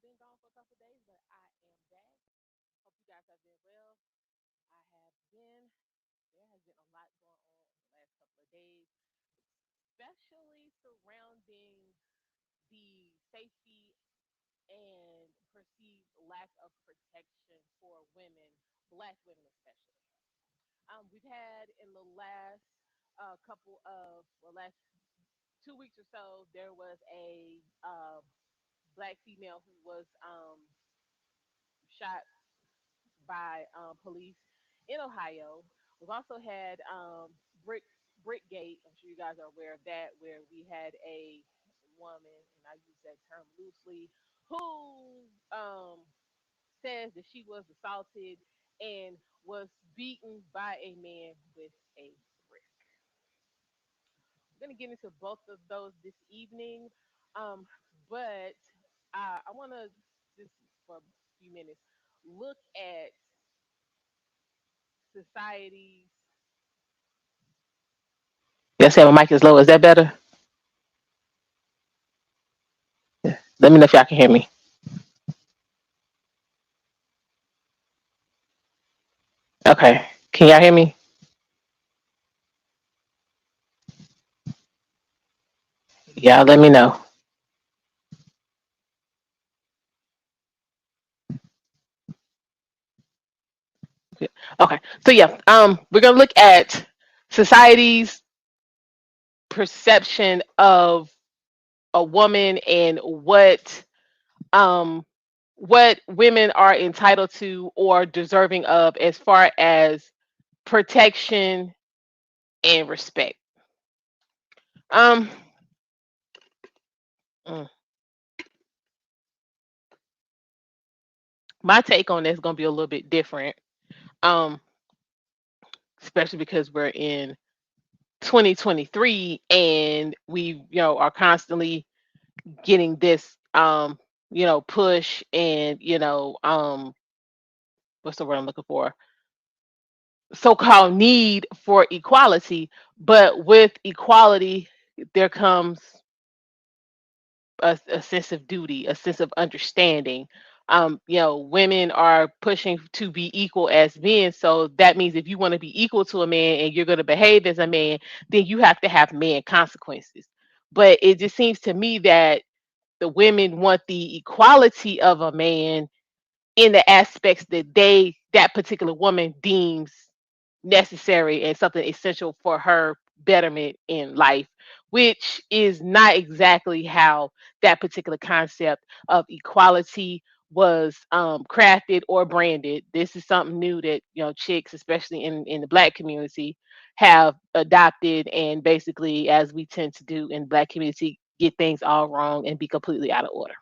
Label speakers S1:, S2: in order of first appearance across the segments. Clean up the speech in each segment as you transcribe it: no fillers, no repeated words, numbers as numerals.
S1: been gone for a couple of days, but I am back. Hope you guys have been well. I have been. There has been a lot going on in the last couple of days, especially surrounding the safety and perceived lack of protection for women, black women especially. We've had in the last couple of, well, last 2 weeks or so, there was a black female who was shot by police in Ohio. We've also had Brickgate. I'm sure you guys are aware of that, where we had a woman, and I use that term loosely, who says that she was assaulted and was beaten by a man with a brick. We're gonna get into both of those this evening, but I want to just for a few minutes look at society's. Yes, yeah, my mic is low. Is that better? Let me know if y'all can hear me. Okay. Can y'all hear me? Y'all let me know. Okay. So yeah, we're gonna look at society's perception of a woman and um what women are entitled to or deserving of as far as protection and respect. Um mm, my take on this is gonna be a little bit different. Um, especially because we're in 2023 and we are constantly getting this push and what's the word I'm looking for, so-called need for equality, but with equality there comes a sense of duty, a sense of understanding. Women are pushing to be equal as men. So that means if you want to be equal to a man and you're going to behave as a man, then you have to have man consequences. But it just seems to me that the women want the equality of a man in the aspects that particular woman deems necessary and something essential for her betterment in life, which is not exactly how that particular concept of equality was crafted or branded. This is something new that chicks, especially in the black community, have adopted, and basically, as we tend to do in the black community, get things all wrong and be completely out of order.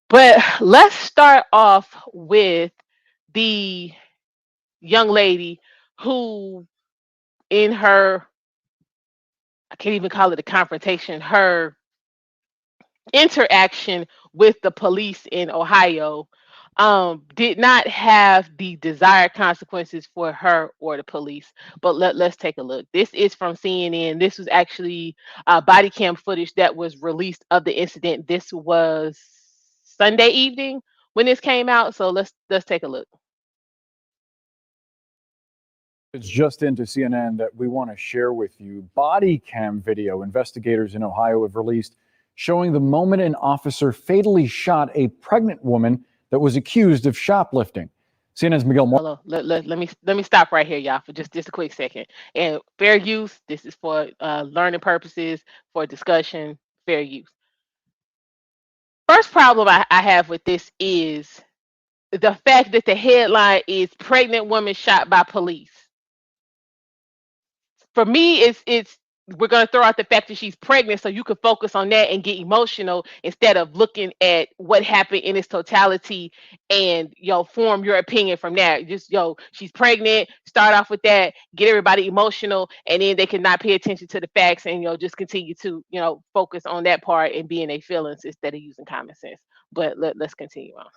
S1: But let's start off with the young lady who, in her, I can't even call it a confrontation, her interaction with the police in Ohio, did not have the desired consequences for her or the police. But let's take a look. This is from CNN. This was actually body cam footage that was released of the incident. This was Sunday evening when this came out. So let's take a look.
S2: It's just into CNN that we want to share with you. Body cam video investigators in Ohio have released showing the moment an officer fatally shot a pregnant woman that was accused of shoplifting. CNN's Miguel.
S1: Hello. Let me stop right here, y'all, for just a quick second. And fair use. This is for learning purposes, for discussion. Fair use. First problem I have with this is the fact that the headline is "Pregnant Woman Shot by Police." For me, it's we're gonna throw out the fact that she's pregnant so you can focus on that and get emotional instead of looking at what happened in its totality and form your opinion from that. Just she's pregnant, start off with that, get everybody emotional, and then they can not pay attention to the facts and just continue to focus on that part and be in their feelings instead of using common sense. But let's continue on.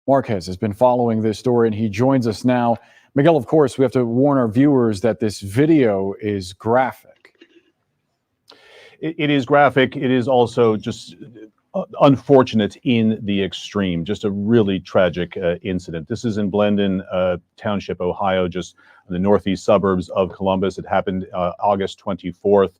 S2: Marquez has been following this story and he joins us now. Miguel, of course, we have to warn our viewers that this video is graphic.
S3: It is graphic. It is also just unfortunate in the extreme. Just a really tragic incident. This is in Blendon Township, Ohio, just in the northeast suburbs of Columbus. It happened August 24th.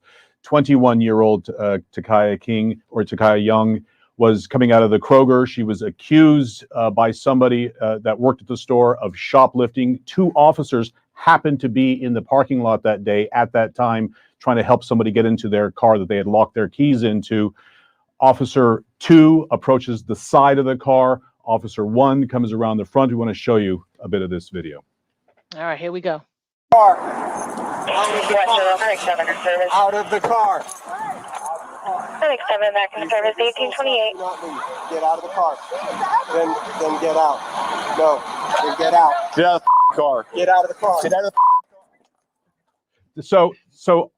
S3: 21-year-old Takaya King, or Takaya Young, was coming out of the Kroger. She was accused by somebody that worked at the store of shoplifting. Two officers happened to be in the parking lot that day at that time, trying to help somebody get into their car that they had locked their keys into. Officer 2 approaches the side of the car. Officer 1 comes around the front. We want to show you a bit of this video.
S1: All right, here we go.
S4: Out of the car.
S5: Phoenix 7 back in service, 1828.
S4: Get out of the car. Then get out. No, then get out.
S6: Get out of the car.
S4: Get out of the car.
S6: Get out of
S3: So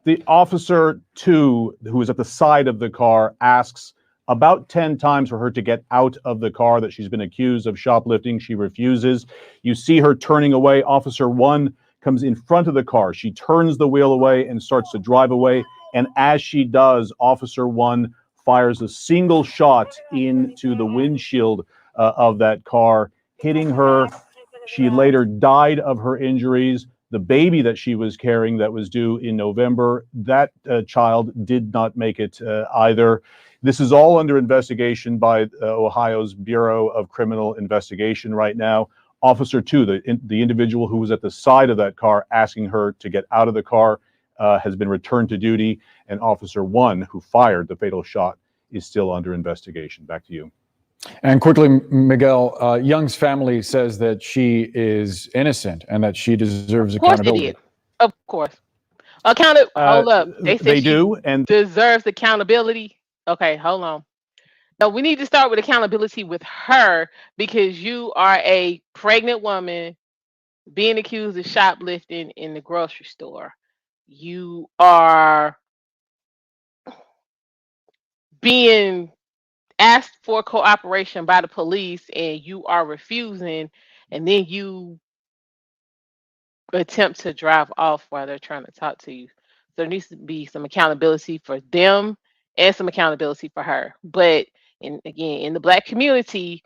S3: the officer 2, who is at the side of the car, asks about 10 times for her to get out of the car, that she's been accused of shoplifting. She refuses. You see her turning away. Officer 1 comes in front of the car. She turns the wheel away and starts to drive away. And as she does, Officer 1 fires a single shot into the windshield of that car, hitting her. She later died of her injuries. The baby that she was carrying, that was due in November, that child did not make it either. This is all under investigation by Ohio's Bureau of Criminal Investigation right now. Officer 2, the individual who was at the side of that car asking her to get out of the car, has been returned to duty. And Officer 1, who fired the fatal shot, is still under investigation. Back to you.
S2: And quickly, Miguel, Young's family says that she is innocent and that she deserves
S1: Of course they
S2: accountability.
S1: did. Of course. Hold up. They said
S3: They
S1: she
S3: do, and
S1: deserves accountability. Okay, hold on. No, we need to start with accountability with her, because you are a pregnant woman being accused of shoplifting in the grocery store. You are being asked for cooperation by the police and you are refusing, and then you attempt to drive off while they're trying to talk to you. So there needs to be some accountability for them and some accountability for her. But again, in the black community,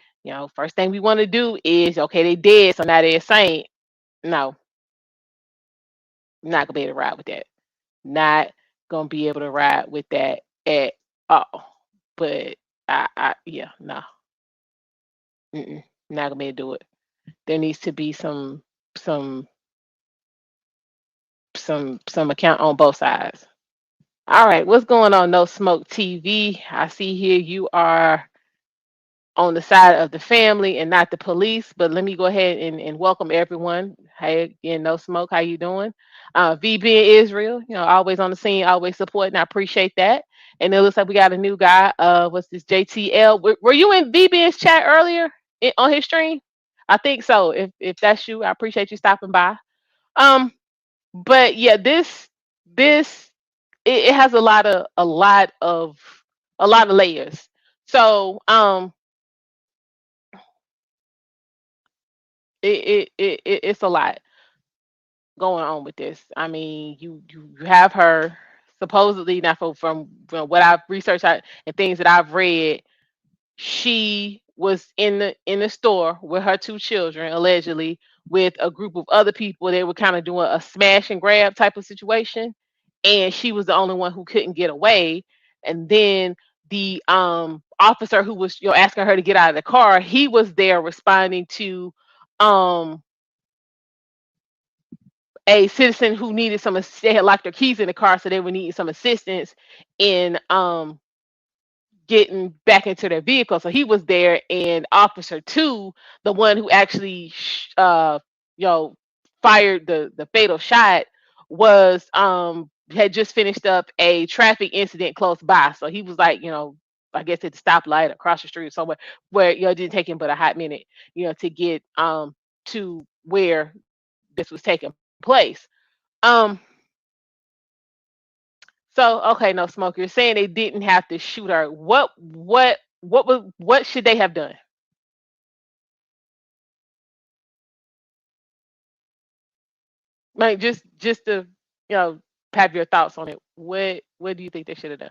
S1: first thing we want to do is, okay, they dead, so now they're a saint. No, not gonna be able to ride with that. Not gonna be able to ride with that at all. But yeah, no, not gonna be able to do it. There needs to be some some account on both sides. All right, what's going on, No Smoke TV? I see here you are on the side of the family and not the police, but let me go ahead and welcome everyone. Hey, again, No Smoke, how you doing? VB in Israel, always on the scene, always supporting. I appreciate that. And it looks like we got a new guy. What's this, JTL? Were you in VB's chat earlier on his stream? I think so. If that's you, I appreciate you stopping by. Um, but yeah, this it has a lot of layers. So it's a lot going on with this. I mean, you have her supposedly, now from what I've researched and things that I've read, she was in the store with her two children, allegedly, with a group of other people. They were kind of doing a smash and grab type of situation, and she was the only one who couldn't get away. And then the officer who was asking her to get out of the car, he was there responding to um a citizen who needed they had locked their keys in the car, so they were needing some assistance in getting back into their vehicle. So he was there, and Officer 2, the one who actually you know fired the fatal shot, was had just finished up a traffic incident close by. So he was like, I guess at the stoplight across the street or somewhere, where it didn't take him but a hot minute, to get to where this was taking place. Um so okay, No Smoke, you're saying they didn't have to shoot her. What should they have done? Like just to, you know, have your thoughts on it. What do you think they should have done?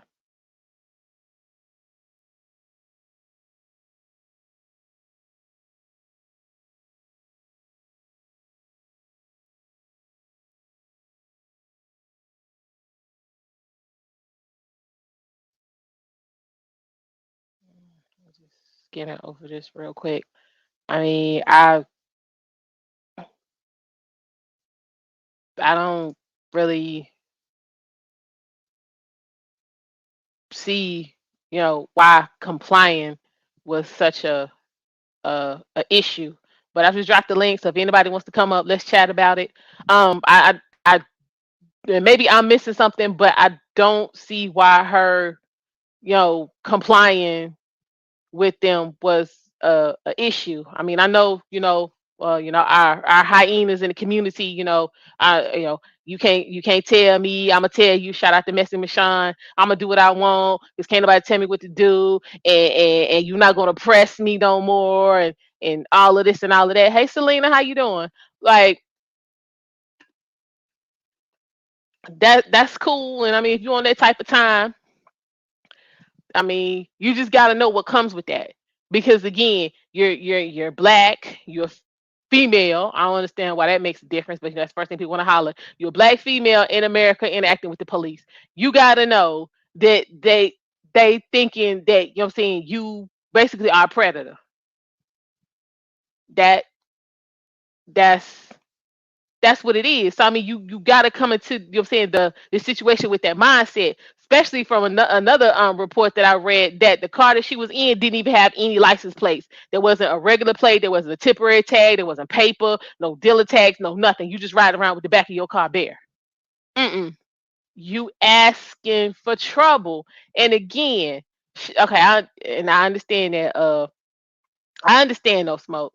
S1: I'll just scan it over this real quick. I mean, I don't really see, why complying was such a issue. But I just dropped the link, so if anybody wants to come up, let's chat about it. I and maybe I'm missing something, but I don't see why her, complying with them was a issue. I mean, I know, our hyenas in the community, you can't tell me. I'm gonna tell you. Shout out to Messy Michon. I'm gonna do what I want because can't nobody tell me what to do, and you're not gonna press me no more, and all of this and all of that. Hey, Selena, how you doing? Like that's cool. And I mean, if you're on that type of time, I mean, you just got to know what comes with that. Because again, you're black, you're female. I don't understand why that makes a difference, but that's the first thing people want to holler. You're a black female in America interacting with the police. You got to know that they thinking that, what I'm saying, you basically are a predator. That that's that's what it is. So I mean, you got to come into, what I'm saying, the situation with that mindset, especially from another report that I read, that the car that she was in didn't even have any license plates. There wasn't a regular plate, there wasn't a temporary tag, there wasn't paper, no dealer tags, no nothing. You just ride around with the back of your car bare. Mm-mm. You asking for trouble. And again, okay, I understand that. I understand no smoke.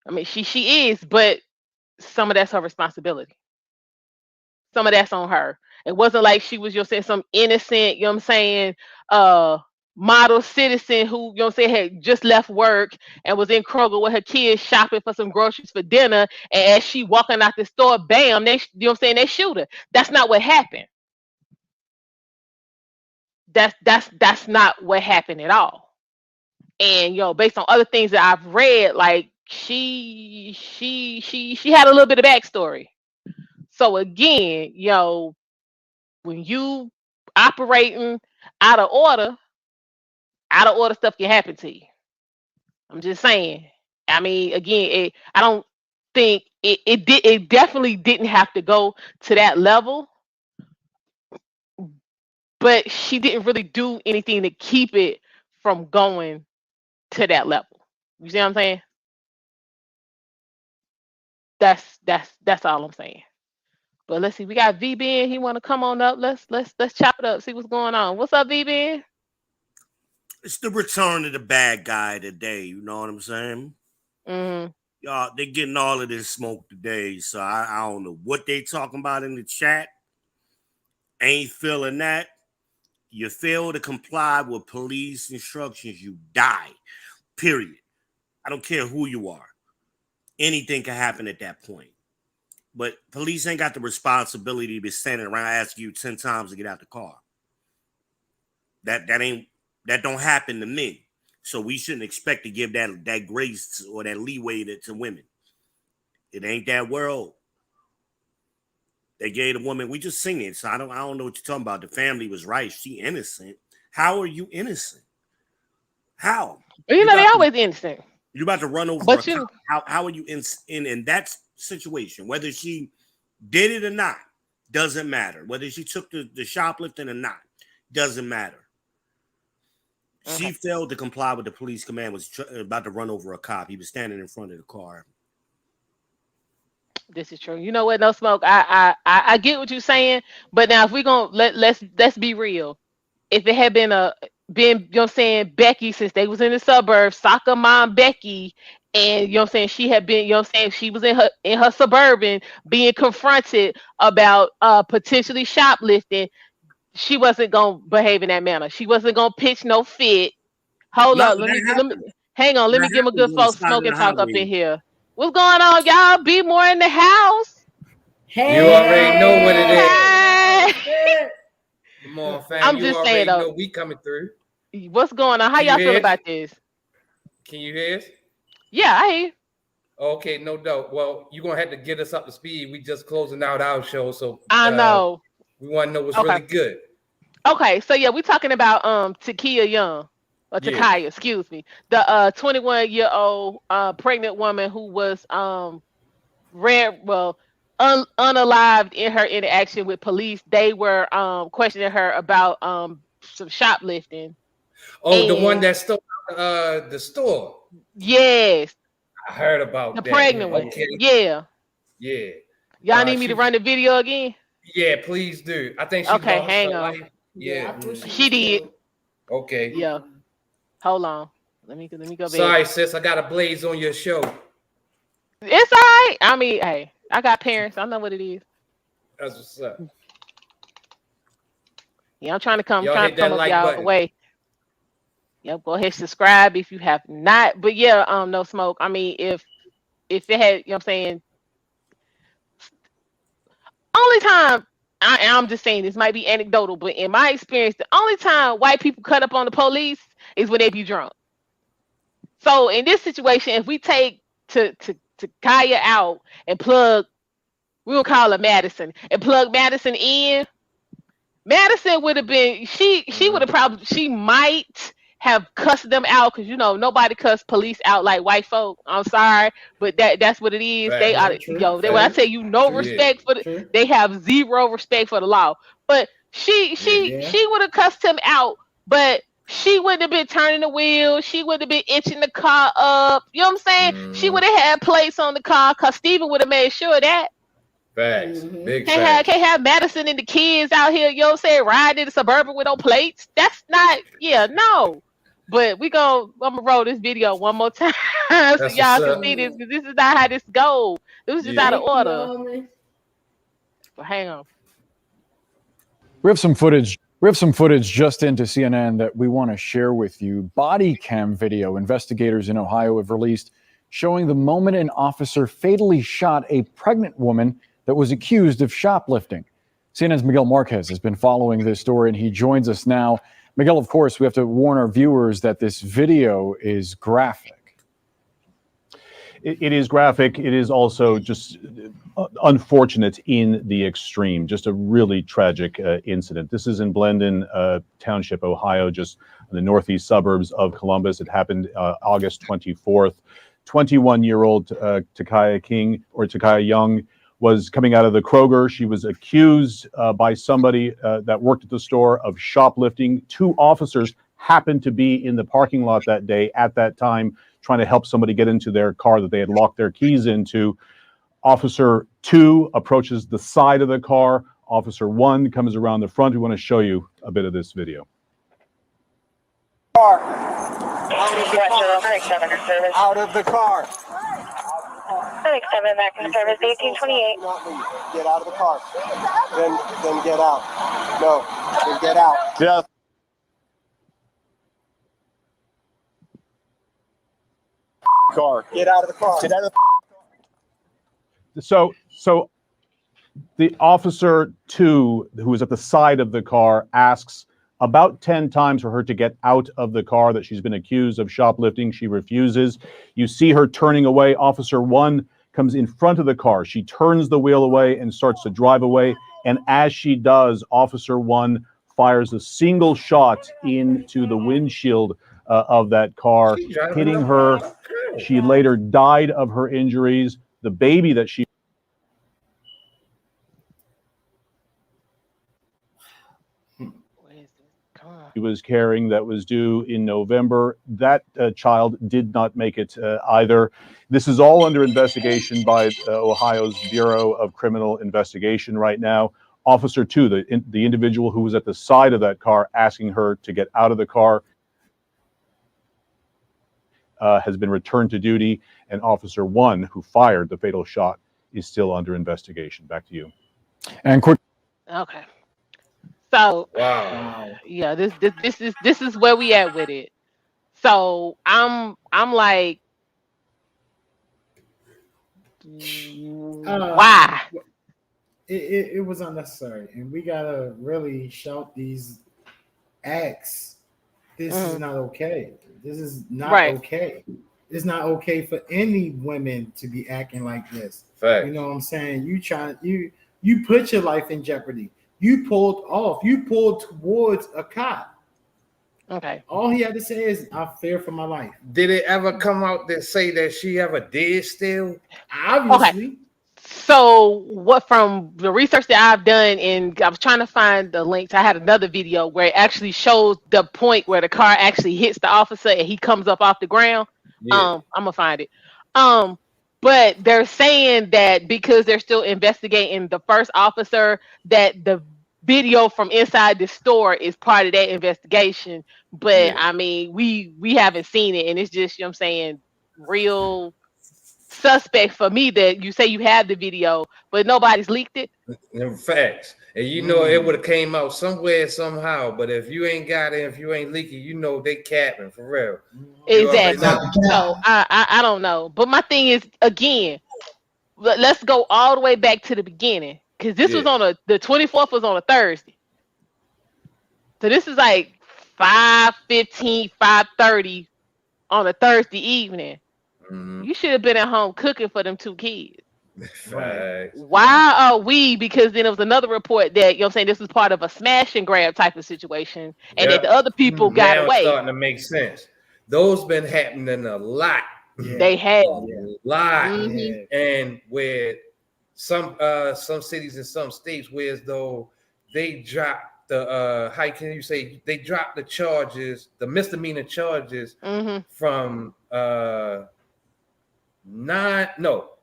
S1: I mean, she is, but some of that's her responsibility. Some of that's on her. It wasn't like she was, saying, some innocent, you know what I'm saying, uh model citizen who, you know what I'm saying, had just left work and was in Kroger with her kids shopping for some groceries for dinner. And as she walking out the store, bam, you know what I'm saying, they shoot her. That's not what happened. That's not what happened at all. And based on other things that I've read, like she had a little bit of backstory. So again, when you operating out of order, out of order stuff can happen to you. I'm just saying. I mean, again, I don't think it definitely didn't have to go to that level, but she didn't really do anything to keep it from going to that level. You see what I'm saying? That's all I'm saying. But let's see, we got V Ben. He want to come on up. Let's chop it up. See what's going on. What's up, V Ben?
S6: It's the return of the bad guy today. You know what I'm saying?
S1: Mm-hmm.
S6: Y'all, they getting all of this smoke today. So I don't know what they talking about in the chat. Ain't feeling that. You fail to comply with police instructions, you die. Period. I don't care who you are. Anything can happen at that point. But police ain't got the responsibility to be standing around asking you 10 times to get out the car. That don't happen to men. So we shouldn't expect to give that grace or that leeway to women. It ain't that world. They gave the woman, we just seen it. So I don't know what you're talking about. The family was right. She innocent. How are you innocent? How?
S1: You know, they always innocent.
S6: You're about to run over
S1: But
S6: a cop. How are you in that situation? Whether she did it or not, doesn't matter. Whether she took the shoplifting or not, doesn't matter. She failed to comply with the police command, was about to run over a cop. He was standing in front of the car.
S1: This is true. You know what? No smoke. I get what you're saying, but now if we're gonna let's be real. If it had been, you know what I'm saying, Becky, since they was in the suburbs, soccer mom Becky, and you know what I'm saying, she had been, you know what I'm saying, she was in her suburban being confronted about potentially shoplifting, she wasn't gonna behave in that manner. She wasn't gonna pitch no fit. Hold
S6: No,
S1: up, let me hang on, let me give my good folks smoke and talk up in here. What's going on, y'all? Be more in the house.
S7: You already know what it is.
S1: Hey.
S7: Come on, fam.
S1: I'm
S7: You
S1: just saying
S7: already
S1: though.
S7: know we coming through.
S1: What's going on? How
S7: Can you
S1: y'all feel
S7: hear us?
S1: about this?
S7: Can you hear us?
S1: Yeah, I hear you.
S7: Okay, no doubt. Well, you're gonna have to get us up to speed. We just closing out our show, so
S1: I know.
S7: we want to know what's
S1: Okay.
S7: really good.
S1: Okay. So yeah, we're talking about Takia Young or
S7: Yeah.
S1: Takaya, excuse me, the 21-year-old pregnant woman who was unalived in her interaction with police. They were questioning her about some shoplifting.
S7: Oh, the one
S1: And
S7: that stole the store.
S1: yes,
S7: I heard
S1: the
S7: about that.
S1: pregnant one.
S7: Okay.
S1: Yeah.
S7: Yeah.
S1: Y'all need me to
S7: She.
S1: run the video again?
S7: Yeah, please do. I think she
S1: Okay,
S7: lost her
S1: hang on.
S7: life. Yeah.
S1: She did.
S7: Okay.
S1: Yeah. Hold on. Let me go back.
S7: Sorry, sis. I got a blaze on your show.
S1: It's all right. I mean, hey, I got parents. I know what it is.
S7: That's what's up.
S1: Yeah, I'm trying to come
S7: Y'all hit that
S1: up
S7: like
S1: y'all
S7: button.
S1: way. Yep, go ahead, subscribe if you have not. But yeah, no smoke. I mean, if it had, you know what I'm saying, only time I'm just saying this might be anecdotal, but in my experience, the only time white people cut up on the police is when they be drunk. So in this situation, if we take to Kaya out and plug, we'll call her Madison, and plug Madison in, Madison would have been she would have probably she might have cussed them out because nobody cussed police out like white folk. I'm sorry, but that's what it is. They
S7: Facts.
S1: are they when I tell you no
S7: True.
S1: respect for they have zero respect for the law. But she would have cussed him out, but she wouldn't have been turning the wheel. She wouldn't have been inching the car up. You know what I'm saying? She would have had plates on the car because Steven would have made sure of that.
S7: Facts. Big
S1: Can't
S7: facts.
S1: have Madison and the kids out here, you know what I'm saying, riding in the Suburban with no plates. That's not, no. But I'm gonna roll this video one more time so
S7: That's
S1: y'all
S7: what's
S1: can
S7: up.
S1: see this, because this is not how this goes. This was just out of
S7: Yeah.
S1: order. But hang on.
S2: We have some footage. We have some footage just into CNN that we want to share with you. Body cam video investigators in Ohio have released showing the moment an officer fatally shot a pregnant woman that was accused of shoplifting. CNN's Miguel Marquez has been following this story, and he joins us now. Miguel, of course, we have to warn our viewers that this video is graphic.
S3: It is graphic. It is also just unfortunate in the extreme. Just a really tragic incident. This is in Blendon Township, Ohio, just in the northeast suburbs of Columbus. It happened August 24th. 21-year-old Takaya Young was coming out of the Kroger. She was accused by somebody that worked at the store of shoplifting. Two officers happened to be in the parking lot that day at that time, trying to help somebody get into their car that they had locked their keys into. Officer 2 approaches the side of the car. Officer 1 comes around the front. We want to show you a bit of this video.
S4: Out of the car.
S5: 7 back in service 1828.
S4: Get out of the car. Then get out. No, then get out.
S3: Yeah.
S4: Car. Get out of the car. Get out of the
S3: So the officer 2, who is at the side of the car, asks about 10 times for her to get out of the car that she's been accused of shoplifting. She refuses. You see her turning away. Officer 1 comes in front of the car. She turns the wheel away and starts to drive away. And as she does, Officer 1 fires a single shot into the windshield of that car, hitting her. She later died of her injuries. The baby that she was carrying that was due in November, that child did not make it either. This is all under investigation by Ohio's Bureau of Criminal Investigation right now. Officer 2, the individual who was at the side of that car asking her to get out of the car, has been returned to duty, and Officer 1, who fired the fatal shot, is still under investigation. Back to you.
S2: And quick.
S1: Okay. So
S7: Wow.
S1: yeah, this is where we at with it. So I'm like, why?
S8: it was unnecessary, and we gotta really shout these acts. This is not okay. This is not
S1: Right.
S8: okay. It's not okay for any women to be acting like this.
S7: Fact.
S8: You know what I'm saying? You put your life in jeopardy. You pulled off. You pulled towards a cop.
S1: Okay.
S8: All he had to say is, "I fear for my life."
S7: Did it ever come out to say that she ever did still?
S8: Obviously.
S1: So what from the research that I've done, and I was trying to find the links. I had another video where it actually shows the point where the car actually hits the officer and he comes up off the ground.
S7: Yeah.
S1: I'm gonna find it. Um, but they're saying that because they're still investigating the first officer, that the video from inside the store is part of that investigation. But
S7: Yeah.
S1: I mean, we haven't seen it, and it's just, you know what I'm saying, real suspect for me that you say you have the video, but nobody's leaked it.
S7: In facts. And you know it would have came out somewhere somehow. But if you ain't got it, if you ain't leaking, you know they capping for real. You already
S1: Exactly.
S7: know.
S1: So I don't know. But my thing is, again, let's go all the way back to the beginning. Because this was
S7: Yeah.
S1: on the 24th was on a Thursday. So this is like 5:15, 5:30 on a Thursday evening.
S7: Mhm.
S1: You should have been at home cooking for them two kids.
S7: Facts.
S1: Why are we? Because then there was another report that, you know what I'm saying, this was part of a smash and grab type of situation, and that the
S7: Yep.
S1: other people got
S7: Now it's
S1: away.
S7: starting to make sense. Those been happening a lot.
S1: They had.
S7: A lot.
S1: Mhm.
S7: And where some cities and some states where as though they dropped the how can you say they dropped the charges, the misdemeanor charges
S1: Mhm.
S7: from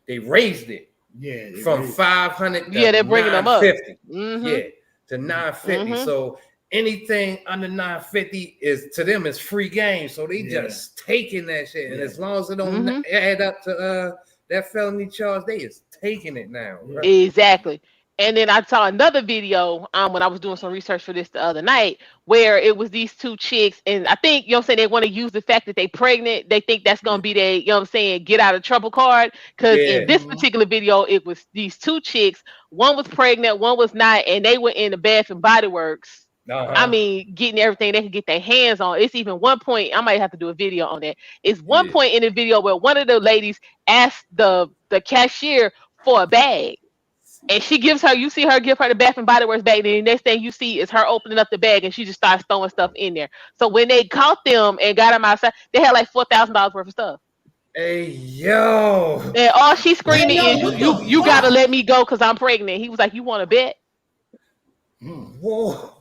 S7: they raised it from 500
S1: Yeah,
S7: to
S1: they're bringing them up.
S7: 950.
S1: Mhm.
S7: Yeah, to 950.
S1: Mhm.
S7: So anything under 950 is to them is free game. So they just taking that shit. And as long as it don't
S1: Mhm.
S7: add up to that felony charge, they is taking it now. Bro.
S1: Exactly. And then I saw another video when I was doing some research for this the other night where it was these two chicks, and I think, you know what I'm saying, they want to use the fact that they pregnant. They think that's gonna be their, you know what I'm saying, get out of trouble card. Because in
S7: Yeah.
S1: this particular video, it was these two chicks, one was pregnant, one was not, and they were in the Bath and Body Works. I mean, getting everything they could get their hands on. It's even one point, I might have to do a video on that. It's one point in the video where one of the ladies asked the cashier for a bag. And she gives her, you see her give her the Bath and Body Works bag, and the next thing you see is her opening up the bag and she just starts throwing stuff in there. So when they caught them and got them outside, they had like $4,000 worth of stuff.
S7: Hey yo.
S1: And all she's screaming is, you gotta let me go because I'm pregnant. He was like, you want to bet?
S7: Whoa.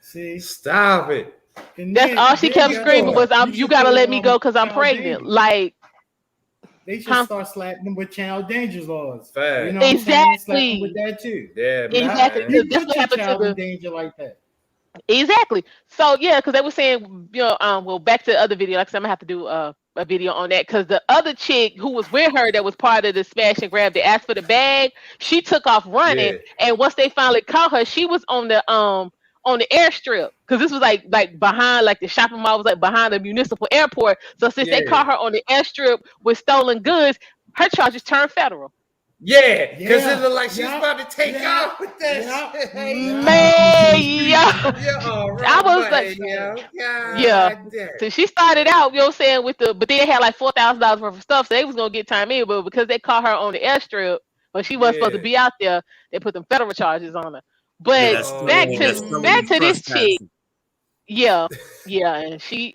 S8: See,
S7: stop it.
S1: That's all she kept screaming was, you gotta let me go because I'm pregnant. Like,
S8: they should start slapping them with child danger laws.
S7: Fact.
S8: You know what I'm saying? Slap them
S1: Exactly.
S8: with that too.
S7: Yeah, man.
S1: Exactly.
S8: You
S1: Because that's
S8: put
S1: what
S8: your
S1: happened to
S8: child in
S1: the.
S8: danger like that.
S1: Exactly. So yeah, because they were saying, you know, well, back to the other video. Like I said, I'm gonna have to do a video on that because the other chick who was with her that was part of the smash and grab, they asked for the bag. She took off running, and once they finally caught her, she was on the airstrip because this was like behind, like the shopping mall was like behind the municipal airport. So since they caught her on the airstrip with stolen goods, her charges turned federal.
S7: Yeah, because it looked like she's about to take off with that shit.
S1: Man, I was like, yeah. So she started out, you know what I'm saying, with but they had like $4,000 worth of stuff, so they was gonna get time in, but because they caught her on the airstrip, but she wasn't supposed to be out there, they put them federal charges on her. But back to this chick. Yeah, and she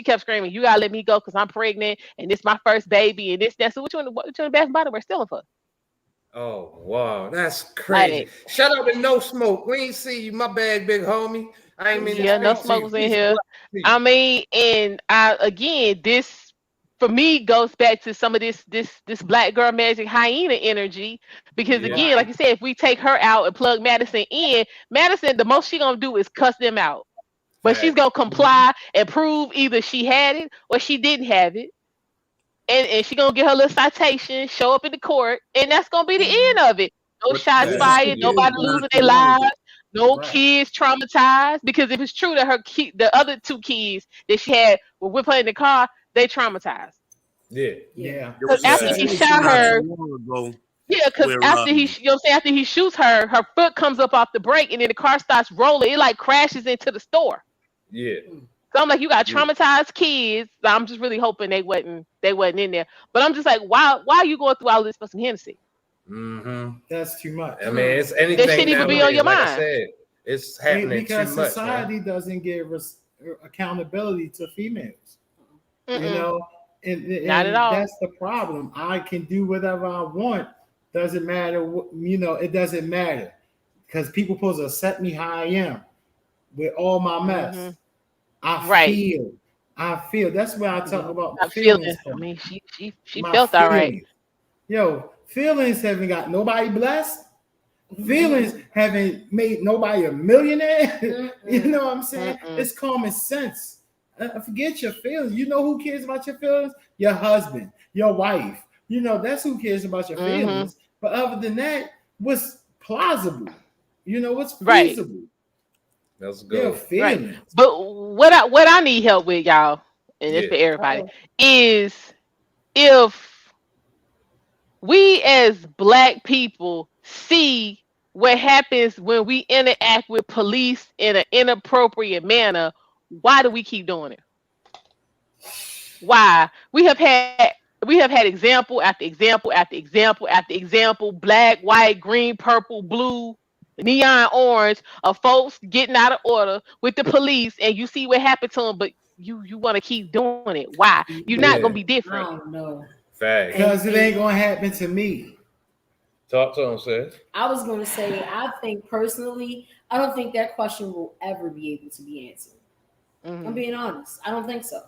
S1: kept screaming, "You gotta let me go because I'm pregnant and this my first baby and this that." So what you want the Bath and Body Works stealing for?
S7: Oh wow, that's crazy!
S1: Like,
S7: shout out to No Smoke. We ain't see you, my bad, big homie. I ain't mean to
S1: No
S7: speak
S1: Smoke
S7: to
S1: was
S7: you.
S1: in here. I mean, and again, this for me goes back to some of this black girl magic hyena energy because again, like you said, if we take her out and plug Madison in, Madison, the most she gonna do is cuss them out, but she's gonna comply and prove either she had it or she didn't have it. And she gonna get her little citation, show up in the court, and that's gonna be the end of it. No shots fired, nobody losing their lives, no kids traumatized. Because if it's true that the other two kids that she had were with her in the car, they traumatized.
S7: Yeah.
S6: There was
S1: after he shot her, Yeah, because
S6: where
S1: after after he shoots her, her foot comes up off the brake, and then the car starts rolling. It like crashes into the store.
S7: Yeah.
S1: So I'm like, you got
S7: Yeah.
S1: traumatized kids. I'm just really hoping they wasn't in there. But I'm just like, why are you going through all this for some Hennessy?
S7: Mm-hmm.
S8: That's too much.
S7: I mean, it's
S1: That
S7: anything
S1: shouldn't even be on
S7: nowadays.
S1: your
S7: Like I
S1: mind.
S7: said, it's happening too
S8: Because
S7: much,
S8: society
S7: man.
S8: doesn't give accountability to females. You
S1: Mm-mm,
S8: know, and
S1: not at
S8: and
S1: all.
S8: that's the problem. I can do whatever I want. Doesn't matter. It doesn't matter because people supposed to accept me how I am with all my
S1: Hmm.
S8: mess. I
S1: Right.
S8: feel. That's where I talk
S1: Mhm.
S8: about the
S1: I'm feeling.
S8: feelings
S1: I
S8: part.
S1: mean, she
S8: My
S1: felt all right.
S8: feelings. Yo, feelings haven't got nobody blessed. Feelings haven't made nobody a millionaire. You know what I'm saying?
S1: Mm-mm.
S8: It's common sense. Forget your feelings. You know who cares about your feelings? Your husband, your wife. That's who cares about your
S1: Hmm.
S8: feelings. But other than that, what's plausible? What's
S1: Right.
S8: feasible?
S7: Let's
S8: Your
S7: go.
S1: Right.
S8: feelings.
S1: But what I need help with, y'all, and it's
S7: Yeah.
S1: for everybody, is if we as black people see what happens when we interact with police in an inappropriate manner, why do we keep doing it? Why? We have had example after example after example after example, black, white, green, purple, blue, neon orange, of folks getting out of order with the police, and you see what happened to them, but you want to keep doing it. Why? You're not gonna be
S7: Yeah.
S1: different.
S9: I don't know.
S7: Facts.
S8: Because it ain't gonna happen to me.
S7: Talk to him, sis.
S9: I was going to say, I think personally, I don't think that question will ever be able to be answered. I'm
S1: Hmm.
S9: being honest. I don't think so.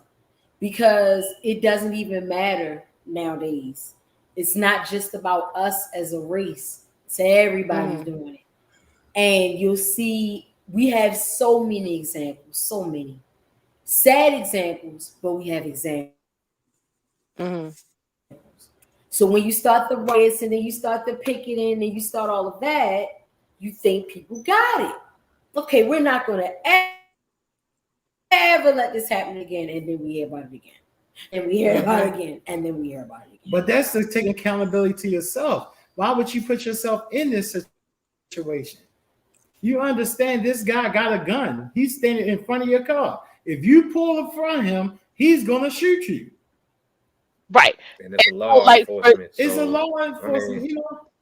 S9: Because it doesn't even matter nowadays. It's not just about us as a race. It's everybody's
S1: Hmm.
S9: doing it. And you'll see we have so many examples, so many sad examples, but we have examples.
S1: Hmm.
S9: So when you start the riots and then you start the picketing and you start all of that, you think people got it. Okay, we're not going to ever let this happen again, and then we hear about it again, and we hear about it again, and then we hear about it again.
S8: But that's to take accountability to yourself. Why would you put yourself in this situation? You understand this guy got a gun. He's standing in front of your car. If you pull in front of him, he's gonna shoot you.
S1: Right.
S7: And it's a
S1: So,
S7: law
S1: like,
S7: enforcement.
S8: It's a
S7: So
S8: law
S7: I mean,
S8: enforcement.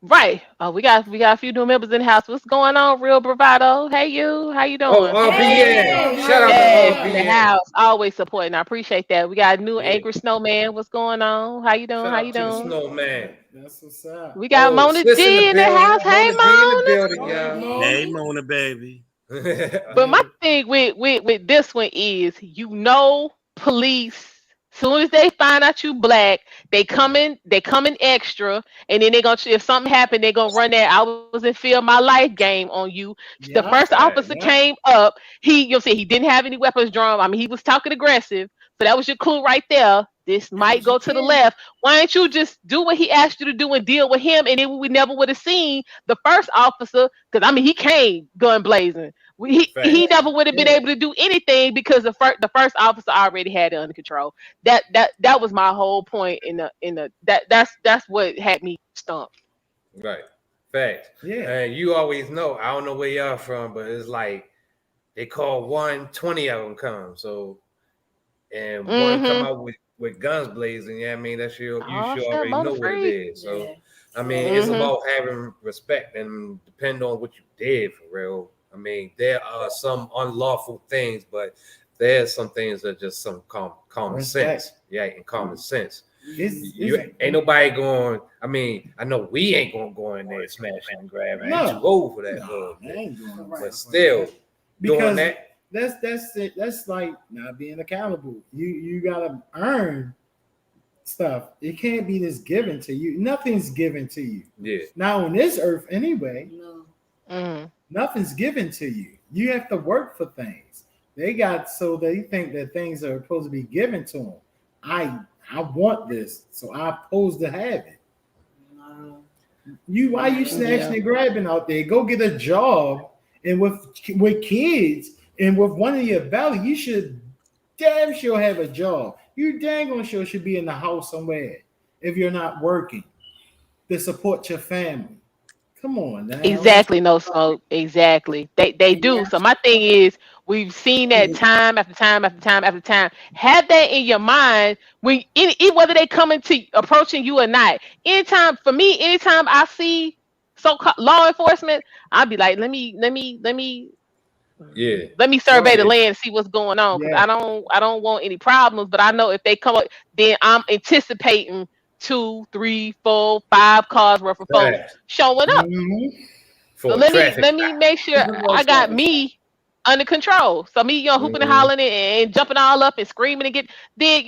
S1: right. Oh, we got a few new members in the house. What's going on, Real Bravado? Hey, you. How you
S7: oh,
S1: doing?
S7: RBN.
S9: Hey,
S7: Shout
S9: how
S7: out
S9: you
S7: to
S1: Yes,
S9: doing?
S1: in the
S7: RBN.
S1: house. Always supporting. I appreciate that. We got a new
S7: Yeah.
S1: angry snowman. What's going on? How you doing?
S7: Shout
S1: How you
S7: out to the
S1: doing?
S7: snowman.
S8: That's what's up.
S1: We got
S7: Oh,
S1: Mona
S7: sis in the
S1: D in the
S7: building.
S1: house. Hey,
S7: Mona D in the
S1: Mona.
S7: building,
S8: All right,
S7: y'all.
S6: hey
S8: Mo.
S6: Mona baby.
S1: But my thing with this one is, police. Soon as they find out you black, they come in extra, and then they gonna, if something happened, they gonna run that "I was in fear of my life" game on you. The
S8: Yeah,
S1: first officer
S7: Facts.
S8: yeah.
S1: came up, you'll see he didn't have any weapons drawn. I mean, he was talking aggressive, so that was your clue right there. This
S8: That
S1: might
S8: was your
S1: go to the
S8: kid.
S1: left. Why didn't you just do what he asked you to do and deal with him, and then we never would have seen the first officer? Because I mean, he came gun blazing. He
S7: Facts.
S1: never would have been
S8: Yeah.
S1: able to do anything because the first officer already had it under control. That was my whole point that's what had me stumped.
S7: Right. Facts.
S8: Yeah.
S7: And you always know, I don't know where y'all from, but it's like they call 20 of them come. So, and one come
S1: Mm-hmm.
S7: out with guns blazing. Yeah, I mean, you
S1: Oh
S7: sure
S1: snap,
S7: already
S1: Mona
S7: know what it
S1: free.
S7: is. So,
S9: Yeah.
S7: I mean,
S9: Yeah.
S7: it's
S1: Mm-hmm.
S7: about having respect and depend on what you did for real. I mean, there are some unlawful things, but there's some things that just some common
S8: Respect.
S7: sense. Yeah, and common sense. You
S8: It's
S7: ain't nobody going. I mean, I know we ain't gonna go in there smashing and grabbing. I ain't too
S8: no,
S7: old for that.
S8: no, I ain't doing that.
S7: But still, doing
S8: Because
S7: that.
S8: that's it. That's like not being accountable. You gotta earn stuff. It can't be just given to you. Nothing's given to you.
S7: Yeah,
S8: Now on this earth, anyway,
S9: No.
S1: Mm-hmm.
S8: nothing's given to you. You have to work for things. They think that things are supposed to be given to them. I want this, so I'm supposed to have it.
S9: No.
S8: Why you snatching
S1: Yeah.
S8: and grabbing out there? Go get a job, and with kids and with one in your belly, you should damn sure have a job. You dang on sure should be in the house somewhere if you're not working. to support your family. Come on now.
S1: Exactly, no smoke. Exactly. They do. So my thing is we've seen that time after time after time after time. Have that in your mind when whether they coming to approaching you or not. Anytime I see law enforcement, I'll be like,
S7: Yeah.
S1: let me survey the land and see what's going on. Because
S8: Yeah.
S1: I don't want any problems, but I know if they come up, then I'm anticipating 2, 3, 4, 5 cars worth of folks
S7: Facts.
S1: showing up. So
S7: For a
S1: let
S7: traffic
S1: me make sure I got me under control. So me, hooping and hollering and jumping all up and screaming and then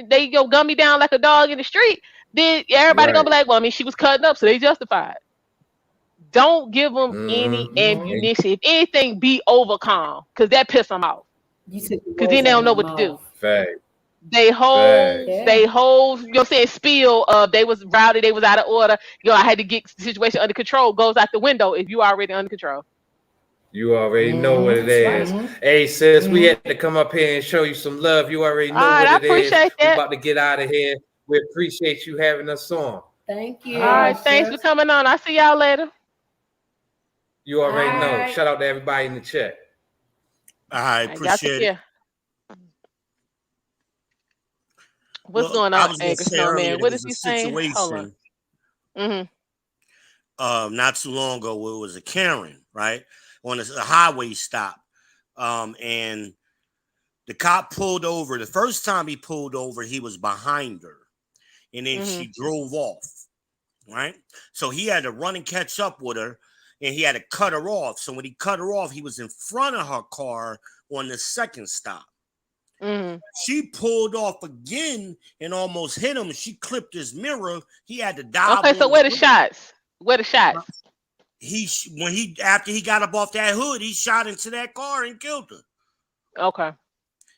S1: they gun me down like a dog in the street. Then everybody gonna be like, well, I mean, she was cutting up, so they justified. Don't give them any ammunition. If anything, be overcome, because that piss them off.
S9: You took the
S1: Because
S9: words
S1: then they
S9: out
S1: don't
S9: of
S1: know
S9: my
S1: what to do.
S9: mouth.
S7: Fact.
S1: They whole,
S9: Yeah.
S1: they whole, spiel of they was rowdy, they was out of order. I had to get the situation under control. Goes out the window if you already under control.
S7: You already know what it is. Hey, sis, we had to come up here and show you some love. You already know
S1: All right,
S7: what
S1: I
S7: it is.
S1: appreciate
S7: We're
S1: that.
S7: about to get out of here. We appreciate you having us on.
S9: Thank you.
S1: All right, thanks for coming on. I'll see y'all later.
S7: You already
S9: All
S7: know.
S9: right.
S7: Shout out to everybody in the chat.
S6: I
S1: Y'all take
S6: appreciate it.
S1: care. What's
S6: Well,
S1: going
S6: I
S1: on,
S6: was going to
S1: Anchor
S6: say earlier,
S1: Snowman?
S6: there
S1: What is
S6: was a
S1: he saying? Hold on.
S6: situation not too long ago where it was a Karen, right, on a highway stop. And the cop pulled over. The first time he pulled over, he was behind her. And then she drove off, right? So he had to run and catch up with her, and he had to cut her off. So when he cut her off, he was in front of her car on the second stop. She pulled off again and almost hit him. She clipped his mirror. He had to dive.
S1: Okay, so where the shots? Where the shots?
S6: After he got up off that hood, he shot into that car and killed her.
S1: Okay.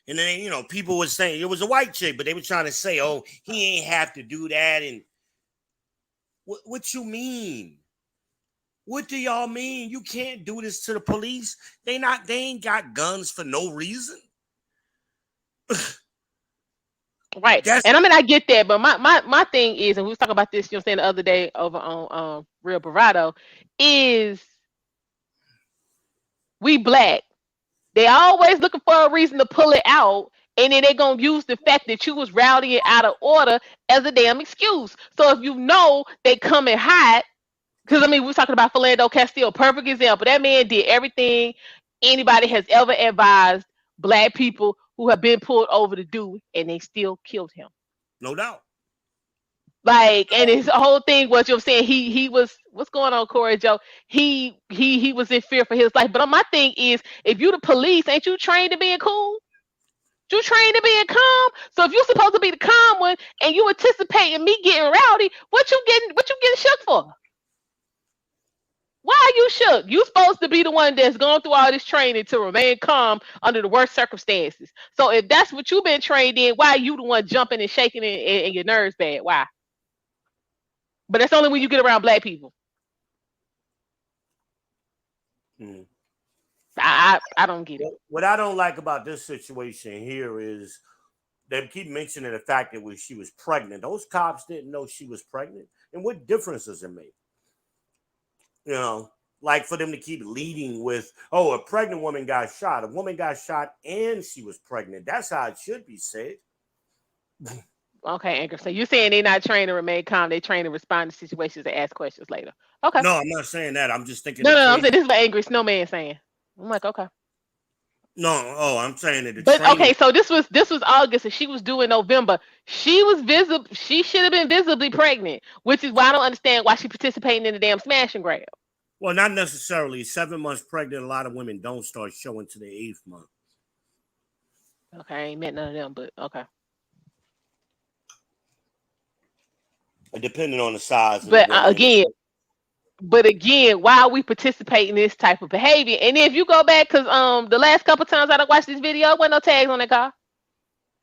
S6: And then, people were saying it was a white chick, but they were trying to say, oh, he ain't have to do that. And what you mean? What do y'all mean? You can't do this to the police. They ain't got guns for no reason.
S1: Right. And I mean, I get that, but my thing is, and we was talking about this, saying the other day over on Real Bravado, is we black. They always looking for a reason to pull it out, and then they're gonna use the fact that you was rowdy and out of order as a damn excuse. So if they coming hot, because I mean, we was talking about Philando Castile, perfect example. That man did everything anybody has ever advised black people who have been pulled over to do, and they still killed him.
S6: No doubt.
S1: Like, and his whole thing was, saying he was, what's going on, Corey Joe? He was in fear for his life. But my thing is, if you the police, ain't you trained to being cool? You trained to being calm. So if you're supposed to be the calm one, and you anticipating me getting rowdy, what you getting shook for? Why are you shook? You supposed to be the one that's going through all this training to remain calm under the worst circumstances. So if that's what you've been trained in, why are you the one jumping and shaking and your nerves bad? Why? But that's only when you get around black people. I don't get it.
S6: What I don't like about this situation here is they keep mentioning the fact that she was pregnant. Those cops didn't know she was pregnant. And what difference does it make? Like for them to keep leading with, oh, a pregnant woman got shot. A woman got shot and she was pregnant. That's how it should be said.
S1: Okay, Anchor. So you're saying they're not trained to remain calm. They trained to respond to situations and ask questions later. Okay.
S6: No, I'm not saying that. I'm just thinking.
S1: No, I'm saying this is what Angry Snowman saying. I'm like, okay.
S6: No, I'm saying that.
S1: But okay, so this was August, and she was due in November. She was visible. She should have been visibly pregnant, which is why I don't understand why she participating in the damn smash and grab.
S6: Well, not necessarily. 7 months pregnant, a lot of women don't start showing to the 8th month.
S1: Okay, I ain't met none of them, but okay.
S6: Depending on the size.
S1: But again, why are we participating in this type of behavior? And if you go back, because the last couple times I watched this video, there wasn't no tags on that car.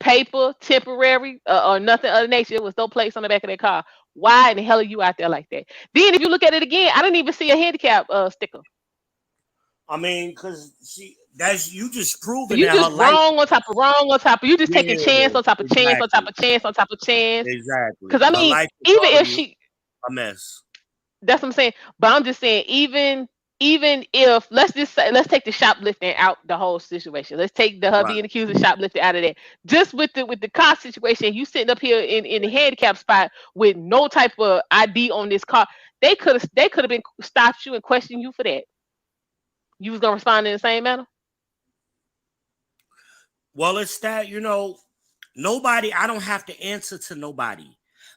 S1: Paper, temporary, or nothing other nature. There was no place on the back of that car. Why in the hell are you out there like that? Then if you look at it again, I didn't even see a handicap sticker.
S6: I mean, because you just proving
S1: you
S6: that
S1: just
S6: her
S1: wrong on top of wrong on top of you just taking chance on top of chance on top of chance on top of chance.
S6: Exactly.
S1: Because I mean, even if she
S6: a mess.
S1: That's what I'm saying. But I'm just saying, even if let's take the shoplifting out the whole situation. Let's take the
S6: Right.
S1: hubby and accused of shoplifting out of that. Just with the car situation, you sitting up here in the handicap spot with no type of ID on this car. They could have been stopped you and questioned you for that. You was gonna respond in the same manner.
S6: Well, it's that, nobody, I don't have to answer to nobody.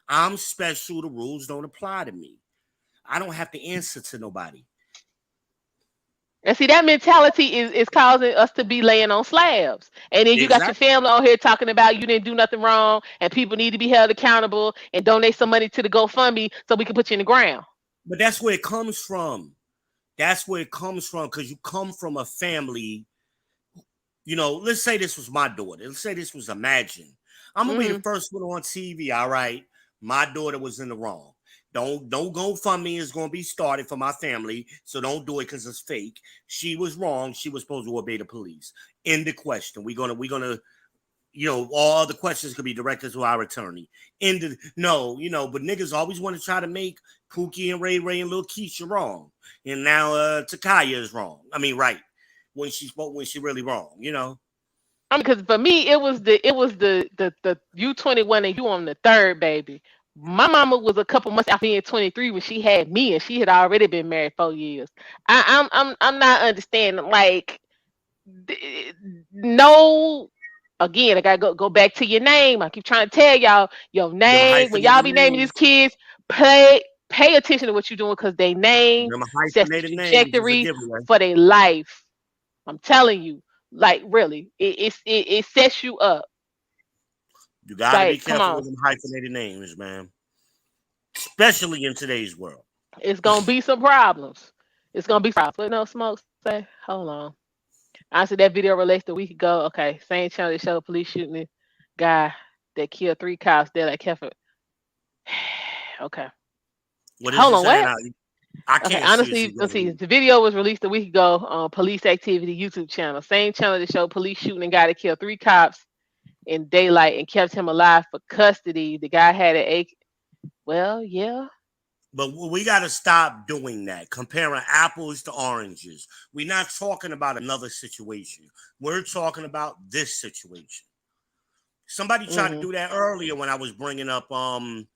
S6: I'm special. The rules don't apply to me. I don't have to answer to nobody.
S1: And see, that mentality is causing us to be laying on slabs. And then you got your
S6: Exactly.
S1: family on here talking about you didn't do nothing wrong and people need to be held accountable and donate some money to the GoFundMe so we can put you in the ground.
S6: But that's where it comes from. That's where it comes from, because you come from a family. Let's say this was my daughter. Let's say this was Imagine. I'm gonna be the first one on TV. All right, my daughter was in the wrong. Don't GoFundMe is gonna be started for my family, so don't do it because it's fake. She was wrong. She was supposed to obey the police. End the question. We're gonna all the questions could be directed to our attorney. But niggas always want to try to make Pookie and Ray Ray and Lil Keisha wrong, and now Takaya is wrong. I mean, right. When she really wrong.
S1: Because for me, it was the you 21 and you on the third baby. My mama was a couple months after being 23 when she had me, and she had already been married 4 years. I'm not understanding. Like, no. Again, I gotta go back to your name. I keep trying to tell y'all your
S6: Them
S1: name. When y'all
S6: hyphenated
S1: be naming these
S6: names.
S1: kids, pay attention to what you're doing, because they name
S6: Them
S1: sets the
S6: hyphenated names is a
S1: trajectory
S6: giveaway.
S1: for their life. I'm telling you, like, really, it sets you up.
S6: You got to be
S1: Like, come
S6: careful
S1: on,
S6: with them hyphenated names, man. Especially in today's world.
S1: it's gonna be some problems. It's gonna be problems. But no, Smoke say, hold on. I see that video released a week ago. Okay, same channel that showed police shooting the guy that killed 3 cops there at Keffer. Okay,
S6: What is
S1: hold
S6: it
S1: on,
S6: saying?
S1: what?
S6: I
S1: Okay,
S6: can't see it.
S1: honestly, let's see. The video was released a week ago on Police Activity YouTube channel. Same channel that showed police shooting a guy that killed 3 cops in daylight and kept him alive for custody. The guy had an AK. Well, yeah.
S6: But we got to stop doing that, comparing apples to oranges. We're not talking about another situation. We're talking about this situation. Somebody tried to do that earlier when I was bringing up when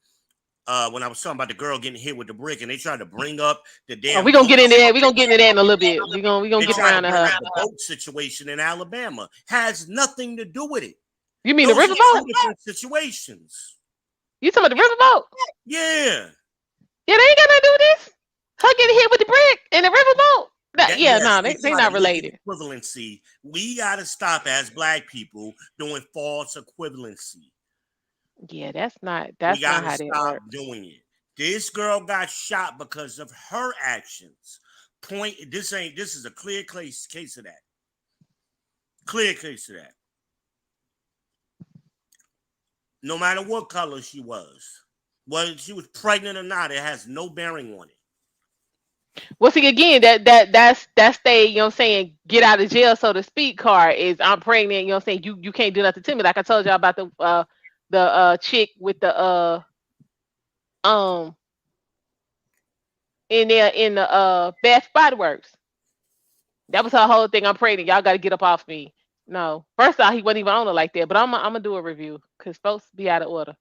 S6: I was talking about the girl getting hit with the brick, and they tried to bring up the
S1: Oh,
S6: damn
S1: we're gonna
S6: boat.
S1: get into that. We're gonna get into that in a little bit. We're gonna
S6: They
S1: get
S6: tried to
S1: around to
S6: bring
S1: her.
S6: up the boat situation in Alabama. Has nothing to do with it.
S1: You mean the
S6: Those are two
S1: riverboat?
S6: different situations.
S1: You talking about the riverboat?
S6: Yeah.
S1: Yeah, they ain't got nothing to do with this. Her getting hit with the brick in the riverboat. Yeah,
S6: Yes,
S1: no,
S6: they
S1: they
S6: try
S1: not
S6: to look at
S1: related.
S6: equivalency. We got to stop as Black people doing false equivalency.
S1: Yeah, that's not
S6: We got to
S1: how that
S6: stop
S1: works.
S6: doing it. This girl got shot because of her actions. This is a clear case of that. Clear case of that. No matter what color she was, whether she was pregnant or not, it has no bearing on it.
S1: Well, see, again, that's they, you know what I'm saying, get out of jail, so to speak, card is I'm pregnant, you know what I'm saying, you can't do nothing to me. Like I told y'all about the chick with the um in there in the Bath Body Works. That was her whole thing. I'm pregnant. Y'all got to get up off me. No, first off, he wasn't even on it like that. But I'm gonna do a review because folks be out of order,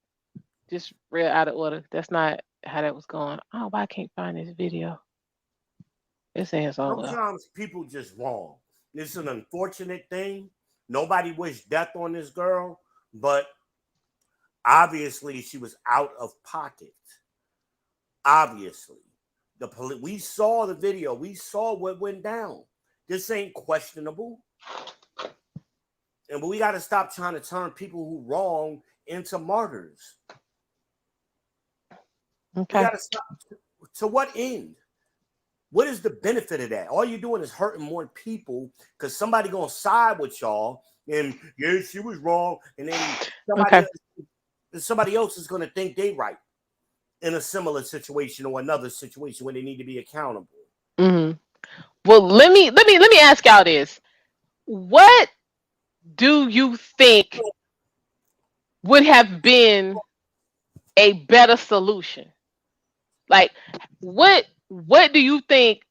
S1: just real out of order. That's not how that was going. Oh, why I can't find this video? It says over.
S6: Sometimes people just wrong. It's an unfortunate thing. Nobody wished death on this girl, but obviously she was out of pocket. Obviously, we saw the video. We saw what went down. This ain't questionable. And we got to stop trying to turn people who wrong into martyrs.
S1: Okay.
S6: We got to stop. To what end? What is the benefit of that? All you're doing is hurting more people because somebody gonna side with y'all and yeah, she was wrong, and then somebody else is gonna think they right in a similar situation or another situation where they need to be accountable.
S1: Mm-hmm. Well, let me ask y'all this: what do you think would have been a better solution? Like, what do you think?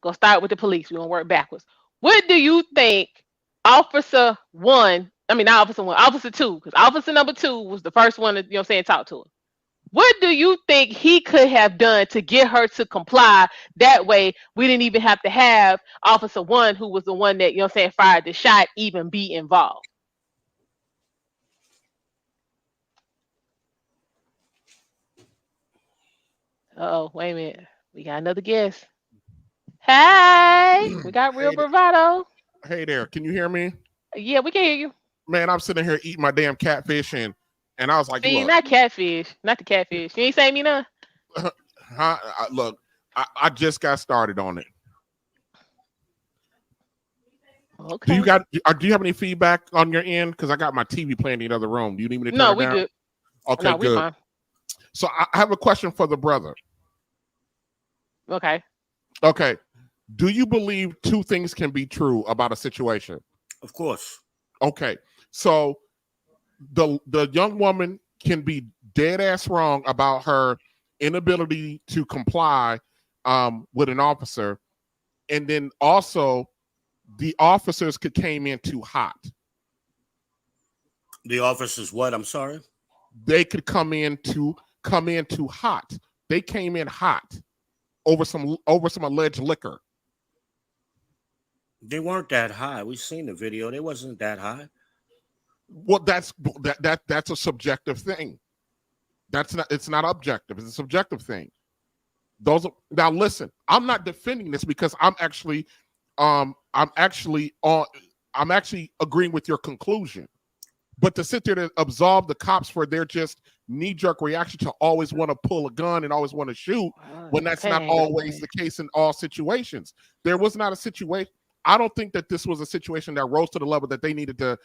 S1: Go start with the police. We're gonna work backwards. What do you think officer one, I mean not officer one, officer two, because officer number two was the first one to, talk to her. What do you think he could have done to get her to comply? That way we didn't even have to have officer one, who was the one that, fired the shot, even be involved. Oh, wait a minute. We got another guest. Hey, we got real bravado.
S10: Hey there, can you hear me?
S1: Yeah, we can hear you.
S10: Man, I'm sitting here eating my damn catfish and I was like,
S1: See,
S10: look,
S1: not catfish, not the catfish. You ain't saying me none.
S10: look, I just got started on it.
S1: Okay.
S10: Do you have any feedback on your end? Because I got my TV playing in the other room. Do you need me to turn it down?
S1: Good.
S10: Okay,
S1: no,
S10: good.
S1: Fine.
S10: So I have a question for the brother.
S1: Okay.
S10: Okay. Do you believe two things can be true about a situation?
S6: Of course.
S10: Okay. So the young woman can be dead ass wrong about her inability to comply with an officer, and then also the officers came in too hot.
S6: The officers what? I'm sorry.
S10: They could come in too hot. They came in hot over some alleged liquor.
S6: They weren't that high. We've seen the video. They wasn't that high.
S10: Well, that's a subjective thing. It's not objective. It's a subjective thing. Now listen, I'm not defending this because I'm actually agreeing with your conclusion. But to sit there to absolve the cops for their just knee-jerk reaction to always want to pull a gun and always want to shoot, when that's not always the case in all situations. There was not a situation. I don't think that this was a situation that rose to the level that they needed to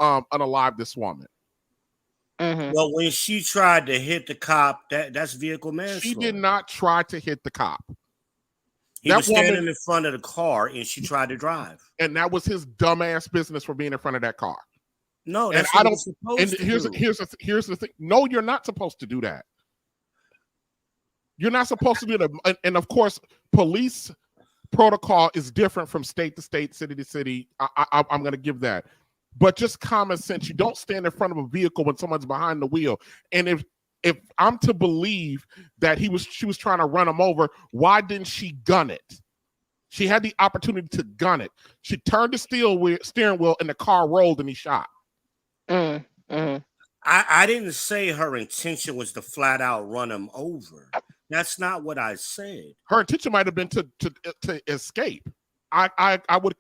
S10: unalive this woman.
S1: Mm-hmm.
S6: Well, when she tried to hit the cop, that's vehicle manslaughter.
S10: She did not try to hit the cop.
S6: He was standing in front of the car and she tried to drive.
S10: And that was his dumbass business for being in front of that car.
S6: No, that's what he's supposed to do.
S10: Here's the thing. No, you're not supposed to do that. You're not supposed to do that. And of course, police protocol is different from state to state, city to city. I'm going to give that. But just common sense, you don't stand in front of a vehicle when someone's behind the wheel. And if I'm to believe that she was trying to run him over, why didn't she gun it? She had the opportunity to gun it. She turned the steering wheel and the car rolled and he shot.
S6: I didn't say her intention was to flat out run him over. That's not what I said.
S10: Her intention might have been to escape. I would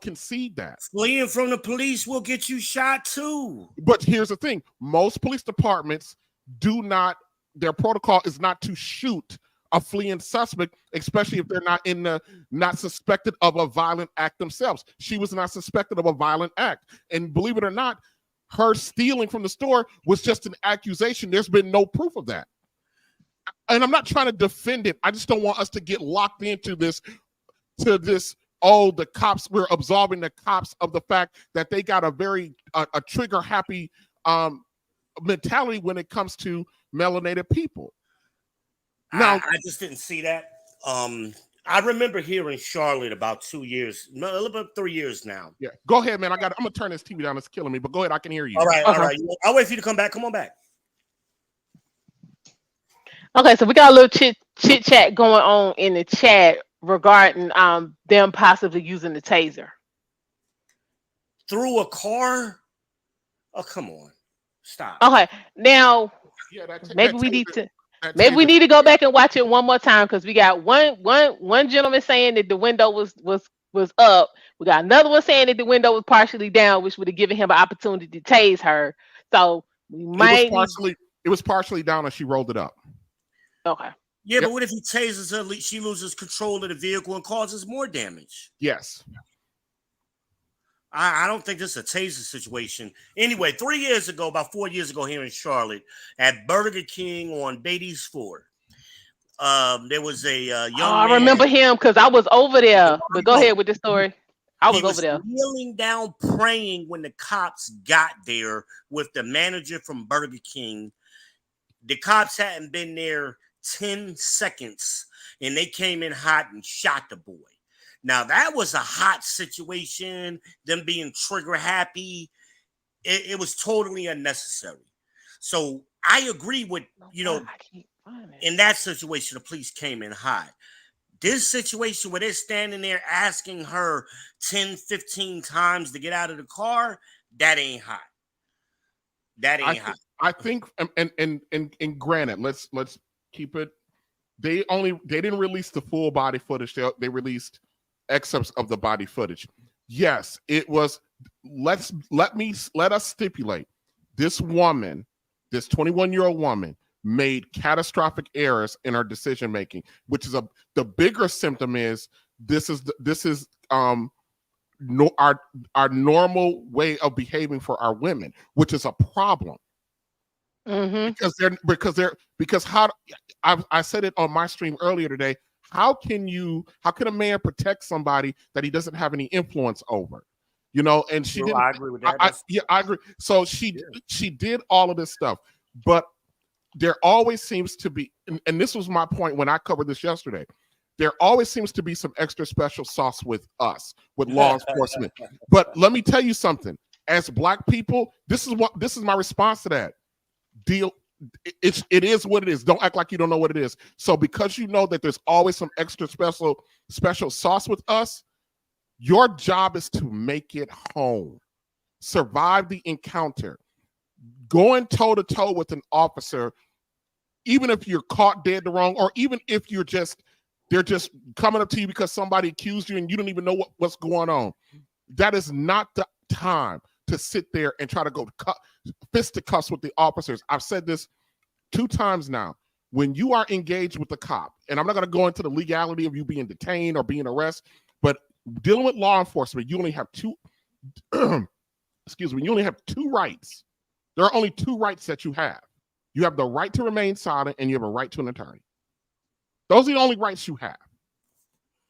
S10: concede that.
S6: Fleeing from the police will get you shot too.
S10: But here's the thing: most police departments their protocol is not to shoot a fleeing suspect, especially if they're not suspected of a violent act themselves. She was not suspected of a violent act, and believe it or not, her stealing from the store was just an accusation. There's been no proof of that. And I'm not trying to defend it. I just don't want us to get locked into this, the cops, we're absolving the cops of the fact that they got a very trigger happy mentality when it comes to melanated people.
S6: Now, I just didn't see that. I remember here in Charlotte about 2 years, a little bit 3 years now.
S10: Yeah, go ahead, man. I'm gonna turn this TV down. It's killing me. But go ahead, I can hear you.
S6: All right. I'll wait for you to come back. Come on back.
S1: Okay, so we got a little chit chat going on in the chat regarding them possibly using the taser
S6: through a car. Oh, come on, stop.
S1: Okay, now maybe we need to go back and watch it one more time because we got one gentleman saying that the window was up. We got another one saying that the window was partially down, which would have given him an opportunity to tase her. So we might.
S10: It was partially down, and she rolled it up.
S1: Okay.
S6: Yeah, but what if he tases her? She loses control of the vehicle and causes more damage.
S10: Yes.
S6: I don't think this is a taser situation. Anyway, 3 years ago, about 4 years ago here in Charlotte, at Burger King on Beatty's Ford, there was a young man.
S1: I remember him because I was over there. But go ahead with the story. I was over there.
S6: Kneeling down praying when the cops got there with the manager from Burger King. The cops hadn't been there 10 seconds and they came in hot and shot the boy. Now, that was a hot situation, them being trigger happy. It was totally unnecessary. So I agree with, in that situation, the police came in hot. This situation where they're standing there asking her 10, 15 times to get out of the car, that ain't hot. That ain't hot.
S10: I think, and granted, let's keep it. They didn't release the full body footage. They released excerpts of the body footage. Yes, it was. Let us stipulate this woman, this 21-year-old woman, made catastrophic errors in her decision making, which is the bigger symptom is our normal way of behaving for our women, which is a problem. Because I said it on my stream earlier today. How can a man protect somebody that he doesn't have any influence over? And she didn't.
S6: I agree with that.
S10: I agree. So she did all of this stuff, but there always seems to be, and this was my point when I covered this yesterday. There always seems to be some extra special sauce with us, with law enforcement. But let me tell you something. As Black people, this is my response to that. It is what it is. Don't act like you don't know what it is. So because you know that there's always some extra special sauce with us, your job is to make it home, survive the encounter, going toe to toe with an officer, even if you're caught dead wrong, or even if they're just coming up to you because somebody accused you and you don't even know what's going on. That is not the time to sit there and try to go fisticuffs with the officers. I've said this 2 times now. When you are engaged with the cop, and I'm not going to go into the legality of you being detained or being arrested, but dealing with law enforcement, you only have 2 excuse me, you only have 2 rights. There are only 2 rights that you have. You have the right to remain silent and you have a right to an attorney. Those are the only rights you have.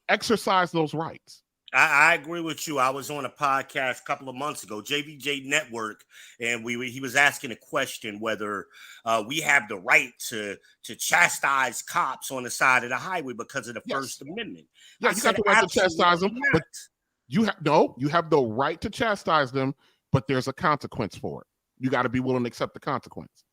S10: Exercise those rights.
S6: I agree with you. I was on a podcast a couple of months ago, JVJ Network, and he was asking a question whether we have the right to chastise cops on the side of the highway because of the First Amendment.
S10: Yeah, you got the right to chastise them, but you have the right to chastise them, but there's a consequence for it. You got to be willing to accept the consequence.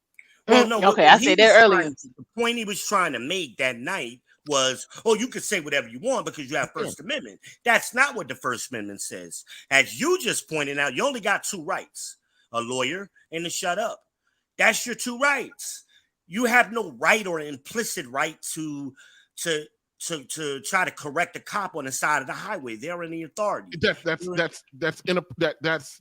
S6: Well, no.
S1: Okay, I said that earlier.
S6: The point he was trying to make that night was, you can say whatever you want because you have First Amendment. That's not what the First Amendment says. As you just pointed out, you only got 2 rights: a lawyer and to shut up. That's your 2 rights. You have no right or implicit right to try to correct a cop on the side of the highway. They're in the authority.
S10: That's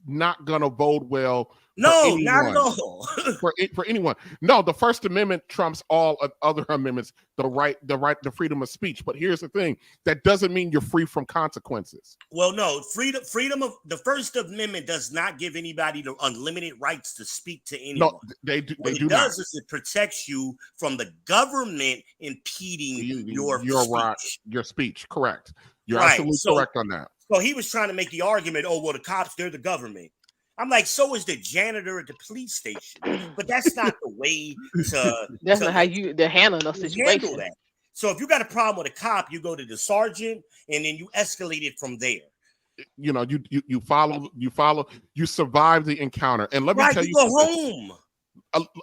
S10: not gonna bode well.
S6: No, not at all.
S10: for anyone. No, the First Amendment trumps all other amendments. The freedom of speech. But here's the thing: that doesn't mean you're free from consequences.
S6: Well, no, freedom of the First Amendment does not give anybody the unlimited rights to speak to anyone.
S10: No, they do.
S6: What it does is it protects you from the government impeding your speech.
S10: Right. Your speech, correct. You're absolutely correct on that.
S6: So he was trying to make the argument, the cops, they're the government. I'm like, so is the janitor at the police station. But that's not the way to...
S1: That's not how you handle those situations.
S6: That. So if you got a problem with a cop, you go to the sergeant, and then you escalate it from there.
S10: You follow, you survive the encounter. And let me tell you
S6: go home.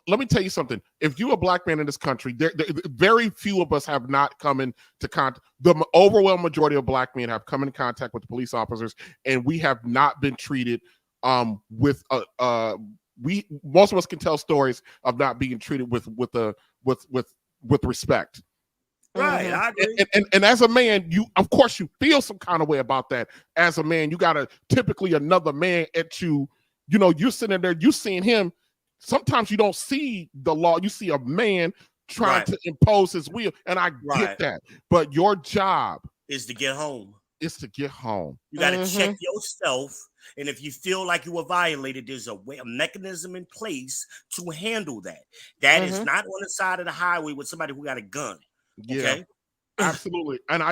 S10: Let me tell you something. If you're a Black man in this country, very few of us have not come into contact. The overwhelming majority of Black men have come in contact with police officers, and we have not been treated most of us can tell stories of not being treated with respect.
S6: Right, I agree.
S10: And as a man, of course you feel some kind of way about that. As a man, you got typically another man at you. You're sitting there, you seeing him. Sometimes you don't see the law. You see a man trying to impose his will, and I get that. But your job
S6: is to get home.
S10: You
S6: got to check yourself, and if you feel like you were violated, there's a mechanism in place to handle that. That is not on the side of the highway with somebody who got a gun. Okay,
S10: absolutely. And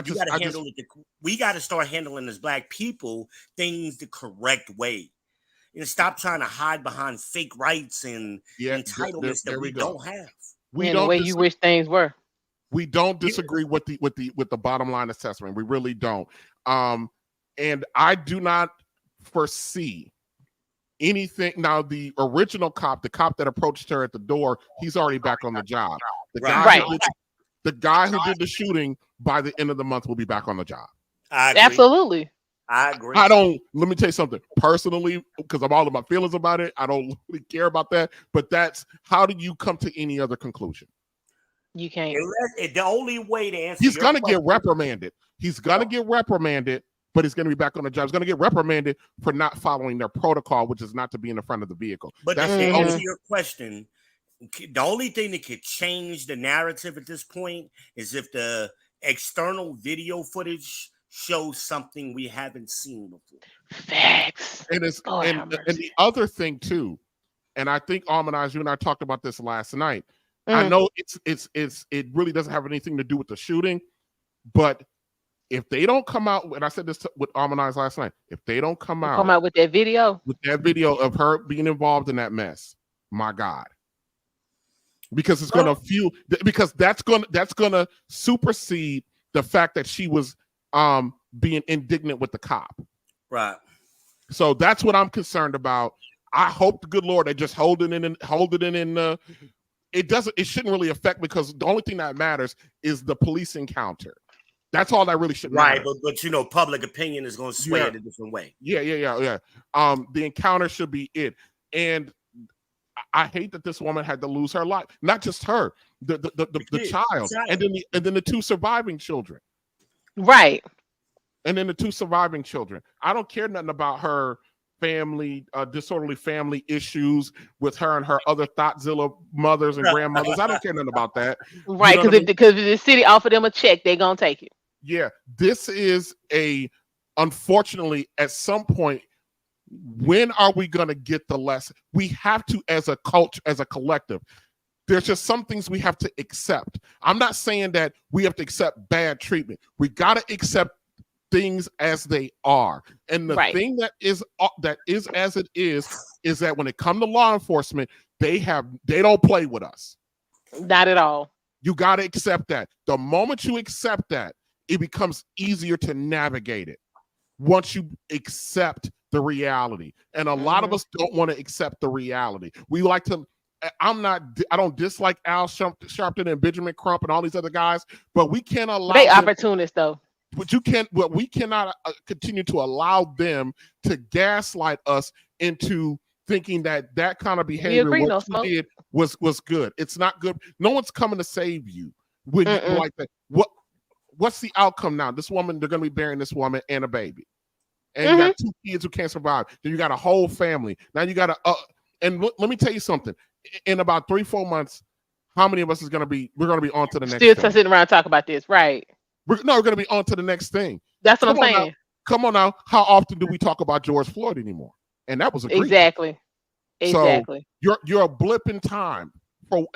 S6: we got to start handling as Black people things the correct way. Stop trying to hide behind fake rights and entitlements that we don't have.
S1: The way you wish things were.
S10: We don't disagree with the bottom line assessment. We really don't. And I do not foresee anything. Now, the original cop, the cop that approached her at the door, he's already back on the job. The guy who did the shooting, by the end of the month, will be back on the job.
S6: I agree.
S1: Absolutely.
S6: I agree.
S10: Let me tell you something personally, because I'm all of my feelings about it. I don't really care about that. But how do you come to any other conclusion?
S1: You can't.
S6: The only way to answer
S10: he's going to get reprimanded. He's going to get reprimanded, but he's going to be back on the job. He's going to get reprimanded for not following their protocol, which is not to be in the front of the vehicle.
S6: But that's to answer your question. The only thing that could change the narrative at this point is if the external video footage shows something we haven't seen before.
S1: Facts.
S10: And the other thing too, and I think Harmonize, you and I talked about this last night. I know it really doesn't have anything to do with the shooting, but if they don't come out, and I said this with Harmonize last night, if they don't come out
S1: with that video
S10: of her being involved in that mess, my God. Because it's going to fuel, because that's going to supersede the fact that she was being indignant with the cop.
S6: Right.
S10: So that's what I'm concerned about. I hope the good Lord they just hold it in. It shouldn't really affect, because the only thing that matters is the police encounter. That's all that really should matter.
S6: Right, but public opinion is going to sway it a different way.
S10: Yeah. The encounter should be it. And I hate that this woman had to lose her life. Not just her, the child, and then the two surviving children.
S1: Right.
S10: And then the two surviving children. I don't care nothing about her family, disorderly family issues with her and her other Thoughtsilla mothers and grandmothers. I don't care nothing about that.
S1: Right, because if the city offered them a check, they're going to take it.
S10: Yeah, this is unfortunately, at some point, when are we going to get the lesson? We have to, as a culture, as a collective, there's just some things we have to accept. I'm not saying that we have to accept bad treatment. We got to accept things as they are. And the thing that is as it is that when it comes to law enforcement, they don't play with us.
S1: Not at all.
S10: You got to accept that. The moment you accept that, it becomes easier to navigate it once you accept the reality. And a lot of us don't want to accept the reality. We like to, I don't dislike Al Sharpton and Benjamin Crump and all these other guys, but we can't allow
S1: they opportunists though.
S10: But we cannot continue to allow them to gaslight us into thinking that kind of behavior what you did was good. It's not good. No one's coming to save you when you like that. What's the outcome now? This woman, they're going to be burying this woman and a baby. And you got two kids who can't survive. Then you got a whole family. Now you got let me tell you something. In about 3-4 months, how many of us we're going to be on to the next
S1: thing? Still sitting around talking about this, right?
S10: We're going to be on to the next thing.
S1: That's what I'm saying.
S10: Come on now. How often do we talk about George Floyd anymore? And that was a
S1: exactly.
S10: So you're a blip in time for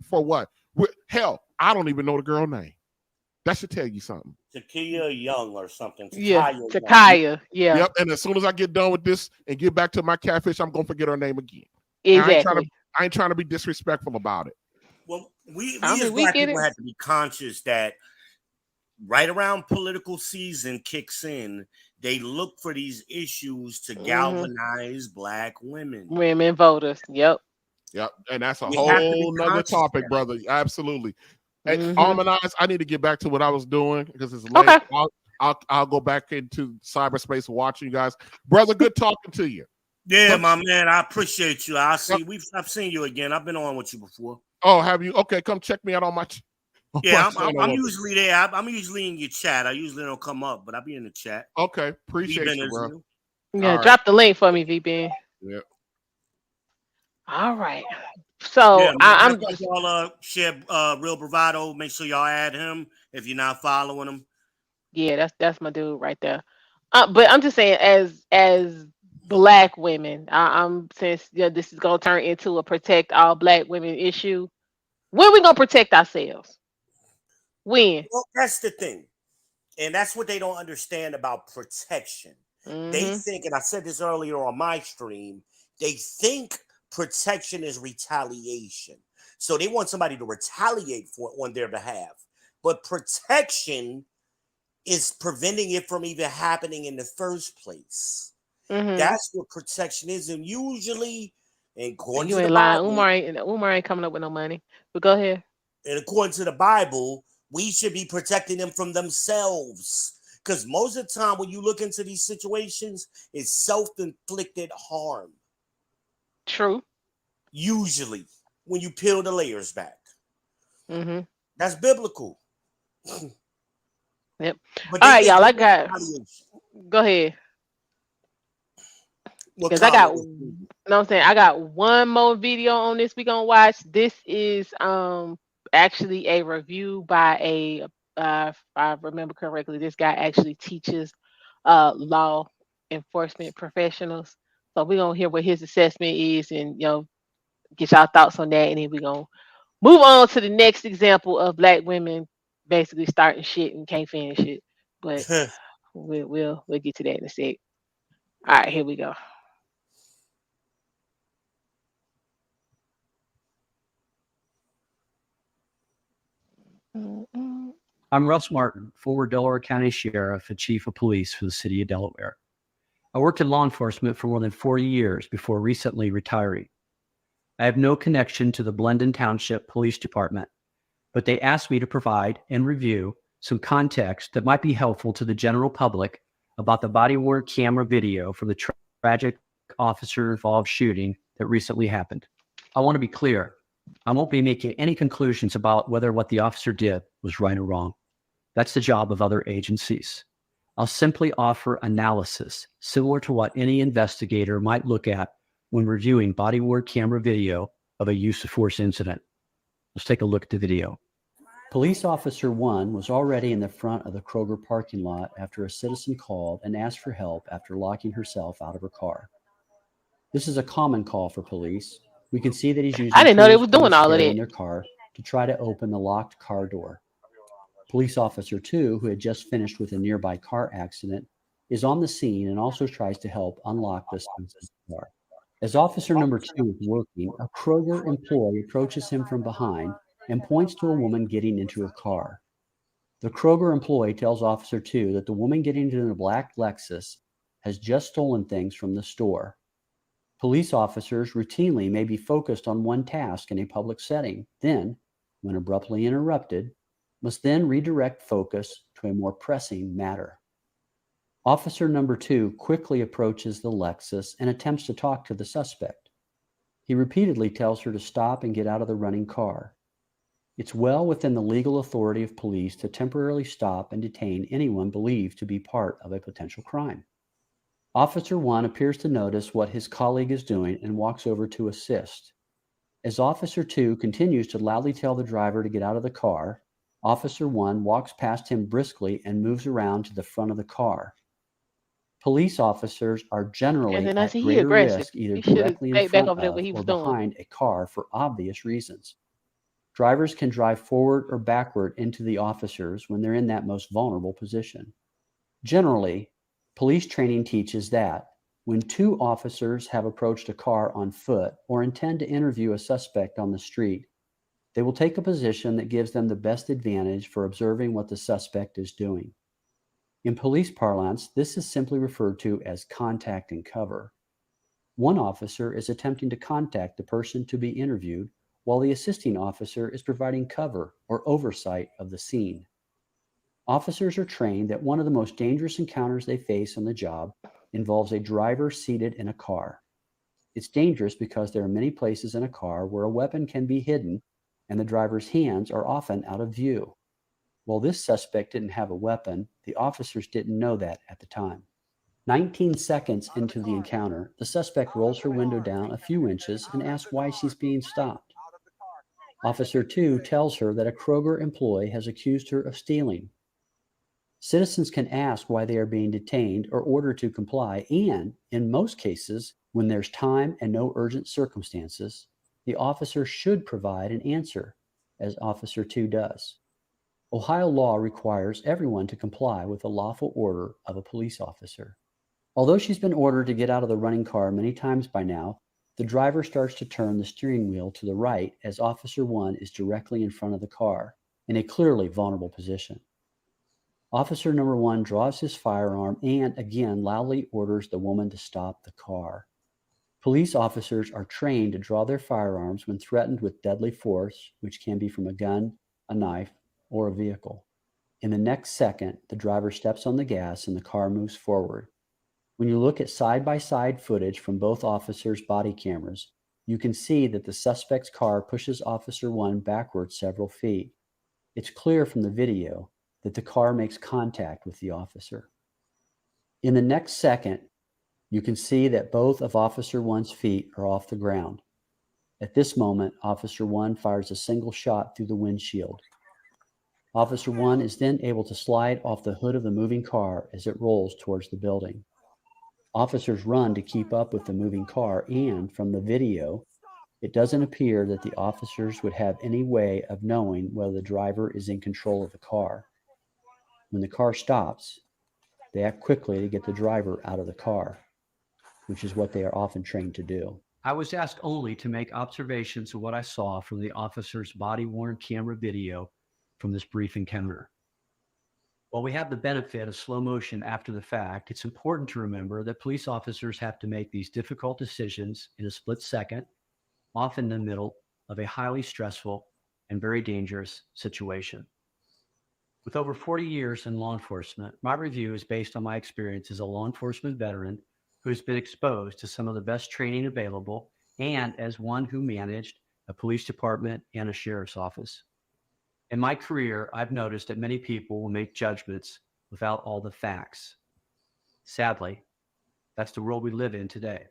S10: for what? Hell, I don't even know the girl's name. That should tell you something.
S6: Takia Young or something.
S1: Takia. Yeah.
S10: Yep. And as soon as I get done with this and get back to my catfish, I'm gonna forget her name again.
S1: Exactly.
S10: I ain't trying to be disrespectful about it.
S6: Well, we as black people have to be conscious that right around political season kicks in, they look for these issues to galvanize black women
S1: voters. Yep.
S10: And that's a whole nother topic, brother. Absolutely. Harmonize, I need to get back to what I was doing because it's late. Okay. I'll go back into cyberspace watching you guys. Brother, good talking to you.
S6: Yeah, my man. I appreciate you. I've seen you again. I've been on with you before.
S10: Oh, have you? Okay, come check me out on my
S6: I'm usually there. I'm usually in your chat. I usually don't come up, but I'll be in the chat.
S10: Okay, appreciate you, bro.
S1: Yeah, drop the link for me, V-Ben.
S10: Yeah.
S1: All right. So I'm
S6: y'all share Real Bravado. Make sure y'all add him if you're not following him.
S1: Yeah, that's my dude right there. But I'm just saying, as black women, I'm since this is gonna turn into a protect all black women issue. When we gonna protect ourselves? When?
S6: Well, that's the thing, and that's what they don't understand about protection. They think, and I said this earlier on my stream, they think protection is retaliation. So they want somebody to retaliate for it on their behalf. But protection is preventing it from even happening in the first place. That's what protection is. And usually, and according
S1: You
S6: to the
S1: ain't lying.
S6: Bible,
S1: Umar ain't coming up with no money. But go ahead.
S6: and according to the Bible, we should be protecting them from themselves. Because most of the time when you look into these situations, it's self-inflicted harm.
S1: True.
S6: Usually, when you peel the layers back.
S1: Mm-hmm.
S6: That's biblical.
S1: Yep.
S6: But
S1: All
S6: they
S1: right,
S6: think
S1: y'all. I
S6: it's
S1: got.
S6: retaliation.
S1: Go ahead.
S6: What
S1: Because I got,
S6: comment?
S1: you know what I'm saying? I got one more video on this we gonna watch. This is actually a review by a if I remember correctly, this guy actually teaches law enforcement professionals. So we're gonna hear what his assessment is and get y'all thoughts on that, and then we're gonna move on to the next example of black women basically starting shit and can't finish it. But we'll get to that in a sec. All right, here we go. Mm-mm.
S11: I'm Russ Martin, former Delaware County Sheriff and Chief of Police for the City of Delaware. I worked in law enforcement for more than 40 years before recently retiring. I have no connection to the Blendon Township Police Department, but they asked me to provide and review some context that might be helpful to the general public about the body-worn camera video from the tragic officer-involved shooting that recently happened. I want to be clear. I won't be making any conclusions about whether what the officer did was right or wrong. That's the job of other agencies. I'll simply offer analysis similar to what any investigator might look at when reviewing body-worn camera video of a use of force incident. Let's take a look at the video. Police Officer 1 was already in the front of the Kroger parking lot after a citizen called and asked for help after locking herself out of her car. This is a common call for police. We can see that he's
S1: I
S11: using
S1: didn't know they
S11: tools
S1: was doing
S11: police
S1: all of
S11: carry in
S1: that.
S11: their car to try to open the locked car door. Police Officer 2, who had just finished with a nearby car accident, is on the scene and also tries to help unlock the car. As Officer number 2 is working, a Kroger employee approaches him from behind and points to a woman getting into her car. The Kroger employee tells Officer 2 that the woman getting into the black Lexus has just stolen things from the store. Police officers routinely may be focused on one task in a public setting, then, when abruptly interrupted, must then redirect focus to a more pressing matter. Officer number 2 quickly approaches the Lexus and attempts to talk to the suspect. He repeatedly tells her to stop and get out of the running car. It's well within the legal authority of police to temporarily stop and detain anyone believed to be part of a potential crime. Officer 1 appears to notice what his colleague is doing and walks over to assist. As Officer 2 continues to loudly tell the driver to get out of the car, Officer 1 walks past him briskly and moves around to the front of the car. Police officers are generally
S1: And then I
S11: at
S1: see he
S11: greater
S1: aggressive.
S11: risk either
S1: He should have
S11: directly in
S1: stayed back
S11: front
S1: over there
S11: of
S1: what he
S11: or
S1: was doing.
S11: behind a car for obvious reasons. Drivers can drive forward or backward into the officers when they're in that most vulnerable position. Generally, police training teaches that when two officers have approached a car on foot or intend to interview a suspect on the street, they will take a position that gives them the best advantage for observing what the suspect is doing. In police parlance, this is simply referred to as contact and cover. One officer is attempting to contact the person to be interviewed, while the assisting officer is providing cover or oversight of the scene. Officers are trained that one of the most dangerous encounters they face on the job involves a driver seated in a car. It's dangerous because there are many places in a car where a weapon can be hidden and the driver's hands are often out of view. While this suspect didn't have a weapon, the officers didn't know that at the time. 19 seconds into the encounter, the suspect rolls her window down a few inches and asks why she's being stopped. Officer 2 tells her that a Kroger employee has accused her of stealing. Citizens can ask why they are being detained or ordered to comply, and, in most cases, when there's time and no urgent circumstances, the officer should provide an answer, as Officer 2 does. Ohio law requires everyone to comply with the lawful order of a police officer. Although she's been ordered to get out of the running car many times by now, The driver starts to turn the steering wheel to the right as Officer 1 is directly in front of the car, in a clearly vulnerable position. Officer number 1 draws his firearm and again loudly orders the woman to stop the car. Police officers are trained to draw their firearms when threatened with deadly force, which can be from a gun, a knife, or a vehicle. In the next second, the driver steps on the gas and the car moves forward. When you look at side-by-side footage from both officers' body cameras, you can see that the suspect's car pushes Officer 1 backwards several feet. It's clear from the video that the car makes contact with the officer. In the next second, you can see that both of Officer 1's feet are off the ground. At this moment, Officer 1 fires a single shot through the windshield. Officer 1 is then able to slide off the hood of the moving car as it rolls towards the building. Officers run to keep up with the moving car, and from the video, it doesn't appear that the officers would have any way of knowing whether the driver is in control of the car. When the car stops, they act quickly to get the driver out of the car, which is what they are often trained to do. I was asked only to make observations of what I saw from the officer's body-worn camera video from this brief encounter. While we have the benefit of slow motion after the fact, it's important to remember that police officers have to make these difficult decisions in a split second, often in the middle of a highly stressful and very dangerous situation. With over 40 years in law enforcement, my review is based on my experience as a law enforcement veteran who has been exposed to some of the best training available and as one who managed a police department and a sheriff's office. In my career, I've noticed that many people will make judgments without all the facts. Sadly, that's the world we live in today.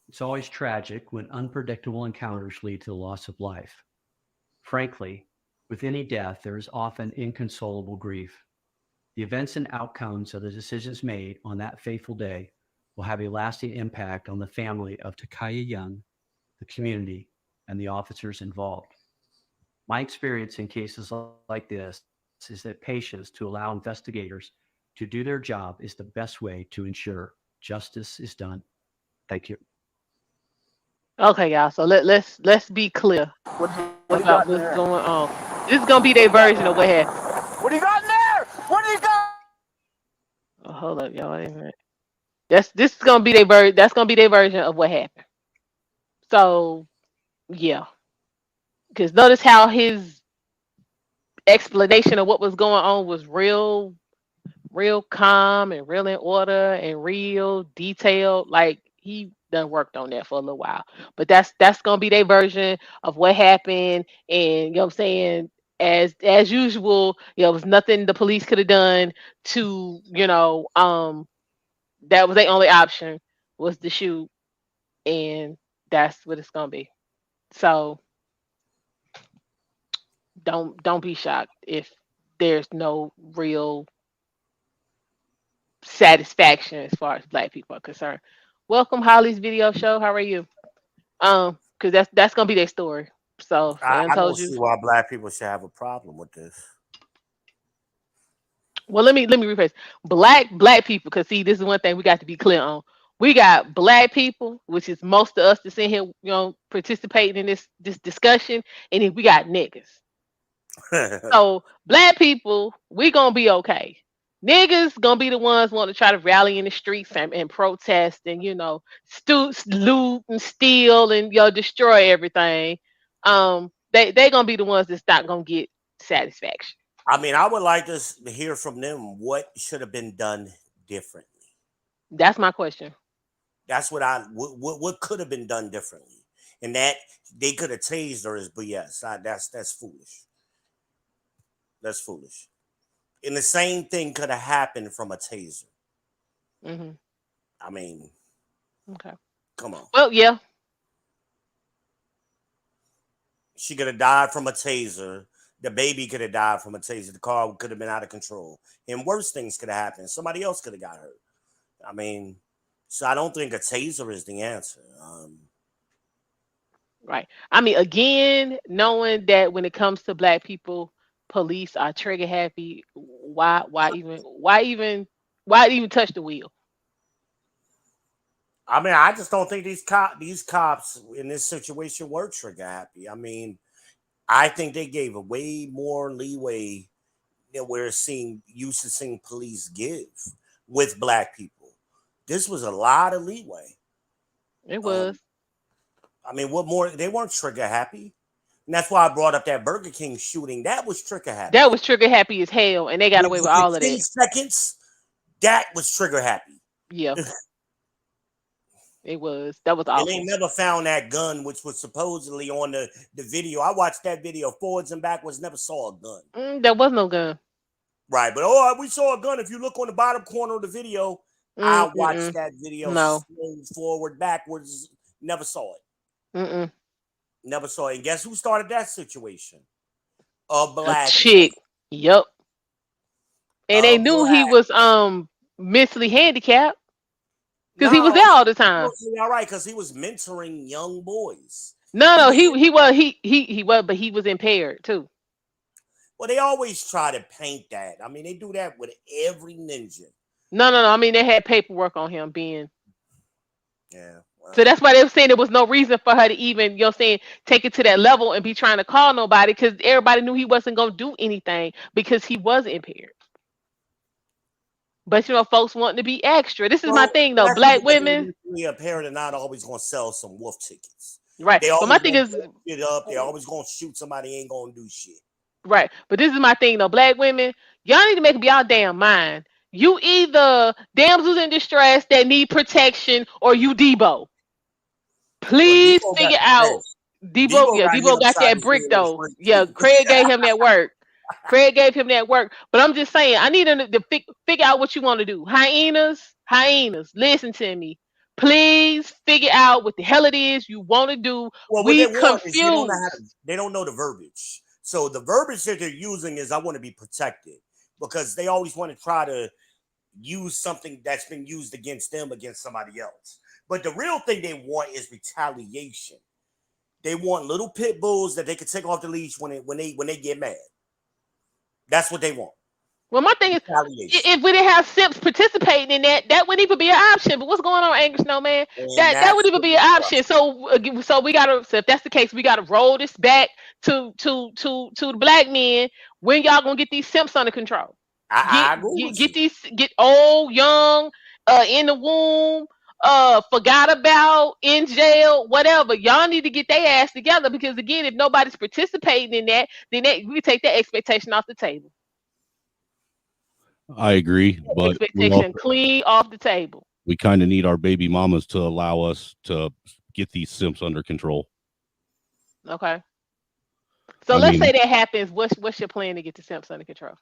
S11: It's always tragic when unpredictable encounters lead to the loss of life. Frankly, with any death, there is often inconsolable grief. The events and outcomes of the decisions made on that fateful day will have a lasting impact on the family of Takaya Young, the community, and the officers involved. My experience in cases like this is that patience to allow investigators to do their job is the best way to ensure justice is done. Thank you.
S1: Okay, y'all. So let's be clear
S4: What do you
S1: about
S4: got in
S1: what's
S4: there?
S1: going on. This is gonna be their version of what happened.
S4: What do you got in there? What do you got?
S1: Oh, hold up, y'all. Wait a minute. This is gonna be their version. That's gonna be their version of what happened. So yeah, because notice how his explanation of what was going on was real calm and real in order and real detailed. Like he done worked on that for a little while. But that's gonna be their version of what happened. And you know what I'm saying? As usual, there was nothing the police could have done to, that was their only option was to shoot, and that's what it's gonna be. So don't be shocked if there's no real satisfaction as far as black people are concerned. Welcome Holly's video show. How are you? Because that's gonna be their story. So they done
S6: I don't
S1: told you.
S6: see why black people should have a problem with this.
S1: Well, let me rephrase. Black people, because see, this is one thing we got to be clear on. We got black people, which is most of us that's in here, participating in this discussion, and then we got niggas. So black people, we gonna be okay. Niggas gonna be the ones want to try to rally in the streets and protest and loot and steal and destroy everything. They gonna be the ones that's not gonna get satisfaction.
S6: I mean, I would like to hear from them what should have been done differently.
S1: That's my question.
S6: That's what could have been done differently, and that they could have tased her is BS. That's foolish. That's foolish. And the same thing could have happened from a taser.
S1: Hmm.
S6: I mean,
S1: Okay.
S6: come on.
S1: Well, yeah.
S6: She could have died from a taser. The baby could have died from a taser. The car could have been out of control. And worse things could have happened. Somebody else could have got hurt. I mean, so I don't think a taser is the answer.
S1: Right. I mean, again, knowing that when it comes to black people, police are trigger happy. Why even touch the wheel?
S6: I mean, I just don't think these cops in this situation were trigger happy. I mean, I think they gave a way more leeway than we're used to seeing police give with black people. This was a lot of leeway.
S1: It was.
S6: I mean, what more? They weren't trigger happy. And that's why I brought up that Burger King shooting. That was trigger happy.
S1: That was trigger happy as hell, and they got away with all of
S6: 10
S1: that.
S6: seconds, that was trigger happy.
S1: Yeah. It was. That was awful.
S6: And they never found that gun, which was supposedly on the video. I watched that video forwards and backwards, never saw a gun.
S1: There was no gun.
S6: Right, but we saw a gun. If you look on the bottom corner of the video, I watched that video forward, backwards, never saw it. Never saw it. And guess who started that situation? A black
S1: chick. Yep. And they knew he was mentally handicapped because he was there all the time.
S6: All right, because he was mentoring young boys.
S1: No, he was, but he was impaired too.
S6: Well, they always try to paint that. I mean, they do that with every ninja.
S1: No. I mean, they had paperwork on him being.
S6: Yeah. Well.
S1: So that's why they were saying there was no reason for her to even, take it to that level and be trying to call nobody, because everybody knew he wasn't going to do anything because he was impaired. But folks wanting to be extra. This is my thing, though. Black women.
S6: Impaired are not always going to sell some wolf tickets.
S1: Right. But my thing is,
S6: they're always going to shoot somebody ain't going to do shit.
S1: Right. But this is my thing, though. Black women, y'all need to make up y'all damn mind. You either damsels in distress that need protection, or you Debo. Please figure out. Debo got that brick, though. Yeah, Craig gave him that work. But I'm just saying, I need to figure out what you want to do. Hyenas, listen to me. Please figure out what the hell it is you want to do.
S6: Well,
S1: we confused.
S6: They don't know the verbiage. So the verbiage that they're using is, I want to be protected, because they always want to try to use something that's been used against them against somebody else. But the real thing they want is retaliation. They want little pit bulls that they can take off the leash when they get mad. That's what they want.
S1: Well, my thing is, if we didn't have Simps participating in that wouldn't even be an option. But what's going on, Angry Snowman? That wouldn't even be an option. So we gotta. So if that's the case, we gotta roll this back to the black men. When y'all gonna get these Simps under control? Get old, young, in the womb, forgot about, in jail, whatever. Y'all need to get their ass together, because again, if nobody's participating in that, then we take that expectation off the table.
S10: I agree, but
S1: expectation clean off the table.
S10: We kind of need our baby mamas to allow us to get these Simps under control.
S1: Okay. So let's say that happens. What's your plan to get the Simps under control?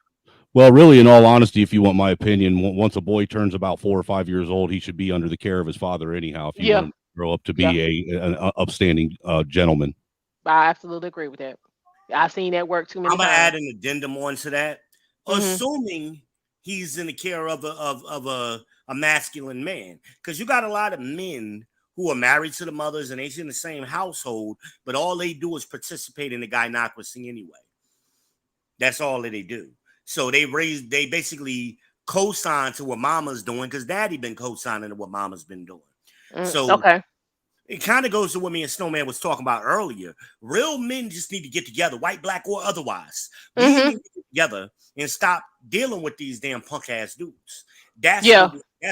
S10: Well, really, in all honesty, if you want my opinion, once a boy turns about 4 or 5 years old, he should be under the care of his father anyhow, if you want to grow up to be an upstanding gentleman.
S1: I absolutely agree with that. I've seen that work too many times.
S6: I'm going to add an addendum onto that. Assuming he's in the care of a masculine man, because you got a lot of men who are married to the mothers and they're in the same household, but all they do is participate in the gynocracy anyway. That's all that they do. So they basically co-sign to what mama's doing, because daddy been co-signing to what mama's been doing. So it kind of goes to what me and Snowman was talking about earlier. Real men just need to get together, white, black, or otherwise. We need to get together and stop dealing with these damn punk ass dudes. That's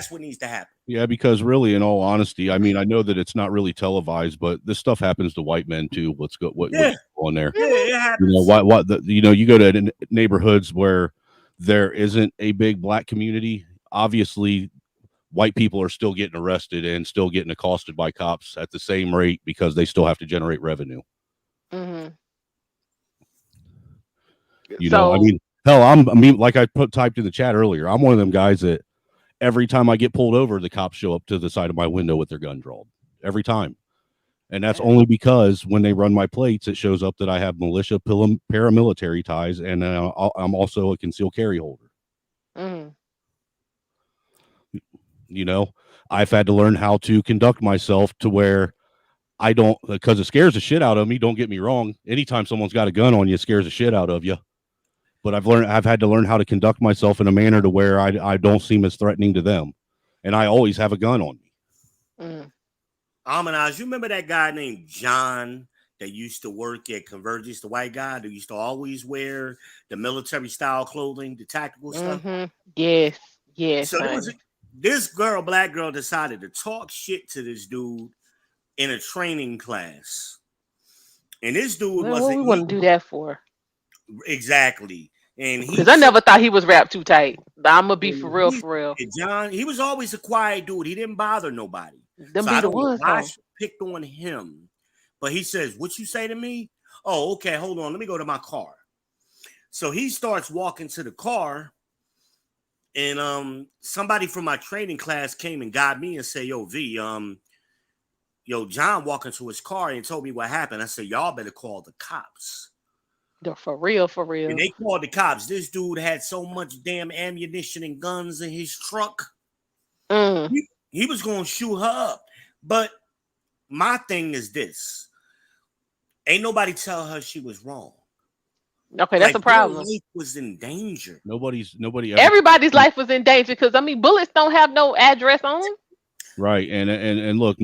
S6: what needs to happen.
S10: Yeah, because really, in all honesty, I mean, I know that it's not really televised, but this stuff happens to white men too. What's going on there?
S6: Yeah, it happens.
S10: You go to neighborhoods where there isn't a big black community. Obviously, white people are still getting arrested and still getting accosted by cops at the same rate, because they still have to generate revenue. I mean, hell, like I typed in the chat earlier, I'm one of them guys that every time I get pulled over, the cops show up to the side of my window with their gun drawn. Every time. And that's only because when they run my plates, it shows up that I have militia paramilitary ties, and I'm also a concealed carry holder. I've had to learn how to conduct myself to where I don't, because it scares the shit out of me. Don't get me wrong. Anytime someone's got a gun on you, it scares the shit out of you. But I've had to learn how to conduct myself in a manner to where I don't seem as threatening to them. And I always have a gun on me.
S6: Amanaz, you remember that guy named John that used to work at Convergence, the white guy that used to always wear the military style clothing, the tactical stuff?
S1: Yes, yes,
S6: So
S1: honey.
S6: this black girl, decided to talk shit to this dude in a training class. And this dude
S1: Well, what we want to do that for?
S6: Exactly. And
S1: Because I never thought he was wrapped too tight. I'm gonna be for real, for real.
S6: John, he was always a quiet dude. He didn't bother nobody.
S1: Them
S6: so
S1: be
S6: I
S1: the
S6: don't know
S1: ones
S6: why
S1: though.
S6: she picked on him. But he says, "What you say to me? Oh, okay, hold on. Let me go to my car." So he starts walking to the car, and somebody from my training class came and got me and said, "Yo, V, yo, John walked into his car and told me what happened." I said, "Y'all better call the cops."
S1: For real, for real.
S6: And they called the cops. This dude had so much damn ammunition and guns in his truck. He was going to shoot her up. But my thing is this. Ain't nobody tell her she was wrong.
S1: Okay, that's a problem.
S6: Her life was in danger.
S10: Nobody.
S1: Everybody's life was in danger because I mean, bullets don't have no address on them.
S10: Right, and look,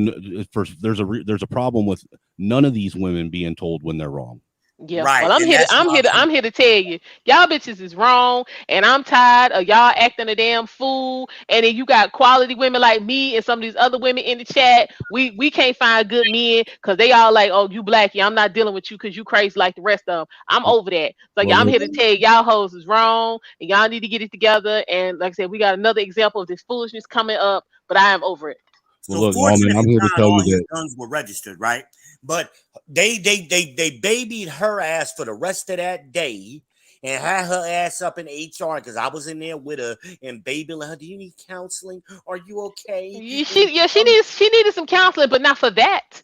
S10: first there's a problem with none of these women being told when they're wrong.
S1: Yeah, right. Well, I'm here to tell you, y'all bitches is wrong, and I'm tired of y'all acting a damn fool. And then you got quality women like me and some of these other women in the chat. We can't find good men because they all like, oh, you black, yeah, I'm not dealing with you because you crazy like the rest of them. I'm over that. So yeah, I'm here to tell y'all hoes is wrong, and y'all need to get it together. And like I said, we got another example of this foolishness coming up, but I am over it.
S6: So well, fortunately, I'm here to tell you that guns were registered, right? But they babied her ass for the rest of that day and had her ass up in HR because I was in there with her and babying her. Do you need counseling? Are you okay?
S1: She needed some counseling, but not for that.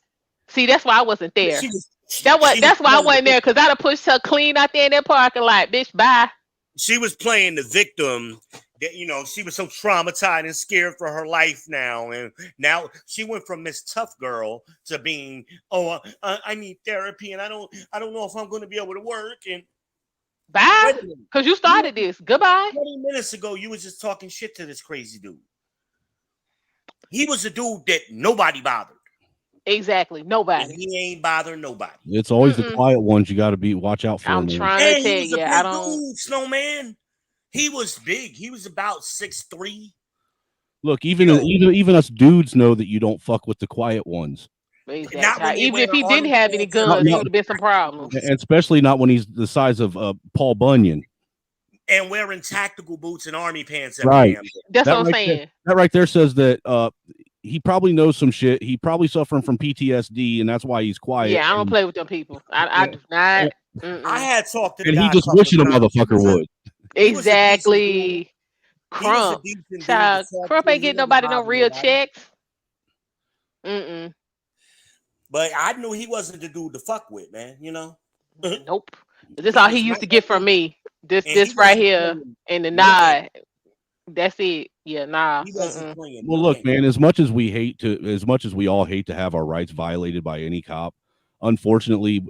S1: See, that's why I wasn't there. That's why I wasn't there because I'd have pushed her clean out there in that parking lot. Bitch, bye.
S6: She was playing the victim. That, she was so traumatized and scared for her life now, and now she went from Miss Tough Girl to being, I need therapy, and I don't know if I'm going to be able to work. And
S1: bye, because you started this. Goodbye.
S6: 20 minutes ago, you was just talking shit to this crazy dude. He was a dude that nobody bothered.
S1: Exactly, nobody.
S6: And he ain't bothering nobody.
S10: It's always the quiet ones you got to watch out for.
S1: I'm trying to tell you,
S6: I don't. Dude, Snowman. He was big. He was about 6'3".
S10: Look, even us dudes know that you don't fuck with the quiet ones.
S1: Exactly. Even if he didn't have any guns, there would have been some problems.
S10: And especially not when he's the size of Paul Bunyan.
S6: And wearing tactical boots and army pants.
S10: Right.
S1: That's what I'm saying.
S10: That right there says that he probably knows some shit. He probably suffering from PTSD, and that's why he's quiet.
S1: Yeah, I don't play with them people. I do not.
S6: I had talked to the
S10: and
S6: guy
S10: he just wishing a motherfucker would.
S1: Exactly. Crump. Child, Crump ain't getting nobody no real checks.
S6: But I knew he wasn't the dude to fuck with, man.
S1: Nope. This is all he used to get from me. This right here in the nod. That's it. Yeah, nah.
S10: Well, look, man. As much as we all hate to have our rights violated by any cop, unfortunately,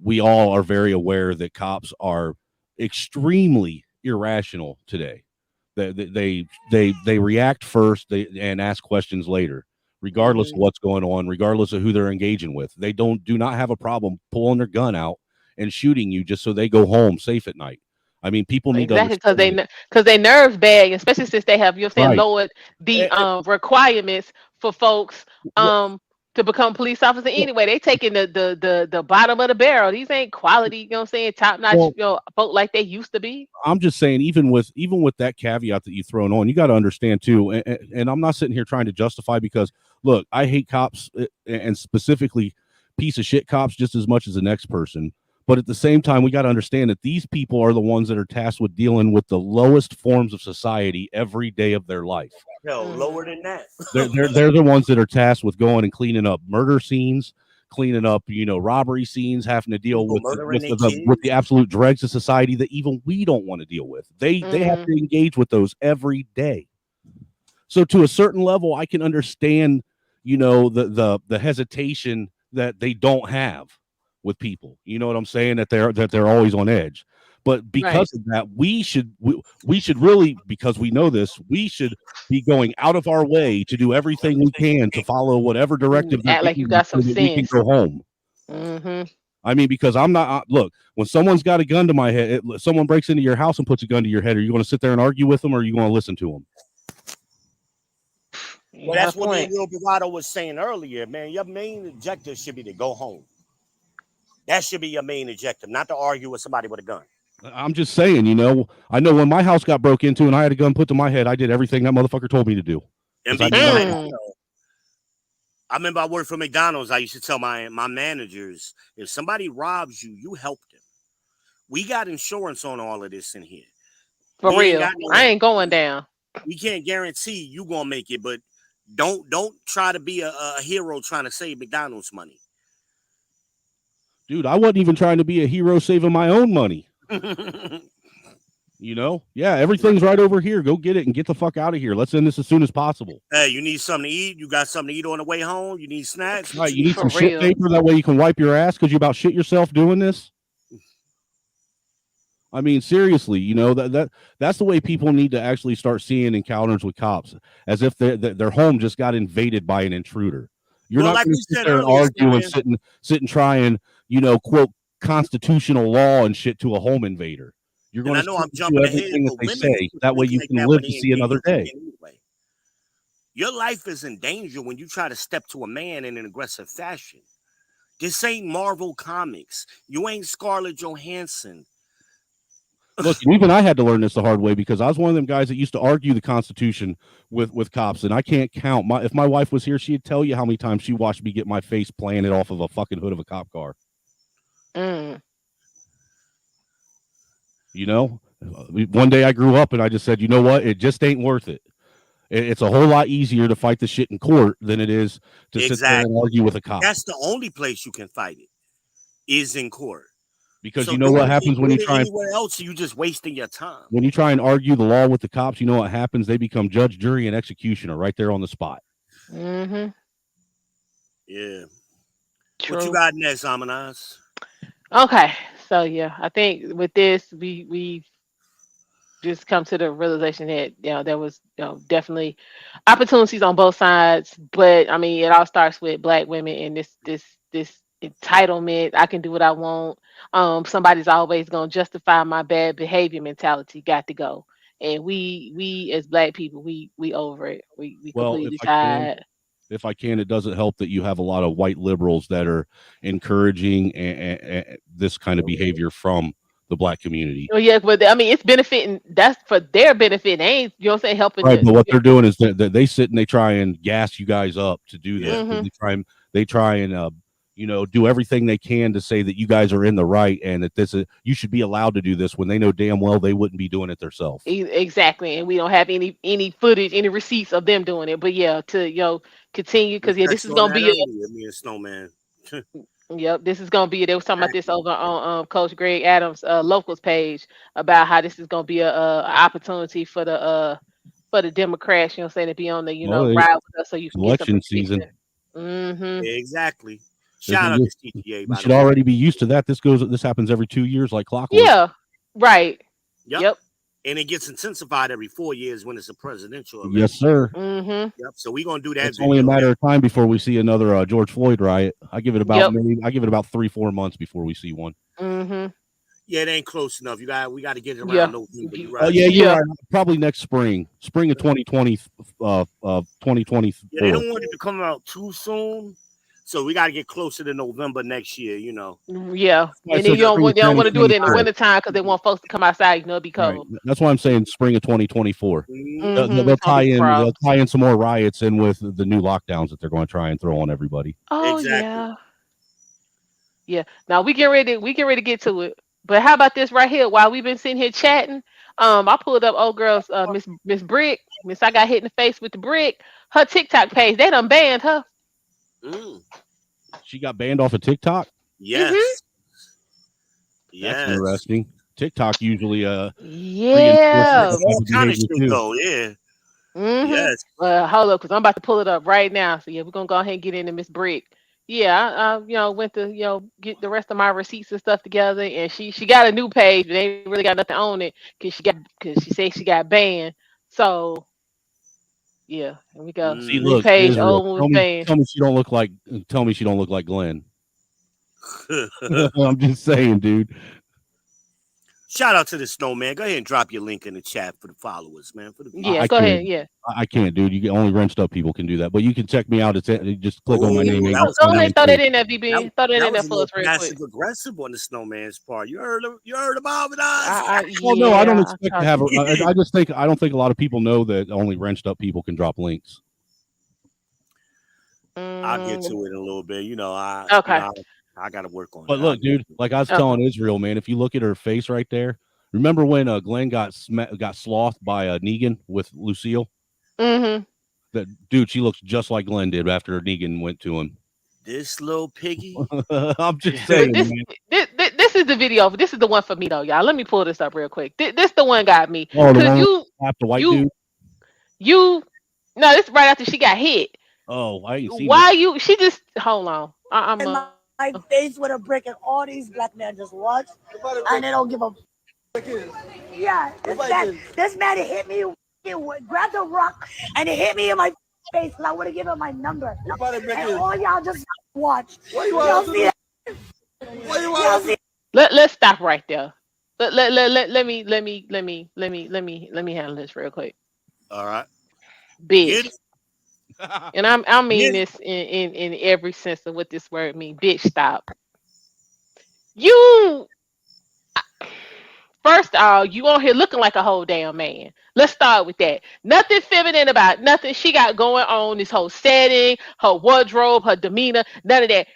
S10: we all are very aware that cops are extremely irrational today. They react first and ask questions later, regardless of what's going on, regardless of who they're engaging with. They do not have a problem pulling their gun out and shooting you just so they go home safe at night. I mean, people need
S1: to because they nerves bag, especially since they have lowered the requirements for folks to become police officer anyway. They taking the bottom of the barrel. These ain't quality, you know what I'm saying, top notch folk like they used to be.
S10: I'm just saying, even with that caveat that you've thrown on, you got to understand too, and I'm not sitting here trying to justify, because look, I hate cops, and specifically piece of shit cops, just as much as the next person. But at the same time, we got to understand that these people are the ones that are tasked with dealing with the lowest forms of society every day of their life.
S6: No, lower than that.
S10: They're the ones that are tasked with going and cleaning up murder scenes, cleaning up, robbery scenes, having to deal with the absolute dregs of society that even we don't want to deal with. They have to engage with those every day. So to a certain level, I can understand, the hesitation that they don't have with people. You know what I'm saying? That they're always on edge.
S12: But because of that, we should really, because we know this, we should be going out of our way to do everything we can to follow whatever directive they're
S1: Act like you
S12: giving us
S1: got some
S12: so that we can
S1: sense.
S12: go home. I mean, because I'm not look, when someone's got a gun to my head, someone breaks into your house and puts a gun to your head, are you going to sit there and argue with them, or are you going to listen to them?
S6: Well, that's what me and Will Bravado was saying earlier, man. Your main objective should be to go home. That should be your main objective, not to argue with somebody with a gun.
S12: I'm just saying, you know, I know when my house got broke into and I had a gun put to my head, I did everything that motherfucker told me to do.
S6: And I remember I worked for McDonald's. I used to tell my managers, if somebody robs you, you help them. We got insurance on all of this in here.
S1: For real. I ain't going down.
S6: We can't guarantee you gonna make it, but don't try to be a hero trying to save McDonald's money.
S12: Dude, I wasn't even trying to be a hero saving my own money. You know? Yeah, everything's right over here. Go get it and get the fuck out of here. Let's end this as soon as possible.
S6: Hey, you need something to eat? You got something to eat on the way home? You need snacks?
S12: Right, you need some shit paper, that way you can wipe your ass because you about shit yourself doing this? I mean, seriously, you know, that's the way people need to actually start seeing encounters with cops, as if their home just got invaded by an intruder. You're not going to sit there and argue and sit and try and, you know, quote constitutional law and shit to a home invader. You're going to do everything that they say. That way you can live to see another day.
S6: Your life is in danger when you try to step to a man in an aggressive fashion. This ain't Marvel Comics. You ain't Scarlett Johansson.
S12: Look, even I had to learn this the hard way, because I was one of them guys that used to argue the Constitution with cops, and I can't count. If my wife was here, she'd tell you how many times she watched me get my face planted off of a fucking hood of a cop car. You know, one day I grew up and I just said, you know what? It just ain't worth it. It's a whole lot easier to fight the shit in court than it is to sit there and argue with a cop.
S6: That's the only place you can fight it, is in court.
S12: Because you know what happens when you try
S6: anywhere else, you just wasting your time.
S12: When you try and argue the law with the cops, you know what happens? They become judge, jury, and executioner right there on the spot.
S6: Yeah.
S1: True.
S6: What you got next, Amanaz?
S1: Okay, so yeah, I think with this we just come to the realization that, you know, there was, you know, definitely opportunities on both sides, but I mean, it all starts with Black women and this entitlement. I can do what I want. Somebody's always gonna justify my bad behavior mentality. Got to go. And we as Black people, we over it. We completely tired.
S12: If I can, it doesn't help that you have a lot of white liberals that are encouraging this kind of behavior from the Black community.
S1: Oh yeah, but I mean, it's benefiting. That's for their benefit. They ain't, you know what I'm saying, helping.
S12: Right, but what they're doing is that they sit and they try and gas you guys up to do this. They try and you know, do everything they can to say that you guys are in the right and that you should be allowed to do this, when they know damn well they wouldn't be doing it themselves.
S1: Exactly, and we don't have any footage, any receipts of them doing it. But yeah, to, you know, continue, because yeah, this is gonna be
S6: a snowman.
S1: Yep, this is gonna be. They was talking about this over on Coach Greg Adams' locals page about how this is gonna be a opportunity for the Democrats, you know, saying to be on the, you know, ride with us so you can
S12: election
S1: get
S12: season.
S6: Exactly. Shout out to CTA.
S12: You should already be used to that. This happens every 2 years like clockwork.
S1: Yeah, right. Yep.
S6: And it gets intensified every 4 years when it's a presidential election.
S12: Yes, sir.
S6: Yep. So we're gonna do that.
S12: It's only a matter of time before we see another George Floyd riot. I give it about 3-4 months before we see one.
S6: Yeah, it ain't close enough. We got to get it around November.
S12: You're right. Probably next spring of 2020. 2020.
S6: Yeah, they don't want it to come out too soon. So we got to get closer to November next year, you know.
S1: Yeah. And then you don't want to do it in the wintertime because they want folks to come outside, you know, it'd be cold.
S12: Right. That's why I'm saying spring of 2024. They'll tie in some more riots in with the new lockdowns that they're going to try and throw on everybody.
S1: Oh, exactly. Yeah. Now we get ready to get to it. But how about this right here? While we've been sitting here chatting, I pulled up old girl's Miss Brick. Miss I got hit in the face with the brick. Her TikTok page, they done banned her.
S12: She got banned off of TikTok?
S6: Yes.
S12: That's interesting. TikTok usually
S1: all
S6: kind of shit though, yeah. Yes.
S1: Hold up, because I'm about to pull it up right now. So yeah, we're gonna go ahead and get into Miss Brick. yeah, went to get the rest of my receipts and stuff together, and she got a new page, but they ain't really got nothing on it because she said she got banned. So yeah, here we go.
S12: See,
S1: New
S12: look,
S1: page,
S12: Israel.
S1: old one was banned.
S12: Tell me she don't look like. Tell me she don't look like Glenn. I'm just saying, dude.
S6: Shout out to the Snowman. Go ahead and drop your link in the chat for the followers, man. For the
S1: Yeah,
S12: I
S1: go
S12: can't.
S1: ahead. Yeah.
S12: I can't, dude. You only wrenched up people can do that, but you can check me out. It's just click on my name.
S6: that was
S1: Go ahead and throw that
S6: passive.
S1: in there, BB. Throw that in there
S6: A
S1: for
S6: little
S1: us real quick.
S6: passive aggressive on the Snowman's part. You heard about it, Oz?
S12: Well, no, I don't expect to have. I just think I don't think a lot of people know that only wrenched up people can drop links.
S6: I'll get to it in a little bit.
S1: Okay.
S6: I got to work on it.
S12: But look, dude, like I was telling Israel, man, if you look at her face right there, remember when Glenn got slothed by Negan with Lucille?
S1: Mm-hmm.
S12: That dude, she looks just like Glenn did after Negan went to him.
S6: This little piggy.
S12: I'm just saying.
S1: This is the video. This is the one for me though, y'all. Let me pull this up real quick. This the one got me.
S12: Oh, the one after white dude.
S1: No, this is right after she got hit.
S12: Oh, I ain't seen
S1: Why you? She just hold on.
S13: My face with a brick, and all these black men just watch, and they don't give a. Yeah, this man hit me. He grabbed a rock and he hit me in my face. And I would have given him my number. And all y'all just watch. Y'all see that?
S1: Let's stop right there. Let me handle this real quick.
S6: All right,
S1: bitch. And I mean this in every sense of what this word means. Bitch, stop. You first of all, you on here looking like a whole damn man. Let's start with that. Nothing feminine about nothing she got going on. This whole setting, her wardrobe, her demeanor, none of that.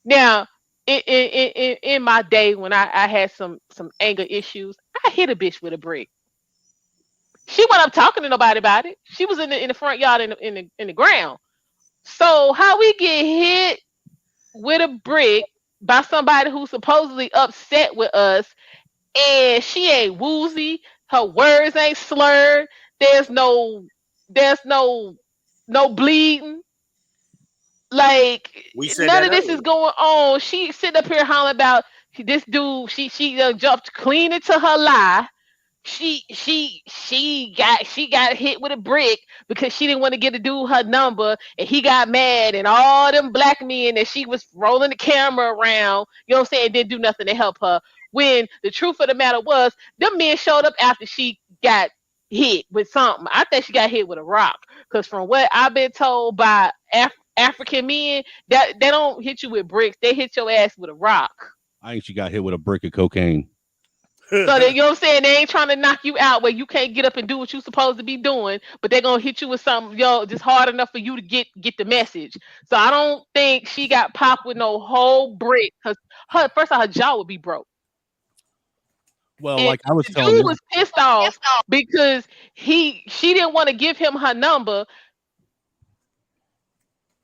S1: Now, in my day when I had some anger issues, I hit a bitch with a brick. She wasn't up talking to nobody about it. She was in the front yard in the ground. So how we get hit with a brick by somebody who's supposedly upset with us, and she ain't woozy, her words ain't slurred, there's no bleeding. Like none of this is going on. She sitting up here hollering about this dude. She jumped clean into her lie. She got hit with a brick because she didn't want to get a dude her number, and he got mad, and all them black men that she was rolling the camera around, you know what I'm saying, didn't do nothing to help her. When the truth of the matter was, them men showed up after she got hit with something. I think she got hit with a rock, because from what I've been told by African men, that they don't hit you with bricks, they hit your ass with a rock.
S12: I think she got hit with a brick of cocaine.
S1: So that, you know what I'm saying, they ain't trying to knock you out where you can't get up and do what you're supposed to be doing, but they're gonna hit you with something, just hard enough for you to get the message. So I don't think she got popped with no whole brick, because first of all, her jaw would be broke.
S12: Well,
S1: and
S12: like I was
S1: the
S12: telling
S1: dude
S12: you,
S1: was pissed off because she didn't want to give him her number.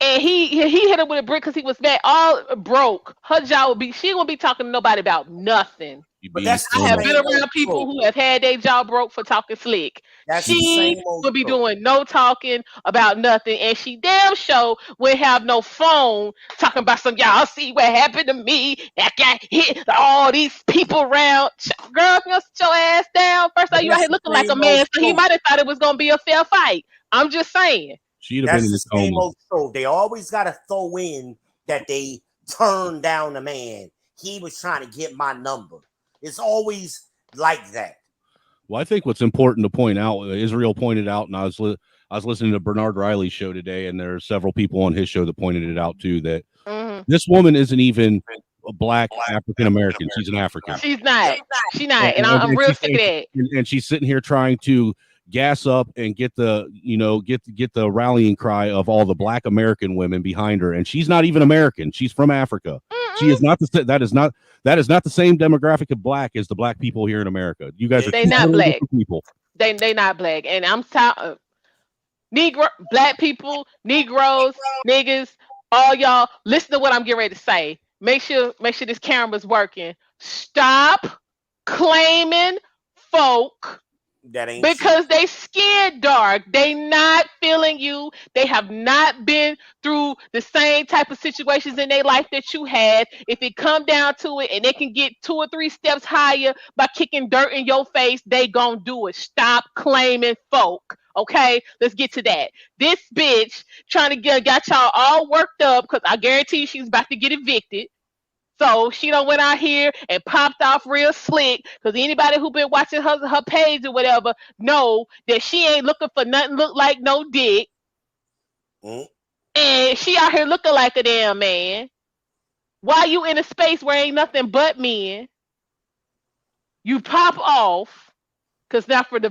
S1: And he hit her with a brick because he was mad, all broke. Her jaw would be, she won't be talking to nobody about nothing.
S6: But that's
S1: I have been around people who have had their jaw broke for talking slick. She would be doing no talking about nothing, and she damn sure would have no phone talking about some, y'all see what happened to me. I got hit, all these people around. Girl, you sit your ass down. First of all, you out here looking like a man, so he might have thought it was gonna be a fair fight. I'm just saying.
S12: She'd have been in the
S6: same
S12: coma.
S6: old trope. They always got to throw in that they turned down a man. He was trying to get my number. It's always like that.
S12: Well, I think what's important to point out, Israel pointed out, and I was listening to Bernard Riley's show today, and there are several people on his show that pointed it out too, that this woman isn't even a black African American. She's an African.
S1: She's not. She's not. And I'm real sick of that.
S12: And she's sitting here trying to gas up and get the rallying cry of all the black American women behind her, and she's not even American. She's from Africa. She is not that is not the same demographic of black as the black people here in America. You guys are
S1: they not black
S12: people.
S1: They not black, and I'm talking Negro, black people, Negroes, niggas, all y'all. Listen to what I'm getting ready to say. Make sure this camera's working. Stop claiming folk
S6: That ain't
S1: because
S6: true.
S1: they skin dark. They not feeling you. They have not been through the same type of situations in their life that you had. If it come down to it and they can get 2 or 3 steps higher by kicking dirt in your face, they gonna do it. Stop claiming folk. Okay, let's get to that. This bitch trying to got y'all all worked up because I guarantee you she's about to get evicted. So she done went out here and popped off real slick. Because anybody who been watching her page or whatever know that she ain't looking for nothing look like no dick.
S6: Mm.
S1: And she out here looking like a damn man. Why you in a space where ain't nothing but men? You pop off. Because now for the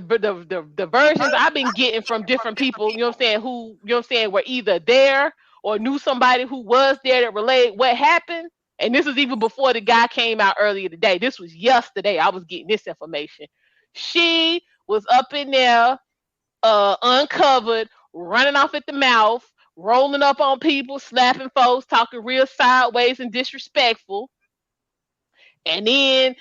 S1: versions I've been getting from different people, you know what I'm saying, who, you know what I'm saying, were either there or knew somebody who was there that relayed what happened. And this was even before the guy came out earlier today. This was yesterday. I was getting this information. She was up in there, uncovered, running off at the mouth, rolling up on people, slapping folks, talking real sideways and disrespectful. And then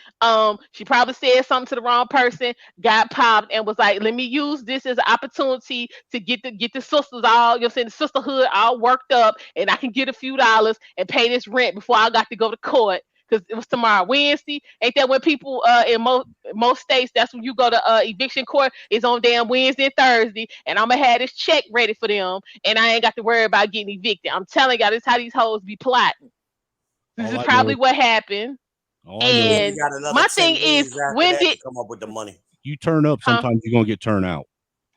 S1: she probably said something to the wrong person, got popped, and was like, let me use this as an opportunity to get the sisters all, you know what I'm saying, the sisterhood all worked up, and I can get a few dollars and pay this rent before I got to go to court. Because it was tomorrow Wednesday. Ain't that when people in most states, that's when you go to eviction court, is on damn Wednesday and Thursday, and I'm gonna have this check ready for them, and I ain't got to worry about getting evicted. I'm telling y'all, this is how these hoes be plotting. This
S12: All
S1: is
S12: I
S1: probably
S12: know,
S1: what happened.
S12: all I know is
S6: Then you
S1: And
S6: got another
S1: my
S6: 10
S1: thing is,
S6: days after
S1: when
S6: that
S1: did,
S6: to come up with the money.
S12: you turn up,
S1: huh?
S12: sometimes you're gonna get turned out.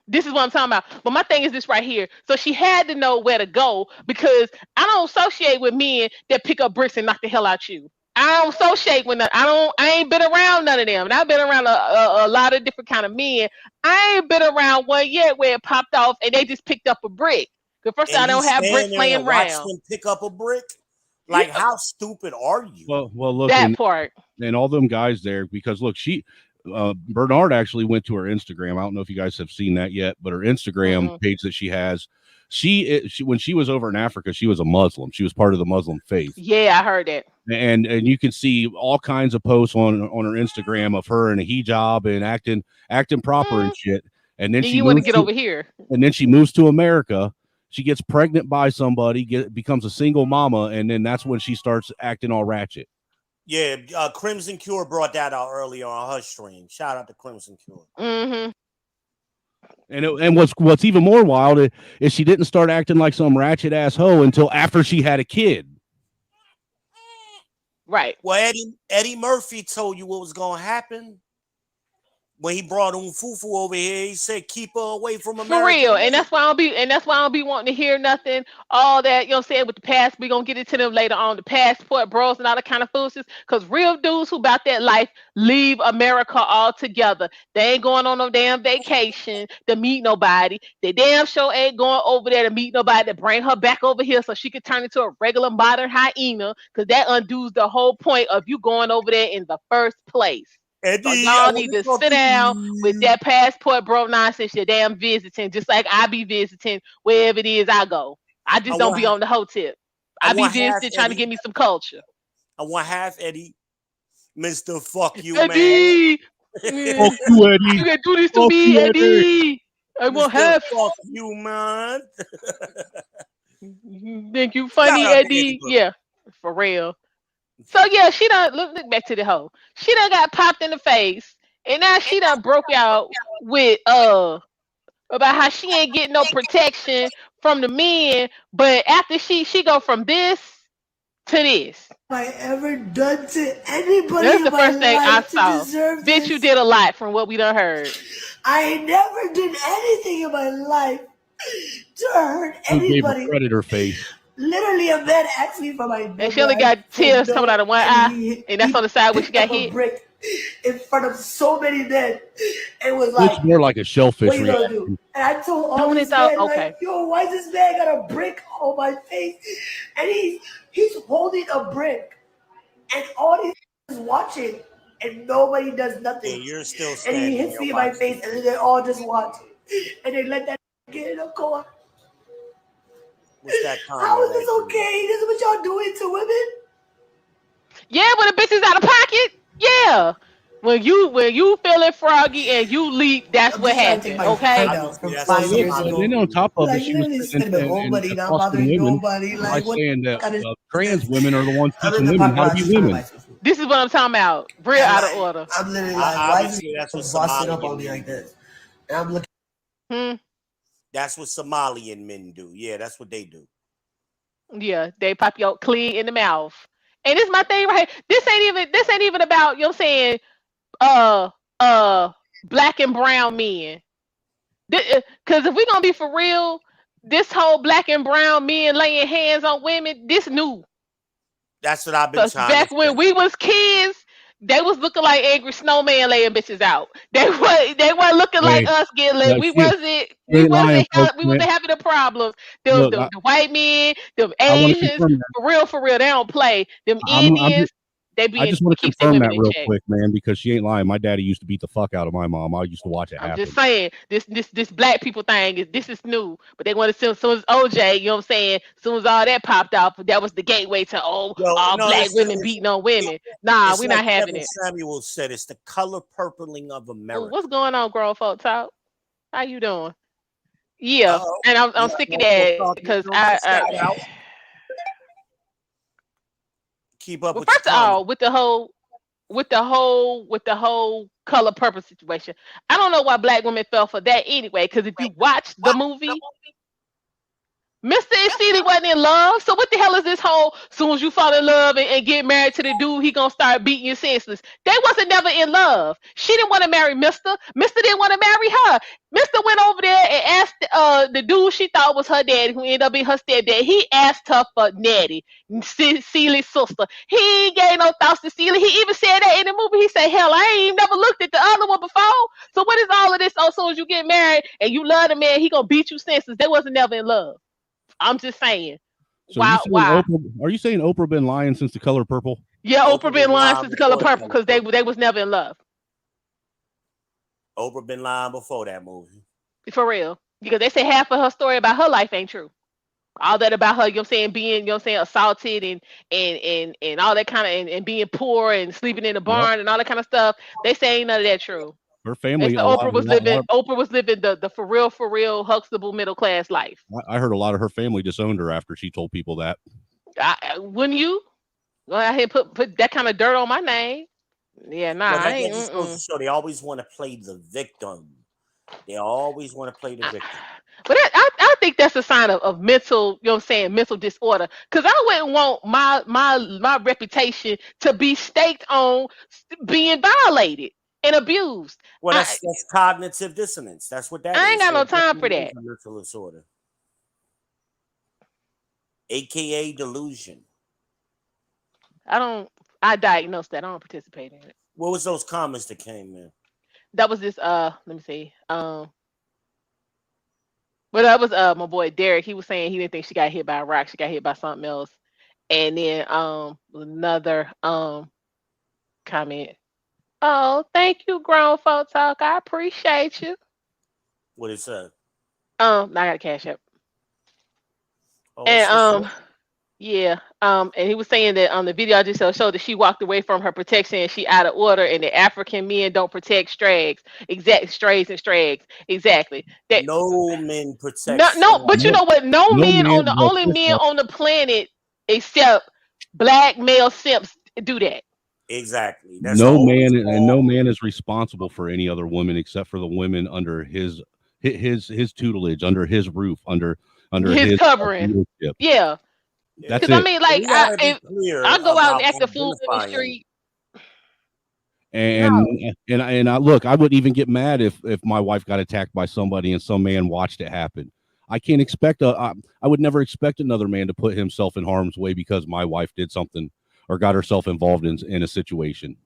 S1: This is what I'm talking about. But my thing is this right here. So she had to know where to go because I don't associate with men that pick up bricks and knock the hell out you. I don't associate with none. I ain't been around none of them. And I've been around a lot of different kind of men. I ain't been around one yet where it popped off and they just picked up a brick. Because first of all,
S6: And
S1: I
S6: you
S1: don't have
S6: stand
S1: bricks
S6: there
S1: laying
S6: and watch
S1: around.
S6: them pick up a brick?
S1: Yeah,
S6: Like, how stupid are you?
S12: Well, look,
S1: that part.
S12: and all them guys there, because look, Bernard actually went to her Instagram. I don't know if you guys have seen that yet, but her Instagram
S1: Mm-mm.
S12: page that she has, she when she was over in Africa, she was a Muslim. She was part of the Muslim faith,
S1: Yeah, I heard that.
S12: and you can see all kinds of posts on her Instagram of her in a hijab and acting proper and
S1: Mm.
S12: shit. And then
S1: And
S12: she
S1: you want to
S12: moves
S1: get
S12: to
S1: over here.
S12: America. She gets pregnant by somebody, becomes a single mama, and then that's when she starts acting all ratchet.
S6: Yeah, Crimson Cure brought that out earlier on her stream. Shout out to Crimson Cure.
S1: Mm-hmm.
S12: And what's even more wild is she didn't start acting like some ratchet ass hoe until after she had a kid.
S1: Right.
S6: Well, Eddie Murphy told you what was gonna happen when he brought Fufu over here. He said keep her away from
S1: For
S6: American
S1: real. And
S6: women.
S1: that's why I don't be wanting to hear nothing. All that, you know what I'm saying, with the past, we gonna get into them later on. The passport bros and all that kind of foolishness. Cause real dudes who about that life leave America altogether. They ain't going on no damn vacation to meet nobody. They damn sure ain't going over there to meet nobody to bring her back over here so she could turn into a regular modern hyena. Cause that undoes the whole point of you going over there in the first place. So
S6: Eddie, I
S1: y'all
S6: want
S1: need
S6: to
S1: to
S6: talk
S1: sit
S6: to
S1: down with
S6: you.
S1: that passport bro nonsense. You're damn visiting, just like I be visiting wherever it is I go. I
S6: I
S1: just don't
S6: want
S1: be on the whole tip.
S6: I
S1: I be
S6: want half
S1: visiting trying to
S6: Eddie.
S1: get me some culture.
S6: I want half Eddie. Mr. Fuck you, man.
S1: Eddie,
S12: Fuck
S1: you
S12: you, Eddie.
S1: can do this to
S12: Fuck
S1: me,
S12: you, Eddie.
S1: Eddie. I will
S6: Mr.
S1: have.
S6: Fuck you, man.
S1: Think you
S6: Shout
S1: funny,
S6: out to Eddie
S1: Eddie?
S6: Murphy.
S1: Yeah, for real. So yeah, she done look back to the hoe. She done got popped in the face, and now she done broke out with about how she ain't getting no protection from the men, but after she go from this to this.
S13: Have I ever done to anybody
S1: That's
S13: in
S1: the
S13: my
S1: first thing I
S13: life to
S1: saw.
S13: deserve
S1: Bitch, you
S13: this?
S1: did a lot from what we done heard.
S13: I never did anything in my life to hurt
S12: Who gave her
S13: anybody.
S12: predator face?
S13: Literally, a man asked me for my
S1: And she
S13: number.
S1: only
S13: I
S1: got
S13: said
S1: tears coming
S13: no,
S1: out of one
S13: and
S1: eye,
S13: he
S1: and that's on the side where she
S13: picked
S1: got
S13: up a
S1: hit.
S13: brick in front of so many men. It was
S12: Looks
S13: like,
S12: more like a
S13: what
S12: shellfish
S13: you gonna do?
S12: reaction.
S13: And I told all
S1: Don't it
S13: these
S1: though?
S13: men,
S1: Okay.
S13: like, yo, why this man got a brick on my face? And he's holding a brick, and all these is watching, and nobody does nothing.
S6: And you're still
S13: And he
S6: standing
S13: hits
S6: there
S13: me in my
S6: watching.
S13: face, and then they all just watch, and they let that get in the car.
S6: What's that
S13: How
S6: comment
S13: is
S6: right
S13: this
S6: there?
S13: okay? This is what y'all doing to women?
S1: Yeah, when the bitch is out of pocket. Yeah. when you feeling froggy and you leak, that's what happened. Okay.
S12: And then on top of it, she was sitting and accosting women by saying that trans women are the ones teaching women how to be women.
S1: This is what I'm talking about. Real out of order.
S6: I'm literally like, why is it that's what busting up on me like this? And I'm looking. That's what Somalian men do. Yeah, that's what they do.
S1: Yeah, they pop your clean in the mouth. And this is my thing right here. This ain't even about, you know what I'm saying, uh black and brown men. Because if we're gonna be for real, this whole black and brown men laying hands on women, this new.
S6: That's what I've been trying
S1: Back
S6: to
S1: when
S6: say.
S1: we was kids, they was looking like angry snowman laying bitches out. They weren't looking like us getting lit. We wasn't having the problems. The white men, them Asians, for real, they don't play. Them Indians,
S12: I just want to confirm that real quick, man, because she ain't lying. My daddy used to beat the fuck out of my mom. I used to watch it happen.
S1: I'm just saying, this black people thing is new, but they want to as soon as OJ, you know what I'm saying, as soon as all that popped off, that was the gateway to all black women beating on women. Nah, we're not having it.
S6: Samuel said it's the color purpling of America.
S1: What's going on, grown folk talk? How you doing? Yeah, and I'm sick of that because I
S6: keep up.
S1: First of all, with the whole color purple situation, I don't know why black women fell for that anyway. Because if you watch the movie, Mr. and Celie wasn't in love. So what the hell is this whole? Soon as you fall in love and get married to the dude, he gonna start beating you senseless. They wasn't never in love. She didn't want to marry Mr. Mr. didn't want to marry her. Mr. went over there and asked the dude she thought was her daddy, who ended up being her stepdad. He asked her for Nettie, Celie's sister. He ain't gave no thoughts to Celie. He even said that in the movie. He said, "Hell, I ain't even never looked at the other one before." So what is all of this? Oh, as soon as you get married and you love the man, he gonna beat you senseless. They wasn't never in love. I'm just saying.
S12: So why? Are you saying Oprah been lying since The Color Purple?
S1: Yeah, Oprah been lying since The Color Purple because they was never in love.
S6: Oprah been lying before that movie.
S1: For real. Because they say half of her story about her life ain't true. All that about her, you know what I'm saying, being, you know what I'm saying, assaulted and all that kind of and being poor and sleeping in the barn and all that kind of stuff. They say ain't none of that true.
S12: Her family.
S1: Oprah was living the for real Huxtable middle class life.
S12: I heard a lot of her family disowned her after she told people that.
S1: Wouldn't you? Go ahead, put that kind of dirt on my name. Yeah, nah.
S6: Well, I ain't. Just goes to show they always want to play the victim. They always want to play the victim.
S1: But I think that's a sign of mental, you know what I'm saying, mental disorder. Because I wouldn't want my reputation to be staked on being violated and abused.
S6: Well, that's cognitive dissonance. That's what that is.
S1: I ain't got no time for that.
S6: Mental disorder, aka delusion.
S1: I diagnosed that. I don't participate in it.
S6: What was those comments that came in?
S1: That was this. Let me see. But that was my boy Derek. He was saying he didn't think she got hit by a rock. She got hit by something else. And then another comment. Oh, thank you, grown folk talk. I appreciate you.
S6: What it said?
S1: I got a cash app.
S6: Oh,
S1: and yeah. And he was saying that on the video I just showed that she walked away from her protection and she out of order, and the African men don't protect strays. Strays and strags. Exactly. That
S6: no men protect.
S1: No, but you know what? No men on the only men on the planet except black male simps do that.
S6: Exactly.
S12: That's no man is responsible for any other woman except for the women under his tutelage, under his roof, under his
S1: covering.
S12: Leadership.
S1: Yeah.
S12: That's it.
S1: I mean, like, I go out and act a fool in the street.
S12: And I look, I would even get mad if my wife got attacked by somebody and some man watched it happen. I can't expect I would never expect another man to put himself in harm's way because my wife did something or got herself involved in a situation.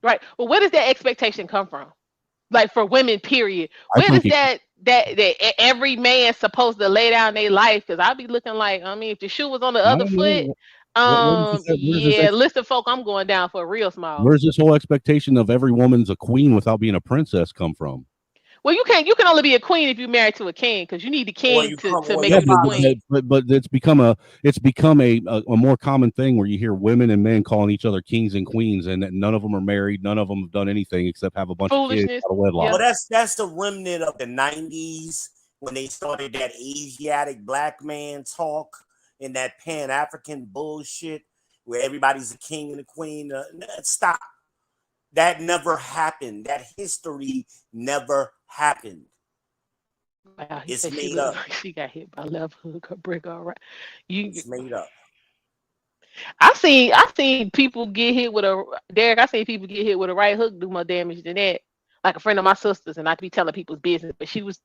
S1: Right. Well, where does that expectation come from? Like for women, period. Where does that every man's supposed to lay down their life? Because I'll be looking like, I mean, if the shoe was on the other foot, listen, folk, I'm going down for real small.
S12: Where's this whole expectation of every woman's a queen without being a princess come from?
S1: Well, you can only be a queen if you're married to a king, because you need the king to make
S12: Yeah,
S1: you the queen.
S12: but it's become a more common thing where you hear women and men calling each other kings and queens, and that none of them are married, none of them have done anything except have a bunch of kids
S1: Foolishness.
S12: out of wedlock.
S6: Well, that's the remnant of the 90s when they started that Asiatic black man talk and that Pan-African bullshit where everybody's a king and a queen. Stop. That never happened. That history never happened.
S1: Wow, he
S6: It's
S1: said she
S6: made
S1: looked
S6: up.
S1: like she got hit by a left hook or brick. All right,
S6: It's made up.
S1: I seen people get hit with a Derek. I seen people get hit with a right hook do more damage than that. Like a friend of my sister's, and not to be telling people's business, but she was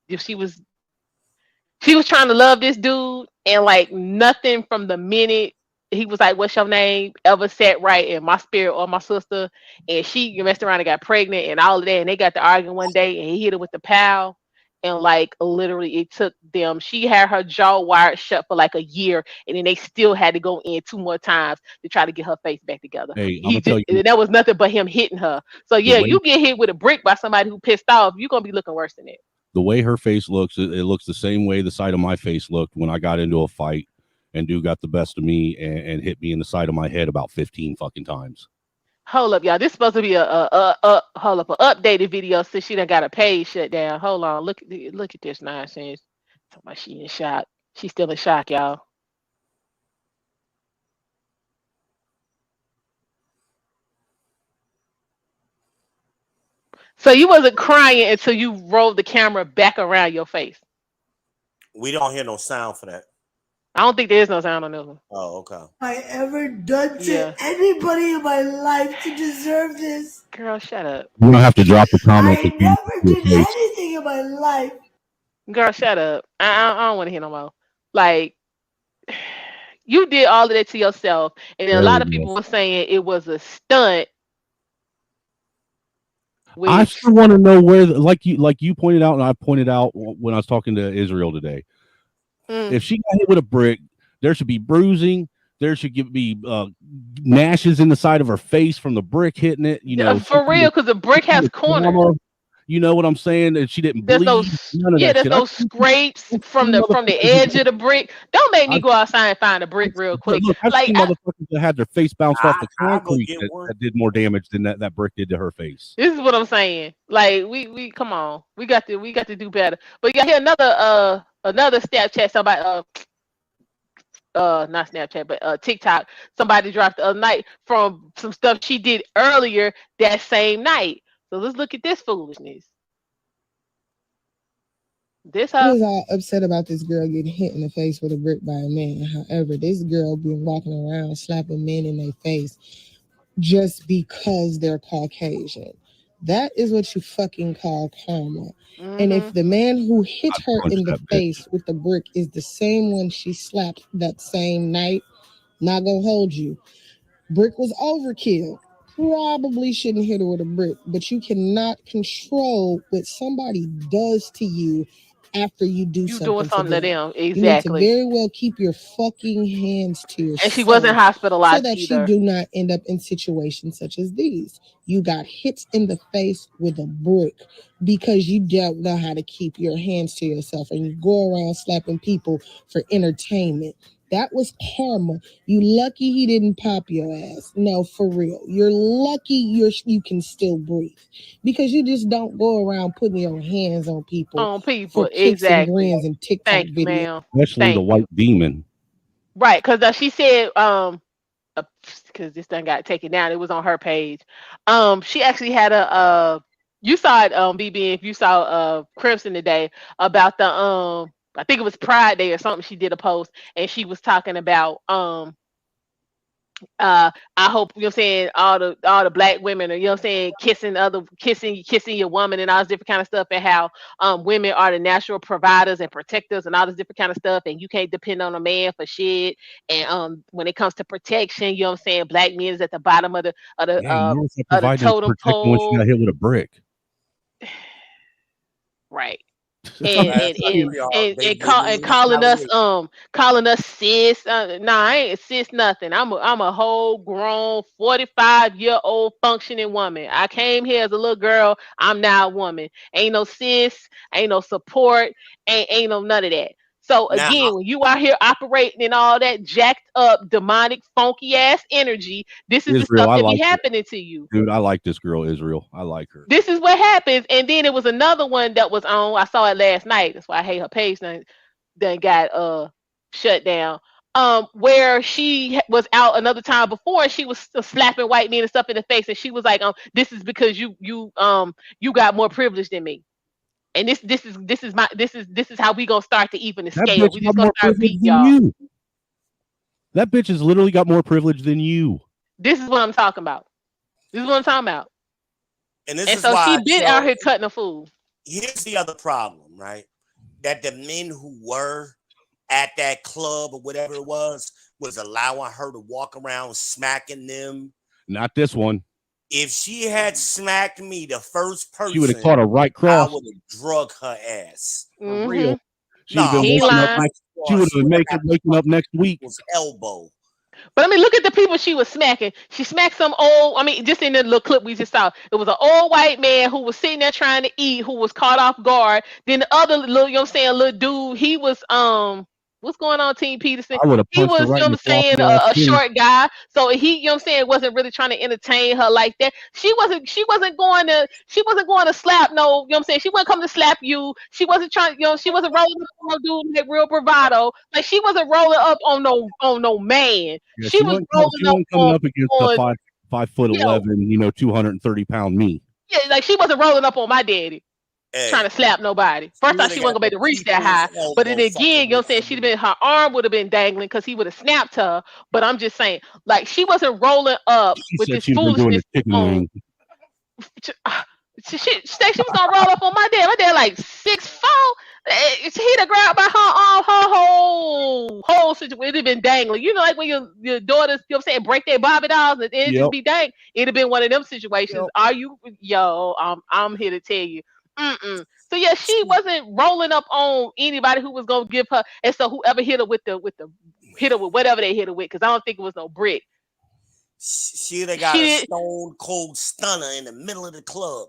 S1: trying to love this dude, and like nothing from the minute he was like, "What's your name?" ever sat right in my spirit or my sister, and she messed around and got pregnant and all of that, and they got to arguing one day, and he hit her with the pal, and like literally it took them. She had her jaw wired shut for like a year, and then they still had to go in 2 more times to try to get her face back together.
S12: Hey, I'm
S1: He
S12: gonna tell
S1: just
S12: you
S1: that was nothing but him hitting her. So
S12: the
S1: yeah,
S12: way
S1: you get hit with a brick by somebody who pissed off, you're gonna be looking worse than that.
S12: the way her face looks, it looks the same way the side of my face looked when I got into a fight and dude got the best of me and hit me in the side of my head about 15 fucking times.
S1: Hold up, y'all. This supposed to be a hold up, an updated video since she done got a page shut down. Hold on, look at this nonsense. Talking about she in shock. She's still in shock, y'all. So you wasn't crying until you rolled the camera back around your face.
S6: We don't hear no sound for that.
S1: I don't think there is no sound on this one.
S6: Oh, okay.
S13: I ever done to
S1: Yeah.
S13: anybody in my life to deserve this?
S1: Girl, shut up.
S12: You don't have to drop the comment.
S13: I never did anything in my life.
S1: Girl, shut up. I don't want to hear no more. Like, you did all of that to yourself, and then a
S12: There we
S1: lot of
S12: go.
S1: people were saying it was a stunt.
S12: I
S1: Which
S12: still want to know where, like you pointed out, and I pointed out when I was talking to Israel today. If she got hit with a brick, there should be bruising. There should be gnashes in the side of her face from the brick hitting it. You know,
S1: for real, because the brick has corners.
S12: You know what I'm saying? And she didn't
S1: There's
S12: bleed. None of that
S1: there's
S12: shit.
S1: no scrapes from the edge of the brick. Don't make me go outside and find a brick real quick.
S12: Look, I've
S1: Like
S12: seen motherfuckers that had their face bounced off the
S6: I go
S12: concrete
S6: get
S12: that did more damage than that brick did to her face.
S1: this is what I'm saying. Like we come on, we got to do better. But yeah, here another Snapchat somebody not Snapchat but TikTok somebody dropped the other night from some stuff she did earlier that same night. So let's look at this foolishness.
S14: I was all upset about this girl getting hit in the face with a brick by a man. However, this girl been walking around slapping men in their face just because they're Caucasian. That is what you fucking call karma. And if the man who hit her in the face with the brick is the same one she slapped that same night, not gonna hold you. Brick was overkill. Probably shouldn't hit her with a brick, but you cannot control what somebody does to you after you do
S1: You doing something to them.
S14: You need to
S1: Exactly.
S14: very well keep your fucking hands to yourself.
S1: And she wasn't
S14: so
S1: hospitalized
S14: that
S1: either.
S14: you do not end up in situations such as these. You got hit in the face with a brick because you don't know how to keep your hands to yourself and you go around slapping people for entertainment. That was karma. You lucky he didn't pop your ass. No, for real. You're lucky you can still breathe because you just don't go around putting your hands on people for kicks and
S1: exactly.
S14: grins and TikTok
S1: Thank you,
S14: videos.
S1: ma'am.
S12: Especially the white demon.
S1: Right, because she said because this thing got taken down. It was on her page. She actually had you saw it BB, if you saw Crimson today about the I think it was Pride Day or something. She did a post and she was talking about I hope, you know what I'm saying, all the black women are, you know what I'm saying, kissing your woman and all this different kind of stuff, and how women are the natural providers and protectors and all this different kind of stuff, and you can't depend on a man for shit. And when it comes to protection, you know what I'm saying, black men is at the bottom of the
S12: North
S1: of the
S12: provided
S1: totem
S12: protection when she
S1: pole.
S12: got hit with a brick.
S1: Right. calling us sis. Nah, I ain't sis nothing. I'm a whole grown 45-year-old functioning woman. I came here as a little girl. I'm now a woman. Ain't no sis. Ain't no support. Ain't no none of that. So
S6: Now,
S1: again, when you out here operating in all that jacked up, demonic, funky ass energy, this is the
S12: Israel,
S1: stuff
S12: I
S1: that be
S12: like it.
S1: happening to you.
S12: Dude, I like this girl, Israel. I like her.
S1: This is what happens. And then it was another one that was on. I saw it last night. That's why I hate her page done got shut down. Where she was out another time before, and she was still slapping white men and stuff in the face, and she was like, this is because you got more privilege than me. And this is how we gonna start to even the
S12: That
S1: scale.
S12: bitch
S1: We
S12: got
S1: just gonna
S12: more
S1: start
S12: privilege
S1: beating
S12: than
S1: y'all.
S12: you. That bitch has literally got more privilege than you.
S1: This is what I'm talking about. This is what I'm talking about.
S6: and this
S1: And
S6: is
S1: so
S6: why,
S1: she been out here cutting a fool.
S6: here's the other problem, right? That the men who were at that club or whatever it was allowing her to walk around smacking them.
S12: Not this one.
S6: If she had smacked me, the first person,
S12: She would have caught a right cross.
S6: I would have drug her ass.
S12: For real. She'd
S6: No,
S12: have been she would have been waking up next week.
S6: Elbow.
S1: But I mean, look at the people she was smacking. She smacked some old, just in the little clip we just saw. It was an old white man who was sitting there trying to eat, who was caught off guard. Then the other little, little dude, he was, what's going on, Team Peterson?
S12: I would have
S1: He
S12: punched her
S1: was,
S12: right in the floppy
S1: a
S12: ass chin.
S1: short guy. So he, wasn't really trying to entertain her like that. She wasn't going to slap no, she wasn't coming to slap you. She wasn't trying, she wasn't rolling up on no dude like real bravado. Like she wasn't rolling up on no man.
S12: Yeah,
S1: She was rolling up
S12: coming up against
S1: on
S12: the 5'11", 230-pound me.
S1: yeah, like she wasn't rolling up on my daddy. Trying to slap nobody. First off, she wasn't gonna be able to reach that high. But then again, she'd have been, her arm would have been dangling because he would have snapped her. But I'm just saying, like she wasn't rolling up
S12: She
S1: with
S12: said
S1: this
S12: she was doing the
S1: foolishness
S12: chicken
S1: on.
S12: wing.
S1: She was gonna roll up on my dad. My dad like 6'4". He'd have grabbed by her arm, her whole situation. It'd have been dangling. Like when your daughters, break their Barbie dolls and it just be dang. It'd have been one of them situations. Are you I'm here to tell you. So yeah, she wasn't rolling up on anybody who was gonna give her, and so whoever hit her with hit her with whatever they hit her with, because I don't think it was no brick.
S6: She'd have got a stone cold stunner in the middle of the club.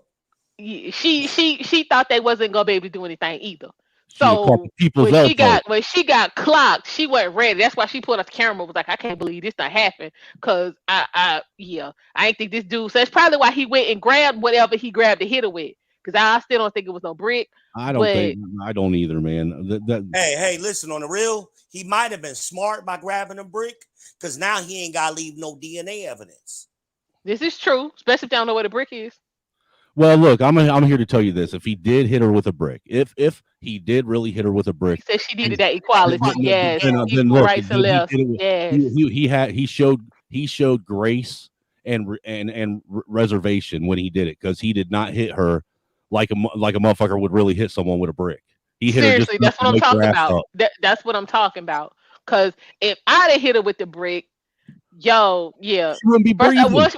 S1: She thought they wasn't gonna be able to do anything either. So when she got clocked, she wasn't ready. That's why she put up the camera. Was like, I can't believe this done happened. Cause I ain't think this dude. So that's probably why he went and grabbed whatever he grabbed to hit her with. Cause I still don't think it was no brick.
S12: I don't either, man.
S6: Hey, listen, on the real, he might have been smart by grabbing a brick, because now he ain't gotta leave no DNA evidence.
S1: This is true, especially if they don't know where the brick is.
S12: Well, look, I'm here to tell you this. If he did hit her with a brick, if he did really hit her with a brick,
S1: he said she needed that equality. Yes,
S12: then
S1: equal
S12: look,
S1: rights and left. Yes,
S12: he showed grace and reservation when he did it, because he did not hit her like a motherfucker would really hit someone with a brick. He hit
S1: seriously.
S12: her just
S1: That's what I'm talking about. That's what I'm talking about. Because if I'd have hit her with the brick, yeah.
S12: She wouldn't be breathing.
S1: Because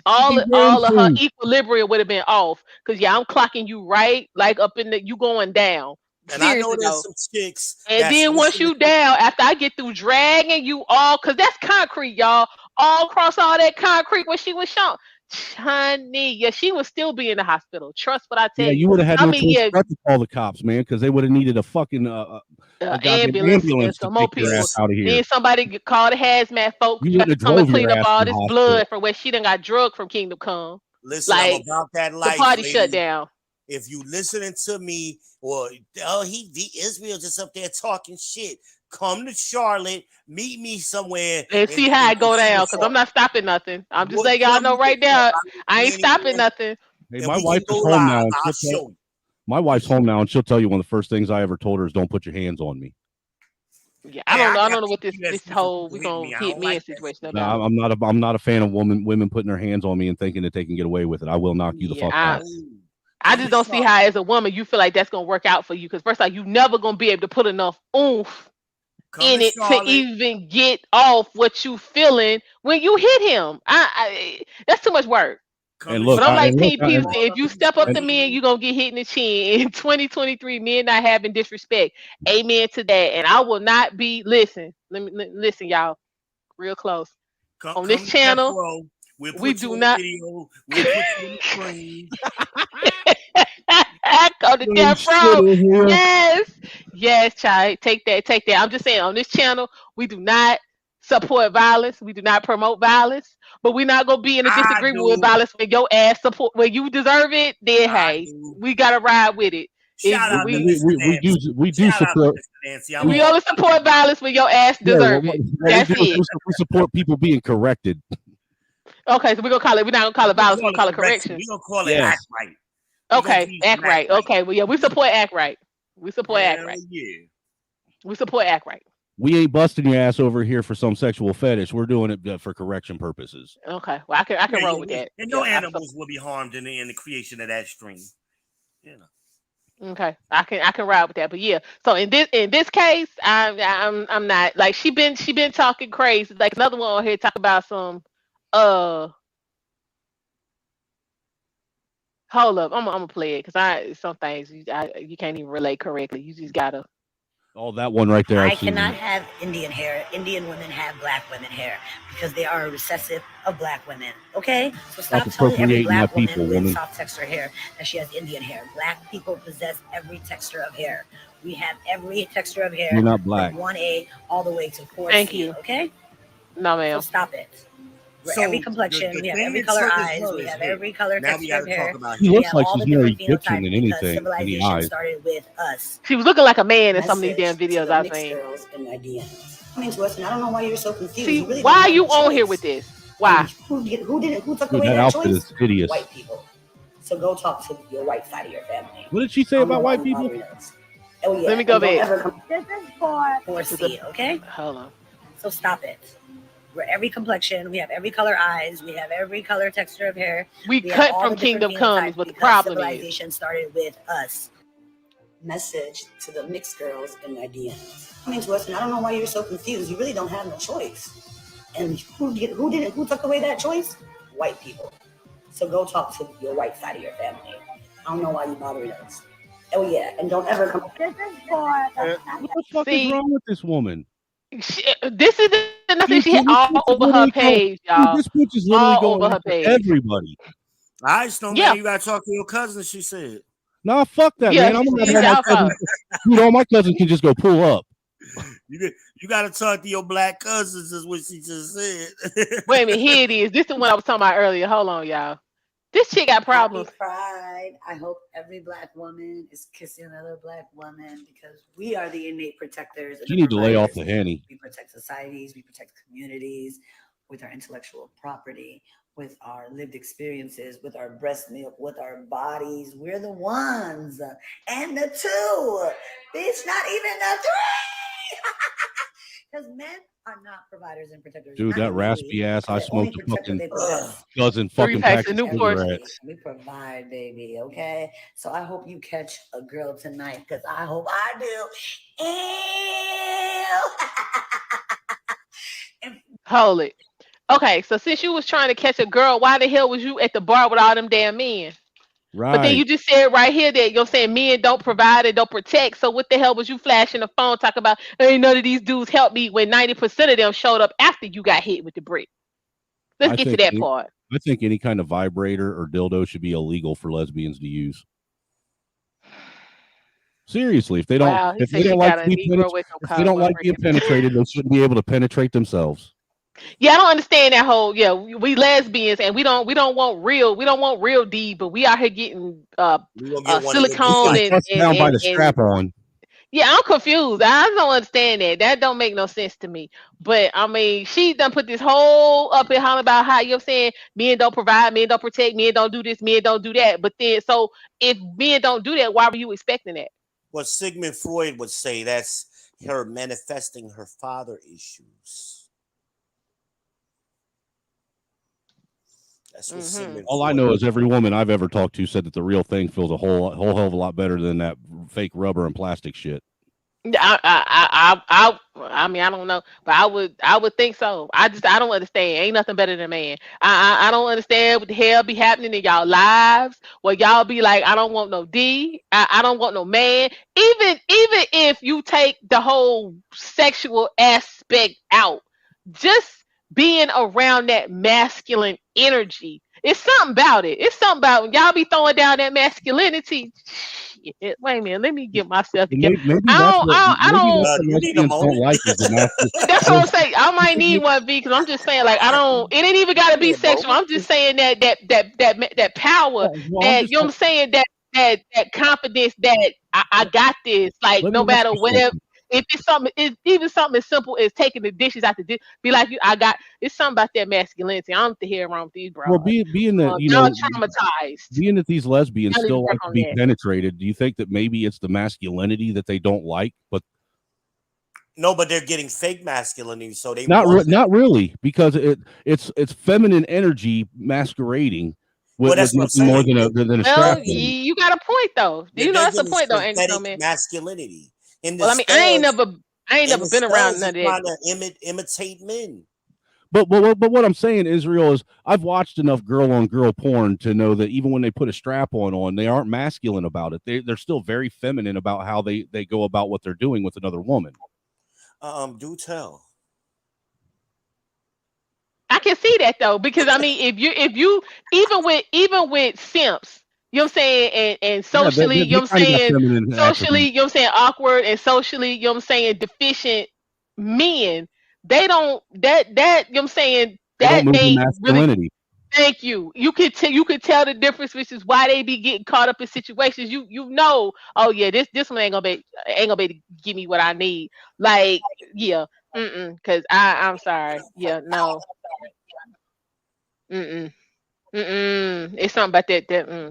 S1: all of her equilibrium would have been off. Because I'm clocking you right, like up in you going down.
S6: And
S1: seriously,
S6: I know there's some chicks.
S1: And then once you down, after I get through dragging you all, because that's concrete, y'all, all across all that concrete where she was shot. Honey, yeah, she would still be in the hospital. Trust what I tell you.
S12: You would have had no choice but to call the cops, man, because they would have needed a fucking ambulance to take your ass out of here.
S1: Then somebody called the hazmat folks to come and clean up all this blood from where she done got drugged from Kingdom Come.
S6: Listen, I'm about that life.
S1: The party shut down.
S6: If you listening to me, or Israel just up there talking shit, come to Charlotte, meet me somewhere,
S1: and see how it go down. Because I'm not stopping nothing. I'm just letting y'all know right now. I ain't stopping nothing.
S12: Hey, my wife is home now. My wife's home now, and she'll tell you one of the first things I ever told her is, "Don't put your hands on me."
S1: Yeah, I don't know what this whole we gonna hit me in situation about.
S12: No, I'm not a fan of women putting their hands on me and thinking that they can get away with it. I will knock you the fuck out.
S1: I just don't see how, as a woman, you feel like that's gonna work out for you. Because first of all, you never gonna be able to put enough oomph in it to even get off what you feeling when you hit him. That's too much work.
S12: And look,
S1: But I'm like
S12: and look,
S1: Team Peterson. If you step up to men, you're gonna get hit in the chin. In 2023, men not having disrespect. Amen to that. And I will not be listen. Listen, y'all, real close. On this
S6: Come to Death
S1: channel,
S6: Row. We'll
S1: we
S6: put
S1: do
S6: you on
S1: not
S6: video. We'll put you in the frame.
S1: go to Death Row. Yes, yes, child. Take that, take that. I'm just saying, on this channel, we do not support violence. We do not promote violence. But we're not gonna be in a
S6: I
S1: disagreement with
S6: do.
S1: violence when your ass support when you deserve it. Then
S6: I
S1: hey,
S6: do.
S1: we gotta ride with it. If
S6: Shout out to
S1: we
S6: Mr. Nancy.
S12: we do
S6: Shout out to
S12: support.
S6: Mr. Nancy. I'm
S1: we
S6: all
S1: only support violence when your ass
S12: Yeah,
S1: deserve it.
S12: what we
S1: That's
S12: do is
S1: it.
S12: we support people being corrected.
S1: Okay, so we're gonna call it. We're not gonna call it
S6: We're
S1: violence.
S6: gonna
S1: We're gonna call it
S6: correction.
S1: correction.
S6: We're gonna call it
S12: Yes.
S6: act right. We're gonna
S1: Okay,
S6: teach
S1: act
S6: them act
S1: right.
S6: right.
S1: Okay, well yeah, we support act right. We support act
S6: Hell
S1: right.
S6: yeah.
S1: We support act right.
S12: We ain't busting your ass over here for some sexual fetish. We're doing it for correction purposes.
S1: Okay, well I can
S6: Yeah,
S1: roll
S6: yeah.
S1: with that.
S6: And
S1: Yeah,
S6: no animals will be harmed in the creation of that stream. You know.
S1: okay, I can ride with that. But yeah, so in this case, I'm not like she been talking crazy. Like another one on here talk about some uh hold up, I'm gonna play it because some things you can't even relate correctly. You just gotta.
S12: Oh, that one right there.
S13: I
S12: I've seen
S13: cannot
S12: it.
S13: have Indian hair. Indian women have black women hair because they are a recessive of black women. Okay? So stop telling every
S12: appropriating my
S13: black woman
S12: people,
S13: with
S12: woman.
S13: soft texture hair that she has Indian hair. Black people possess every texture of hair. We have every texture of hair
S12: You're not black.
S13: from 1A all the way to 4C.
S1: Thank you.
S13: Okay?
S1: No,
S13: So
S1: ma'am.
S13: stop it. We're
S6: So
S13: every complexion,
S6: the
S13: we have
S6: thing
S13: every
S6: that
S13: color
S6: triggers
S13: eyes,
S6: her
S13: we
S6: is
S13: have
S6: hair.
S13: every color
S6: Now we
S13: texture of
S6: gotta
S13: hair.
S6: talk about
S12: She
S6: hair.
S13: We
S12: looks
S13: have
S12: like
S13: all
S12: she's
S13: the
S12: more
S13: different
S12: Egyptian
S13: phenotypes
S12: than
S13: because
S12: anything in the
S13: civilization
S12: eyes.
S13: started with us.
S1: She was looking like a man in some of these
S13: Message
S1: damn
S13: to
S1: videos
S13: the
S1: I
S13: mixed
S1: seen.
S13: girls in my DMs. Coming to us, and I don't know why you're so confused.
S1: See,
S13: You really
S1: why
S13: don't
S1: are
S13: have
S1: you
S13: no
S1: on here
S13: choice.
S1: with this?
S13: And
S1: Why?
S13: who took
S12: Dude,
S13: away
S12: that
S13: that
S12: outfit
S13: choice?
S12: is hideous.
S13: White people. So go talk to your white side of your family.
S12: What did she say
S13: I don't know
S12: about
S13: why
S12: white
S13: you
S12: people?
S13: bothering us. Oh yeah.
S1: Let me go
S13: And don't
S1: back.
S13: ever come
S14: This is for
S13: 4C, okay?
S1: Hold on.
S13: So stop it. We're every complexion. We have every color eyes. We have every color texture of hair.
S1: We
S13: We have
S1: cut
S13: all
S1: from
S13: the different
S1: Kingdom Come is
S13: phenotypes
S1: what the
S13: because
S1: problem is.
S13: civilization started with us. Message to the mixed girls in my DMs. Coming to us, and I don't know why you're so confused. You really don't have no choice. And who took away that choice? White people. So go talk to your white side of your family. I don't know why you bothering us. Oh yeah, and don't ever come.
S14: this is for
S12: What the fuck is
S1: See,
S12: wrong with this woman?
S1: this is nothing she had
S12: This
S1: all
S12: bitch is
S1: over her
S12: literally going.
S1: page,
S12: Dude,
S1: y'all.
S12: this bitch is literally
S1: All over
S12: going
S1: her
S12: after
S1: page.
S12: everybody.
S6: All right, Snowman,
S1: Yeah.
S6: you gotta talk to your cousin, she said.
S12: Nah, fuck that,
S1: Yeah,
S12: man. I'm gonna
S1: she's
S12: have all my
S1: y'all
S12: cousins.
S1: fault.
S12: Dude, all my cousins can just go pull up.
S6: You gotta talk to your black cousins, is what she just said.
S1: Wait a minute, here it is. This is what I was talking about earlier. Hold on, y'all. This chick got problems.
S13: Happy Pride. I hope every black woman is kissing another black woman because we are the innate protectors. And
S12: You need to lay off the
S13: providers.
S12: henny.
S13: We protect societies, we protect communities with our intellectual property, with our lived experiences, with our breast milk, with our bodies. We're the ones. And the two. Bitch, not even the three. Because men are not providers and protectors.
S12: Dude,
S13: Not
S12: that
S13: really.
S12: raspy ass. I
S13: They're only
S12: smoked a
S13: protector
S12: fucking
S13: they possess.
S12: dozen
S1: 3
S12: fucking
S1: packs
S12: packs
S1: of
S12: of
S1: Newport.
S12: cigarettes.
S13: We provide, baby, okay? So I hope you catch a girl tonight, because I hope I do. Ew.
S1: Hold it. Okay, so since you was trying to catch a girl, why the hell was you at the bar with all them damn men? But then
S12: Right.
S1: you just said right here that you're saying men don't provide and don't protect. So what the hell was you flashing the phone talking about? Ain't none of these dudes help me when 90% of them showed up after you got hit with the brick. Let's
S12: I
S1: get to
S12: think
S1: that
S12: any,
S1: part.
S12: I think any kind of vibrator or dildo should be illegal for lesbians to use. Seriously, if they don't,
S1: Wow, he
S12: if
S1: said
S12: they
S1: she
S12: don't like
S1: got
S12: to
S1: a
S12: be
S1: Negro wake up
S12: if they
S1: call
S12: don't
S1: with a
S12: like
S1: brick
S12: being
S1: in the
S12: penetrated, they shouldn't be able to penetrate themselves.
S1: Yeah, I don't understand that whole. Yeah, we lesbians and we don't want real D, but we out here getting
S6: We gonna get one of them
S12: We're
S1: silicone
S12: getting
S6: besides.
S12: pressed down by the strap on.
S1: yeah, I'm confused. I don't understand that. That don't make no sense to me. But I mean, she done put this whole up and holler about how you're saying men don't provide, men don't protect, men don't do this, men don't do that. But then, so if men don't do that, why were you expecting that?
S6: What Sigmund Freud would say, that's her manifesting her father issues. That's what Sigmund
S12: All I
S6: Freud
S12: know
S6: would
S12: is every woman I've ever talked to said that the real thing feels a whole hell of a lot better than that fake rubber and plastic shit.
S1: I mean, I don't know, but I would think so. I don't understand. Ain't nothing better than a man. I don't understand what the hell be happening in y'all lives where y'all be like, I don't want no D. I don't want no man. Even if you take the whole sexual aspect out, just being around that masculine energy. It's something about it. It's something about when y'all be throwing down that masculinity. Shit, wait a minute, let me get myself together.
S12: Maybe that's what
S1: I
S12: the
S6: You need a
S12: lesbians don't
S6: moment.
S12: like is the masculine.
S1: that's what I'm saying. I might need one V because I'm just saying, like, I don't. It ain't even got to
S6: You
S1: be
S6: need a
S1: sexual.
S6: moment.
S1: I'm just saying that power,
S12: Well, I'm
S1: that
S12: just
S1: you know what I'm saying, that confidence, that I got this. Like
S12: let me
S1: no
S12: ask
S1: matter
S12: you
S1: whatever.
S12: something.
S1: If it's something, it's even something as simple as taking the dishes out the dish, be like, I got. It's something about that masculinity. I don't think here wrong with these
S12: Well,
S1: broads.
S12: being that
S1: Y'all traumatized.
S12: being that these lesbians
S1: Y'all need to
S12: still
S1: work
S12: like to
S1: on
S12: be
S1: that.
S12: penetrated, do you think that maybe it's the masculinity that they don't like? But
S6: No, but they're getting fake masculinity, so they want that.
S12: not really, because it's feminine energy masquerading
S6: Well,
S12: with
S6: that's what I'm
S12: nothing more
S6: saying.
S12: than a
S1: Well,
S12: strap on.
S1: you got a point though. You know
S6: They're
S1: that's the
S6: getting
S1: point though, ain't it, so
S6: synthetic
S1: man?
S6: masculinity. In the
S1: Well, I mean,
S6: studs,
S1: I ain't never been around none of
S6: they're
S1: that.
S6: trying to imitate men.
S12: But what I'm saying, Israel, is I've watched enough girl on girl porn to know that even when they put a strap on, they aren't masculine about it. They're still very feminine about how they go about what they're doing with another woman.
S6: Do tell.
S1: I can see that though, because I mean, if you even with simps, you know what I'm saying, and
S12: Yeah,
S1: socially, you know
S12: they
S1: what I'm
S12: kind of got
S1: saying,
S12: feminine
S1: socially,
S12: attributes.
S1: you know what I'm saying, awkward and socially, you know what I'm saying, deficient men, they don't you know what I'm saying,
S12: They don't
S1: that
S12: move in
S1: ain't really.
S12: masculinity.
S1: Thank you. You could tell the difference, which is why they be getting caught up in situations. You know, oh yeah, this one ain't gonna be able to give me what I need. Like, yeah, because I'm sorry. Yeah, no, mm it's something about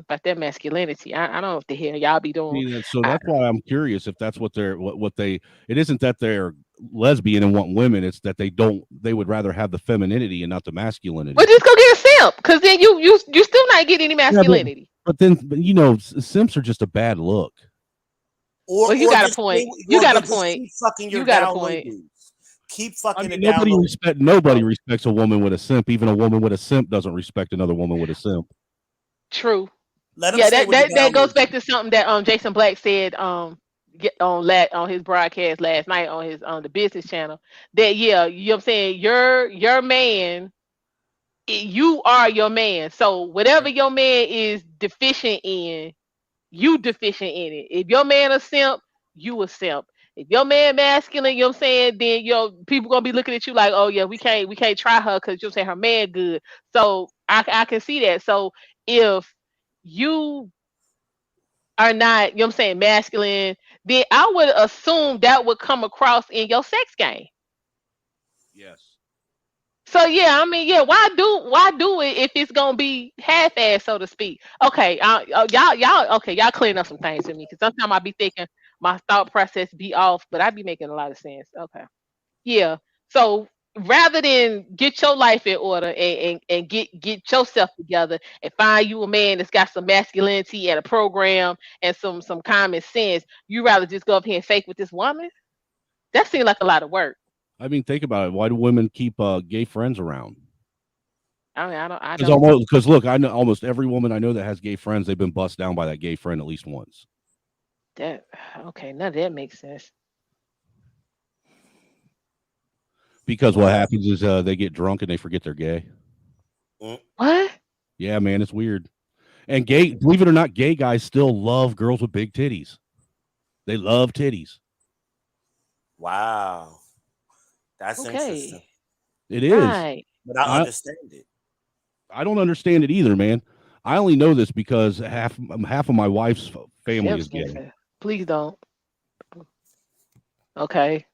S1: about that masculinity. I don't know what the hell y'all be doing.
S12: So
S1: I,
S12: that's why I'm curious if that's what they're what they. It isn't that they're lesbian and want women. It's that they would rather have the femininity and not the
S1: well,
S12: masculinity.
S1: just go get a simp, because then you still not getting any
S12: Yeah,
S1: masculinity.
S12: but simps are just a bad look.
S1: Well, you
S6: Or
S1: got a
S6: just
S1: point. You got a
S6: but just
S1: point.
S6: keep fucking your
S1: You got a
S6: down low
S1: point.
S6: dudes. Keep
S12: I
S6: fucking
S12: mean,
S6: the down low.
S12: nobody respects a woman with a simp. Even a woman with a simp doesn't respect another woman with a simp.
S1: True.
S6: Let them
S1: Yeah,
S6: stay
S1: that
S6: with the
S1: that that
S6: down low
S1: goes back
S6: dudes.
S1: to something that Jason Black said on his broadcast last night on his on the business channel, that yeah, you know what I'm saying, your man, you are your man. So whatever your man is deficient in, you deficient in it. If your man a simp, you a simp. If your man masculine, you know what I'm saying, then people gonna be looking at you like, oh yeah, we can't try her because you'll say her man good. So I can see that. So if you are not, you know what I'm saying, masculine, then I would assume that would come across in your sex game.
S12: Yes.
S1: So yeah, I mean, yeah, why do it if it's gonna be half-assed, so to speak? Okay, okay, y'all clearing up some things for me because sometimes I be thinking my thought process be off, but I be making a lot of sense. Okay, yeah. So rather than get your life in order and get yourself together and find you a man that's got some masculinity and a program and some common sense, you rather just go up here and fake with this woman? That seems like a lot of work.
S12: I mean, think about it. Why do women keep gay friends around?
S1: I mean, I don't.
S12: Because look, I know almost every woman I know that has gay friends. They've been bust down by that gay friend at least once.
S1: That okay, none of that makes sense.
S12: Because what
S6: Well,
S12: happens is they get drunk and they forget they're gay.
S1: What?
S12: Yeah, man, it's weird. And gay, believe it or not, gay guys still love girls with big titties. They love titties.
S6: wow, that's interesting.
S1: Okay.
S12: It is.
S1: Right.
S6: But I
S12: I
S6: understand it.
S12: I don't understand it either, man. I only know this because half of my wife's family is gay.
S1: Please don't. Okay.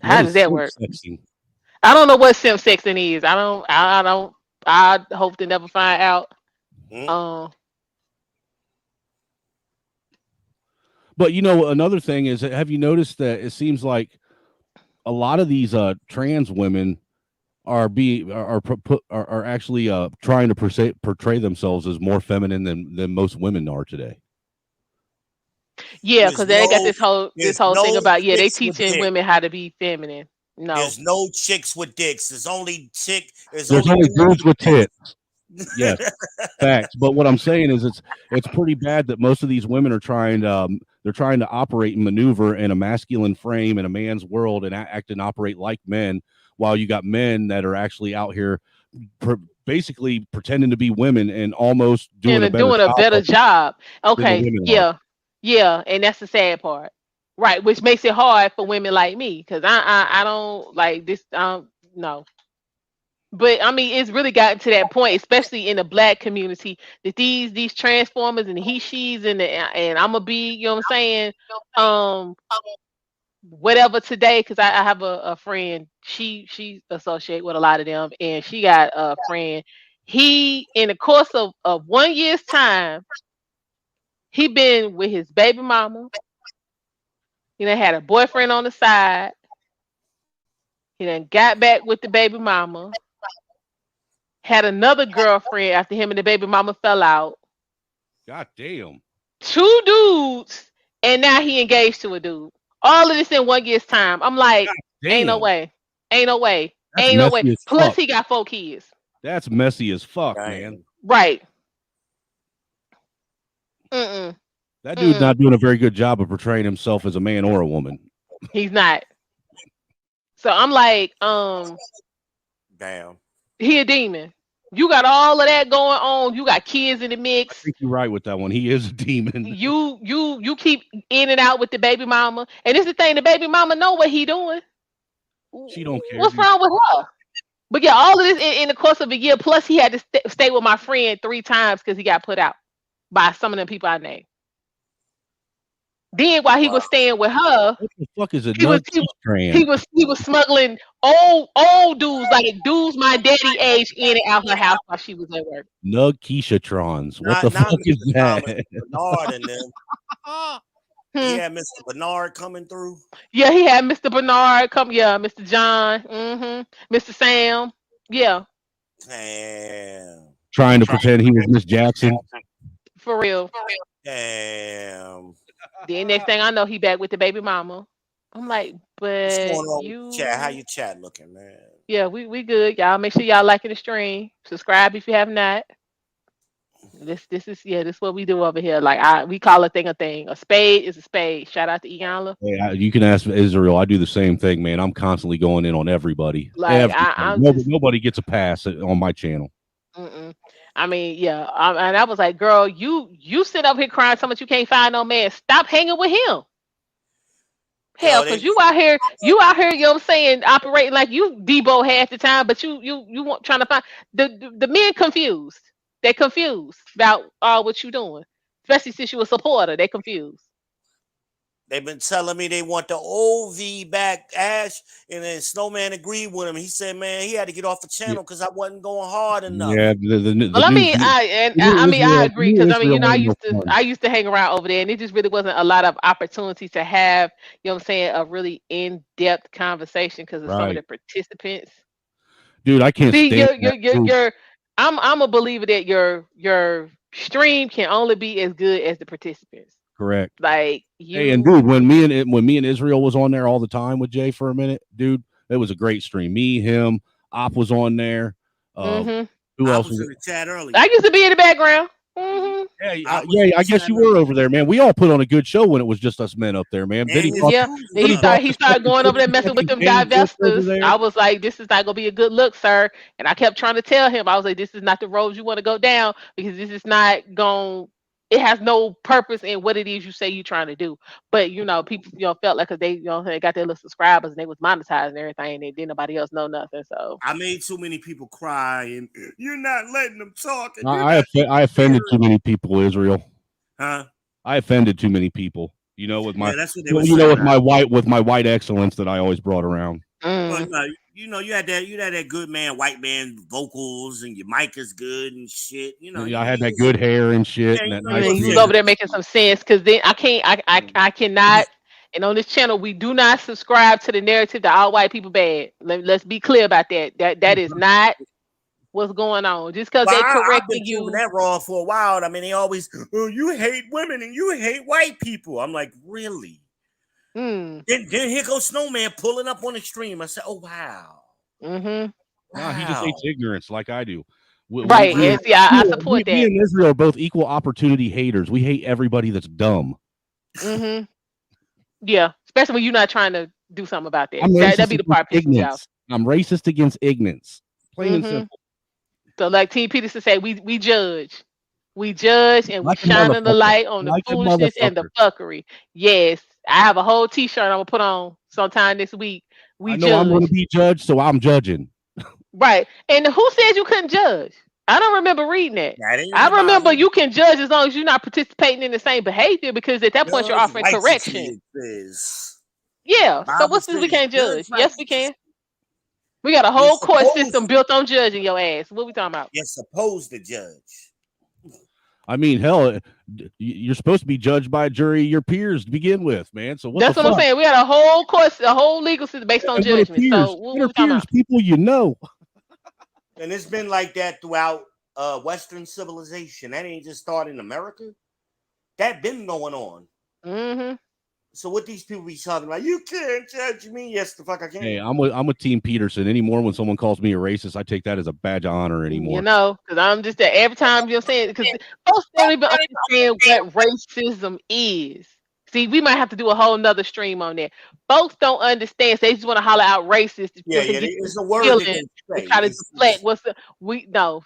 S12: What
S1: How does
S12: is
S1: that
S12: simp
S1: work?
S12: sexting?
S1: I don't know what simp sexing is. I don't I hope to never find out.
S6: Mm.
S1: Um
S12: But another thing is, have you noticed that it seems like a lot of these trans women are are actually trying to portray themselves as more feminine than most women are today.
S1: Yeah,
S6: There's
S1: because they got
S6: no
S1: this whole thing
S6: no
S1: about they
S6: chicks with
S1: teaching
S6: dick.
S1: women how to be feminine. No.
S6: There's no chicks with dicks. There's only There's
S12: There's
S6: only
S12: only
S6: dudes
S12: dudes with
S6: with
S12: tits. Yes, facts. But what I'm saying is, it's pretty bad that most of these women are they're trying to operate and maneuver in a masculine frame in a man's world and act and operate like men, while you got men that are actually out here basically pretending to be women and almost doing a
S1: And
S12: better
S1: doing a
S12: job
S1: better
S12: of it
S1: job.
S12: than the
S1: Okay,
S12: women are.
S1: yeah, and that's the sad part, right? Which makes it hard for women like me because I don't like this. No, but I mean, it's really gotten to that point, especially in the black community, that these transformers and he she's and I'm gonna be, you know what I'm saying, um, whatever today because I have a friend. She associate with a lot of them, and she got a friend. He in the course of 1 year's time. He been with his baby mama. He done had a boyfriend on the side. He done got back with the baby mama. Had another girlfriend after him and the baby mama fell out.
S12: God damn.
S1: 2 dudes, and now he engaged to a dude. All of this in 1 year's time. I'm like,
S12: God
S1: ain't no
S12: damn.
S1: way. Ain't no way.
S12: That's
S1: Ain't no way.
S12: messy as
S1: Plus
S12: fuck.
S1: he got 4 kids.
S12: That's messy as fuck, man.
S6: Dang.
S1: Right. Mm-mm.
S12: That dude's not doing a very good job of portraying himself as a man or a woman.
S1: He's not. So I'm like,
S6: Damn.
S1: he a demon. You got all of that going on. You got kids in the
S12: I
S1: mix.
S12: think you're right with that one. He is a demon.
S1: You keep in and out with the baby mama, and this is the thing. The baby mama know what he doing.
S12: She don't care.
S1: What's
S12: Dude.
S1: wrong with her? But yeah, all of this in the course of a year. Plus, he had to stay with my friend 3 times because he got put out by some of them people I named. Then while he was staying with her,
S12: What the fuck is a
S1: he was
S12: nug
S1: he,
S12: strand?
S1: he was smuggling old dudes, like dudes my daddy age, in and out her house while she was at work.
S12: Nug Keishatrons. What the
S6: Not
S12: fuck is
S6: Mr.
S12: that?
S6: Thomas Bernard and them. He had Mr. Bernard coming through.
S1: Yeah, he had Mr. Bernard come. Yeah, Mr. John. Mr. Sam. Yeah,
S6: Damn.
S12: Trying to pretend he was Miss Jackson.
S1: for real.
S6: Damn.
S1: Then next thing I know, he back with the baby mama. I'm like,
S6: What's going
S1: but
S6: on with
S1: you.
S6: chat? How you chat looking, man?
S1: Yeah, we good. Y'all make sure y'all liking the stream. Subscribe if you have not. This is what we do over here. Like we call a thing a thing. A spade is a spade. Shout out to Iyanla.
S12: Yeah, you can ask Israel. I do the same thing, man. I'm constantly going in on everybody.
S1: Like
S12: Nobody gets a pass on my channel.
S1: I mean, yeah. And I was like, girl, you sit up here crying so much you can't find no man. Stop hanging with him. Hell, because you out here, you know what I'm saying, operating like you Debo half the time, but you want trying to find the men confused. They confused about what you doing. Especially since you a supporter. They confused.
S6: They've been telling me they want the OV back, Ash, and then Snowman agreed with him. He said, man, he had to get off the channel because I wasn't going hard enough.
S12: Yeah,
S1: Well, I agree because I used to hang around over there, and it just really wasn't a lot of opportunity to have, you know what I'm saying, a really in-depth conversation because of some of the participants.
S12: Dude, I can't stand
S1: you're I'm a believer that your stream can only be as good as the participants.
S12: Correct.
S1: Like
S12: hey, and dude, when me and Israel was on there all the time with Jay for a minute, dude, it was a great stream. Me, him, Op was on there. Who else was
S6: in the chat earlier?
S1: I used to be in the background.
S12: I guess you were over there, man. We all put on a good show when it was just us men up there, man.
S1: He started going over there messing with them divestors. I was like, this is not gonna be a good look, sir. And I kept trying to tell him, I was like, this is not the road you want to go down because this is not going. It has no purpose in what it is you say you're trying to do. But people felt like because they they got their little subscribers and they was monetizing and everything, and didn't nobody else know nothing. So
S6: I made too many people cry, and you're not letting them talk.
S12: I offended too many people, Israel.
S6: Huh?
S12: I offended too many people. With my
S6: that's what they were
S12: with my white excellence that I always brought around.
S6: Well, you had that good man, white man vocals, and your mic is good and shit.
S12: I had that good hair and shit.
S1: Yeah, and that he was over there making some sense because then I cannot. And on this channel, we do not subscribe to the narrative that all white people bad. Let's be clear about that. That is not what's going on. Just because
S6: Well,
S1: they
S6: I've been
S1: correcting
S6: proving
S1: you.
S6: that wrong for a while. I mean, they always, oh, you hate women and you hate white people. I'm like, really? Then here goes Snowman pulling up on the stream. I said, oh, wow.
S12: Nah, he just hates ignorance like I do.
S1: Right. And see, I support
S12: me
S1: that.
S12: and Israel are both equal opportunity haters. We hate everybody that's dumb.
S1: Yeah. Especially when you're not trying to do something about that.
S12: I'm
S1: That'd be the part pissing me off.
S12: I'm racist against ignorance. Plain and simple.
S1: So like T. Peterson say, we judge. We judge and
S12: Like
S1: we shine the light on the
S12: like
S1: foolishness and the fuckery. Yes. I have a whole t-shirt I'm gonna put on sometime this week. We
S12: I know
S1: judge.
S12: I'm going to be judged, so I'm judging.
S1: Right. And who said you couldn't judge? I don't remember reading that. I remember you can judge as long as you're not participating in the same behavior, because at that point you're offering correction. Yeah. So what's this we can't judge? Yes, we can. We got a whole court system built on judging your ass. What we talking about?
S6: You're supposed to judge.
S12: I mean, hell, you're supposed to be judged by a jury of your peers to begin with, man. So
S1: that's what I'm saying. We got a whole course, a whole legal system based on judgment. So what we talking about?
S12: People you know.
S6: And it's been like that throughout Western civilization. That ain't just started in America. That been going on. So what these people be talking about? You can't judge me. Yes, the fuck I can.
S12: Hey, I'm with Team Peterson anymore. When someone calls me a racist, I take that as a badge of honor anymore.
S1: You know, because I'm just there every time you're saying, because folks don't even understand what racism is. See, we might have to do a whole nother stream on that. Folks don't understand. So they just want to holler out racist.
S6: It's a word
S1: to try to deflect.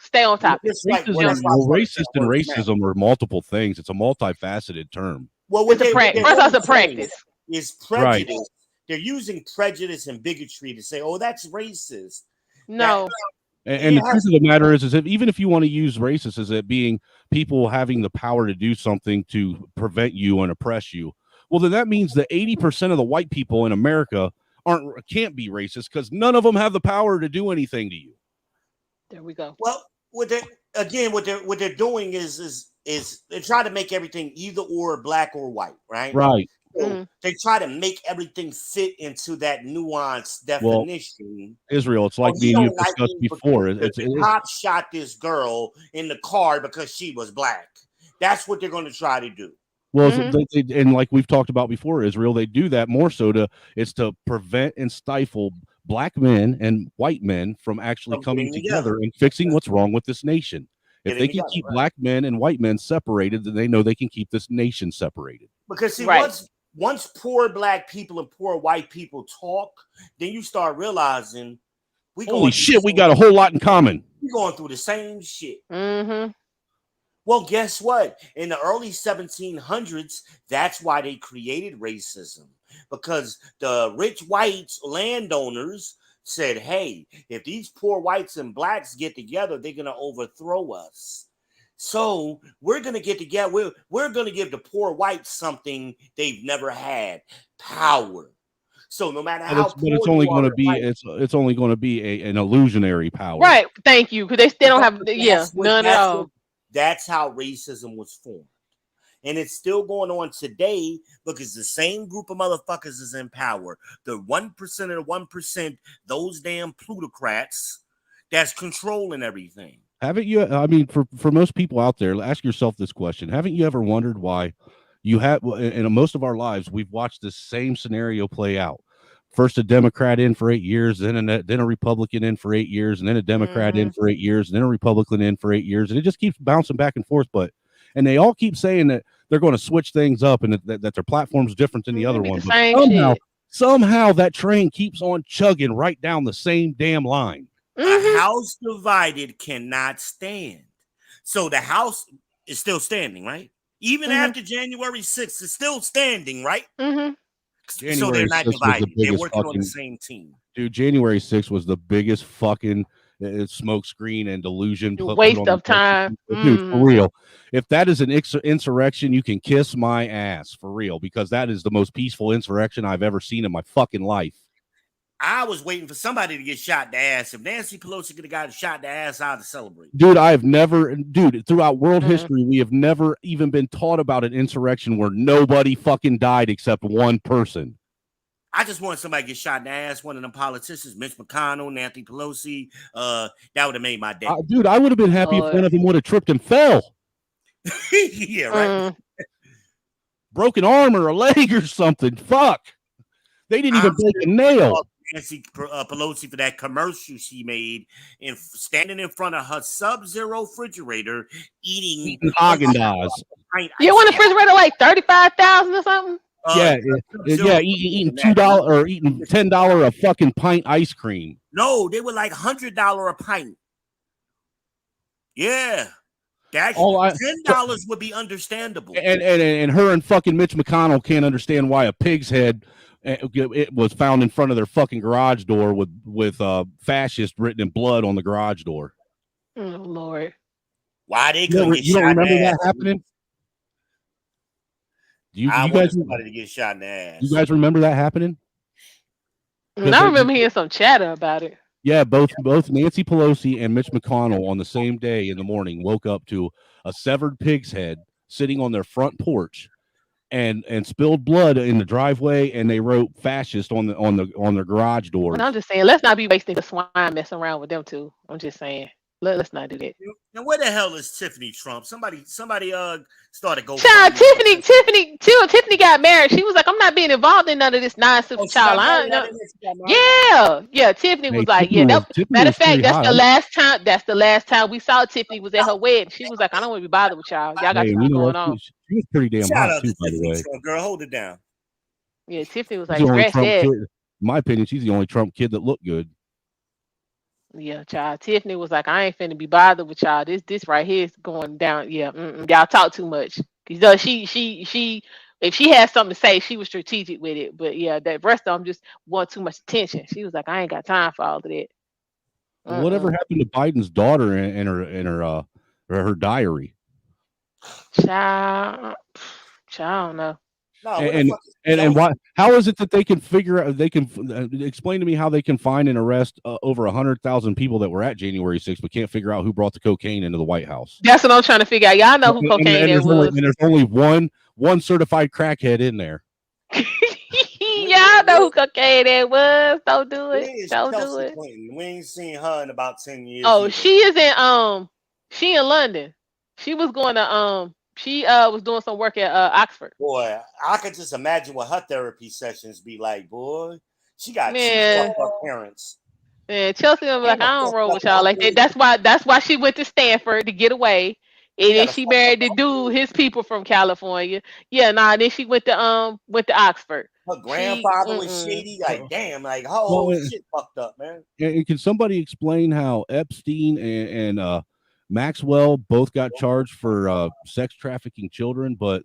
S1: Stay on topic.
S12: Racist and racism are multiple things. It's a multifaceted term.
S6: Well,
S1: it's a practice. First, it's a practice.
S6: Is prejudice. Right. They're using prejudice and bigotry to say, "Oh, that's racist."
S1: No.
S12: And the truth of the matter is that even if you want to use racist as it being people having the power to do something to prevent you and oppress you, well, then that means that 80% of the white people in America can't be racist because none of them have the power to do anything to you.
S1: There we go.
S6: Well, what they're doing is they try to make everything either or, black or white, right?
S12: Right.
S6: So they try to make everything fit into that nuanced definition.
S12: Well, Israel, it's like me and you discussed before.
S6: The cop shot this girl in the car because she was black. That's what they're going to try to do.
S12: Well, and like we've talked about before, Israel, they do that more so to prevent and stifle black men and white men from actually coming together and fixing what's wrong with this nation. If they can keep black men and white men separated, then they know they can keep this nation separated.
S6: Because see, once poor black people and poor white people talk, then you start realizing
S12: holy shit, we got a whole lot in common.
S6: We're going through the same shit. Well, guess what? In the early 1700s, that's why they created racism, because the rich whites landowners said, hey, if these poor whites and blacks get together, they're going to overthrow us. So we're going to get together. We're going to give the poor whites something they've never had, power. So no matter how,
S12: it's only going to be it's only going to be an illusionary power.
S1: Right. Thank you. Because they don't have none at all.
S6: That's how racism was formed. And it's still going on today because the same group of motherfuckers is in power. The 1% of the 1%, those damn plutocrats that's controlling everything.
S12: Haven't you? I mean, for most people out there, ask yourself this question. Haven't you ever wondered why you have, in most of our lives, we've watched this same scenario play out? First a Democrat in for 8 years, then a Republican in for 8 years, and then a Democrat in for 8 years, and then a Republican in for 8 years. And it just keeps bouncing back and forth. And they all keep saying that they're going to switch things up and that their platform's different than the other one. But somehow that train keeps on chugging right down the same damn line.
S6: A house divided cannot stand. So the house is still standing, right? Even after January 6th, it's still standing, right? So they're not divided. They're working on the same team.
S12: Dude, January 6th was the biggest fucking smoke screen and delusion.
S1: Waste of time.
S12: Dude, for real. If that is an insurrection, you can kiss my ass, for real, because that is the most peaceful insurrection I've ever seen in my fucking life.
S6: I was waiting for somebody to get shot in the ass. If Nancy Pelosi could have gotten shot in the ass, I'd celebrate.
S12: Dude, throughout world history, we have never even been taught about an insurrection where nobody fucking died except one person.
S6: I just want somebody to get shot in the ass. One of them politicians, Mitch McConnell, Nancy Pelosi. That would have made my day.
S12: Dude, I would have been happy if one of them would have tripped and fell.
S6: Yeah, right.
S12: Broken arm or a leg or something. Fuck. They didn't even break a nail.
S6: Nancy Pelosi for that commercial she made and standing in front of her Sub-Zero refrigerator eating
S12: Haagen-Dazs.
S1: You want a refrigerator like 35,000 or something?
S12: Eating $2 or eating $10 a fucking pint ice cream.
S6: No, they were like $100 a pint. Yeah, that $10 would be understandable.
S12: And her and fucking Mitch McConnell can't understand why a pig's head it was found in front of their fucking garage door with fascist written in blood on the garage door.
S1: Oh Lord!
S6: Why they couldn't get
S12: you
S6: shot
S12: don't remember
S6: in the
S12: that
S6: ass?
S12: happening?
S6: I want somebody to get shot in the ass.
S12: You guys remember that happening?
S1: And I remember hearing some chatter about it.
S12: Yeah, both Nancy Pelosi and Mitch McConnell on the same day in the morning woke up to a severed pig's head sitting on their front porch, and spilled blood in the driveway, and they wrote "fascist" on their garage doors.
S1: And I'm just saying, let's not be wasting the swine messing around with them too. I'm just saying, let's not do that.
S6: And where the hell is Tiffany Trump? Somebody started go.
S1: Child, Tiffany got married. She was like, I'm not being involved in none of this nonsense, child. Yeah. Tiffany was like, matter of fact, that's the last time we saw Tiffany was at her wedding. She was like, I don't want to be bothered with y'all. Y'all got something going on.
S12: She was pretty damn hot too, by the way.
S6: Trump, girl, hold it down.
S1: Yeah, Tiffany was like, scratch that.
S12: In my opinion, she's the only Trump kid that looked good.
S1: Yeah, child. Tiffany was like, I ain't finna be bothered with y'all. This right here is going down. Yeah, y'all talk too much. Cause she if she had something to say, she was strategic with it. But yeah, that rest of them just want too much attention. She was like, I ain't got time for all of that.
S12: Whatever happened to Biden's daughter and her diary?
S1: Child, I don't know.
S6: No,
S12: and why? How is it that they can figure out? They can explain to me how they can find and arrest over 100,000 people that were at January 6th, but can't figure out who brought the cocaine into the White House.
S1: That's what I'm trying to figure out. Y'all know who cocaine
S12: was.
S1: And
S12: there's only one certified crackhead in there.
S1: Y'all know who cocaine that was. Don't do it. Don't do it.
S6: Clinton. We ain't seen her in about 10 years.
S1: Oh, she is in she in London. She was going to she was doing some work at Oxford.
S6: Boy, I could just imagine what her therapy sessions be like, boy. She got two fucked up parents.
S1: Man, Chelsea was like, I don't roll with y'all like that. That's why she went to Stanford to get away. And then she married the dude, his people from California. Yeah, then she went to Oxford.
S6: Her grandfather was shady. Like, damn, like her whole shit fucked up, man.
S12: And can somebody explain how Epstein and Maxwell both got charged for sex trafficking children, but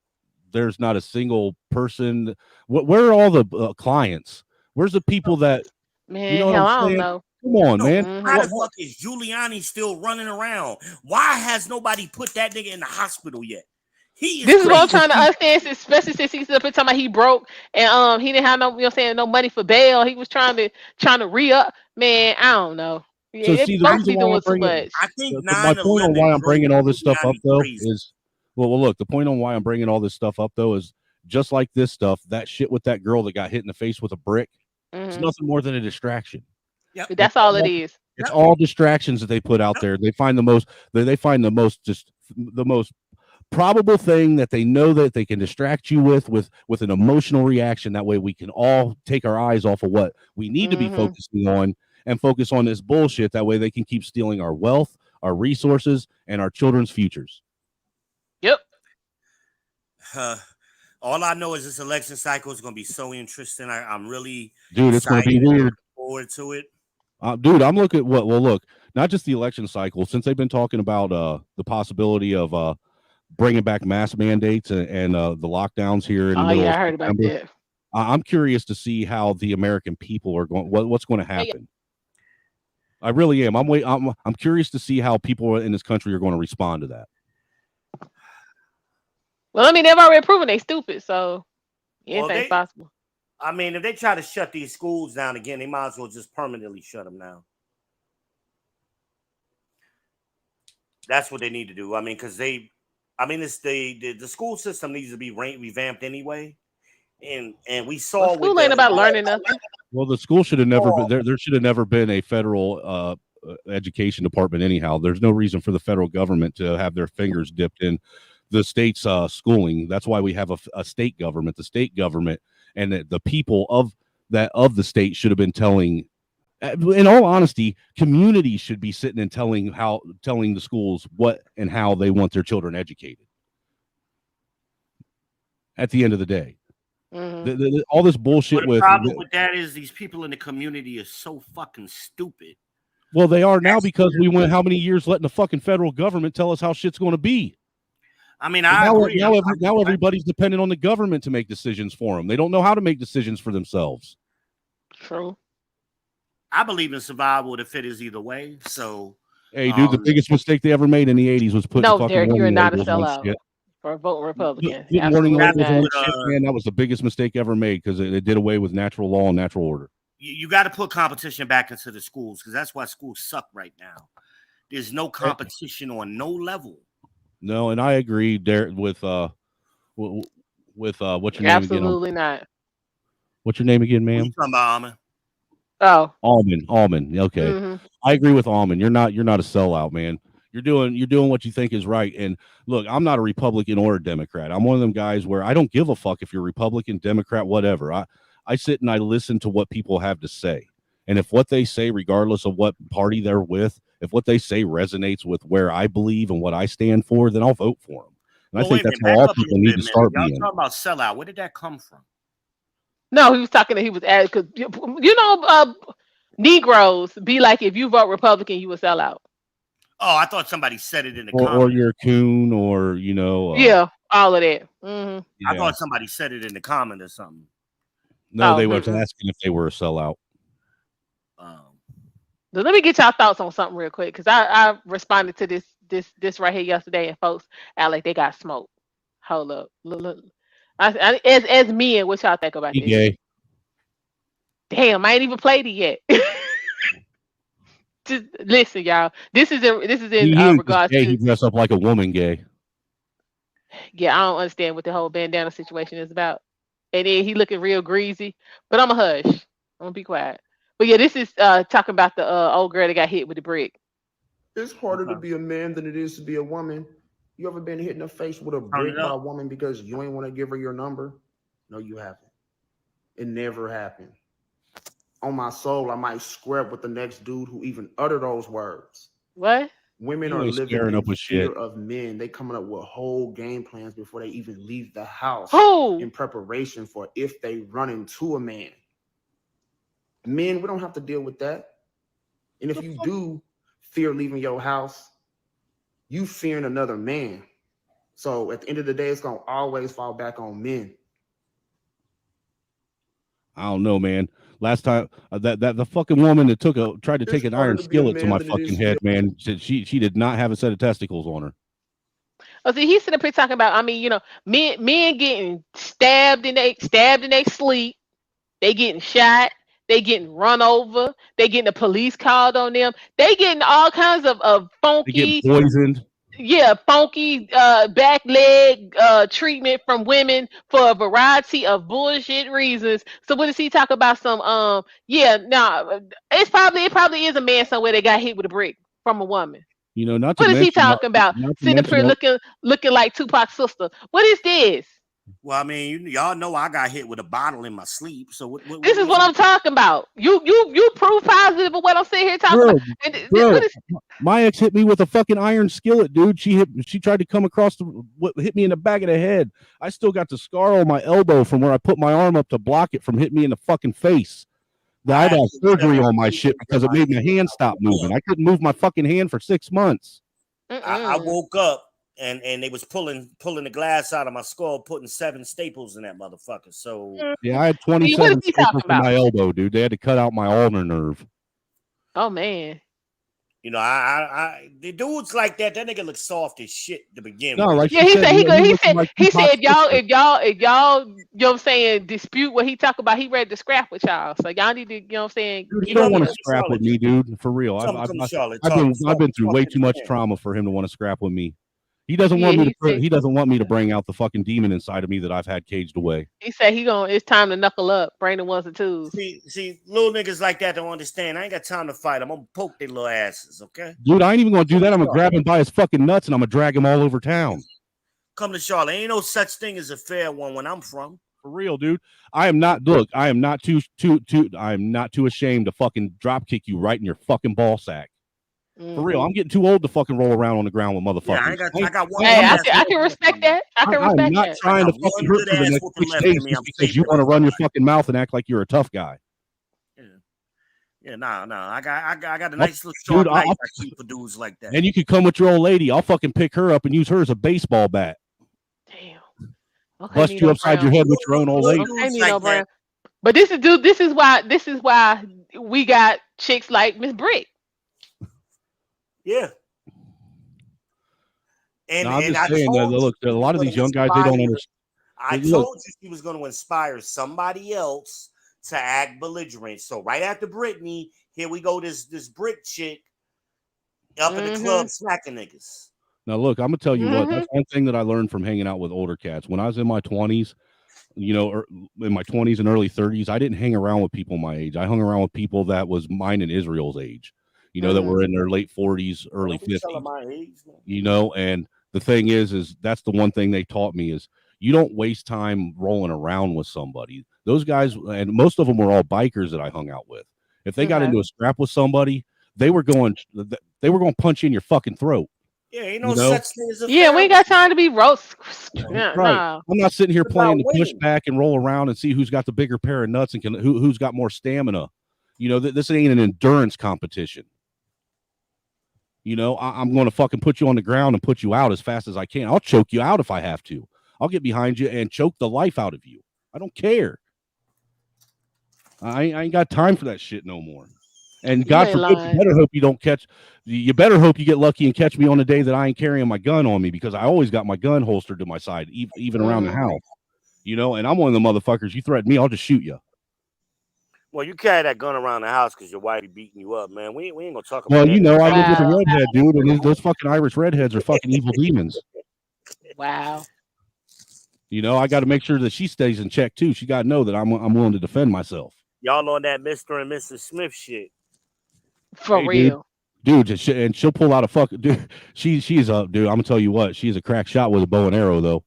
S12: there's not a single person? Where are all the clients? Where's the people that?
S1: Man, hell, I don't know.
S12: Come on, man.
S6: Why the fuck is Giuliani still running around? Why has nobody put that nigga in the hospital yet?
S1: This is what I'm trying to understand, especially since he's up here talking about he broke and he didn't have no, no money for bail. He was trying to re-up. Man, I don't know. Yeah,
S12: so see, the reason why I'm bringing,
S6: I think
S12: my point on why I'm bringing all this stuff up though is, well, look, the point on why I'm bringing all this stuff up though is just like this stuff, that shit with that girl that got hit in the face with a brick. It's nothing more than a distraction.
S1: Yep. That's all it is.
S12: It's all distractions that they put out there. They find the most probable thing that they know that they can distract you with an emotional reaction. That way we can all take our eyes off of what we need to be focusing on and focus on this bullshit. That way they can keep stealing our wealth, our resources, and our children's futures.
S1: Yep.
S6: All I know is this election cycle is going to be so interesting. I'm really
S12: it's going to be weird.
S6: Forward to it.
S12: Dude, I'm looking at look, not just the election cycle, since they've been talking about the possibility of bringing back mask mandates and the lockdowns here in the middle of
S1: I heard about that.
S12: I'm curious to see how the American people are going, what's going to happen. I really am. I'm curious to see how people in this country are going to respond to that.
S1: Well, I mean, they've already proven they stupid, so anything's possible.
S6: I mean, if they try to shut these schools down again, they might as well just permanently shut them down. That's what they need to do. I mean, because the school system needs to be revamped anyway. and we
S1: Well,
S6: saw with
S1: school ain't about learning nothing.
S12: Well, the school should have never been there. There should have never been a federal education department. Anyhow, there's no reason for the federal government to have their fingers dipped in the state's schooling. That's why we have a state government. The state government and the people of the state should have been telling. In all honesty, communities should be sitting and telling the schools what and how they want their children educated. At the end of the day. All this bullshit
S6: the problem with that is these people in the community are so fucking stupid.
S12: Well, they are now because we went how many years letting the fucking federal government tell us how shit's going to be.
S6: I mean, I agree.
S12: Now everybody's dependent on the government to make decisions for them. They don't know how to make decisions for themselves.
S1: True.
S6: I believe in survival of the fittest either way. So,
S12: hey, dude, the biggest mistake they ever made in the '80s was putting fucking
S1: Derek, you're
S12: warning
S1: not a
S12: labels on
S1: sellout
S12: shit.
S1: for voting Republican.
S12: Warning labels on
S1: Not.
S12: shit, man, that was the biggest mistake ever made because it did away with natural law and natural order.
S6: You got to put competition back into the schools because that's why schools suck right now. There's no competition on no level.
S12: No, and I agree there with what's your name
S1: Absolutely
S12: again?
S1: not.
S12: What's your name again, ma'am?
S6: What you talking about, Almond?
S1: Oh,
S12: Almond. Okay, I agree with Almond. You're not a sellout, man. You're doing what you think is right. And look, I'm not a Republican or a Democrat. I'm one of them guys where I don't give a fuck if you're Republican, Democrat, whatever. I sit and I listen to what people have to say. And if what they say, regardless of what party they're with, if what they say resonates with where I believe and what I stand for, then I'll vote for them. And I think that's how all people need to start being.
S6: Y'all talking about sellout. Where did that come from?
S1: No, he was talking. He was at because Negroes be like, if you vote Republican, you will sell out.
S6: Oh, I thought somebody said it in the
S12: comments. Or you're a coon, or
S1: yeah, all of that. Mm-hmm.
S6: I thought somebody said it in the comment or something.
S12: No, they were asking if they were a sellout.
S1: So let me get y'all thoughts on something real quick because I responded to this right here yesterday, and folks act like they got smoked. Hold up, look. As men, what y'all think about this?
S12: Gay.
S1: Damn, I ain't even played it yet. Just listen, y'all. This is in regards
S12: to
S1: he
S12: dress up like a woman. Gay.
S1: Yeah, I don't understand what the whole bandana situation is about. And then he looking real greasy, but I'm a hush. I'm gonna be quiet. But yeah, this is talking about the old girl that got hit with the brick.
S15: It's harder to be a man than it is to be a woman. You ever been hit in the face with a brick by a woman because you ain't want to give her your number? No, you haven't. It never happened. On my soul, I might scrap with the next dude who even utter those words.
S1: What?
S15: Women are living in fear of men. They coming up with whole game plans before they even leave the house in preparation for if they run into a man. Men, we don't have to deal with that. And if you do fear leaving your house, you fearing another man. So at the end of the day, it's going to always fall back on men.
S12: I don't know, man. Last time that the fucking woman that tried to take an iron skillet to my fucking head, man, said she did not have a set of testicles on her.
S1: Oh, see, he's sitting up here talking about. Men getting stabbed in their sleep. They getting shot. They getting run over. They getting the police called on them. They getting all kinds of funky.
S12: They get poisoned.
S1: Yeah, funky back leg treatment from women for a variety of bullshit reasons. So what does he talk about? It probably is a man somewhere that got hit with a brick from a woman.
S12: Not
S1: what is he talking about? Sitting up here looking like Tupac's sister. What is this?
S6: Well, I mean, y'all know I got hit with a bottle in my sleep. So
S1: this is what I'm talking about. You prove positive of what I'm sitting here talking about.
S12: My ex hit me with a fucking iron skillet, dude. She tried to come across hit me in the back of the head. I still got the scar on my elbow from where I put my arm up to block it from hitting me in the fucking face. I had surgery on my shit because it made my hand stop moving. I couldn't move my fucking hand for 6 months.
S6: I woke up. And they was pulling the glass out of my skull, putting 7 staples in that motherfucker. So
S12: yeah, I had 27 staples in my elbow, dude. They had to cut out my ulnar nerve.
S1: Oh man.
S6: The dudes like that nigga looks soft as shit to begin with.
S12: Like
S1: he said if y'all you know what I'm saying, dispute what he talk about, he ready to scrap with y'all. So y'all need to, you know what I'm saying.
S12: Dude, you don't want to scrap with me, dude. For real. I've been through way too much trauma for him to want to scrap with me. He doesn't
S1: Yeah,
S12: want me to.
S1: he said
S12: He doesn't want me to bring out the fucking demon inside of me that I've had caged away.
S1: it's time to knuckle up, bring the ones and twos.
S6: See, little niggas like that don't understand. I ain't got time to fight. I'm gonna poke their little asses, okay?
S12: Dude, I ain't even gonna do that. I'm gonna grab him by his fucking nuts and I'm gonna drag him all over town.
S6: Come to Charlotte. Ain't no such thing as a fair one when I'm from.
S12: For real, dude. I am not. Look, I am not too. I am not too ashamed to fucking drop kick you right in your fucking ball sack. For real, I'm getting too old to fucking roll around on the ground with motherfuckers.
S6: Yeah, I got one.
S1: Hey, I can respect that. I can respect
S12: I'm not
S1: that.
S12: trying to fucking hurt you the next 6 days just because you want to run your fucking mouth and act like you're a tough guy.
S6: Yeah, no. I got a nice little short knife I keep for dudes like that.
S12: And you could come with your old lady. I'll fucking pick her up and use her as a baseball bat.
S1: Damn. Okay,
S12: Bust you upside your head with your own old lady.
S1: Okay, Nino Brown. But this is why we got chicks like Miss Brick.
S6: Yeah. And
S12: I'm just saying that look, a lot of these young guys, they don't understand.
S6: I told you she was going to inspire somebody else to act belligerent. So right after Brittany, here we go. This Brick chick up in the club smacking niggas.
S12: Now look, I'm gonna tell you what. That's one thing that I learned from hanging out with older cats. When I was in my 20s, in my 20s and early 30s, I didn't hang around with people my age. I hung around with people that was mine and Israel's age. That were in their late 40s, early 50s. And the thing is that's the one thing they taught me is you don't waste time rolling around with somebody. Those guys, and most of them were all bikers that I hung out with. If they got into a scrap with somebody, they were going to punch you in your fucking throat.
S6: Yeah, ain't no such thing as a
S1: we ain't got time to be roast.
S12: Right. No. I'm not sitting here playing the push back and roll around and see who's got the bigger pair of nuts and who's got more stamina. This ain't an endurance competition. I'm going to fucking put you on the ground and put you out as fast as I can. I'll choke you out if I have to. I'll get behind you and choke the life out of you. I don't care. I ain't got time for that shit no more. And God forbid, you better hope you get lucky and catch me on the day that I ain't carrying my gun on me, because I always got my gun holstered to my side, even around the house. And I'm one of the motherfuckers. You threaten me, I'll just shoot you.
S6: Well, you carry that gun around the house because your wife be beating you up, man. We ain't gonna talk about.
S12: Well, I live with a redhead, dude, and those fucking Irish redheads are fucking evil demons.
S1: Wow.
S12: I got to make sure that she stays in check too. She got to know that I'm willing to defend myself.
S6: Y'all on that Mr. and Mrs. Smith shit.
S1: For real.
S12: Dude, and she'll pull out a fucking dude. She's a dude. I'm gonna tell you what, she's a crack shot with a bow and arrow though.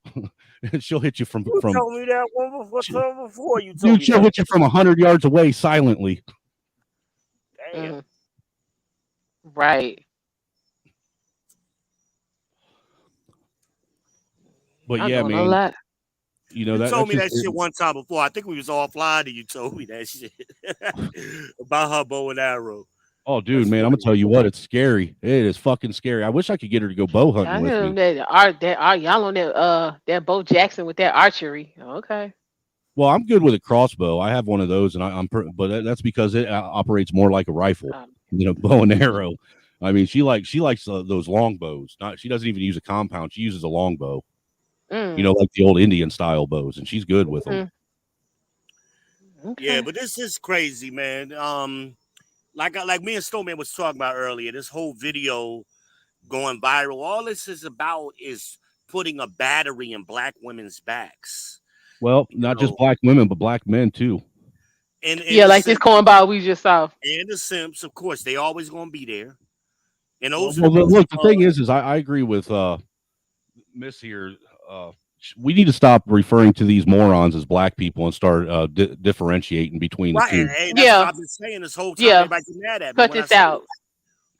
S12: She'll hit you from.
S6: You told me that one before. You told
S12: dude,
S6: me
S12: she'll hit you from 100 yards away silently.
S6: Damn.
S1: Right.
S12: But yeah, man.
S6: You told me that shit one time before. I think we was offline and you told me that shit about her bow and arrow.
S12: Oh, dude, man, I'm gonna tell you what, it's scary. It is fucking scary. I wish I could get her to go bow hunting with me.
S1: Y'all on that Bo Jackson with that archery. Okay.
S12: Well, I'm good with a crossbow. I have one of those, and but that's because it operates more like a rifle, bow and arrow. I mean, she likes those long bows. She doesn't even use a compound. She uses a long bow. Like the old Indian style bows, and she's good with them.
S6: Okay. Yeah, but this is crazy, man. Like me and Snowman was talking about earlier, this whole video going viral. All this is about is putting a battery in black women's backs.
S12: Well, not just black women, but black men too.
S6: And
S1: like this cornball we just saw.
S6: And the simps, of course, they always gonna be there. And those.
S12: Well, look, the thing is I agree with Miss here. We need to stop referring to these morons as black people and start differentiating between the two.
S6: Hey, that's what I've been saying this whole time. Everybody get mad at me.
S1: Cut this out.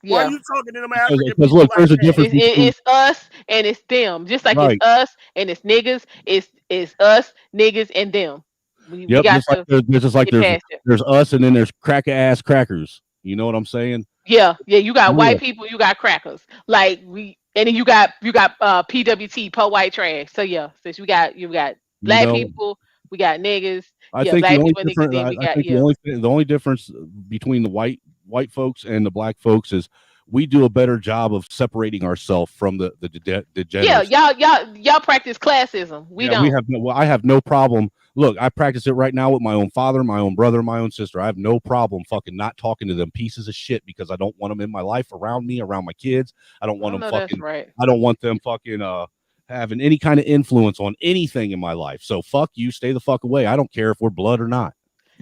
S6: Why are you talking to them African
S12: because look, there's a difference.
S1: It's us and it's them. Just like it's us and it's niggas. It's us, niggas, and them. We got
S12: there's us and then there's cracker ass crackers. You know what I'm saying?
S1: Yeah. You got white people. You got crackers. And then you got PWT, po white trash. So yeah, since you got black people, we got niggas.
S12: I think the only difference between the white folks and the black folks is we do a better job of separating ourselves from the degeneracy.
S1: Yeah, y'all practice classism. We don't.
S12: I have no problem. Look, I practice it right now with my own father, my own brother, my own sister. I have no problem fucking not talking to them pieces of shit because I don't want them in my life, around me, around my kids. I don't want them fucking.
S1: Right.
S12: I don't want them fucking having any kind of influence on anything in my life. So fuck you, stay the fuck away. I don't care if we're blood or not.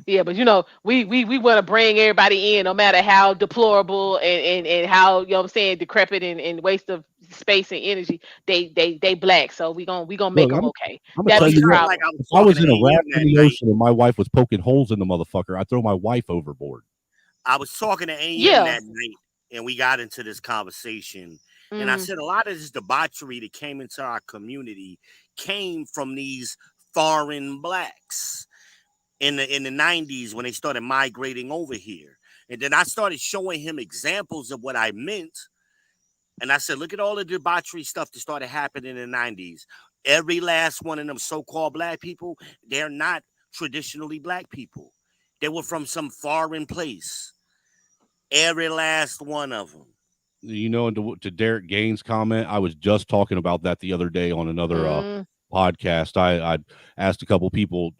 S1: Yeah, but we want to bring everybody in, no matter how deplorable and how, you know what I'm saying, decrepit and waste of space and energy. They black, so we gonna make them okay.
S12: I'm gonna tell you what, if I was in a raft in the ocean and my wife was poking holes in the motherfucker, I'd throw my wife overboard.
S6: I was talking to AM that night, and we got into this conversation. And I said a lot of this debauchery that came into our community came from these foreign blacks in the 90s when they started migrating over here. And then I started showing him examples of what I meant. And I said, look at all the debauchery stuff that started happening in the 90s. Every last one of them so-called black people, they're not traditionally black people. They were from some foreign place. Every last one of them.
S12: You know, to Derek Gaines' comment, I was just talking about that the other day on another podcast. I asked a couple people,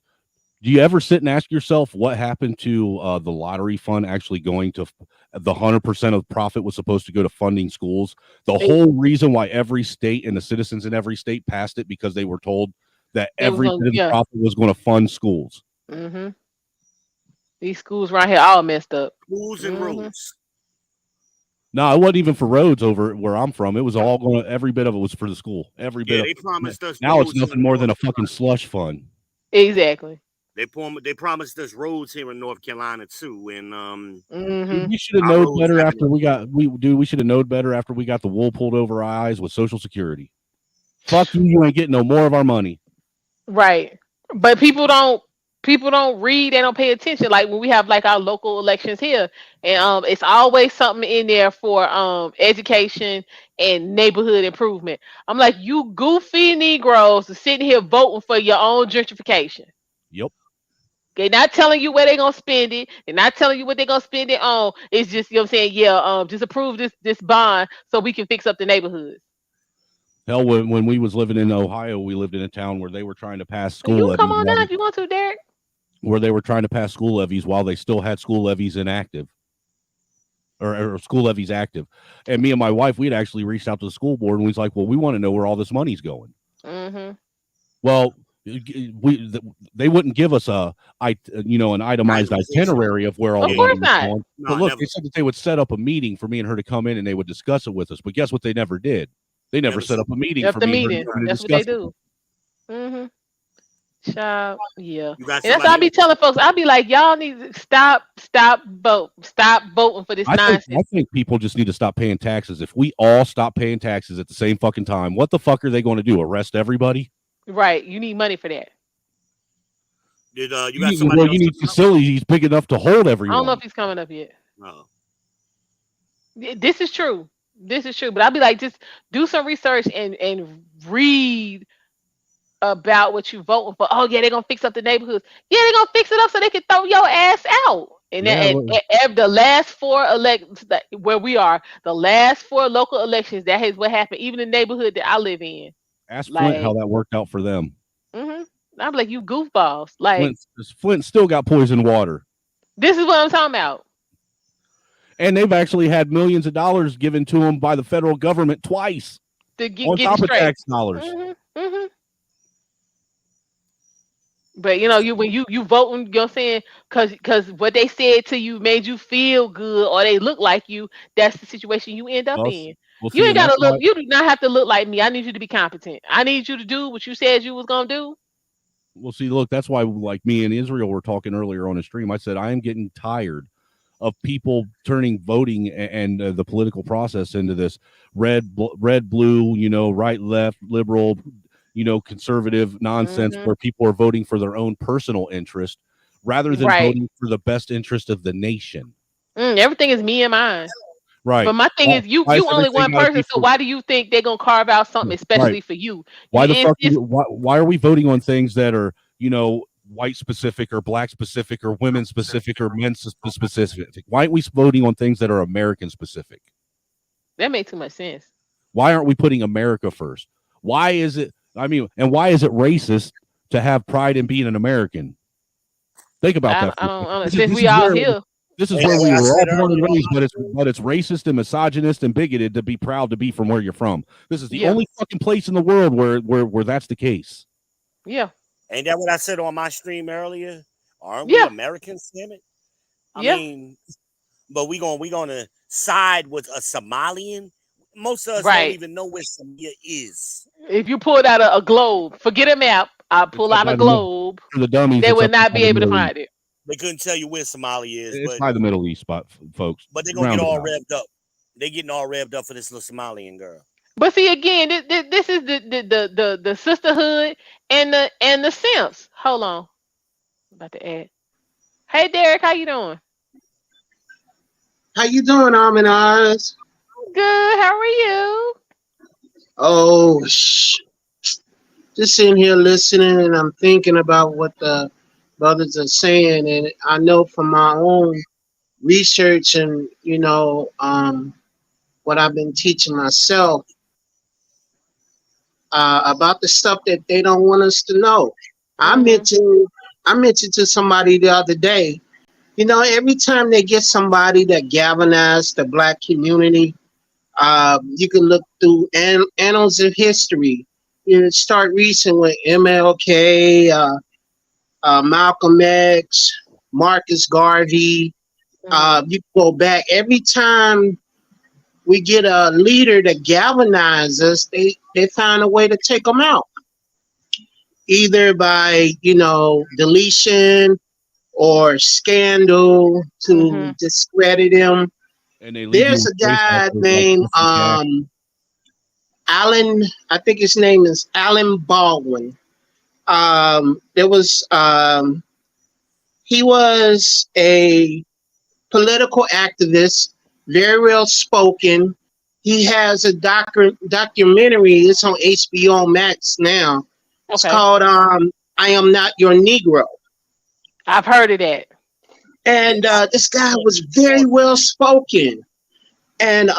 S12: do you ever sit and ask yourself what happened to the lottery fund actually going to the 100% of profit was supposed to go to funding schools? The whole reason why every state and the citizens in every state passed it because they were told that every bit of the profit was going to fund schools.
S1: Mm-hmm. These schools right here all messed up.
S6: Schools and roads.
S12: No, it wasn't even for roads over where I'm from. It was all going. Every bit of it was for the school. Every bit.
S6: They promised us.
S12: Now it's nothing more than a fucking slush fund.
S1: Exactly.
S6: They promised us roads here in North Carolina too, and
S12: we should have known better after we should have known better after we got the wool pulled over our eyes with Social Security. Fuck you! You ain't getting no more of our money.
S1: Right, but people don't read. They don't pay attention. Like when we have like our local elections here, and it's always something in there for education and neighborhood improvement. I'm like, you goofy Negroes are sitting here voting for your own gentrification.
S12: Yep.
S1: They're not telling you where they're gonna spend it. They're not telling you what they're gonna spend it on. It's just, you know what I'm saying, just approve this bond so we can fix up the neighborhoods.
S12: Hell, when we was living in Ohio, we lived in a town where they were trying to pass school
S1: You
S12: levies.
S1: come on now if you want to, Derek.
S12: Where they were trying to pass school levies while they still had school levies inactive. Or school levies active. And me and my wife, we'd actually reached out to the school board and we was like, well, we want to know where all this money's going.
S1: Mm-hmm.
S12: Well, they wouldn't give us an itemized itinerary of where all the money was going. But look, they said that they would set up a meeting for me and her to come in and they would discuss it with us. But guess what? They never did. They never set up a meeting for me and her to come in and
S1: That's what
S12: discuss
S1: they do. Mm-hmm. Child, yeah. And that's
S6: somebody-
S1: what I be telling folks. I'll be like, y'all need to stop voting for this nonsense.
S12: I think people just need to stop paying taxes. If we all stop paying taxes at the same fucking time, what the fuck are they going to do? Arrest everybody?
S1: Right. You need money for that.
S6: You got somebody else?
S12: You need facilities big enough to hold everyone.
S1: I don't know if he's coming up yet.
S6: No.
S1: This is true. But I'll be like, just do some research and read about what you're voting for. Oh yeah, they're gonna fix up the neighborhoods. Yeah, they're gonna fix it up so they can throw your ass out. And the last four elections where we are, the last four local elections, that is what happened. Even the neighborhood that I live in.
S12: Ask Flint how that worked out for them.
S1: Mm-hmm. I'm like, you goofballs. Like
S12: Flint still got poison water.
S1: This is what I'm talking about.
S12: And they've actually had millions of dollars given to them by the federal government twice
S1: to get
S12: top of tax dollars.
S1: Mm-hmm. Mm-hmm. But when you voting, you know what I'm saying, because what they said to you made you feel good, or they look like you. That's the situation you end up in. You ain't gotta look. You do not have to look like me. I need you to be competent. I need you to do what you said you was gonna do.
S12: Well, see, look, that's why, like me and Israel were talking earlier on the stream. I said I am getting tired of people turning voting and the political process into this red, blue, right, left, liberal, conservative nonsense where people are voting for their own personal interest rather than voting for the best interest of the nation.
S1: Everything is me and mine.
S12: Right.
S1: But my thing is, you only one person, so why do you think they're gonna carve out something especially for you?
S12: Why the fuck? Why are we voting on things that are, white specific or black specific or women specific or men specific? Why aren't we voting on things that are American specific?
S1: That made too much sense.
S12: Why aren't we putting America first? Why is it? I mean, and why is it racist to have pride in being an American? Think about that.
S1: I don't
S12: This
S1: since we all here.
S12: is where we were all born and raised, but it's racist and misogynist and bigoted to be proud to be from where you're from. This is the only fucking place in the world where that's the case.
S1: Yeah.
S6: Ain't that what I said on my stream earlier? Aren't we Americans, damn it? I mean, but we gonna side with a Somalian. Most of us don't even know where Somalia is.
S1: If you pulled out a globe, forget a map. I pull out a globe.
S12: For the dummies,
S1: they would not be able to find it.
S6: They couldn't tell you where Somalia is.
S12: It's by the Middle East spot, folks.
S6: But they're gonna get all revved up. They getting all revved up for this little Somalian girl.
S1: But see, again, this is the sisterhood and the simps. Hold on, I'm about to add. Hey, Derek, how you doing?
S16: How you doing, Armin Oz?
S1: Good. How are you?
S16: Oh, just sitting here listening, and I'm thinking about what the brothers are saying, and I know from my own research and what I've been teaching myself about the stuff that they don't want us to know. I mentioned to somebody the other day, every time they get somebody that galvanized the Black community, you can look through annals of history. You start recent with MLK, Malcolm X, Marcus Garvey. You go back every time we get a leader that galvanizes us, they find a way to take them out, either by deletion or scandal to discredit him.
S12: And
S16: there's a guy named Alan. I think his name is Alan Baldwin. He was a political activist, very well spoken. He has a documentary. It's on HBO Max now. It's called "I Am Not Your Negro."
S1: I've heard of that.
S16: And this guy was very well spoken, and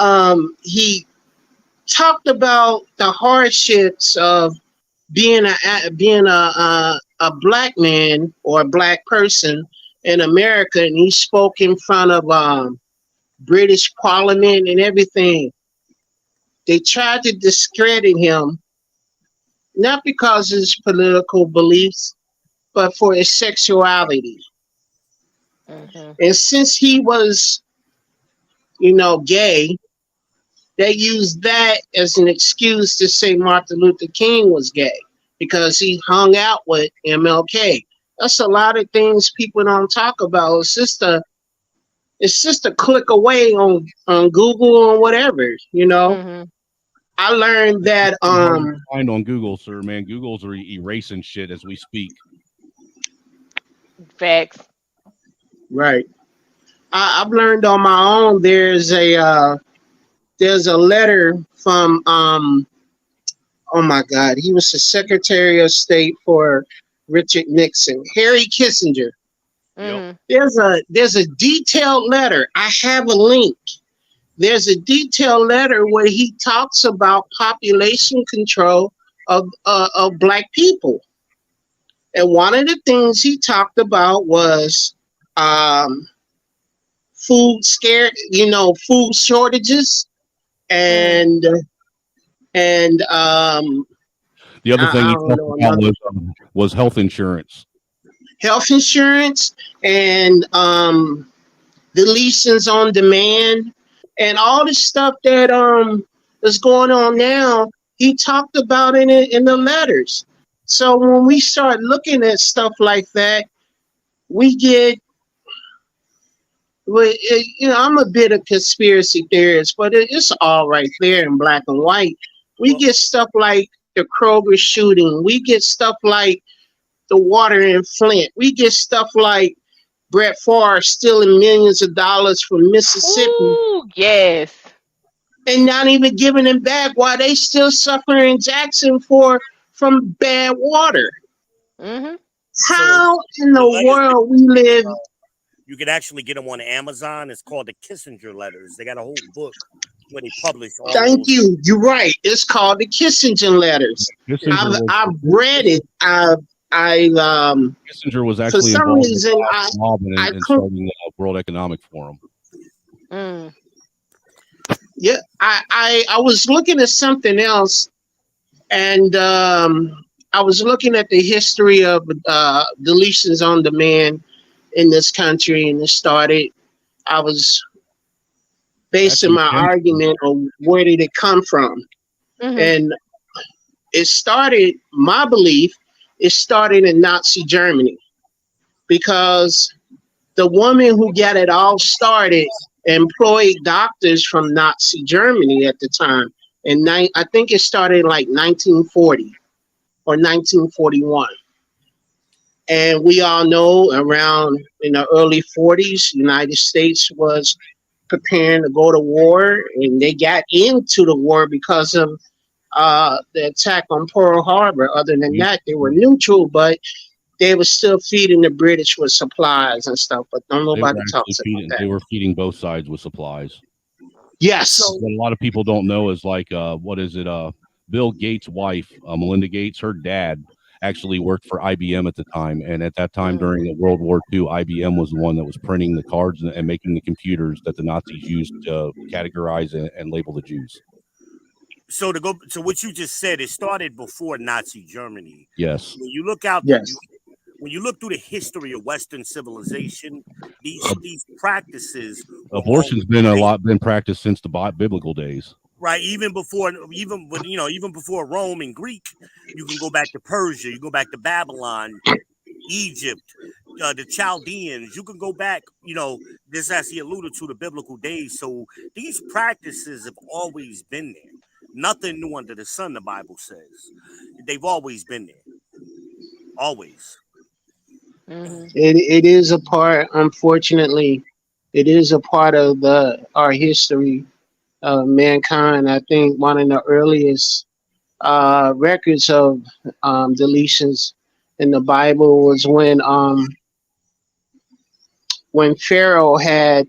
S16: he talked about the hardships of being a Black man or a Black person in America, and he spoke in front of British Parliament and everything. They tried to discredit him, not because of his political beliefs, but for his sexuality. And since he was, gay, they used that as an excuse to say Martin Luther King was gay because he hung out with MLK. That's a lot of things people don't talk about. It's just a click away on Google or whatever, I learned that
S12: find on Google, sir, man. Google's erasing shit as we speak.
S1: Facts.
S16: Right. I've learned on my own. There's a letter from oh my God, he was the Secretary of State for Richard Nixon, Harry Kissinger. There's a detailed letter. I have a link. There's a detailed letter where he talks about population control of Black people. And one of the things he talked about was food food shortages and
S12: the other thing he talked about was health insurance.
S16: Health insurance and deletions on demand and all the stuff that is going on now. He talked about it in the letters. So when we start looking at stuff like that, we get, I'm a bit of conspiracy theorist, but it's all right there in black and white. We get stuff like the Kroger shooting. We get stuff like the water in Flint. We get stuff like Brett Favre stealing millions of dollars from Mississippi.
S1: Ooh, yes.
S16: And not even giving them back while they still suffer in Jackson from bad water. How in the world we live?
S6: You can actually get them on Amazon. It's called the Kissinger Letters. They got a whole book where they publish all
S16: Thank
S6: those.
S16: you. You're right. It's called the Kissinger letters. I've read it.
S12: Kissinger was
S16: For
S12: actually
S16: some
S12: involved with
S16: reason
S12: Bob and starting the World Economic Forum.
S16: Yeah, I was looking at something else, and I was looking at the history of deletions on demand in this country, and it started. I was basing my argument on where did it come from, and it started. My belief, it started in Nazi Germany, because the woman who got it all started employed doctors from Nazi Germany at the time. And I think it started in like 1940 or 1941. And we all know around in the early 40s, United States was preparing to go to war, and they got into the war because of the attack on Pearl Harbor. Other than that, they were neutral, but they were still feeding the British with supplies and stuff, but nobody talks about that.
S12: They were feeding both sides with supplies.
S16: Yes.
S12: What a lot of people don't know is like, what is it? Bill Gates' wife, Melinda Gates, her dad actually worked for IBM at the time. And at that time, during the World War II, IBM was the one that was printing the cards and making the computers that the Nazis used to categorize and label the Jews.
S6: So to what you just said, it started before Nazi Germany.
S12: Yes.
S6: When you look out, when you look through the history of Western civilization, these practices,
S12: abortion's been practiced since the biblical days.
S6: Right, even before Rome and Greek, you can go back to Persia, you go back to Babylon, Egypt, the Chaldeans. You can go back, this as he alluded to the biblical days. So these practices have always been there. Nothing new under the sun, the Bible says. They've always been there. Always.
S16: It is a part, unfortunately, it is a part of our history of mankind. I think one of the earliest records of deletions in the Bible was when Pharaoh had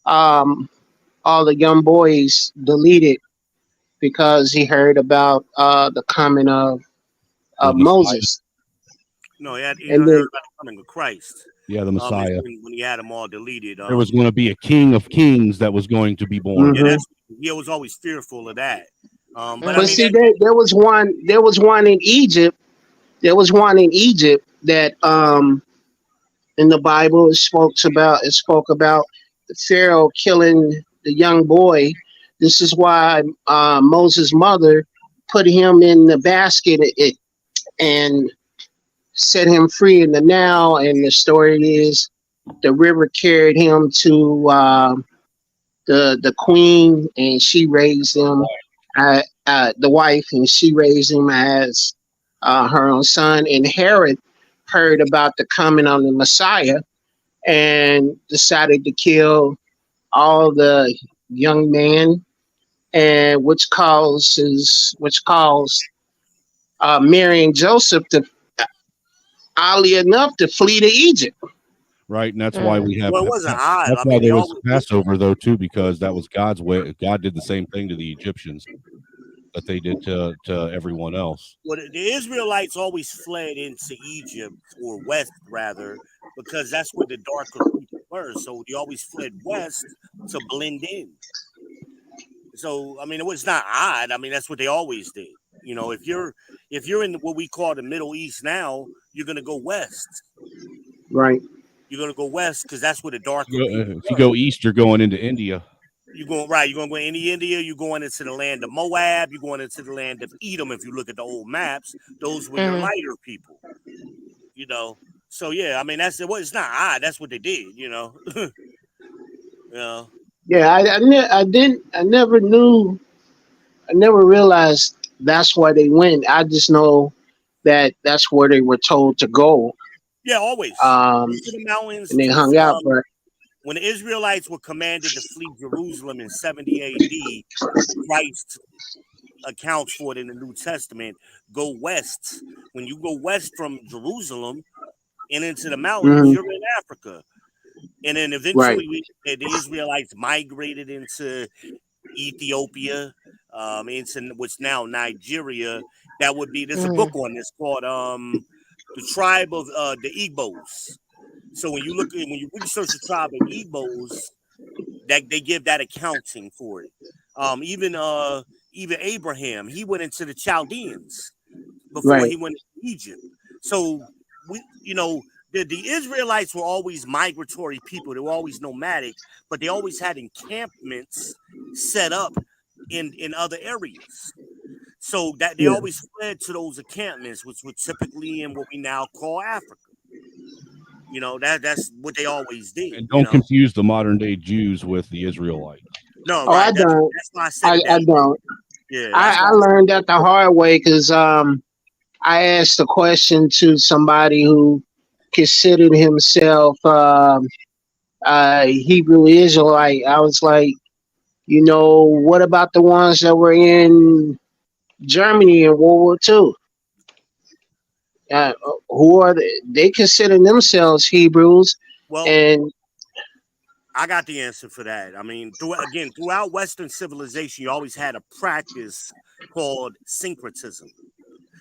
S16: all the young boys deleted because he heard about the coming of Moses.
S6: No, he heard
S16: And
S6: about the coming of Christ.
S12: Yeah, the Messiah.
S6: When he had them all deleted.
S12: There was going to be a king of kings that was going to be born.
S6: Yeah, he was always fearful of that.
S16: But see, there was one in Egypt. There was one in Egypt that in the Bible it spoke about the Pharaoh killing the young boy. This is why Moses' mother put him in the basket and set him free in the Nile. And the story is the river carried him to the queen, and she raised him, the wife, and she raised him as her own son. And Herod heard about the coming of the Messiah and decided to kill all the young men, and which caused Mary and Joseph to, oddly enough, to flee to Egypt.
S12: Right, and that's why we have.
S6: Well, it wasn't odd.
S12: That's why there was Passover, though, too, because that was God's way. God did the same thing to the Egyptians that they did to everyone else.
S6: Well, the Israelites always fled into Egypt, or west rather, because that's where the darker people were. So they always fled west to blend in. So I mean, it was not odd. I mean, that's what they always did. If you're in what we call the Middle East now, you're gonna go west.
S16: Right.
S6: You're gonna go west because that's where the darker.
S12: If you go east, you're going into India.
S6: You're going right. You're going to go into India. You're going into the land of Moab. You're going into the land of Edom. If you look at the old maps, those were your lighter people. So yeah, I mean it's not odd. That's what they did. Yeah.
S16: Yeah, I never knew. I never realized that's why they went. I just know that that's where they were told to go.
S6: Yeah, always. To the mountains.
S16: And they hung out, but
S6: when the Israelites were commanded to flee Jerusalem in 70 AD, Christ accounts for it in the New Testament. Go west. When you go west from Jerusalem and into the mountains, you're in Africa. And then eventually the Israelites migrated into Ethiopia, it's in what's now Nigeria. That would be, there's a book on this called the tribe of the Igbos. So when you research the tribe of Igbos, that they give that accounting for it. Even Abraham, he went into the Chaldeans before he went to Egypt. So the Israelites were always migratory people. They were always nomadic, but they always had encampments set up in other areas. So that they always fled to those encampments, which were typically in what we now call Africa. That's what they always did.
S12: And don't confuse the modern day Jews with the Israelites.
S6: No,
S16: right. I don't.
S6: That's why I said
S16: I don't.
S6: Yeah,
S16: I learned that the hard way because I asked a question to somebody who considered himself Hebrew Israelite. I was like, what about the ones that were in Germany in World War II? Who are they? They consider themselves Hebrews.
S6: Well,
S16: and
S6: I got the answer for that. I mean, throughout Western civilization, you always had a practice called syncretism.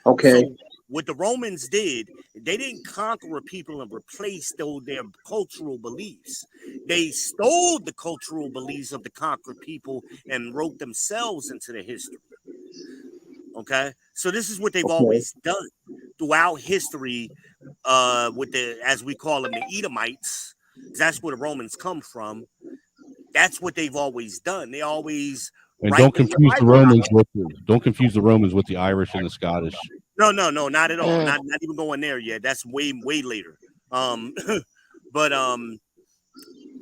S16: Okay.
S6: So what the Romans did, they didn't conquer a people and replace their cultural beliefs. They stole the cultural beliefs of the conquered people and wrote themselves into the history. Okay, so this is what they've always done throughout history. With as we call them, the Edomites, that's where the Romans come from. That's what they've always done. They always
S12: don't confuse the Romans with the Irish and the Scottish.
S6: No, not at all. Not even going there yet. That's way later.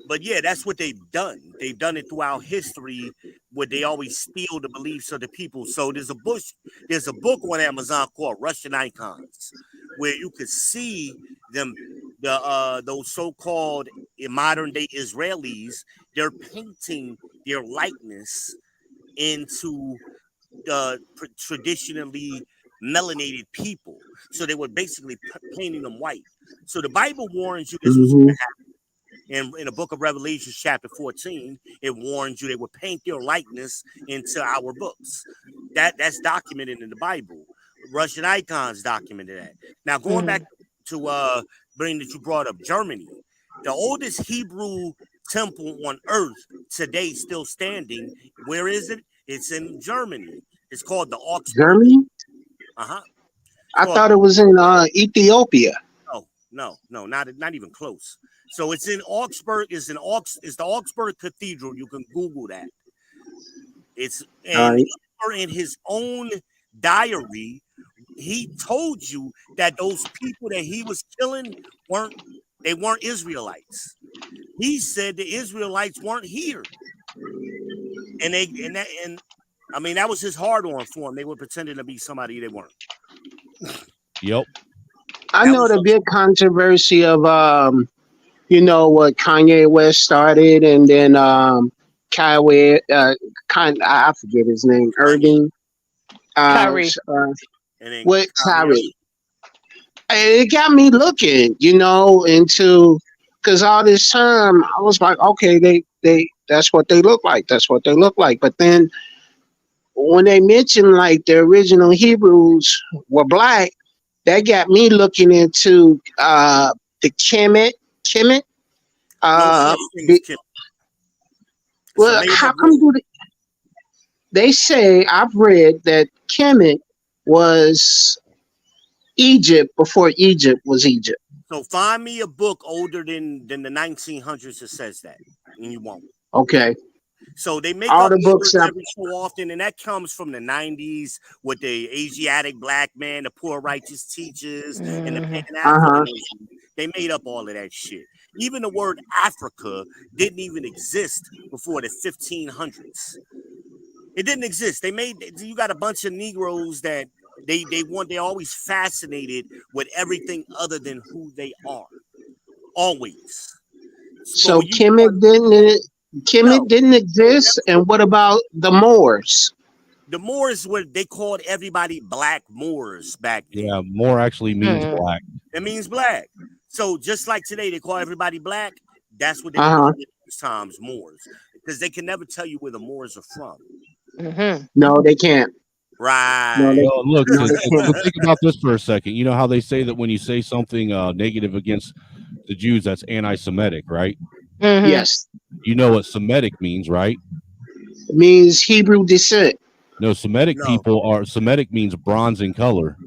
S6: But yeah, that's what they've done. They've done it throughout history, where they always steal the beliefs of the people. So there's a book on Amazon called Russian Icons, where you could see them, those so-called modern day Israelis. They're painting their likeness into traditionally melanated people. So they were basically painting them white. So the Bible warns you this was going to happen. And in the book of Revelation, chapter 14, it warns you they would paint their likeness into our books. That's documented in the Bible. Russian Icons documented that. Now, going back to Brain, that you brought up Germany, the oldest Hebrew temple on earth today still standing. Where is it? It's in Germany. It's called the Augsburg.
S16: Germany?
S6: I
S16: thought it was in Ethiopia.
S6: No, not even close. So it's in Augsburg. It's the Augsburg Cathedral. You can Google that. In his own diary, he told you that those people that he was killing weren't Israelites. He said the Israelites weren't here, and I mean, that was his hard on for him. They were pretending to be somebody they weren't.
S12: Yep.
S16: I know the big controversy of what Kanye West started, and then Kanye, I forget his name, Irving.
S1: Kyrie.
S16: With Kyrie. It got me looking, into, because all this time I was like, okay, they that's what they look like. That's what they look like. But then when they mentioned like the original Hebrews were black, that got me looking into the Kemet. Well, how come they say, I've read that Kemet was Egypt before Egypt was Egypt.
S6: So find me a book older than the 1900s that says that, and you won't.
S16: Okay.
S6: So they make
S16: all
S6: up
S16: the books
S6: every so often, and that comes from the 90s with the Asiatic black man, the poor righteous teachers, and the Pan-Africanism. They made up all of that shit. Even the word Africa didn't even exist before the 1500s. It didn't exist. You got a bunch of Negroes that they're always fascinated with everything other than who they are. Always.
S16: So Kemet didn't exist. And what about the Moors?
S6: The Moors they called everybody black Moors back then.
S12: Yeah, Moor actually means black.
S6: It means black. So just like today they call everybody black, that's what they were calling it those times, Moors. because they can never tell you where the Moors are from.
S1: Mm-hmm.
S16: No, they can't.
S6: Right.
S16: No, they,
S12: Well, look,
S16: no, they can't.
S12: think about this for a second. You know how they say that when you say something negative against the Jews, that's anti-Semitic, right?
S1: Mm-hmm.
S16: Yes.
S12: You know what Semitic means, right?
S16: It means Hebrew descent.
S12: No, Semitic means bronze in color.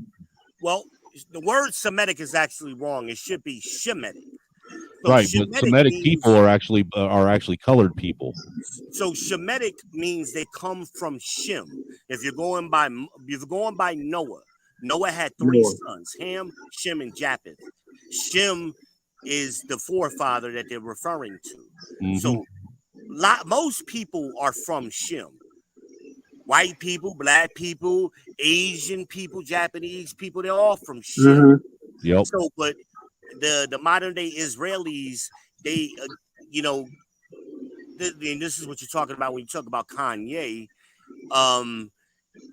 S6: Well, the word Semitic is actually wrong. It should be Shemitic. So
S12: Right, but Semitic people are actually colored people.
S6: So Shemitic means they come from Shem. If you're going by Noah, Noah had three sons: Ham, Shem, and Japheth. Shem is the forefather that they're referring to.
S12: Mm-hmm.
S6: So most people are from Shem. White people, black people, Asian people, Japanese people, they're all from Shem.
S16: Mm-hmm.
S12: Yep.
S6: So, but the modern day Israelis, they, and this is what you're talking about when you talk about Kanye.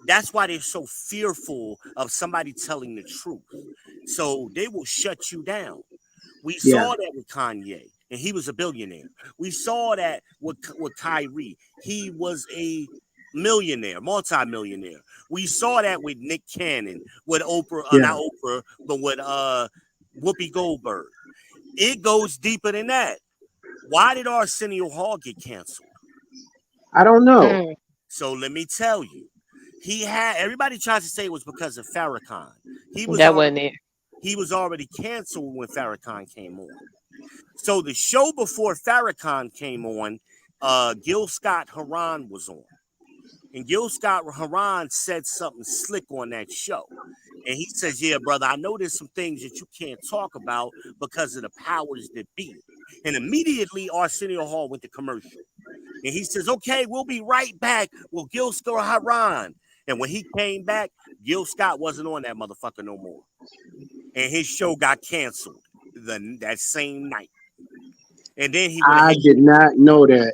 S6: That's why they're so fearful of somebody telling the truth. So they will shut you down. We saw that with Kanye, and he was a billionaire. We saw that with Kyrie. He was a millionaire, multi-millionaire. We saw that with Nick Cannon, with Oprah, not Oprah, but with Whoopi Goldberg. It goes deeper than that. Why did Arsenio Hall get canceled?
S16: I don't know.
S6: So let me tell you. Everybody tries to say it was because of Farrakhan. He was already canceled when Farrakhan came on. So the show before Farrakhan came on, Gil Scott Heron was on. And Gil Scott Heron said something slick on that show. And he says, yeah, brother, I know there's some things that you can't talk about because of the powers that be. And immediately Arsenio Hall went to commercial. And he says, okay, we'll be right back with Gil Scott Heron. And when he came back, Gil Scott wasn't on that motherfucker no more. And his show got canceled that same night. And then
S16: I did not know that.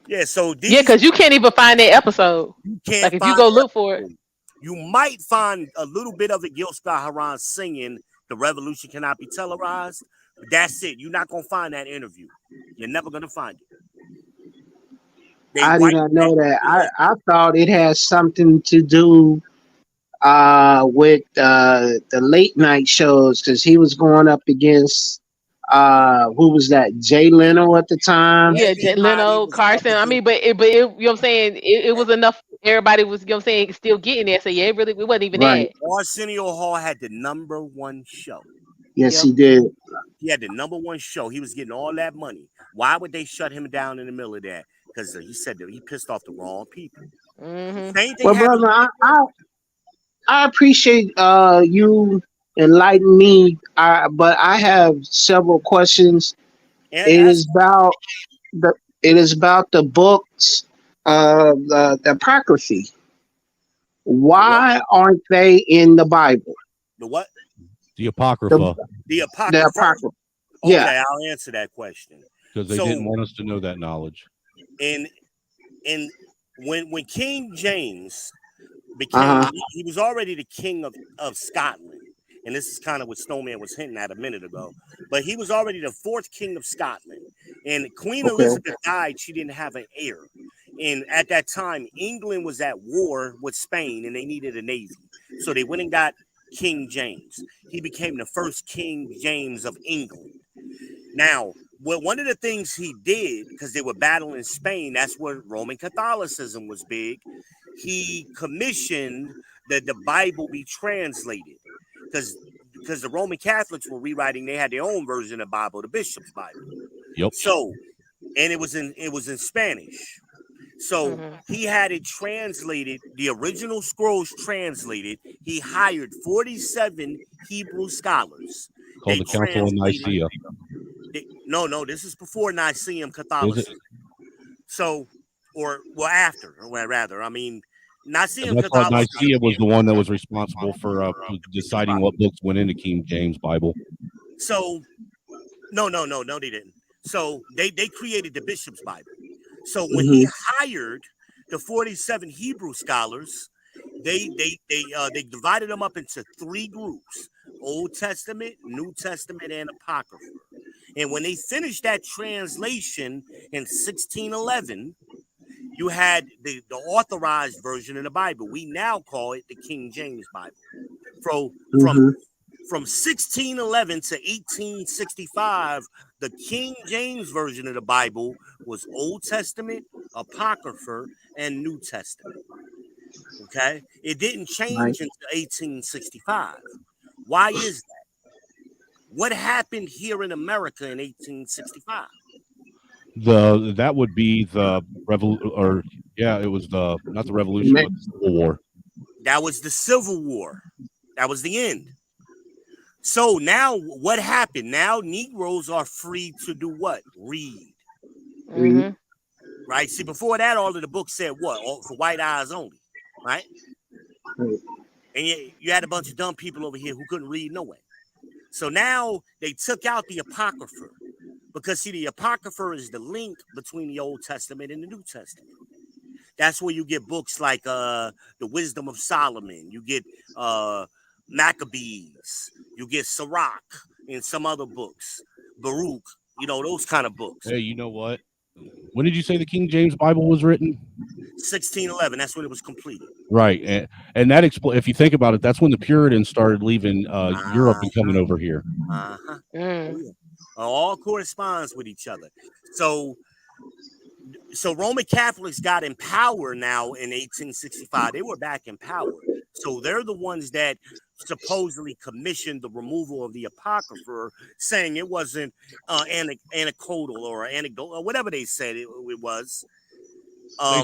S6: Yeah, so
S1: because you can't even find that episode. Like if you go look for it.
S6: You might find a little bit of it, Gil Scott Heron singing "The Revolution Cannot Be Televised." But that's it. You're not gonna find that interview. You're never gonna find it.
S16: I did not know that. I thought it had something to do with the late night shows because he was going up against who was that? Jay Leno at the time.
S1: Yeah, Leno, Carson. I mean, but you know what I'm saying? It was enough. Everybody was, you know what I'm saying, still getting there. So yeah, it wasn't even that.
S6: Arsenio Hall had the #1 show.
S16: Yes, he did.
S6: He had the #1 show. He was getting all that money. Why would they shut him down in the middle of that? Because he said that he pissed off the wrong people.
S1: Mm-hmm.
S6: Same thing.
S16: Well, brother, I appreciate you enlightening me. But I have several questions. It is about the books, the apocryphy. Why aren't they in the Bible?
S6: The what?
S12: The Apocrypha.
S6: The Apocrypha.
S16: Yeah.
S6: Okay, I'll answer that question.
S12: Because they didn't want us to know that knowledge.
S6: And when King James became, he was already the king of Scotland. And this is kind of what Snowman was hinting at a minute ago. But he was already the 4th king of Scotland. And Queen Elizabeth died. She didn't have an heir. And at that time, England was at war with Spain and they needed a navy. So they went and got King James. He became the first King James of England. Now, one of the things he did, because they were battling Spain, that's where Roman Catholicism was big. He commissioned that the Bible be translated. Because the Roman Catholics were rewriting, they had their own version of the Bible, the Bishop's Bible.
S12: Yep.
S6: So, and it was in Spanish. So he had it translated, the original scrolls translated. He hired 47 Hebrew scholars.
S12: Called the Council of Nicaea.
S6: No, this is before Nicaean Catholicism. So, after, or rather, I mean, Nicaean Catholicism.
S12: Nicaea was the one that was responsible for deciding what books went into King James Bible.
S6: So, no, they didn't. So they created the Bishop's Bible. So when he hired the 47 Hebrew scholars, they divided them up into 3 groups: Old Testament, New Testament, and Apocrypha. And when they finished that translation in 1611, you had the authorized version of the Bible. We now call it the King James Bible. From 1611 to 1865, the King James version of the Bible was Old Testament, Apocrypha, and New Testament. Okay? It didn't change until 1865. Why is that? What happened here in America in 1865?
S12: That would be the it was not the revolution, but the Civil War.
S6: That was the Civil War. That was the end. So now what happened? Now Negroes are free to do what? Read.
S16: Mm-hmm.
S6: Right? See, before that, all of the books said what? All for white eyes only. Right? And you had a bunch of dumb people over here who couldn't read no way. So now they took out the Apocrypha. Because, see, the Apocrypha is the link between the Old Testament and the New Testament. That's where you get books like the Wisdom of Solomon. You get Maccabees. You get Sirach and some other books. Baruch, those kind of books.
S12: Hey, you know what? When did you say the King James Bible was written?
S6: 1611. That's when it was completed.
S12: Right. And that if you think about it, that's when the Puritans started leaving Europe and coming over here.
S6: Oh, yeah. All corresponds with each other. So Roman Catholics got in power now in 1865. They were back in power. So they're the ones that supposedly commissioned the removal of the Apocrypha, saying it wasn't anecdotal or anecdotal or whatever they said it was.
S12: They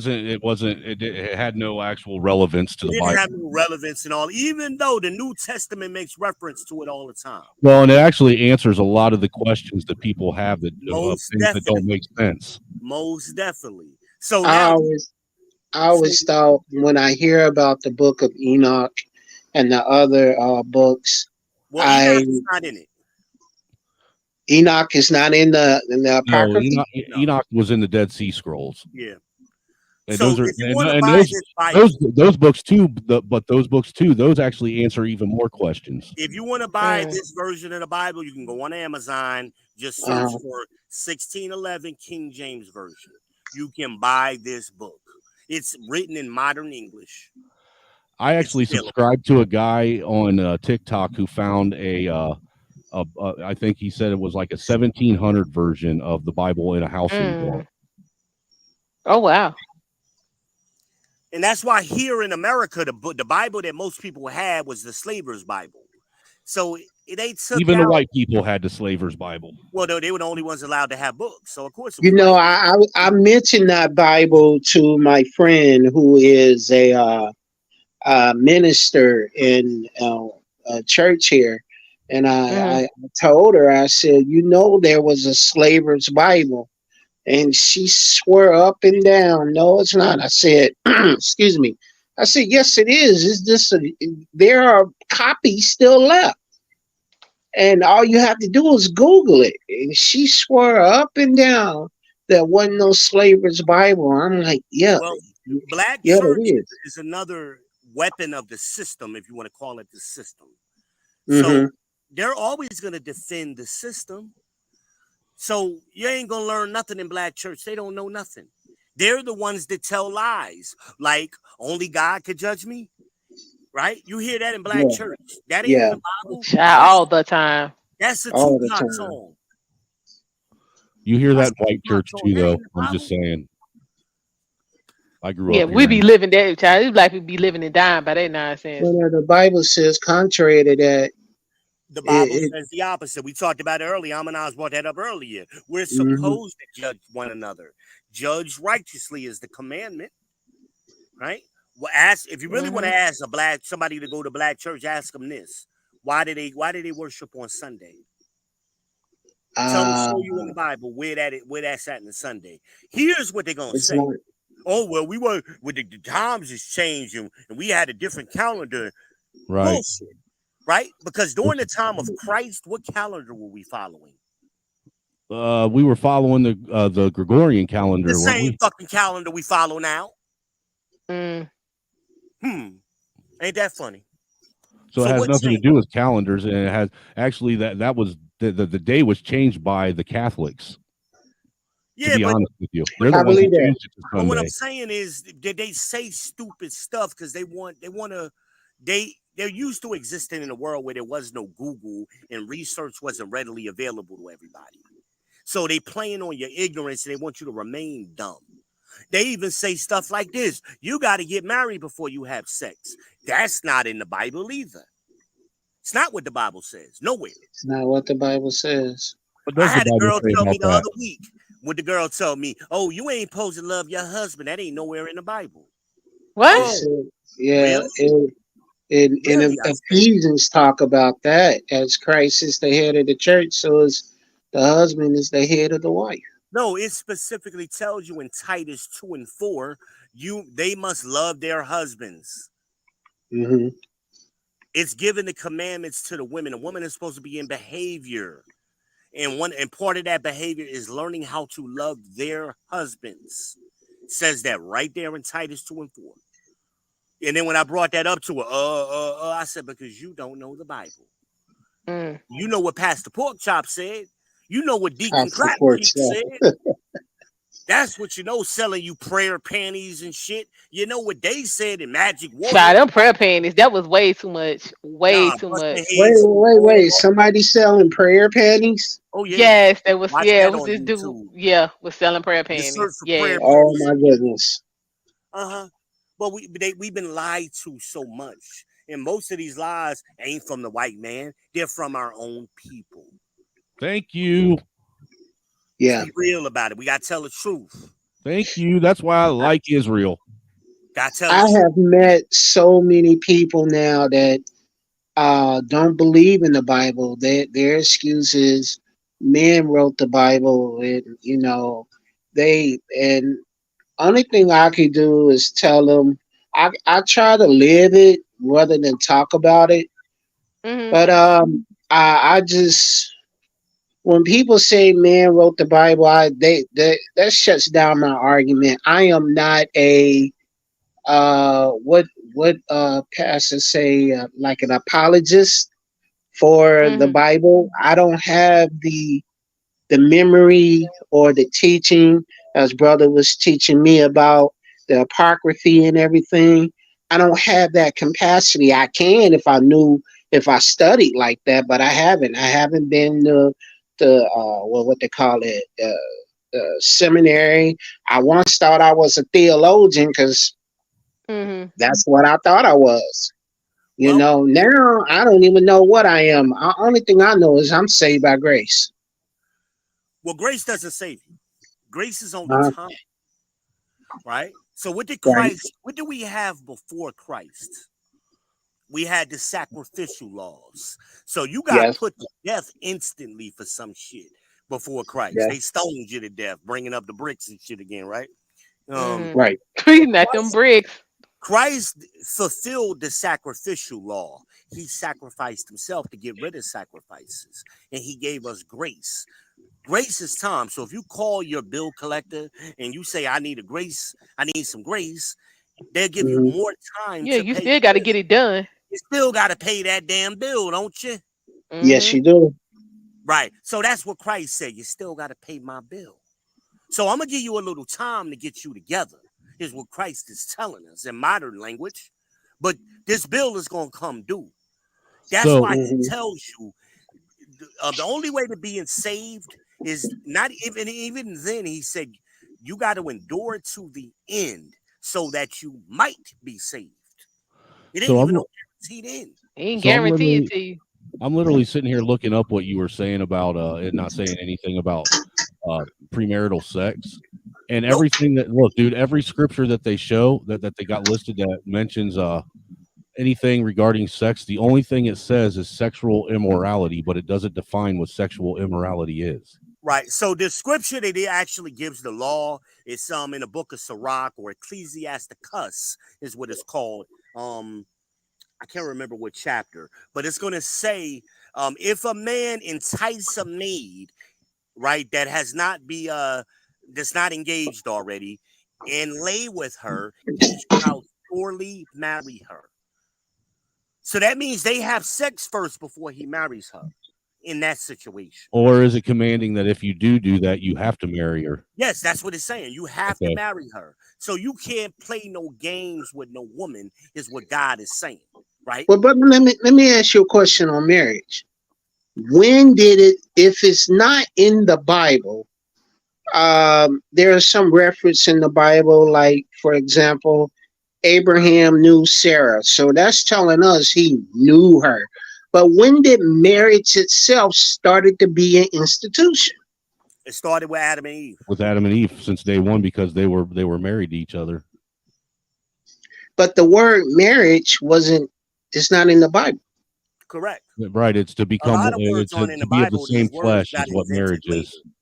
S12: said it had no actual relevance to the Bible.
S6: It didn't have no relevance and all, even though the New Testament makes reference to it all the time.
S12: Well, and it actually answers a lot of the questions that people have that don't make sense.
S6: Most definitely. So
S16: I always thought when I hear about the book of Enoch and the other books,
S6: Enoch's not in it.
S16: Enoch is not in the Apocrypha.
S12: No, Enoch was in the Dead Sea Scrolls.
S6: Yeah.
S12: And
S6: so
S12: those books too, but those books too, those actually answer even more questions.
S6: If you want to buy this version of the Bible, you can go on Amazon, just search for 1611 King James Version. You can buy this book. It's written in modern English.
S12: I actually subscribed to a guy on TikTok who found I think he said it was like a 1700 version of the Bible in a house in New York.
S1: Oh, wow.
S6: And that's why here in America, the Bible that most people had was the Slaver's Bible. So they took
S12: even the white people had the Slaver's Bible.
S6: Well, no, they were the only ones allowed to have books. So, of course,
S16: I mentioned that Bible to my friend who is a minister in a church here. And I told her, I said, there was a Slaver's Bible. And she swore up and down, no, it's not. I said, excuse me. I said, yes, it is. It's just there are copies still left. And all you have to do is Google it. And she swore up and down there wasn't no Slaver's Bible. I'm like, yeah.
S6: Well, black church is another weapon of the system, if you want to call it the system. So they're always going to defend the system. So you ain't going to learn nothing in black church. They don't know nothing. They're the ones that tell lies. Like, only God could judge me. Right? You hear that in black church. That ain't in the Bible.
S1: All the time.
S6: That's a Tupac song.
S12: You hear that in white church too, though. I'm just saying. I grew up.
S1: Yeah, we be living that, child. These black people be living and dying by that nonsense.
S16: Well, the Bible says, contrary to that,
S6: the Bible says the opposite. We talked about it earlier. Amanaz brought that up earlier. We're supposed to judge one another. Judge righteously is the commandment, right? Well, if you really want to ask somebody to go to black church, ask them this: Why do they worship on Sunday? Show you in the Bible where that's at in the Sunday. Here's what they're gonna say. Oh, well, we were with the times is changing and we had a different calendar.
S12: Right.
S6: Bullshit. Right? Because during the time of Christ, what calendar were we following?
S12: We were following the Gregorian calendar.
S6: The same fucking calendar we follow now. Ain't that funny?
S12: So it has nothing to do with calendars, and it has actually that was the day was changed by the Catholics.
S6: Yeah,
S12: to be
S6: but
S12: honest with you, they're the ones who changed it to
S6: but what
S12: Sunday.
S6: I'm saying is that they say stupid stuff because they're used to existing in a world where there was no Google and research wasn't readily available to everybody. So they playing on your ignorance and they want you to remain dumb. They even say stuff like this: you got to get married before you have sex. That's not in the Bible either. It's not what the Bible says. Nowhere.
S16: It's not what the Bible says.
S12: What
S6: I
S12: does the
S6: had a
S12: Bible
S6: girl
S12: say
S6: tell me
S12: about
S6: the
S12: that?
S6: other week. What the girl told me, oh, you ain't supposed to love your husband. That ain't nowhere in the Bible.
S1: What?
S6: Oh,
S16: Yeah,
S6: really?
S16: in
S6: Really? I said,
S16: Ephesians talk about that as Christ is the head of the church, so is the husband is the head of the wife.
S6: no, it specifically tells you in Titus 2 and 4, they must love their husbands.
S16: Mm-hmm.
S6: It's giving the commandments to the women. A woman is supposed to be in behavior. And part of that behavior is learning how to love their husbands. It says that right there in Titus 2 and 4. And then when I brought that up to her, I said, because you don't know the Bible.
S1: Mm.
S6: You know what Pastor Porkchop said. You know what Deacon
S16: Pastor
S6: Crack
S16: Pork
S6: Cheek
S16: Chop.
S6: said. That's what you know, selling you prayer panties and shit. You know what they said in Magic Warrior?
S1: Child, them prayer panties, that was way too much. Way
S6: Nah,
S1: too
S6: busting
S1: much.
S6: heads.
S16: Wait. Somebody selling prayer panties?
S6: Oh, yeah.
S1: Yes,
S6: Watch
S1: it
S6: that
S1: was
S6: on
S1: this dude,
S6: YouTube.
S1: yeah, was selling prayer
S6: Just
S1: panties.
S6: search for prayer
S1: Yes.
S16: Oh
S6: panties.
S16: my goodness.
S6: Uh-huh. But we've been lied to so much. And most of these lies ain't from the white man. They're from our own people.
S12: Thank you.
S16: Yeah.
S6: Let's be real about it. We got to tell the truth.
S12: Thank you. That's why I like Israel.
S6: Got to tell
S16: I
S6: the truth.
S16: have met so many people now that don't believe in the Bible. Their excuse is men wrote the Bible, and and only thing I could do is tell them. I try to live it rather than talk about it.
S1: Mm-hmm.
S16: But I just when people say man wrote the Bible, that shuts down my argument. I am not a what pastors say like an apologist for the
S1: Mm-hmm.
S16: Bible. I don't have the memory or the teaching, as brother was teaching me about the apocryphy and everything. I don't have that capacity. I can if I studied like that, but I haven't. I haven't been to what they call it, seminary. I once thought I was a theologian because
S1: Mm-hmm.
S16: that's what I thought I was.
S6: Well,
S16: Now I don't even know what I am. Only thing I know is I'm saved by grace.
S6: grace doesn't save you. Grace is only
S16: Uh,
S6: time. Right? So what did
S16: right.
S6: we have before Christ? We had the sacrificial laws. So you got
S16: Yes.
S6: put to death instantly for some shit before Christ.
S16: Yeah.
S6: They stoned you to death, bringing up the bricks and shit again, right?
S1: Mm-hmm.
S16: Right.
S1: Not them bricks.
S6: Christ fulfilled the sacrificial law. He sacrificed himself to get rid of sacrifices, and he gave us grace. Grace is time. So if you call your bill collector and you say, I need some grace, they'll give you
S16: Mhm.
S6: more time
S1: Yeah,
S6: to
S1: you
S6: pay
S1: still
S6: your
S1: got to
S6: bill.
S1: get it done.
S6: You still got to pay that damn bill, don't you?
S16: Yes,
S1: Mm-hmm.
S16: you do.
S6: Right. So that's what Christ said. You still got to pay my bill. So I'm going to give you a little time to get you together, is what Christ is telling us in modern language. But this bill is going to come due. That's
S12: So
S6: why he
S16: Mhm.
S6: tells you the only way to being saved is not even then. He said you got to endure to the end so that you might be saved. It ain't
S12: so
S6: even
S12: I'm
S6: no guaranteed end.
S1: Ain't
S12: so I'm
S1: guaranteed
S12: literally
S1: to you.
S12: I'm literally sitting here looking up what you were saying about it not saying anything about premarital sex. And
S6: Nope.
S12: everything that look, dude, every scripture that they show that they got listed that mentions anything regarding sex, the only thing it says is sexual immorality, but it doesn't define what sexual immorality is.
S6: Right. So the scripture that it actually gives the law is in the book of Sirach or Ecclesiasticus is what it's called. I can't remember what chapter, but it's going to say if a man entice a maid, right, that's not engaged already, and lay with her, he shall surely marry her. So that means they have sex first before he marries her. in that situation.
S12: Or is it commanding that if you do that, you have to marry her?
S6: Yes, that's what it's saying. You have to marry her. So you can't play no games with no woman, is what God is saying, right?
S16: Well, but let me ask you a question on marriage. When did it, if it's not in the Bible, there is some reference in the Bible, like, for example, Abraham knew Sarah. So that's telling us he knew her. But when did marriage itself started to be an institution?
S6: It started with Adam and Eve.
S12: With Adam and Eve since day one, because they were married to each other.
S16: But the word marriage it's not in the Bible.
S6: Correct.
S12: Right. It's to become,
S6: a lot of words
S12: to
S6: in the
S12: be of the
S6: Bible,
S12: same
S6: these words
S12: flesh
S6: got
S12: is what marriage
S6: invented
S12: is.
S6: later.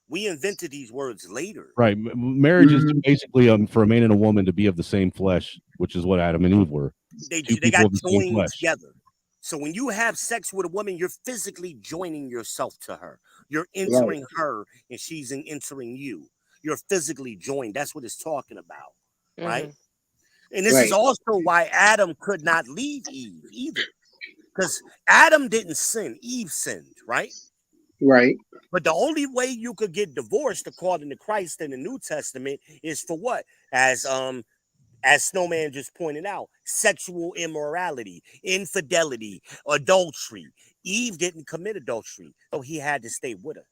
S6: We invented these words later.
S12: Right. Marriage is basically for a man and a woman to be of the same flesh, which is what Adam and Eve were.
S6: They
S12: Two
S6: got
S12: people of the same
S6: joined
S12: flesh.
S6: together. So when you have sex with a woman, you're physically joining yourself to her. You're
S16: Right.
S6: entering her, and she's entering you. You're physically joined. That's what it's talking about, right? And this is
S16: Right.
S6: also why Adam could not leave Eve either, because Adam didn't sin; Eve sinned, right?
S16: Right.
S6: But the only way you could get divorced, according to Christ in the New Testament, is for what? As Snowman just pointed out, sexual immorality, infidelity, adultery. Eve didn't commit adultery, so he had to stay with her.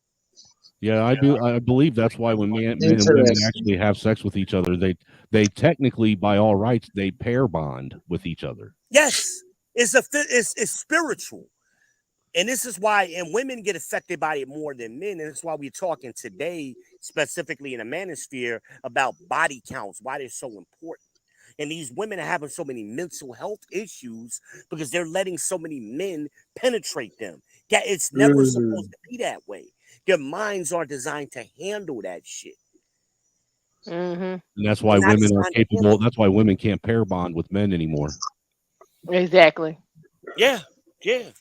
S12: Yeah, I do. I believe that's why when men and women
S16: Interesting.
S12: actually have sex with each other, they technically, by all rights, they pair bond with each other.
S6: Yes, it's spiritual. And this is why, and women get affected by it more than men. And that's why we're talking today, specifically in the manosphere, about body counts, why they're so important. And these women are having so many mental health issues because they're letting so many men penetrate them. Yeah, it's never supposed to be that way. Their minds are designed to handle that shit.
S12: And that's why women are capable. That's why women can't pair bond with men anymore.
S1: Exactly.
S6: Yeah, yeah.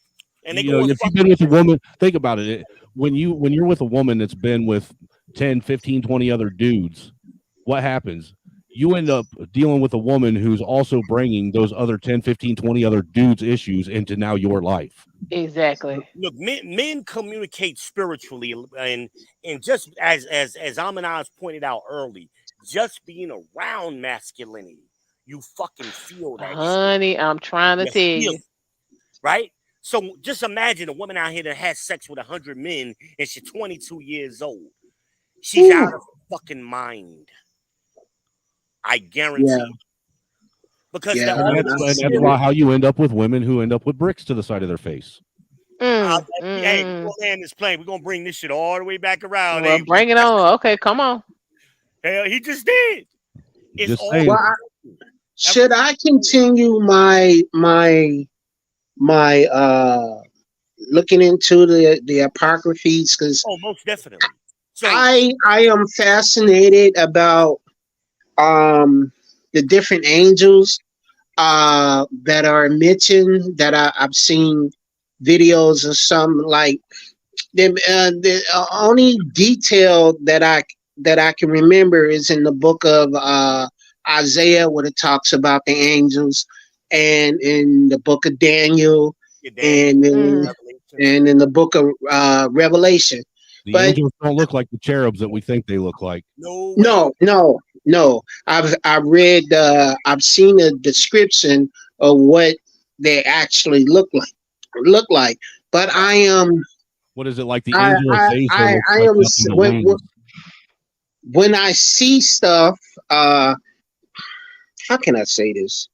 S6: And they
S12: if you've been with a woman, think about it. When you're with a woman that's been with 10, 15, 20 other dudes, what happens? You end up dealing with a woman who's also bringing those other 10, 15, 20 other dudes' issues into now your life.
S1: Exactly.
S6: Look, men communicate spiritually, and just as Amanaz pointed out early, just being around masculinity, you fucking feel that
S1: Honey,
S6: shit.
S1: I'm trying to tell you.
S6: Right? So just imagine a woman out here that has sex with 100 men and she's 22 years old. She's out of her fucking mind. I guarantee you. Because
S12: that's why how you end up with women who end up with bricks to the side of their face.
S6: Hey, we're gonna land this plane. We're gonna bring this shit all the way back around.
S1: Well, bring it on. Okay, come on.
S6: Hell, he just did. It's
S12: just
S6: all
S16: should I continue my looking into the apocryphes? Because
S6: most definitely. So
S16: I am fascinated about the different angels that are mentioned, that I've seen videos of. Some, like the only detail that I can remember is in the book of Isaiah, where it talks about the angels, and in the book of Daniel, and in the book of Revelation.
S12: The angels don't look like the cherubs that we think they look like.
S16: No. I've read. I've seen a description of what they actually look like. But I am.
S12: What is it like? The angel of Azazel
S16: I
S12: looks like
S16: am. When I see stuff, how can I say this?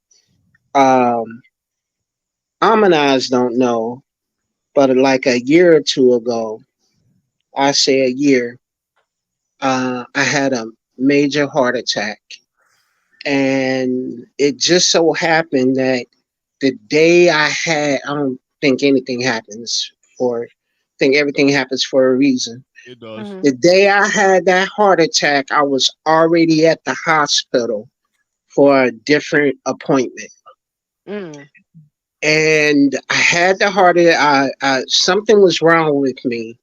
S16: Amanaz don't know, but like a year or two ago, I say a year, I had a major heart attack. And it just so happened that the day I don't think anything happens I think everything happens for a reason.
S10: It does.
S16: The day I had that heart attack, I was already at the hospital for a different appointment. And I had the heart attack. Something was wrong with me.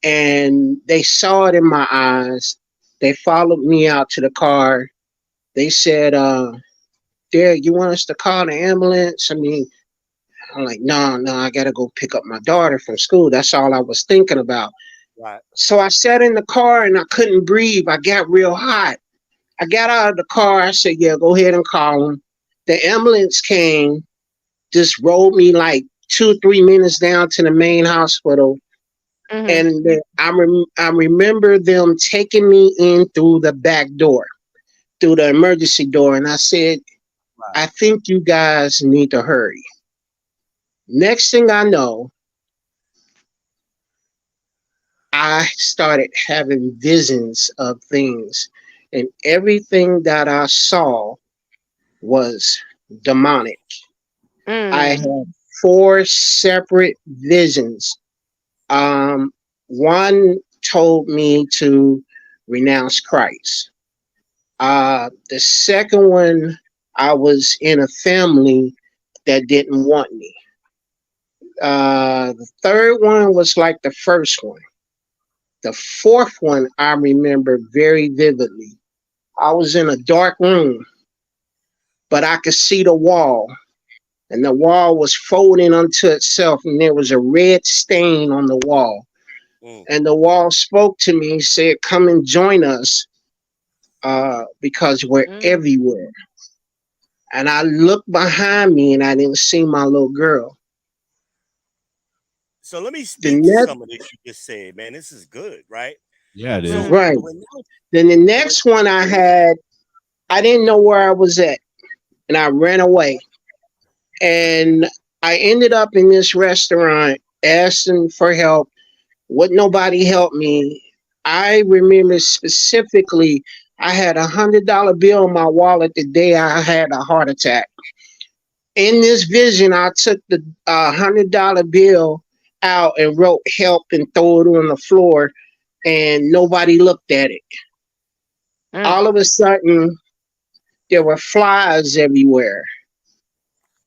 S16: And they saw it in my eyes. They followed me out to the car. They said, Derek, you want us to call the ambulance? I mean, I'm like, no, I gotta go pick up my daughter from school. That's all I was thinking about.
S6: Right.
S16: So I sat in the car and I couldn't breathe. I got real hot. I got out of the car. I said, yeah, go ahead and call them. The ambulance came, just rolled me like 2 or 3 minutes down to the main hospital.
S1: Mm-hmm.
S16: And I remember them taking me in through the back door, through the emergency door. And I said, I think you guys need to hurry. Next thing I know, I started having visions of things, and everything that I saw was demonic. I
S1: Mm.
S16: had 4 separate visions. One told me to renounce Christ. The second one, I was in a family that didn't want me. The third one was like the first one. The fourth one I remember very vividly. I was in a dark room, but I could see the wall, and the wall was folding unto itself, and there was a red stain on the wall. And the wall spoke to me and said, come and join us because we're everywhere. And I looked behind me and I didn't see my little girl.
S6: So let me
S16: The
S6: speak to
S16: next,
S6: some of this you just said, man. This is good, right?
S12: Yeah, it is.
S6: So
S16: right.
S6: when
S16: Then the next one I had, I didn't know where I was at, and I ran away. And I ended up in this restaurant asking for help. Would nobody help me? I remember specifically, I had $100 bill in my wallet the day I had a heart attack. In this vision, I took the $100 bill out and wrote help and throw it on the floor, and nobody looked at it. All of a sudden, there were flies everywhere.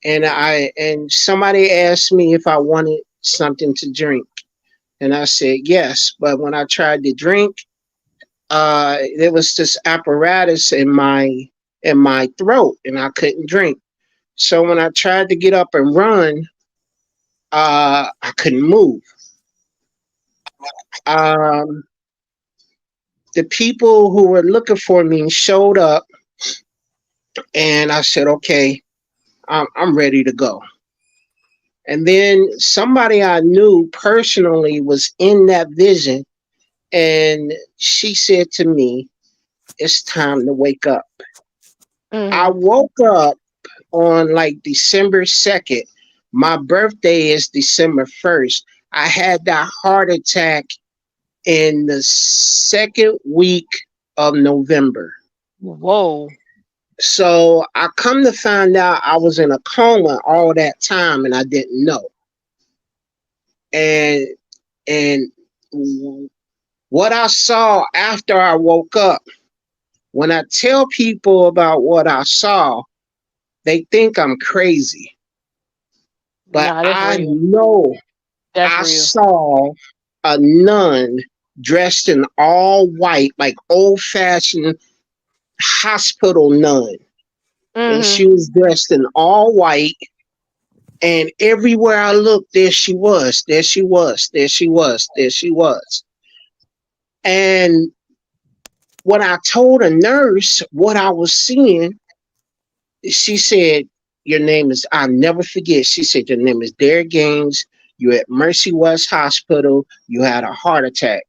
S16: And somebody asked me if I wanted something to drink. And I said yes. But when I tried to drink, there was this apparatus in my throat, and I couldn't drink. So when I tried to get up and run, I couldn't move. Um, the people who were looking for me showed up, and I said, okay, I'm ready to go. And then somebody I knew personally was in that vision, and she said to me, it's time to wake up. I woke up on like December 2nd. My birthday is December 1st. I had that heart attack in the second week of November.
S1: Whoa.
S16: So I come to find out I was in a coma all that time and I didn't know. And and what I saw after I woke up, when I tell people about what I saw, they think I'm crazy. But
S1: Nah, that's
S16: I
S1: real.
S16: know
S1: That's
S16: I
S1: real.
S16: saw a nun dressed in all white, like old fashioned hospital nun. And
S1: Mm-hmm.
S16: she was dressed in all white. And everywhere I looked, there she was, there she was, there she was, there she was. And when I told a nurse what I was seeing, she said, your name is, I'll never forget. She said, your name is Derek Gaines. You're at Mercy West Hospital. You had a heart attack.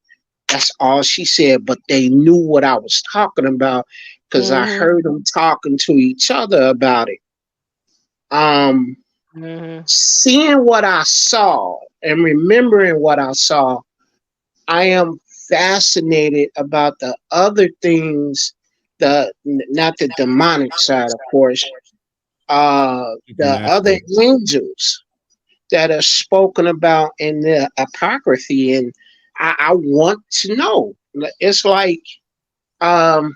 S16: That's all she said. But they knew what I was talking about because I
S1: Mm-hmm.
S16: heard them talking to each other about it.
S1: Mm-hmm.
S16: Seeing what I saw and remembering what I saw, I am fascinated about the other things, the not the demonic side, of course, the other
S12: Supernatural.
S16: angels that are spoken about in the apocryphy, and I want to know. It's like, um,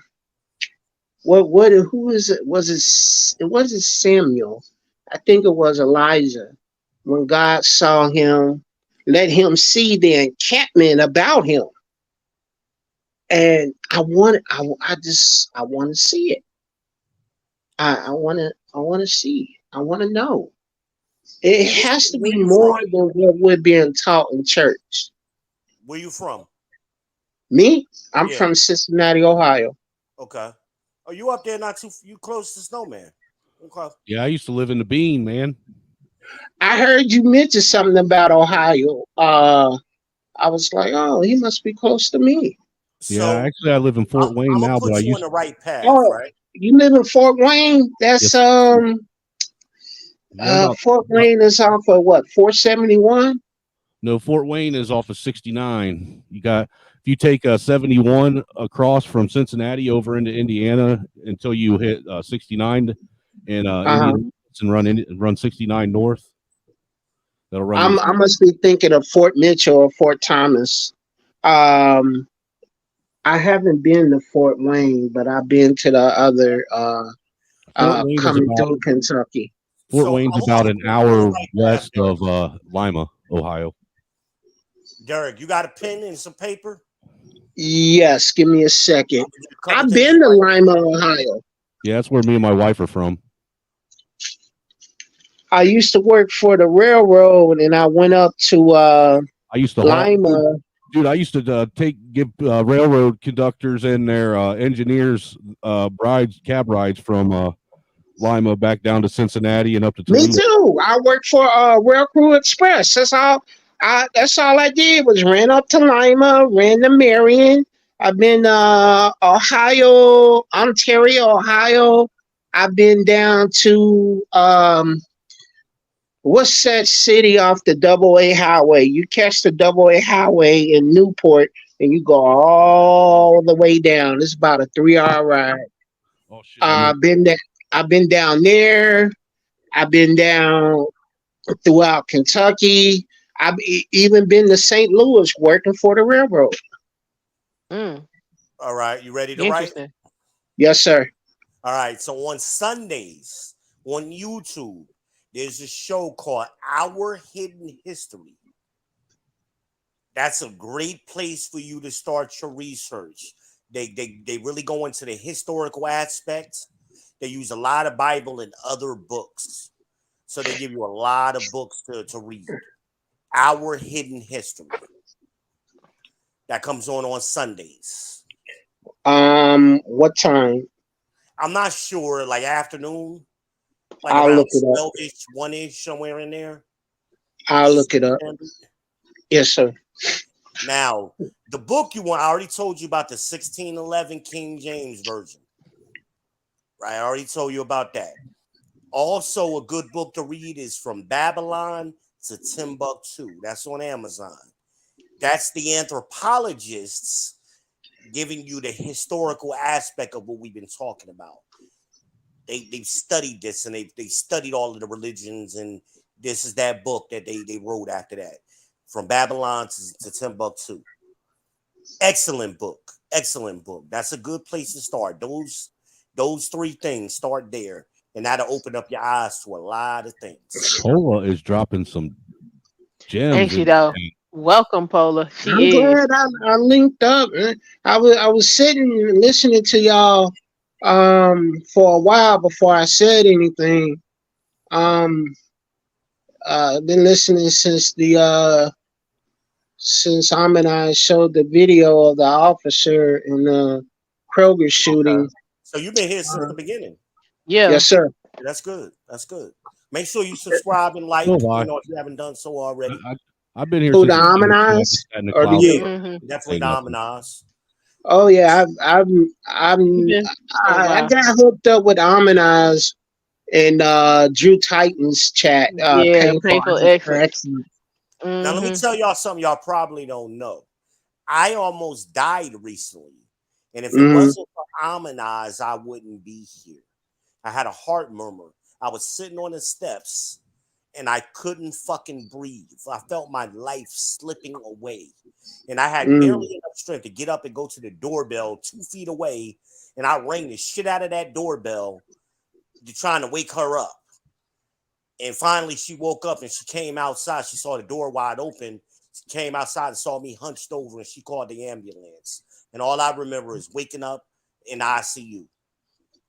S16: what who is it? It wasn't Samuel. I think it was Elijah. When God saw him, let him see the encampment about him, and I want to see it. I want to see. I want to know. It has to be more than what we're being taught in church.
S6: Where you from?
S16: Me? I'm
S6: Yeah.
S16: from Cincinnati, Ohio.
S6: Okay. Oh, you up there? Not too. You close to Snowman. Okay.
S12: Yeah, I used to live in the Bean, man.
S16: I heard you mention something about Ohio. I was like, oh, he must be close to me.
S12: Yeah,
S6: So
S12: actually, I live in Fort Wayne
S6: I'm gonna
S12: now, but
S6: put
S12: I
S6: you on
S12: used
S6: the right path,
S16: Oh,
S6: right?
S16: you live in Fort Wayne? That's
S12: Yes.
S16: Fort Wayne is off of what, 471?
S12: No, Fort Wayne is off of 69. You got if you take 71 across from Cincinnati over into Indiana until you hit 69 and
S16: Uh-huh.
S12: Indian and run 69 north. That'll run you.
S16: I must be thinking of Fort Mitchell or Fort Thomas. Um, I haven't been to Fort Wayne, but I've been to the other
S12: Fort Wayne is
S16: coming
S12: about
S16: through Kentucky.
S12: Fort
S6: So
S12: Wayne's
S6: I'm
S12: about
S6: gonna
S12: an
S6: put you on the
S12: hour
S6: right path,
S12: west
S6: Derek.
S12: of Lima, Ohio.
S6: Derek, you got a pen and some paper?
S16: Yes, give me a second.
S6: Couple
S16: I've
S6: things
S16: been to
S6: right
S16: Lima, Ohio.
S12: Yeah, that's where me and my wife are from.
S16: I used to work for the railroad, and I went up to
S12: I used to haul,
S16: Lima.
S12: dude. I used to give railroad conductors and their engineers cab rides from Lima back down to Cincinnati and up to
S16: Me
S12: Toledo.
S16: too. I worked for Rail Crew Express. That's all I did was ran up to Lima, ran to Marion. I've been Ohio, Ontario, Ohio. I've been down to what's that city off the Double A Highway? You catch the Double A Highway in Newport, and you go all the way down. It's about a 3-hour ride.
S12: Oh shit!
S16: I've been down there. I've been down throughout Kentucky. I've even been to St. Louis working for the railroad.
S6: All right, you ready to write?
S1: Interesting.
S16: Yes, sir.
S6: All right. So on Sundays on YouTube, there's a show called Our Hidden History. That's a great place for you to start your research. They really go into the historical aspects. They use a lot of Bible and other books. So they give you a lot of books to read. Our Hidden History. That comes on Sundays.
S16: What time?
S6: I'm not sure, like afternoon, like
S16: I'll
S6: around
S16: look it up.
S6: 12-ish, 1-ish, somewhere in there.
S16: I'll look it up. Yes, sir.
S6: Now, the book you want, I already told you about the 1611 King James Version. Right? I already told you about that. Also, a good book to read is From Babylon to Timbuktu. That's on Amazon. That's the anthropologists giving you the historical aspect of what we've been talking about. They've studied this, and they studied all of the religions, and this is that book that they wrote after that. From Babylon to Timbuktu. Excellent book. Excellent book. That's a good place to start. Those three things, start there. And that'll open up your eyes to a lot of things.
S12: Pola is dropping some gems.
S1: Ain't she though? Welcome, Pola. She
S16: I'm
S1: is.
S16: glad I linked up. I was sitting and listening to y'all for a while before I said anything. Been listening since Ahmed and I showed the video of the officer in the Kroger shooting.
S6: So you've been here since the beginning.
S1: Yeah.
S16: Yes, sir.
S6: That's good. That's good. Make sure you subscribe and like, if you haven't done so already.
S12: I've been here
S16: Who,
S12: since
S16: the Amanize? Or the
S6: Yeah, definitely the Amanize.
S16: Oh yeah, I got hooked up with Amanize and Drew Titan's chat.
S1: Yeah, painful excellence.
S6: Now let me tell y'all something y'all probably don't know. I almost died recently, and if it wasn't for Amanize, I wouldn't be here. I had a heart murmur. I was sitting on the steps, and I couldn't fucking breathe. I felt my life slipping away, and I had barely enough strength to get up and go to the doorbell 2 feet away, and I rang the shit out of that doorbell, trying to wake her up. And finally, she woke up and she came outside. She saw the door wide open. She came outside and saw me hunched over, and she called the ambulance. And all I remember is waking up in ICU.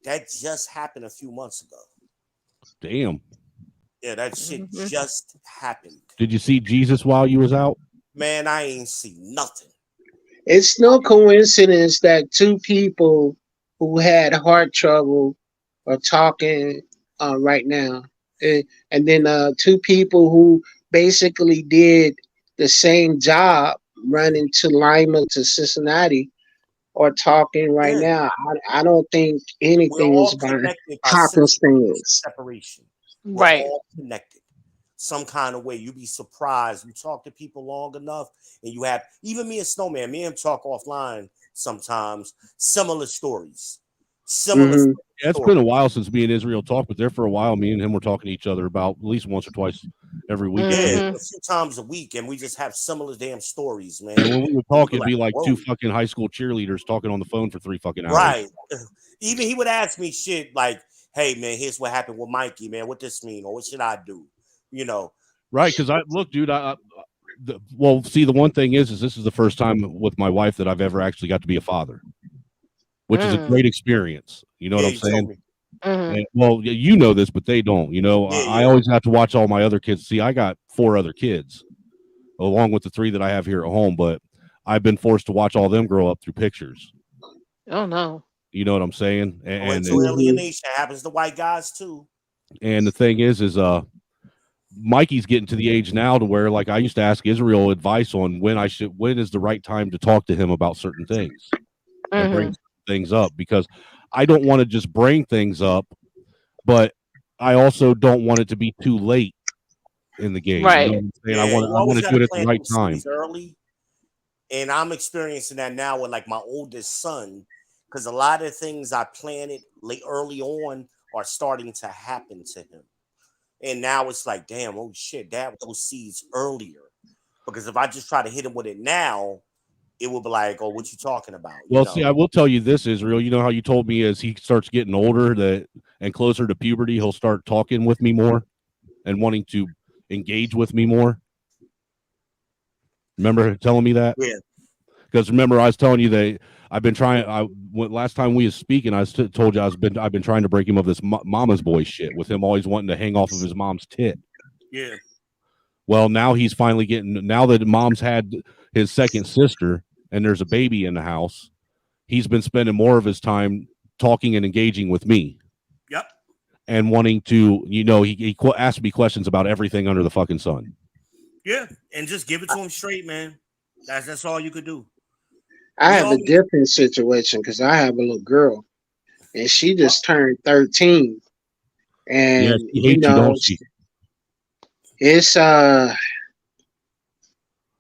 S6: That just happened a few months ago.
S12: Damn.
S6: Yeah, that shit just happened.
S12: Did you see Jesus while you was out?
S6: Man, I ain't see nothing.
S16: It's no coincidence that two people who had heart trouble are talking right now. And then two people who basically did the same job running to Lima to Cincinnati are talking right
S6: Yeah.
S16: now. I don't think
S6: We're
S16: anything is
S6: all
S16: by
S6: connected by 6 degrees of
S16: happenstance.
S6: separation. We're
S1: Right.
S6: all connected some kind of way. You'd be surprised. You talk to people long enough, and you have, even me and Snowman, me and him talk offline sometimes, similar stories. Similar
S16: Mhm.
S12: Yeah, it's been a while since me and Israel talked, but there for a while, me and him were talking to each other about at least once or twice every week.
S6: Yeah,
S12: Or so.
S6: a few times a week, and we just have similar damn stories, man.
S12: And when we would
S6: And
S12: talk,
S6: you
S12: it'd be like
S6: whoa.
S12: two fucking high school cheerleaders talking on the phone for 3 fucking hours.
S6: Right. Even he would ask me shit like, "Hey man, here's what happened with Mikey, man. What this mean, or what should I do?" You know.
S12: Right? Because I look, dude. Well, see, the one thing is this is the first time with my wife that I've ever actually got to be a father, which is a great experience. You know what I'm saying? And, well, you know this, but they don't. You know, I always have to watch all my other kids. See, I got 4 other kids, along with the 3 that I have here at home, but I've been forced to watch all them grow up through pictures.
S1: Oh no.
S12: You know what I'm saying? And
S6: Parental alienation happens to white guys too.
S12: and the thing is Mikey's getting to the age now to where, like, I used to ask Israel advice on when is the right time to talk to him about certain things and bring things up, because I don't want to just bring things up, but I also don't want it to be too late in the game.
S1: Right.
S12: You know what I'm saying?
S6: Yeah,
S12: I
S6: you
S12: want
S6: always
S12: to
S6: got
S12: do
S6: to
S12: it at the
S6: plant
S12: right
S6: them
S12: time.
S6: seeds early, and I'm experiencing that now with like my oldest son, because a lot of things I planted early on are starting to happen to him. And now it's like, damn, oh shit, that those seeds earlier. Because if I just try to hit him with it now, it will be like, oh, what you talking about?
S12: Well, see, I will tell you this, Israel. You know how you told me as he starts getting older and closer to puberty, he'll start talking with me more and wanting to engage with me more. Remember telling me that?
S6: Yeah.
S12: Because remember, I was telling you that I've been trying. Last time we was speaking, I told you I've been trying to break him of this mama's boy shit with him always wanting to hang off of his mom's tit.
S6: Yeah.
S12: Well, now he's finally getting. Now that mom's had his second sister and there's a baby in the house, he's been spending more of his time talking and engaging with me.
S6: Yep.
S12: And wanting to, he asked me questions about everything under the fucking sun.
S6: Yeah, and just give it to him straight, man. That's all you could do.
S16: I have a different situation because I have a little girl, and she just turned 13, and
S12: yeah, she hates you, don't she?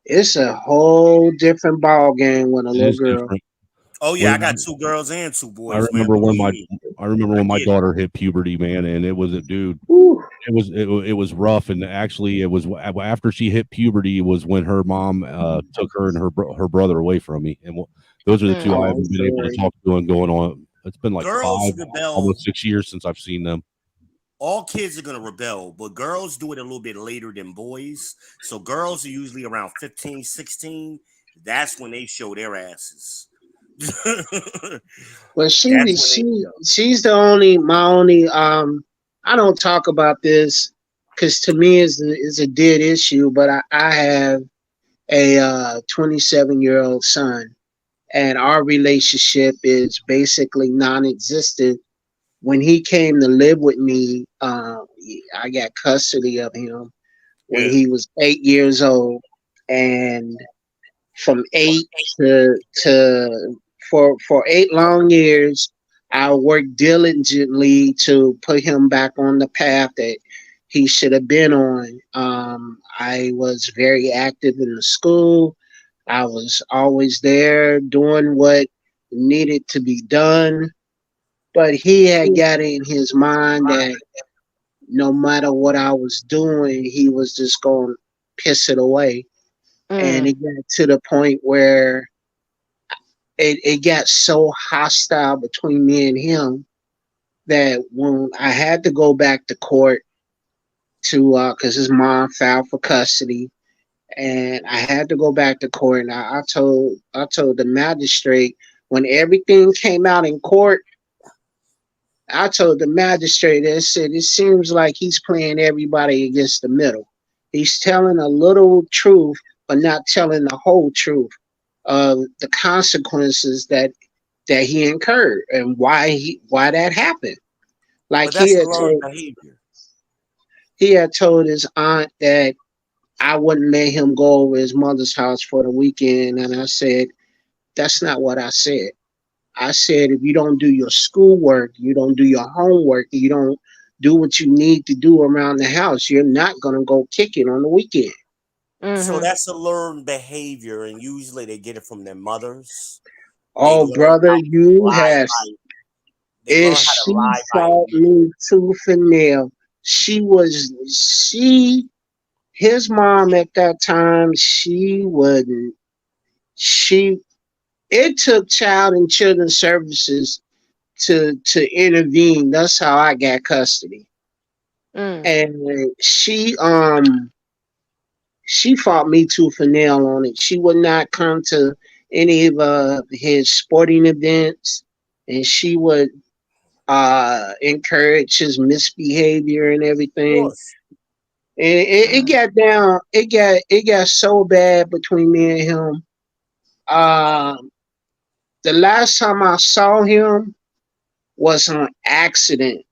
S16: it's a whole different ball game with a little girl.
S12: Different.
S6: Oh yeah, I got 2 girls and 2 boys.
S12: I remember when my daughter hit puberty, man, and it was a dude.
S16: Ooh.
S12: It was rough, and actually, it was after she hit puberty was when her mom took her and her brother away from me, and those are the 2 I haven't been able to talk to and going on. It's been like
S6: girls
S12: 5,
S6: rebel.
S12: almost 6 years since I've seen them.
S6: All kids are gonna rebel, but girls do it a little bit later than boys. So girls are usually around 15, 16. That's when they show their asses.
S16: Well, she's my only I don't talk about this because to me is a dead issue, but I have a 27-year-old son, and our relationship is basically non-existent. When he came to live with me, I got custody of him when he was 8 years old, and from 8 for 8 long years, I worked diligently to put him back on the path that he should have been on. I was very active in the school. I was always there doing what needed to be done. But he had got in his mind that no matter what I was doing, he was just going to piss it away. And it got to the point where it got so hostile between me and him that when I had to go back to court because his mom filed for custody, and I had to go back to court, and I told the magistrate when everything came out in court, I told the magistrate, I said, it seems like he's playing everybody against the middle. He's telling a little truth, but not telling the whole truth of the consequences that he incurred and why that happened. Like
S6: But that's a learned behavior.
S16: he had told his aunt that I wouldn't let him go over his mother's house for the weekend, and I said, that's not what I said. I said, if you don't do your schoolwork, you don't do your homework, you don't do what you need to do around the house, you're not going to go kicking on the weekend.
S6: So that's a learned behavior, and usually they get it from their mothers. They
S16: Oh,
S6: learn
S16: brother,
S6: how to
S16: you
S6: lie
S16: have.
S6: by. They
S16: And
S6: learn how to
S16: she
S6: lie by
S16: fought
S6: omission.
S16: me tooth and nail. His mom at that time, she, it took child and children's services to intervene. That's how I got custody. And she fought me tooth and nail on it. She would not come to any of his sporting events, and she would encourage his misbehavior and
S6: Of
S16: everything.
S6: course.
S16: And it got so bad between me and him. The last time I saw him was on accident.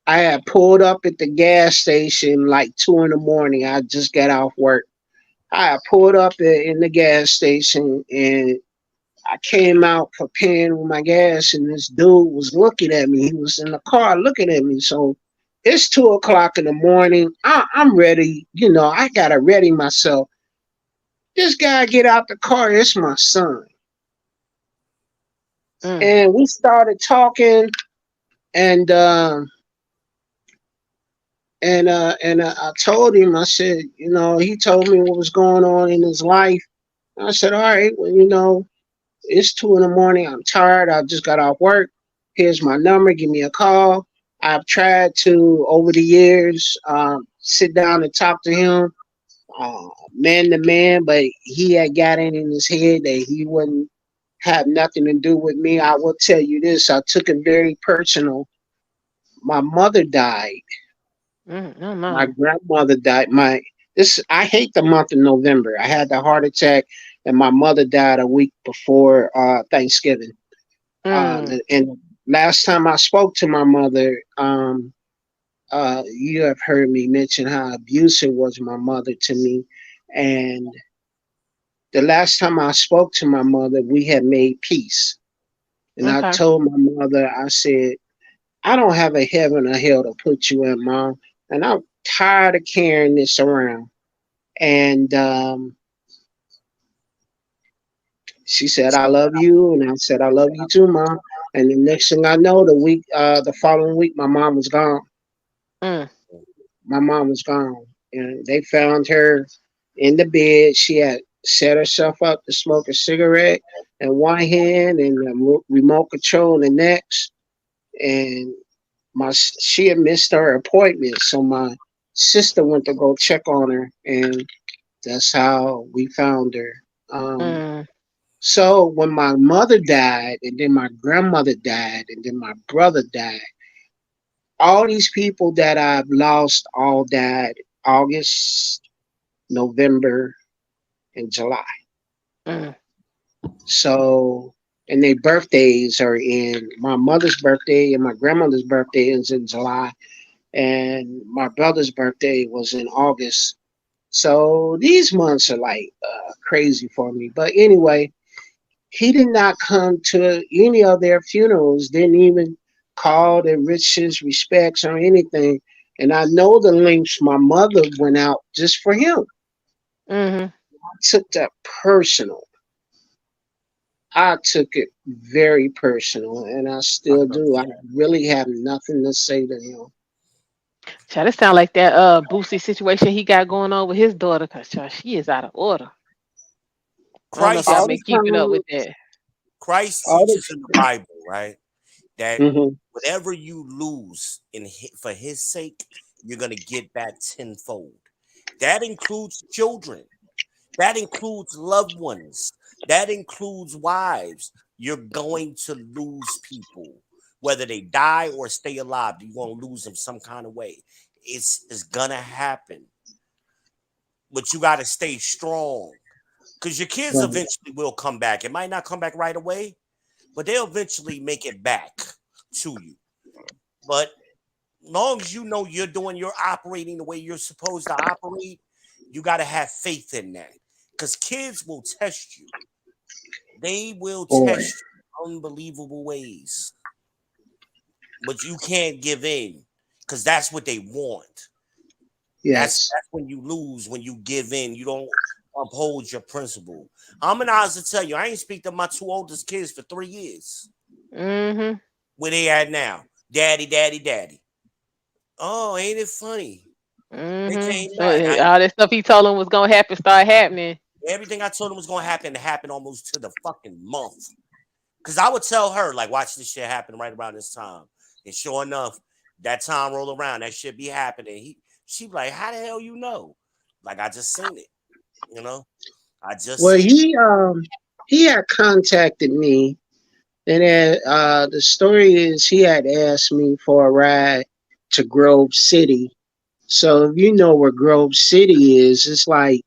S16: I had pulled up at the gas station like 2 in the morning. I just got off work. I had pulled up in the gas station and I came out for paying with my gas, and this dude was looking at me. He was in the car looking at me. So it's 2 o'clock in the morning. I'm ready. I gotta ready myself. This guy get out the car. It's my son, and we started talking, and I told him. I said, he told me what was going on in his life. I said, all right, well, it's 2 in the morning. I'm tired. I just got off work. Here's my number. Give me a call. I've tried to, over the years, sit down and talk to him, man to man, but he had got it in his head that he wouldn't have nothing to do with me. I will tell you this. I took it very personal. My mother died. My grandmother died. I hate the month of November. I had the heart attack, and my mother died a week before Thanksgiving. And last time I spoke to my mother, you have heard me mention how abusive was my mother to me, and the last time I spoke to my mother, we had made peace, and I told my mother, I said, I don't have a heaven or hell to put you in, Mom, and I'm tired of carrying this around. And she said, I love you. And I said, I love you too, Mom. And the next thing I know, the following week, my mom was gone. My mom was gone. And they found her in the bed. She had set herself up to smoke a cigarette in one hand and the remote control in the next. And she had missed her appointment. So my sister went to go check on her. And that's how we found her. So when my mother died, and then my grandmother died, and then my brother died, all these people that I've lost all died August, November, and July. So, and their birthdays are in my mother's birthday and my grandmother's birthday is in July, and my brother's birthday was in August. So these months are like crazy for me. But anyway, he did not come to any of their funerals, didn't even call to rich his respects or anything. And I know the lengths my mother went out just for him. I took that personal. I took it very personal, and I still do. I really have nothing to say to him.
S1: Child, it sound like that Boosie situation he got going on with his daughter, cause child, she is out of order. I don't know if
S6: Christ
S1: y'all
S16: All
S1: been
S16: the
S1: keeping up
S16: time,
S1: with that.
S6: Christ
S16: all
S6: teaches in the Bible, right, that
S16: the,
S6: whatever you lose for His sake, you're gonna get back tenfold. That includes children. That includes loved ones. That includes wives. You're going to lose people. whether they die or stay alive. You're gonna lose them some kind of way. It's gonna happen, but you got to stay strong because your kids
S16: Right.
S6: eventually will come back. It might not come back right away, but they'll eventually make it back to you. But long as you know you're operating the way you're supposed to operate, you got to have faith in that because kids will test you. They will
S16: Boy.
S6: test you in unbelievable ways, but you can't give in because that's what they want. That's
S16: Yes.
S6: when you lose, when you give in. You don't uphold your principle. I'm an honest to tell you, I ain't speak to my two oldest kids for 3 years.
S1: Mm-hmm.
S6: Where they at now? Daddy, daddy, daddy. Oh, ain't it funny? They
S1: Mm-hmm.
S6: came
S1: So
S6: back.
S1: all that stuff he told him was gonna happen start happening.
S6: Everything I told them was gonna happen happened almost to the fucking month. Cause I would tell her, like, watch this shit happen right around this time. And sure enough, that time roll around, that shit be happening. She be like, how the hell you know? Like, I just seen it, you know? I just
S16: Well,
S6: seen it.
S16: he had contacted me, and then, the story is he had asked me for a ride to Grove City. So if you know where Grove City is, it's like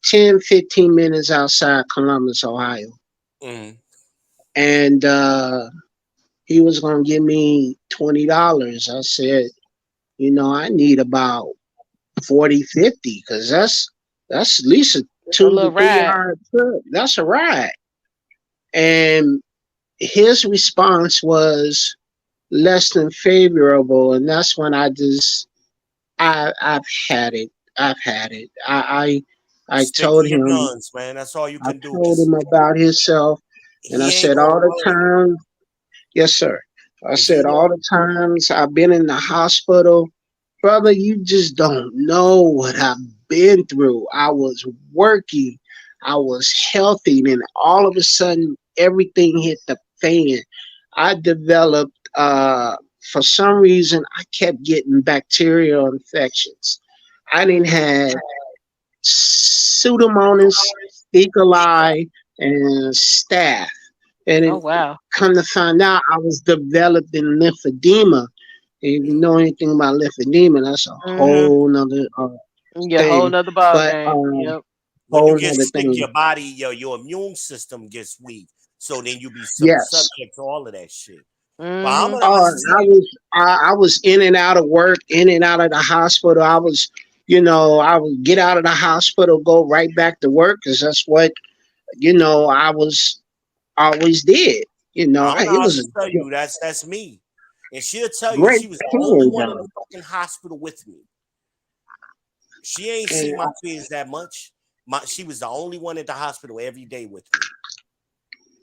S16: 10-15 minutes outside Columbus, Ohio.
S6: Mm.
S16: And he was gonna give me $20. I said, I need about 40, 50, because that's at least a
S1: It's a
S16: 2 to
S1: little
S16: 3
S1: ride.
S16: hour trip. That's a ride. And his response was less than favorable, and that's when I've had it. I've had it. I
S6: Stick
S16: told
S6: to your
S16: him
S6: guns, man. That's all you
S16: I
S6: can do.
S16: told him about himself, and I
S6: He ain't
S16: said
S6: gonna
S16: all the
S6: learn.
S16: time, yes, sir. I
S6: If he
S16: said
S6: don't,
S16: all the times I've been in the hospital, brother, you just don't know what I've been through. I was working, I was healthy, and all of a sudden everything hit the fan. I developed, for some reason, I kept getting bacterial infections. I didn't
S1: Mm.
S16: have Pseudomonas, E. coli, and staph. And
S1: Oh
S16: it
S1: wow.
S16: come to find out, I was developing lymphedema. If you know anything about lymphedema, that's a
S1: Mm-hmm.
S16: whole nother
S1: Yeah, whole
S16: thing.
S1: nother ball
S16: But
S1: game. Yep.
S6: when you
S16: whole
S6: get
S16: nother
S6: sick,
S16: thing.
S6: your body, your immune system gets weak. So then you be
S16: Yes.
S6: subject to all of that shit. But I'm
S1: Mm-hmm.
S6: gonna honestly tell you,
S16: I was in and out of work, in and out of the hospital. I would get out of the hospital, go right back to work, because that's what I was always did.
S6: I'm gonna
S16: It was
S6: honestly
S16: a
S6: tell you that's me. And she'll tell you
S16: great
S6: she was the only
S16: feeling,
S6: one in
S16: though.
S6: the fucking hospital with me. She ain't
S16: And
S6: see my kids that much. She was the only one at the hospital every day with me.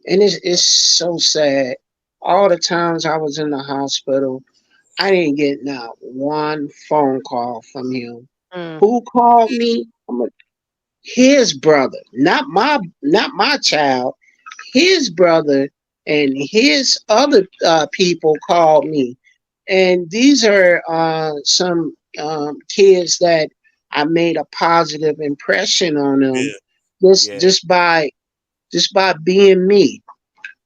S16: it's so sad. All the times I was in the hospital, I didn't get not one phone call from him.
S1: Mm.
S16: Who called me? His brother, not my child. His brother and his other people called me, and these are some kids that I made a positive impression on them
S6: Yeah,
S16: just
S6: yeah.
S16: just by being me.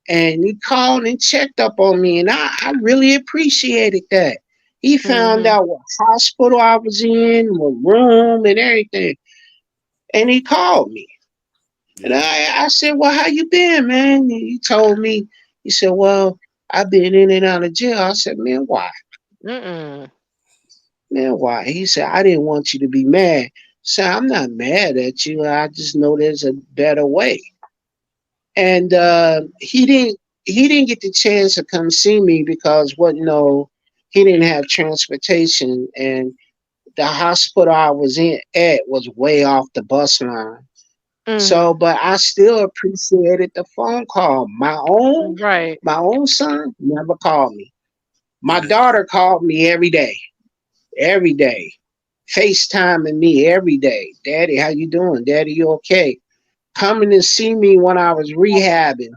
S16: And he called and checked up on me, and I really appreciated that. He found
S1: Mm-hmm.
S16: out what hospital I was in, what room, and everything, and he called me. And
S6: Yeah.
S16: I said, "Well, how you been, man?" And he told me. He said, "Well, I've been in and out of jail." I said, "Man, why?
S1: Mm-mm.
S16: Man, why?" He said, "I didn't want you to be mad." So I'm not mad at you. I just know there's a better way. And he didn't get the chance to come see me because he didn't have transportation, and the hospital I was in at was way off the bus line. So,
S1: Mm-hmm.
S16: but I still appreciated the phone call.
S1: Right.
S16: My own son never called me. My
S6: Yeah.
S16: daughter called me every day, FaceTiming me every day. Daddy, how you doing? Daddy, you okay? Coming to see me when I was rehabbing,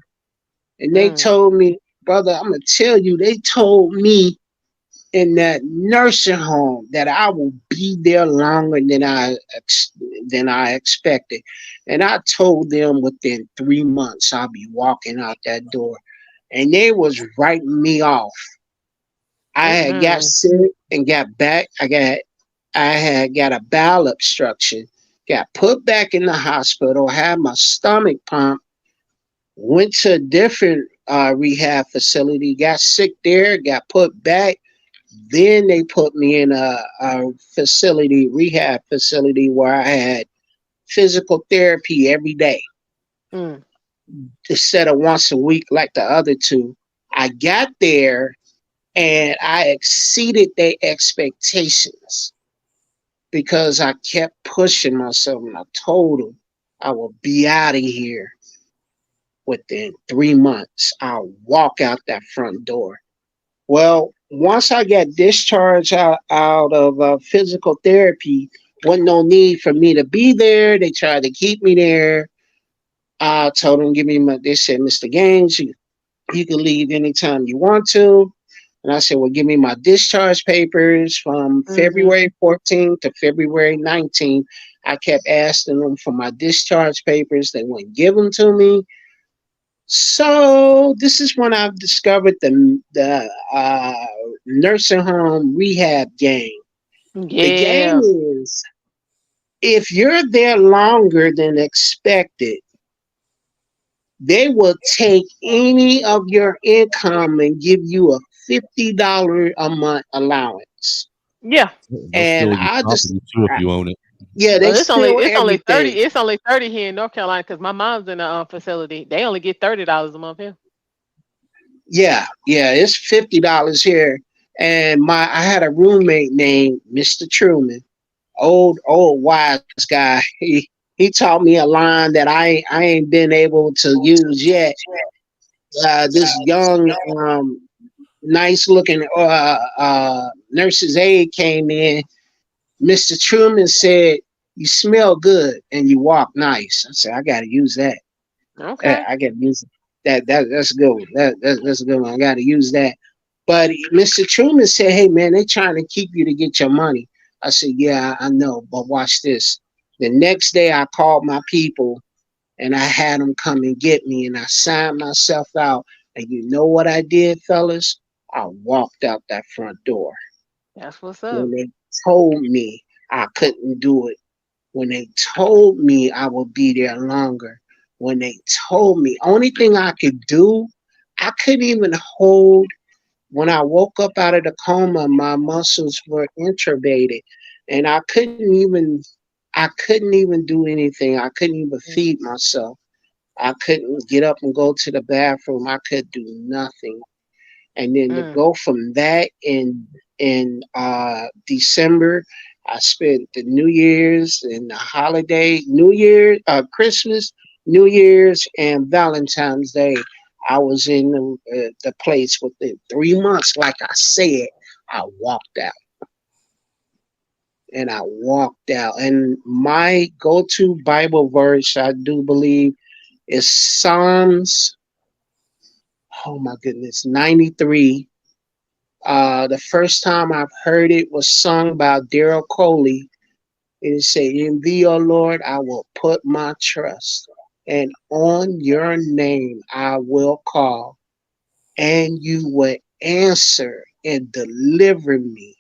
S16: and they
S1: Mm.
S16: told me, brother, I'm gonna tell you, they told me in that nursing home that I will be there longer than I expected. And I told them within 3 months I'll be walking out that door. and they was writing me off. I had got sick and got back. I had got a bowel obstruction, got put back in the hospital, had my stomach pumped, went to a different rehab facility, got sick there, got put back. Then they put me in a facility, rehab facility, where I had physical therapy every day instead of once a week like the other two. I got there and I exceeded their expectations because I kept pushing myself, and I told them I will be out of here within 3 months. I'll walk out that front door. Well, once I got discharged out of physical therapy, wasn't no need for me to be there. They tried to keep me there. I told them, they said, Mr. Gaines, you can leave anytime you want to. And I said, well, give me my discharge papers from February 14th to February 19th. I kept asking them for my discharge papers. They wouldn't give them to me. So this is when I've discovered the nursing home rehab game. The game
S1: Yeah.
S16: is, if you're there longer than expected, they will take any of your income and give you a $50 a month allowance.
S1: Yeah.
S12: They'll
S16: And
S12: steal your
S16: I just,
S12: property too if you own it.
S16: yeah, they
S1: It's only
S16: steal
S1: it's only 30.
S16: everything.
S1: It's only 30 here in North Carolina because my mom's in a facility. They only get $30 a month here.
S16: Yeah, it's $50 here. And I had a roommate named Mr. Truman, old wise guy. He taught me a line that I ain't been able to use yet. This young, nice looking nurse's aide came in. Mr. Truman said, "You smell good and you walk nice." I said, "I got to use that.
S1: Okay.
S16: I got to use that. That's a good one. That's a good one. I got to use that." But Mr. Truman said, "Hey man, they trying to keep you to get your money." I said, "Yeah, I know, but watch this." The next day, I called my people and I had them come and get me, and I signed myself out. And you know what I did, fellas? I walked out that front door
S1: That's what's
S16: when
S1: up.
S16: they told me I couldn't do it. When they told me I would be there longer. When they told me, only thing I could do, I couldn't even hold. When I woke up out of the coma, my muscles were intubated, and I couldn't even do anything. I couldn't even feed myself. I couldn't get up and go to the bathroom. I could do nothing. And then to go from that in December, I spent the New Year's and the holiday, Christmas, New Year's, and Valentine's Day. I was in the place within 3 months. Like I said, I walked out. And I walked out. And my go-to Bible verse, I do believe, is Psalms, oh my goodness, 93. The first time I've heard it was sung by Daryl Coley. It said, "In thee, O Lord, I will put my trust, and on your name I will call, and you will answer and deliver me."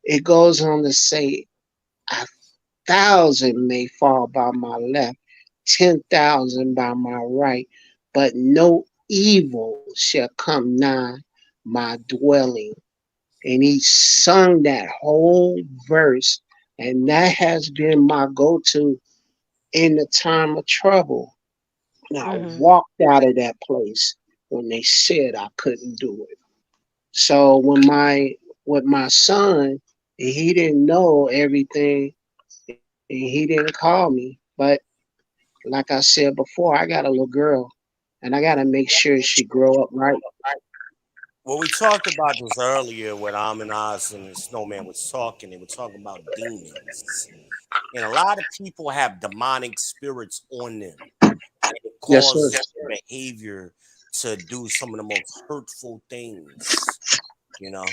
S16: It goes on to say, "A thousand may fall by my left, 10,000 by my right, but no evil shall come nigh my dwelling." And he sung that whole verse, and that has been my go-to in the time of trouble. And I walked out of that place when they said I couldn't do it. So with my son, he didn't know everything, and he didn't call me. But like I said before, I got a little girl, and I got to make sure she grow up right.
S6: Well, we talked about this earlier when Oz and the Snowman was talking. They were talking about demons. And a lot of people have demonic spirits on them. And it
S16: Yes, sir.
S6: causes their behavior to do some of the most hurtful things, you know.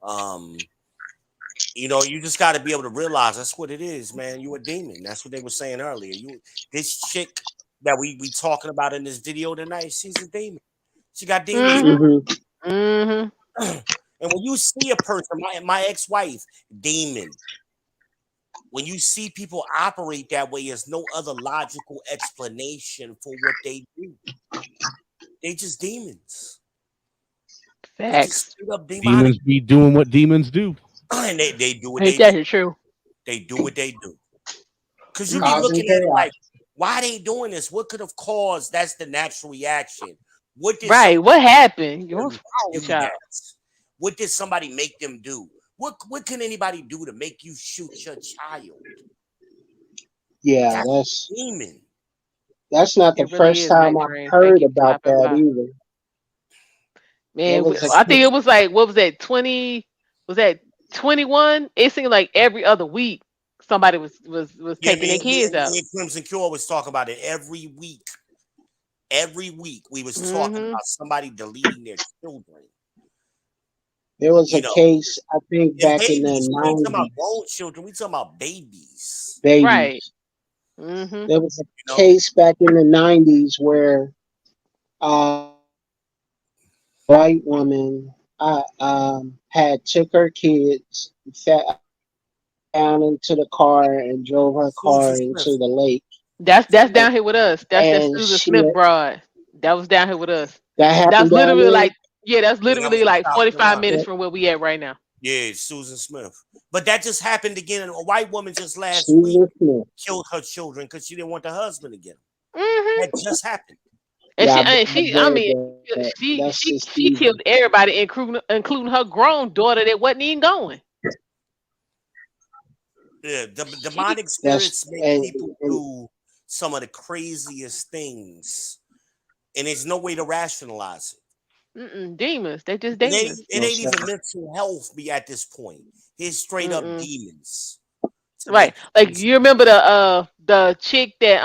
S6: Um, you just got to be able to realize that's what it is, man. You a demon. That's what they were saying earlier. This chick that we talking about in this video tonight, she's a demon. She got demons. And when you see a person, my ex-wife, demon. When you see people operate that way, there's no other logical explanation for what they do. They just demons. They just straight up demonic.
S12: Demons be doing what demons do.
S6: And they do what
S1: Ain't
S6: they
S1: that
S6: do.
S1: true?
S6: They do what they do. Because you be
S16: Causing
S6: looking at it
S16: chaos.
S6: like, why they doing this? What could have caused? That's the natural reaction. What did
S1: Right. What happened? What's wrong
S6: do
S1: with y'all?
S6: that? What did somebody make them do? What can anybody do to make you shoot your child?
S16: Yeah,
S6: That's demon.
S16: that's not the
S1: It really
S16: first
S1: is,
S16: time
S1: Night
S16: I've
S1: Train. Thank
S16: heard
S1: you for
S16: about
S1: stopping
S16: that
S1: by.
S16: either. There
S1: Man,
S16: was a
S1: I think
S16: kid.
S1: it was like, what was that, 20? Was that 21? It seemed like every other week somebody was
S6: Yeah,
S1: taking their kids out.
S6: me and Crimson Cure was talking about it every week. Every week we was talking about somebody deleting their children.
S16: There was
S6: You
S16: a
S6: know,
S16: case, I think,
S6: and
S16: back in the
S6: babies. We ain't talking about
S16: 90s.
S6: grown children. We talking about babies.
S1: Right.
S16: Babies. There was a
S6: You know,
S16: case back in the 90s where a white woman had took her kids, sat down into the car, and drove her car
S6: Susan
S16: into
S6: Smith.
S16: the lake.
S1: That's down here with us. That's that
S16: And
S1: Susan
S16: she
S1: Smith broad. That was down here with us.
S16: that
S1: That's
S16: happened down
S1: literally
S16: there.
S1: like, yeah, that's
S6: Yeah, that was
S1: literally
S6: in
S1: like
S6: South
S1: 45
S6: Carolina.
S1: minutes from where we at right now.
S6: Yeah, Susan Smith. But that just happened again. A white woman just last week
S16: Susan Smith.
S6: killed her children because she didn't want the husband to get them.
S1: Mm-hmm.
S6: That just happened.
S1: And
S16: Yeah,
S1: I
S16: read
S1: mean,
S16: that. That's just
S1: she
S16: evil.
S1: killed everybody, including her grown daughter that wasn't even going.
S6: Yeah, the demonic
S16: That's
S6: spirits make
S16: and,
S6: people do some of the craziest things, and there's no way to rationalize it.
S1: Demons. They just
S6: It ain't,
S1: demons.
S6: it ain't even mental health be at this point. It's straight up
S1: Mm-mm.
S6: demons. To
S1: Right.
S6: make
S1: Like you remember the chick that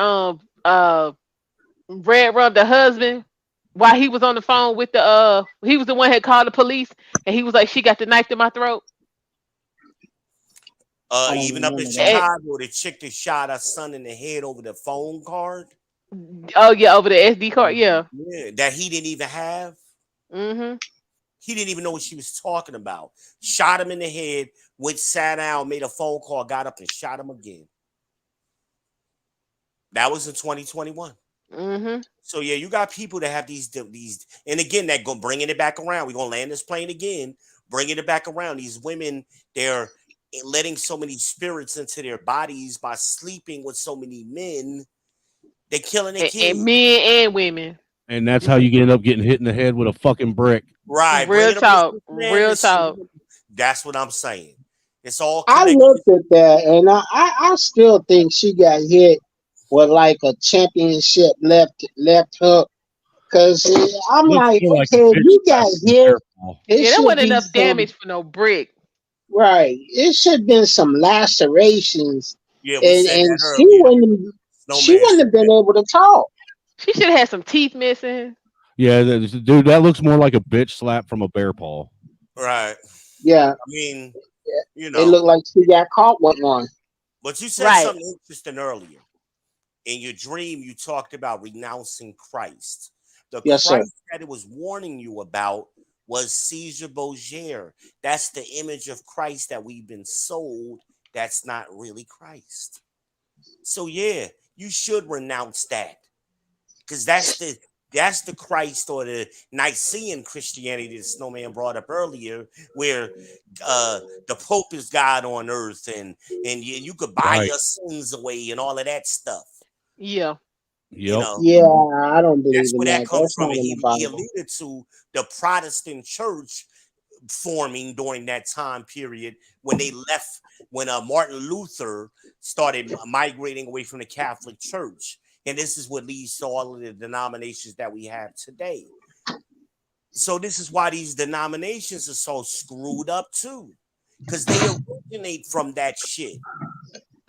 S1: Red Rum, the husband, while he was on the phone with the he was the one that called the police, and he was like, she got the knife to my throat.
S16: I don't
S6: Even up in
S16: remember that.
S6: Chicago, the chick that shot her son in the head over the phone card.
S1: Oh yeah, over the SD card, yeah.
S6: Yeah, that he didn't even have.
S1: Mm-hmm.
S6: He didn't even know what she was talking about. Shot him in the head, went, sat down, made a phone call, got up and shot him again. That was in 2021.
S1: Mm-hmm.
S6: So yeah, you got people that have these, and again, that go bringing it back around. We're gonna land this plane again, bringing it back around. These women, they're letting so many spirits into their bodies by sleeping with so many men. They're killing their kids.
S1: And men and women.
S12: And that's how you end up getting hit in the head with a fucking brick.
S6: Right.
S1: Real talk. Real talk.
S6: That's what I'm saying. It's all
S16: I
S6: connected.
S16: looked at that, and I still think she got hit with like a championship left hook. Cause I'm like, okay, if you got hit,
S1: Yeah, there
S16: should
S1: wasn't
S16: be
S1: enough
S16: some,
S1: damage for no brick.
S16: right. It should have been some lacerations,
S6: Yeah, we said
S16: and
S6: that
S16: she
S6: earlier.
S16: wouldn't have been able to talk.
S1: She should have had some teeth missing.
S12: Yeah, dude, that looks more like a bitch slap from a bear paw.
S6: Right.
S16: Yeah.
S6: I mean, you
S16: It
S6: know.
S16: looked like she got caught with one.
S6: But you said something interesting earlier. In your dream, you talked about renouncing Christ. The
S16: Yes,
S6: Christ
S16: sir.
S6: that it was warning you about was Caesar Borgia. That's the image of Christ that we've been sold. That's not really Christ. So yeah, you should renounce that. Because that's the Christ or the Nicene Christianity that Snowman brought up earlier, where the Pope is God on earth and you could buy your sins away and all of that stuff.
S1: Yeah.
S6: You know,
S16: yeah, I don't believe
S6: that's
S16: in
S6: where that
S16: that.
S6: comes
S16: That's
S6: from.
S16: not
S6: And
S16: in the
S6: he
S16: Bible.
S6: alluded to the Protestant church forming during that time period when they left, when Martin Luther started migrating away from the Catholic Church. And this is what leads to all of the denominations that we have today. So this is why these denominations are so screwed up too, because they originate from that shit.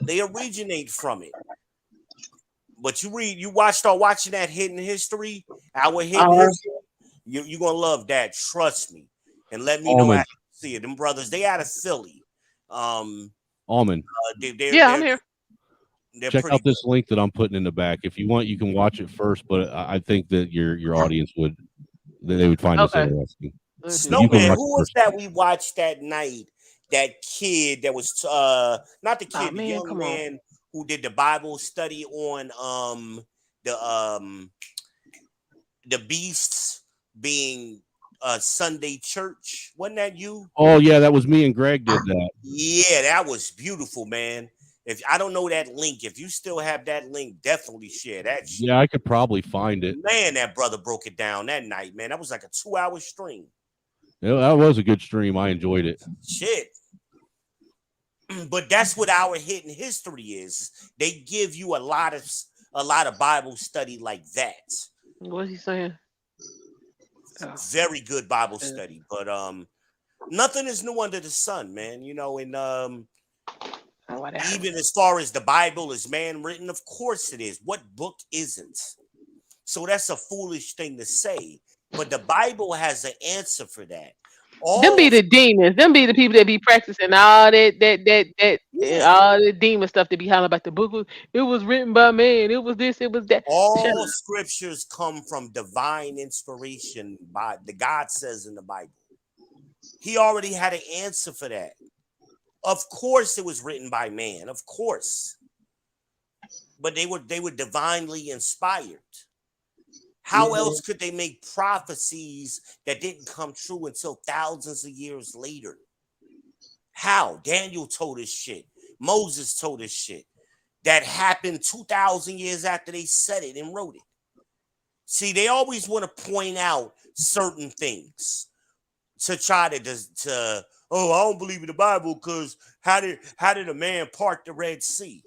S6: They originate from it. But start watching that Hidden History, our Hidden History, you're gonna love that. Trust me, and let me know after you see it. Them brothers, they out of Philly.
S12: Almond.
S1: I'm here.
S12: Check out this link that I'm putting in the back. If you want, you can watch it first, but I think that your audience would They would find this
S1: Okay.
S12: interesting. You can
S6: Snowman,
S12: watch
S6: who
S12: the
S6: was
S12: first
S6: that we watched that night? That kid that was not the kid, the
S1: man,
S6: young
S1: come on.
S6: man who did the Bible study on the beasts being Sunday church. Wasn't that you?
S12: Oh yeah, that was me and Greg did that.
S6: Yeah, that was beautiful, man. If I don't know that link, if you still have that link, definitely share that shit.
S12: Yeah, I could probably find it.
S6: Man, that brother broke it down that night, man. That was like a 2-hour stream.
S12: Yeah, that was a good stream. I enjoyed it.
S6: Shit. But that's what our hidden history is. They give you a lot of Bible study like that.
S1: What's he saying?
S6: Very good Bible study. But nothing is new under the sun, man. You know, and even as far as the Bible is man written, of course it is. What book isn't? So that's a foolish thing to say. But the Bible has an answer for that.
S1: Them be the demons. Them be the people that be practicing all that all the demon stuff that be hollering about the book. It was written by man. It was this. It was that.
S6: All scriptures come from divine inspiration by the God says in the Bible. He already had an answer for that. Of course, it was written by man. Of course, but they were divinely inspired. How else could they make prophecies that didn't come true until thousands of years later? How? Daniel told us shit. Moses told us shit that happened 2,000 years after they said it and wrote it. See, they always want to point out certain things to try to oh, I don't believe in the Bible because how did a man part the Red Sea?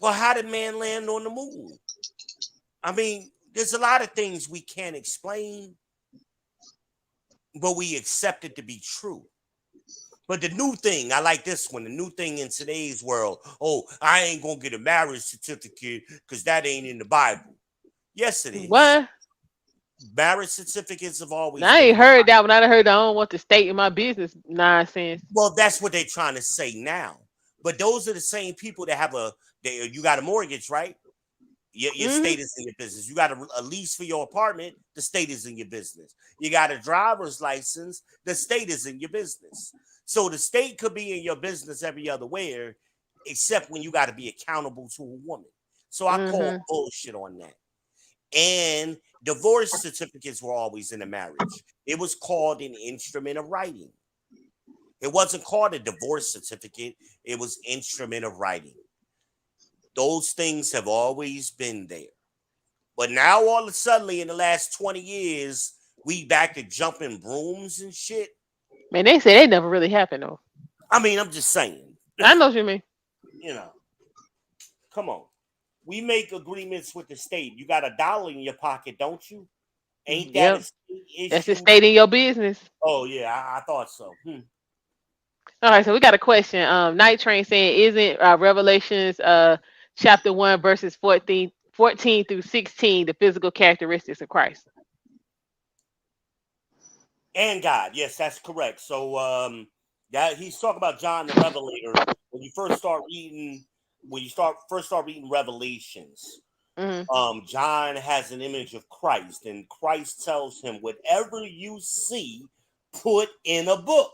S6: Well, how did man land on the moon? I mean, there's a lot of things we can't explain, but we accept it to be true. But the new thing, I like this one, the new thing in today's world, oh, I ain't going to get a marriage certificate because that ain't in the Bible. Yes, it is.
S1: What?
S6: Marriage certificates have always
S1: I ain't heard that one. I heard I don't want to state in my business nonsense.
S6: Well, that's what they're trying to say now. But those are the same people that have you got a mortgage, right? Your state is in your business. You got a lease for your apartment. The state is in your business. You got a driver's license. The state is in your business. So the state could be in your business every other way, except when you got to be accountable to a woman. So I call bullshit on that. And divorce certificates were always in a marriage. It was called an instrument of writing. It wasn't called a divorce certificate. It was instrument of writing. Those things have always been there. But now all of a sudden, in the last 20 years, we back to jumping brooms and shit.
S1: Man, they say they never really happened, though.
S6: I mean, I'm just saying.
S1: I know what you mean.
S6: You know, come on. We make agreements with the state. You got $1 in your pocket, don't you? Ain't that a state issue?
S1: That's the state in your business.
S6: Oh, yeah, I thought so.
S1: All right, so we got a question. Night Train saying, isn't Revelations chapter 1, verses 14 through 16 the physical characteristics of Christ?
S6: And God, yes, that's correct. So that he's talking about John the Revelator. When you first start reading Revelations, John has an image of Christ, and Christ tells him, whatever you see, put in a book.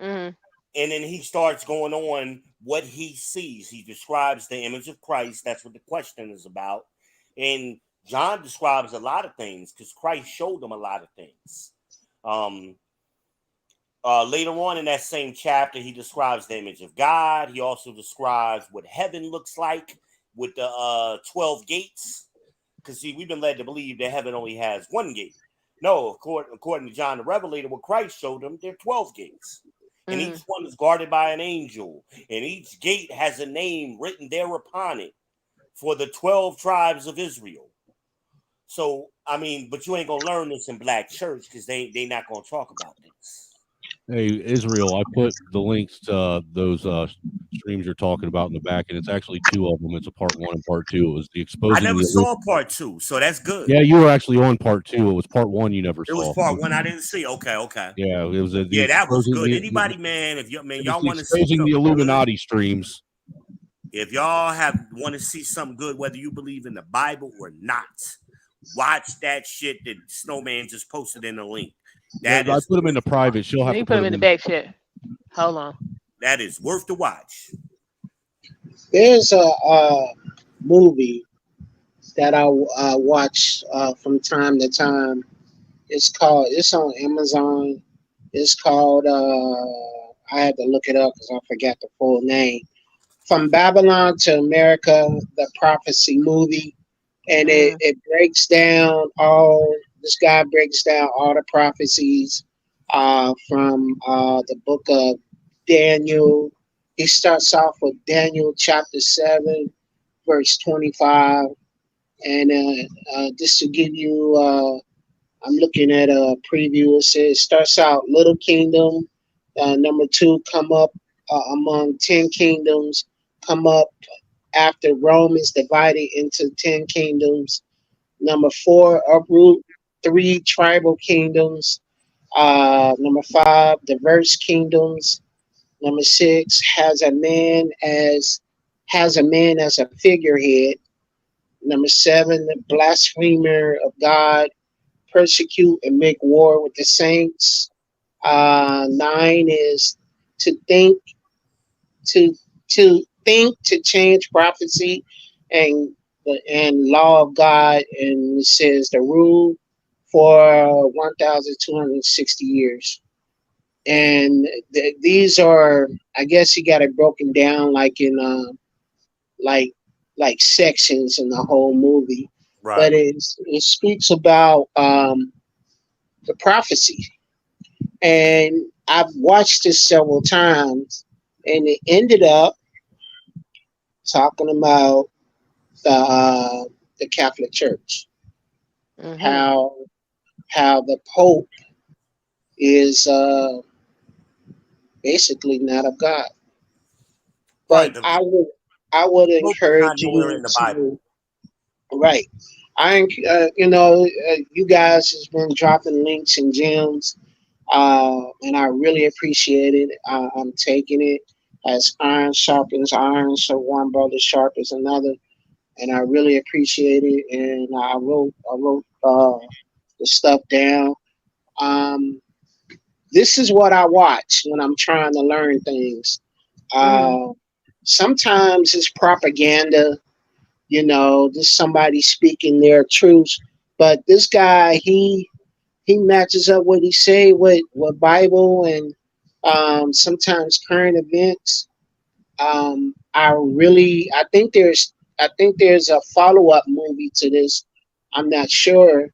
S6: And then he starts going on what he sees. He describes the image of Christ. That's what the question is about. And John describes a lot of things because Christ showed him a lot of things. Later on in that same chapter, he describes the image of God. He also describes what heaven looks like with the 12 gates. Because, see, we've been led to believe that heaven only has one gate. No, according to John the Revelator, what Christ showed him, there are 12 gates. And each one is guarded by an angel. And each gate has a name written there upon it for the 12 tribes of Israel. So, I mean, but you ain't going to learn this in Black church because they not going to talk about this.
S12: Hey, Israel, I put the links to those streams you're talking about in the back, and it's actually 2 of them. It's a part 1 and part 2. It was the exposing.
S6: I never saw part 2, so that's good.
S12: Yeah, you were actually on part 2. It was part 1 you never saw.
S6: It was part 1 I didn't see. Okay.
S12: Yeah, it was.
S6: That was good. Anybody, man, if y'all want to see
S12: exposing the Illuminati streams.
S6: If y'all want to see something good, whether you believe in the Bible or not, Watch that shit that Snowman just posted in the link.
S12: I put them in the private. She'll have
S1: You
S12: to
S1: put them in the back chat. Hold on.
S6: That is worth the watch.
S16: There's a movie that I watch from time to time. It's on Amazon. It's called, I had to look it up because I forgot the full name. From Babylon to America, the prophecy movie. And it breaks down this guy breaks down all the prophecies from the book of Daniel. He starts off with Daniel chapter 7, verse 25. And just to give you, I'm looking at a preview. It starts out little kingdom. Number 2, come up among 10 kingdoms. Come up after Rome is divided into 10 kingdoms. Number 4, uproot 3 tribal kingdoms. Number 5, diverse kingdoms. Number 6, has a man as a figurehead. Number 7, the blasphemer of God, persecute and make war with the saints. 9 is to think to change prophecy and law of God, and it says the rule for 1,260 years. And these are, I guess, he got it broken down like in like sections in the whole movie.
S6: Right.
S16: But it speaks about the prophecy, and I've watched this several times, and it ended up talking about the Catholic Church, how the Pope is basically not of God. But
S6: right,
S16: I would encourage you to right. You guys has been dropping links and gems, and I really appreciate it. I'm taking it as iron sharpens iron, so one brother sharpens another, and I really appreciate it. And I wrote the stuff down. This is what I watch when I'm trying to learn things. Sometimes it's propaganda, just somebody speaking their truths. But this guy, he matches up what he say with Bible and sometimes current events. I think there's a follow-up movie to this. I'm not sure,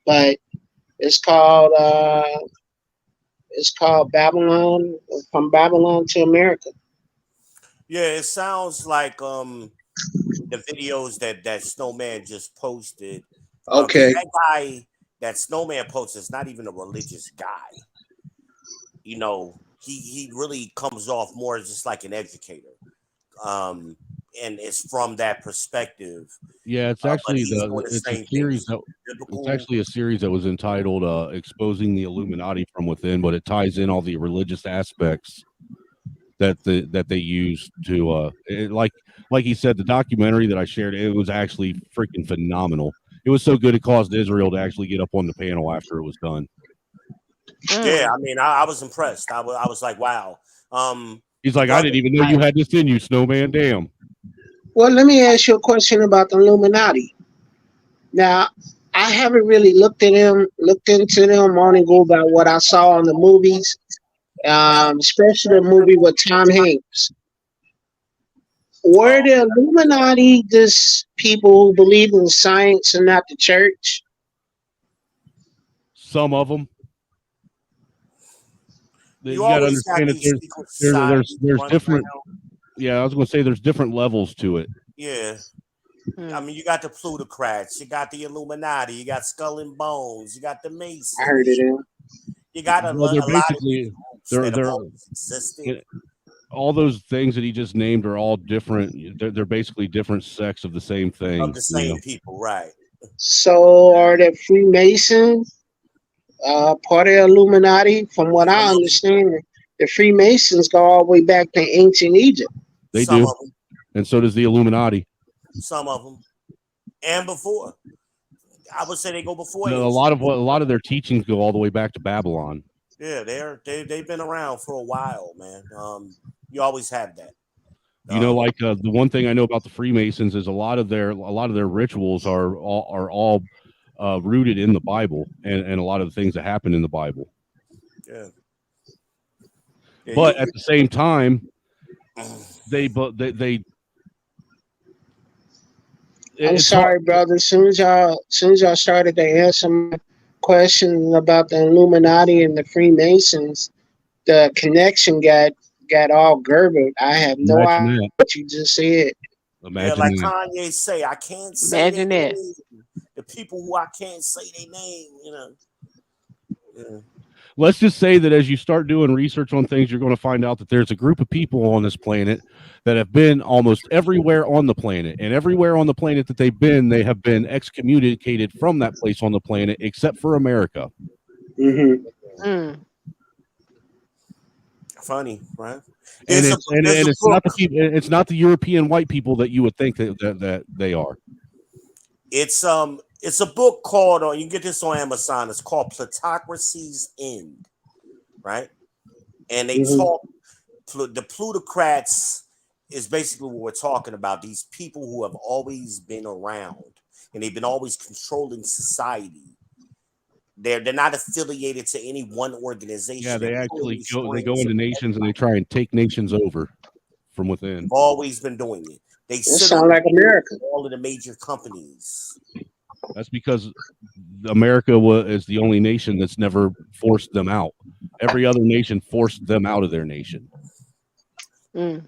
S16: but it's called Babylon, from Babylon to America.
S6: Yeah, it sounds like the videos that Snowman just posted.
S16: Okay.
S6: That guy that Snowman posted is not even a religious guy. He really comes off more as just like an educator. And it's from that perspective.
S12: Yeah, it's actually it's a series it's actually a series that was entitled "Exposing the Illuminati from Within," but it ties in all the religious aspects that they use to like he said, the documentary that I shared, it was actually freaking phenomenal. It was so good it caused Israel to actually get up on the panel after it was done.
S6: Yeah, I mean, I was impressed. I was like, wow.
S12: He's like, I didn't even know you had this in you, Snowman. Damn.
S16: Well, let me ask you a question about the Illuminati. Now, I haven't really looked into them, only go by what I saw in the movies, especially the movie with Tom Hanks. Were the Illuminati just people who believe in science and not the church?
S12: Some of them. You got to understand that there's different. Yeah, I was going to say there's different levels to it.
S6: Yeah. I mean, you got the plutocrats, you got the Illuminati, you got Skull and Bones, you got the Masons.
S16: I heard it.
S6: You got a lot of
S12: they're all those things that he just named are all different. They're basically different sects of the same thing.
S6: Of the same people, right?
S16: So are the Freemasons part of the Illuminati? From what I understand, the Freemasons go all the way back to ancient Egypt.
S12: They do, and so does the Illuminati.
S6: Some of them. and before. I would say they go before
S12: A
S6: ancient.
S12: lot of their teachings go all the way back to Babylon.
S6: Yeah, they've been around for a while, man. You always have that.
S12: You know, like the one thing I know about the Freemasons is a lot of their rituals are all rooted in the Bible and a lot of the things that happen in the Bible.
S6: Yeah.
S12: But at the same time, they
S16: I'm sorry, brother. As soon as y'all started to answer my question about the Illuminati and the Freemasons, the connection got all gurgled. I have no idea what you just said.
S6: Yeah, like Kanye say, I can't say their name. The people who I can't say their name, you know. Yeah.
S12: Let's just say that as you start doing research on things, you're going to find out that there's a group of people on this planet that have been almost everywhere on the planet, and everywhere on the planet that they've been, they have been excommunicated from that place on the planet, except for America.
S6: Funny, right?
S12: And it's not the people, it's not the European white people that you would think that they are.
S6: It's a book called, you can get this on Amazon. It's called Plutocracy's End, right? And they talk the plutocrats is basically what we're talking about. These people who have always been around and they've been always controlling society. They're not affiliated to any one organization.
S12: Yeah, they actually go into nations and they try and take nations over from within.
S6: Always been doing it. They
S16: sound like America.
S6: All of the major companies.
S12: That's because America is the only nation that's never forced them out. Every other nation forced them out of their nation.
S6: Yeah.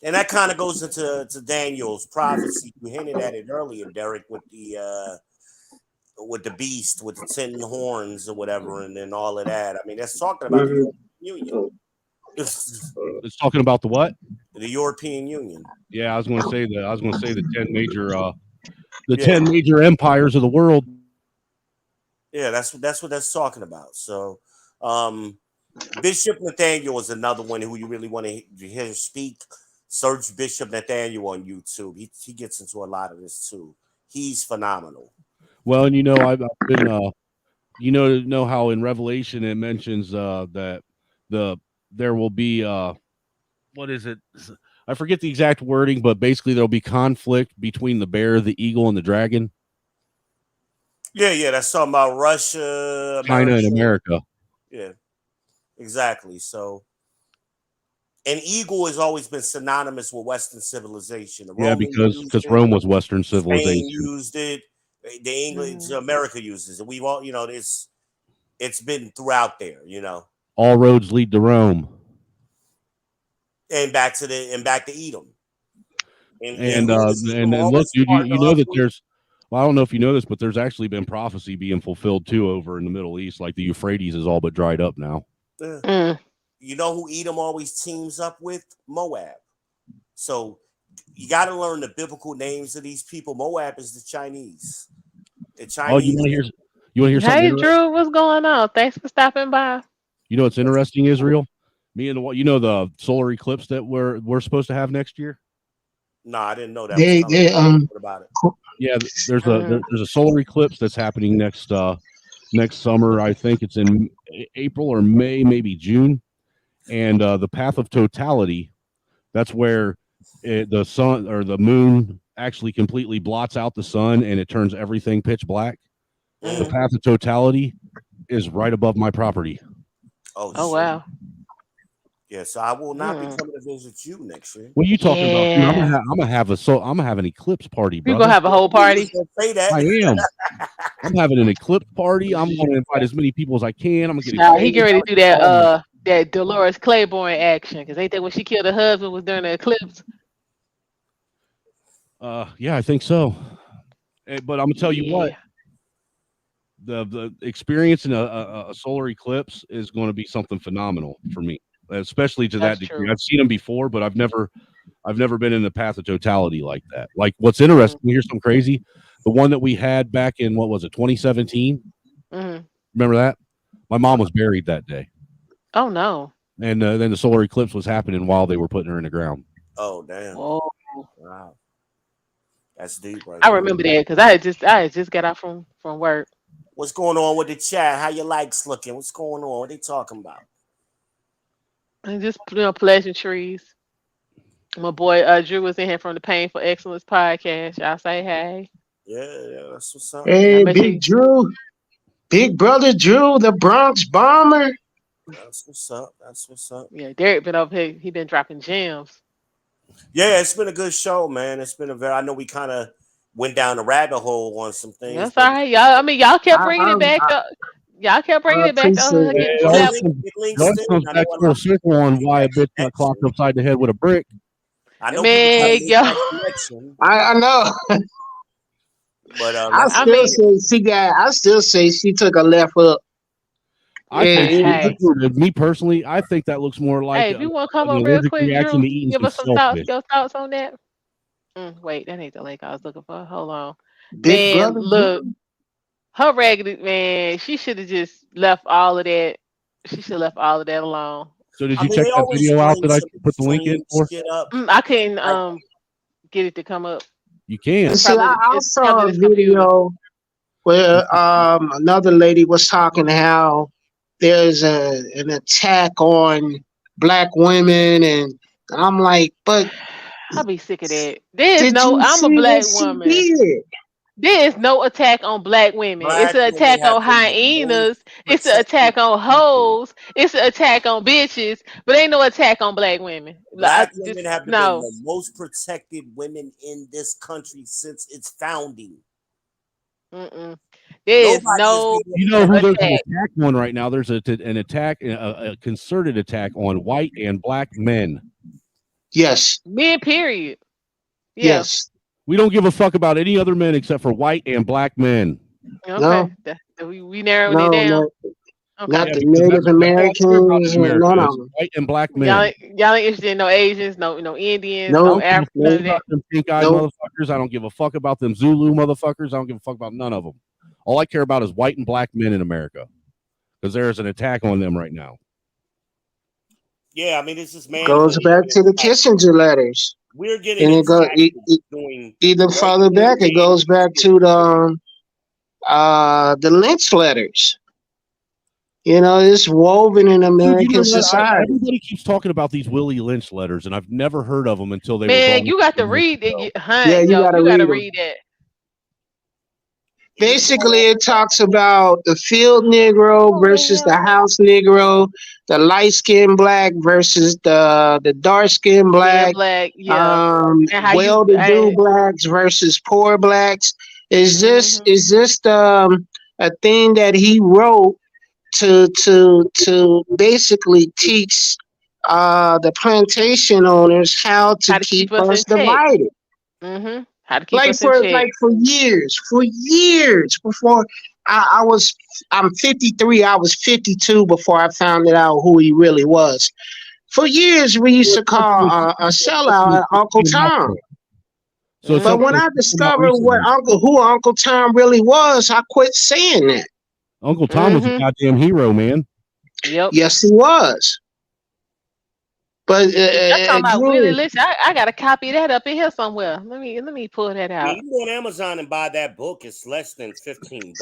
S6: And that kind of goes into Daniel's prophecy. You hinted at it earlier, Derek, with the beast with the 10 horns or whatever, and then all of that. I mean, that's talking about the European Union.
S12: It's talking about the what?
S6: The European Union.
S12: Yeah, I was going to say that. I was going to say the 10 major 10 major empires of the world.
S6: Yeah, that's what that's talking about. So, Bishop Nathaniel is another one who you really want to hear speak. Search Bishop Nathaniel on YouTube. He gets into a lot of this too. He's phenomenal.
S12: Well, and I've been know how in Revelation it mentions that there will be what is it? I forget the exact wording, but basically there'll be conflict between the bear, the eagle, and the dragon.
S6: Yeah, that's talking about Russia,
S12: China, and America.
S6: Yeah, exactly. So, an eagle has always been synonymous with Western civilization.
S12: Yeah, because Rome was Western civilization.
S6: Spain used it. The English, America uses it. We've all, it's been throughout there.
S12: All roads lead to Rome.
S6: And back to Edom.
S12: And look, dude, you know that there's. Well, I don't know if you know this, but there's actually been prophecy being fulfilled too over in the Middle East. Like the Euphrates is all but dried up now.
S6: You know who Edom always teams up with? Moab. So you got to learn the biblical names of these people. Moab is the Chinese. The Chinese.
S12: Oh, you want to hear something?
S1: Hey, Drew, what's going on? Thanks for stopping by.
S12: You know what's interesting, Israel? Me and the solar eclipse that we're supposed to have next year.
S6: No, I didn't know that.
S12: What about it? Yeah, there's a solar eclipse that's happening next summer. I think it's in April or May, maybe June. And the path of totality, that's where the sun or the moon actually completely blots out the sun and it turns everything pitch black. The path of totality is right above my property.
S6: Oh wow. Yeah, so I will not be coming to visit you next year.
S12: What are you talking about? Dude, I'm gonna have an eclipse party, bro.
S1: You gonna have a whole party?
S6: Say that.
S12: I am. I'm having an eclipse party. I'm gonna invite as many people as I can. I'm gonna get.
S1: He getting ready to do that Dolores Claiborne action, because ain't that when she killed her husband was during the eclipse?
S12: Yeah, I think so. But I'm gonna tell you what. The experience in a solar eclipse is going to be something phenomenal for me, especially to that degree. I've seen them before, but I've never been in the path of totality like that. Like, what's interesting, here's some crazy. The one that we had back in, what was it, 2017? Remember that? My mom was buried that day.
S1: Oh no!
S12: And then the solar eclipse was happening while they were putting her in the ground.
S6: Oh damn!
S1: Oh
S6: wow! That's deep right
S1: I
S6: there.
S1: remember that because I had just got out from work.
S6: What's going on with the chat? How your likes looking? What's going on? What they talking about?
S1: And just pleasantries. My boy Drew was in here from the Painful Excellence podcast. Y'all say hey.
S6: Yeah, that's what's up.
S1: Y'all
S16: Hey,
S1: make sure
S16: Big Drew, Big Brother Drew, the Bronx Bomber.
S6: That's what's up. That's what's up.
S1: yeah, Derek been over here. He been dropping gems.
S6: Yeah, it's been a good show, man. It's been a very. I know we kind of went down the rabbit hole on some things,
S1: That's
S6: but
S1: all right, y'all. I mean, y'all kept bringing it back
S16: I
S1: up. Y'all kept bringing it back
S16: appreciate
S1: up.
S16: it.
S1: Getting
S12: It always
S1: slapped.
S12: comes,
S6: it
S12: it
S6: links
S12: always
S6: in.
S12: comes
S6: I know
S12: back
S6: a
S12: to
S6: lot
S12: a
S6: of people
S12: circle on
S6: make
S12: why a
S6: that
S12: bitch got clocked
S6: connection.
S12: upside the head with a brick.
S6: I know people try to
S1: Man,
S6: make
S1: yo.
S6: that connection,
S16: I know.
S6: but
S16: I
S6: that's
S1: I
S16: still
S1: mean,
S16: say she got. I still say she took a left hook.
S12: I think she,
S1: hey,
S12: me personally, I think that looks more like
S1: hey, if you want to come
S12: an
S1: up real
S12: allergic
S1: quick,
S12: reaction
S1: Drew,
S12: to eating
S1: give
S12: some
S1: us some thoughts.
S12: shellfish.
S1: Your thoughts on that. Wait, that ain't the link I was looking for. Hold on,
S16: Big
S1: man.
S16: Brother
S1: Look,
S16: Drew.
S1: her raggedy man. She should have just left all of that. She should have left all of that alone.
S12: So did
S6: I
S12: you
S6: mean
S12: check
S6: they
S12: that
S6: always
S12: video out
S6: bring
S12: that I
S6: some
S12: put the link in
S6: extreme
S12: for?
S6: shit up.
S1: I couldn't
S6: Like
S1: get it to come up.
S12: You can.
S16: See, I
S1: It's probably
S16: saw a
S1: this computer.
S16: video where another lady was talking how there's an attack on black women, and I'm like, but
S1: I'll be sick of that. There is
S16: did
S1: no.
S16: you
S1: I'm a
S16: see what
S1: black
S16: she
S1: woman.
S16: did?
S1: There is no attack on black women. It's
S6: black
S1: an
S6: women
S1: attack
S6: have
S1: on
S6: been the most
S1: hyenas. It's an
S6: protected
S1: attack on
S6: people.
S1: hoes. It's an attack on bitches. But ain't no attack on black women.
S6: Black
S1: Just
S6: women have been
S1: no.
S6: the most protected women in this country since its founding.
S1: Mm-mm. There is
S6: Nobody is
S1: no
S6: being
S12: You know who
S6: protected.
S12: there's an
S1: attack.
S12: attack on right now? There's an attack, a concerted attack on white and black men.
S16: Yes,
S1: Men, period. Yeah.
S16: yes.
S12: We don't give a fuck about any other men except for white and black men.
S16: No,
S1: Okay. We narrowing it
S16: no,
S1: down.
S16: no,
S1: Okay.
S16: not
S12: Yeah,
S16: the
S12: because
S16: Native
S12: that's all I care about
S16: Americans
S12: in
S16: and
S12: America
S16: none of
S12: is
S16: them.
S12: white and black
S1: Y'all,
S12: men.
S1: y'all ain't interested in no Asians, no Indians,
S12: I
S1: no
S16: Nope,
S12: don't give a
S1: Africans,
S12: fuck
S1: none of
S16: nope,
S1: that.
S12: about them pink-eyed
S16: nope.
S12: motherfuckers. I don't give a fuck about them Zulu motherfuckers. I don't give a fuck about none of them. All I care about is white and black men in America because there is an attack on them right now.
S6: Yeah, I mean this is
S16: Goes
S6: manhood.
S16: back
S6: And
S16: to
S6: it's
S16: the
S6: like
S16: Kissinger letters,
S6: we're getting
S16: and
S6: attacked for doing
S16: even
S6: white
S16: further
S6: men
S16: back. It
S6: manhood
S16: goes back
S6: shit.
S16: to the Lynch letters. You know, it's woven in
S12: Dude, you know
S16: American
S12: what?
S16: society.
S12: Everybody keeps talking about these Willie Lynch letters, and I've never heard of them until they were brought
S1: Man,
S12: up
S1: you got to
S12: on this
S1: read
S12: show.
S1: it, huh?
S16: Yeah, you
S1: Yo,
S16: got to
S1: you got to
S16: read them.
S1: read that.
S6: You can go
S16: Basically, it talks about the field Negro
S1: Oh,
S16: versus the
S1: hell
S16: house Negro, the light skinned black versus the dark skinned
S1: yeah,
S16: black,
S1: black, yeah. And how you,
S16: well to do blacks versus poor blacks.
S1: mm-hmm.
S16: Is this a thing that he wrote to basically teach the plantation owners how to
S1: How to
S16: keep
S1: keep us
S16: us
S1: in check.
S16: divided?
S1: Mm-hmm. How to keep us in check.
S16: Like for years before I'm 53. I was 52 before I found out who he really was. For years, we used to call a sellout Uncle Tom.
S12: So it's
S16: But
S12: something
S16: when
S12: that
S16: I
S12: came out
S16: discovered
S12: recently.
S16: who Uncle Tom really was, I quit saying that.
S12: Uncle Tom was a goddamn hero, man.
S1: Yep.
S16: Yes, he was. But
S1: Y'all talking about Willie
S16: again,
S1: Lynch? I got a copy of that up in here somewhere. Let me pull that
S6: I mean,
S1: out.
S6: you go on Amazon and buy that book. It's less than $15.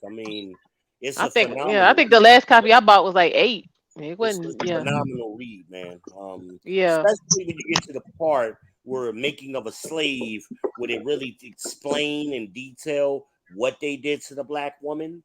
S6: I mean, it's
S1: I
S6: a
S1: think yeah, I
S6: phenomenal
S1: think the
S6: read.
S1: last copy I bought was like 8. It
S6: It's
S1: wasn't
S6: a
S1: yeah.
S6: phenomenal read, man.
S1: Yeah.
S6: Especially when you get to the part where making of a slave, where they really explain in detail what they did to the black woman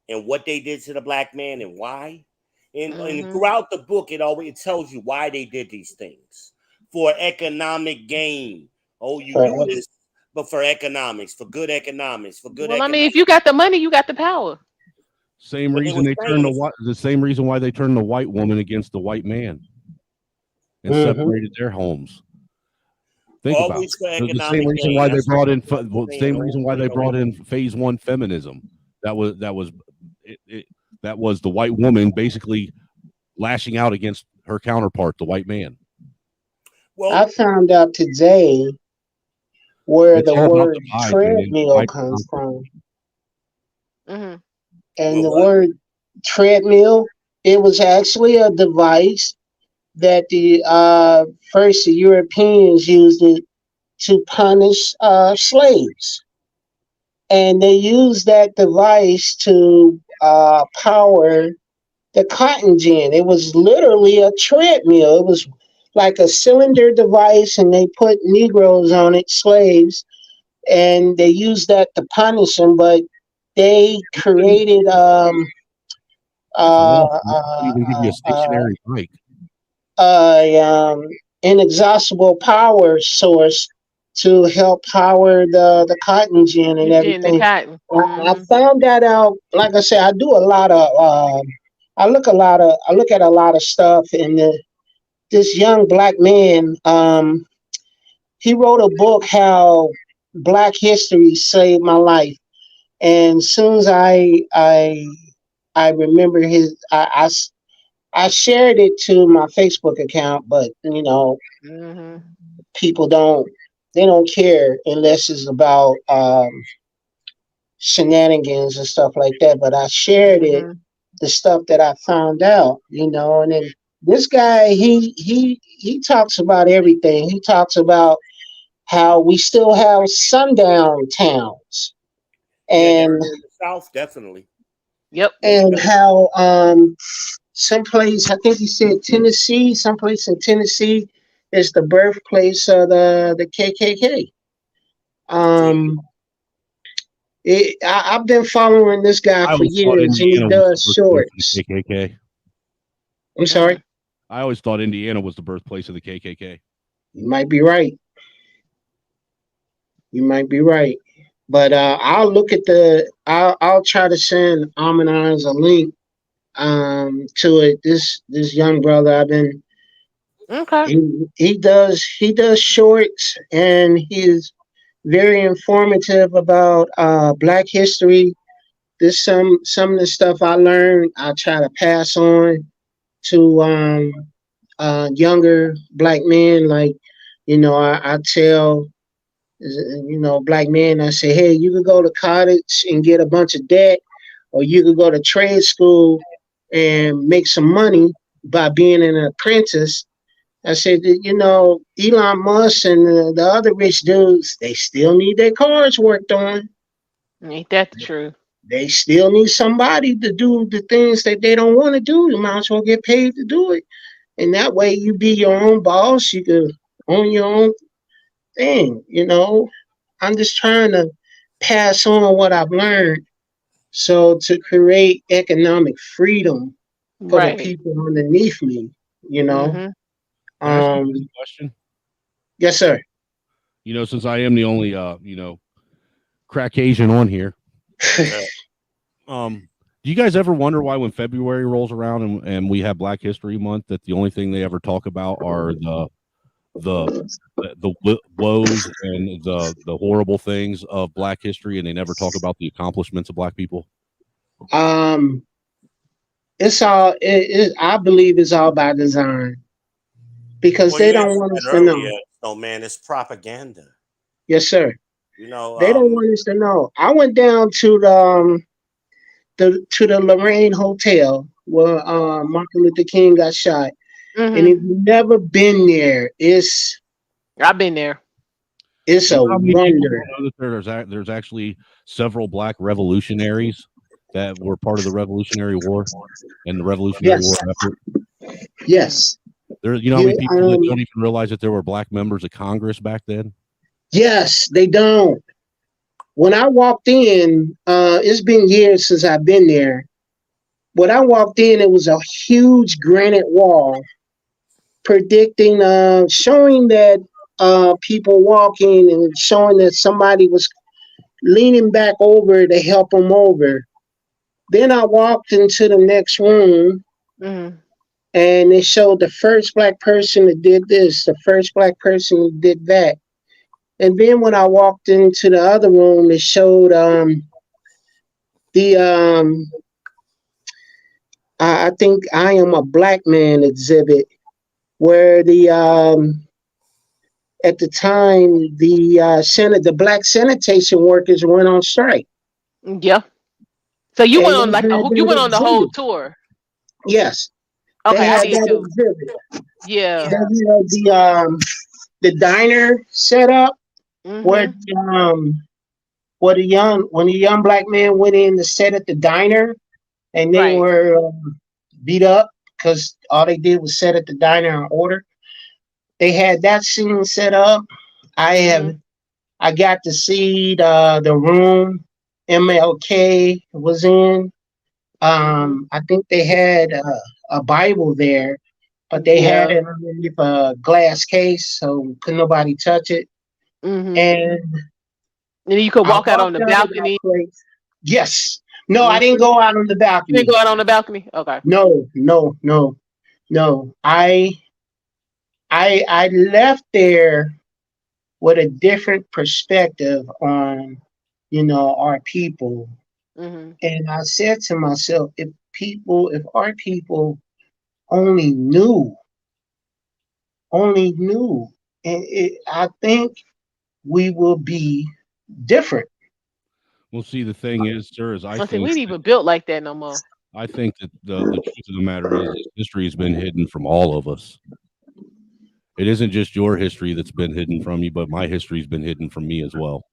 S6: and what they did to the black man and why. And
S1: Mm-hmm.
S6: throughout the book, it tells you why they did these things for economic gain. Oh, you do this, but for economics, for good economics, for good
S1: Well, I mean, if
S6: economics.
S1: you got the money, you got the power.
S12: Same
S6: But they
S12: reason
S6: were
S12: they turned
S6: saying if
S12: the same reason why they turned the white woman against the white man and separated their homes. Think about
S6: always for
S12: the same
S6: economic
S12: reason
S6: gain.
S12: why they
S6: That's
S12: brought in
S6: what I'm
S12: the
S6: saying
S12: same reason why
S6: over
S12: they
S6: and over.
S12: brought in phase one feminism. That was that was the white woman basically lashing out against her counterpart, the white man.
S16: I found out today where
S12: It's
S16: the
S12: all about
S16: word
S12: divide, man.
S16: treadmill
S12: Divide
S16: comes
S12: and conquer.
S16: from.
S1: Mm-hmm.
S16: And
S6: Well,
S16: the
S6: what?
S16: word treadmill, it was actually a device that the first Europeans used it to punish slaves. And they used that device to power the cotton gin. It was literally a treadmill. It was like a cylinder device, and they put Negroes on it, slaves, and they used that to punish them. But they created uh,
S12: even give you a stationary bike.
S16: inexhaustible power source to help power the cotton gin and
S1: The
S16: everything.
S1: cotton.
S16: I found that out. Like I said, I do a lot of. I look at a lot of stuff, and this young black man. He wrote a book how Black history saved my life, and as soon as I remember I shared it to my Facebook account, but people don't care unless it's about shenanigans and stuff like that. But I shared it, the stuff that I found out, and then this guy he talks about everything. He talks about how we still have sundown towns, and
S6: in the South, definitely.
S1: Yep.
S16: And how someplace, I think he said Tennessee, someplace in Tennessee is the birthplace of the KKK. I've been following this guy
S12: I
S16: for
S12: always thought
S16: years, and he
S12: Indiana was
S16: does
S12: the birthplace
S16: shorts.
S12: of the KKK.
S16: I'm sorry.
S12: I always thought Indiana was the birthplace of the KKK.
S16: You might be right. You might be right. But I'll look at I'll try to send Amanize a link to it. This young brother, I've been he does shorts, and he's very informative about Black history. This some of the stuff I learned I try to pass on to younger Black men. Like, I tell Black men, I say, hey, you could go to college and get a bunch of debt, or you could go to trade school and make some money by being an apprentice. I said, Elon Musk and the other rich dudes, they still need their cars worked on.
S1: Ain't that the truth?
S16: They still need somebody to do the things that they don't want to do. You might as well get paid to do it. And that way you be your own boss. You can own your own thing, I'm just trying to pass on what I've learned. So to create economic freedom for the people underneath me,
S12: Can I ask you a question?
S16: Yes, sir.
S12: Since I am the only crack Asian on here, do you guys ever wonder why when February rolls around and we have Black History Month that the only thing they ever talk about are the woes and the horrible things of Black history, and they never talk about the accomplishments of Black people?
S16: It's all I believe it's all by design, because they don't want us to know.
S6: So, man, it's propaganda.
S16: Yes, sir. They don't want us to know. I went down to the Lorraine Hotel where Martin Luther King got shot. And if you've never been there,
S1: I've been there.
S16: It's a wonder.
S12: There's actually several Black revolutionaries that were part of the Revolutionary War and the Revolutionary War effort.
S16: Yes.
S12: How many people that don't even realize that there were Black members of Congress back then?
S16: Yes, they don't. When I walked in, it's been years since I've been there. When I walked in, it was a huge granite wall predicting, showing that people walking and showing that somebody was leaning back over to help them over. Then I walked into the next room, and they showed the first Black person that did this, the first Black person who did that. And then when I walked into the other room, it showed I think I Am a Black Man exhibit, where at the time the Black sanitation workers went on strike.
S1: Yeah. So you went on the whole tour.
S16: Yes.
S1: Okay,
S16: they
S1: I
S16: had
S1: did
S16: that
S1: too.
S16: exhibit.
S1: Yeah.
S16: They had the diner set up, Where when a young black man went in to sit at the diner and they
S1: Right.
S16: were beat up because all they did was sit at the diner and order. They had that scene set up. I got to see the room MLK was in. I think they had a Bible there, but they had
S1: Yeah.
S16: it underneath a glass case, so couldn't nobody touch it. And
S1: And you could
S16: I
S1: walk out on
S16: walked
S1: the
S16: out of that
S1: balcony.
S16: place. Yes. No, I didn't go out on the
S1: You didn't
S16: balcony.
S1: go out on the balcony? Okay.
S16: No, no, no, no. I left there with a different perspective on, our people. And I said to myself, if our people only knew, and I think we will be different.
S12: Well, see, the thing is, sir, is
S1: I said we ain't even built like that no more.
S12: I think that the truth of the matter is history has been hidden from all of us. It isn't just your history that's been hidden from you, but my history's been hidden from me as well.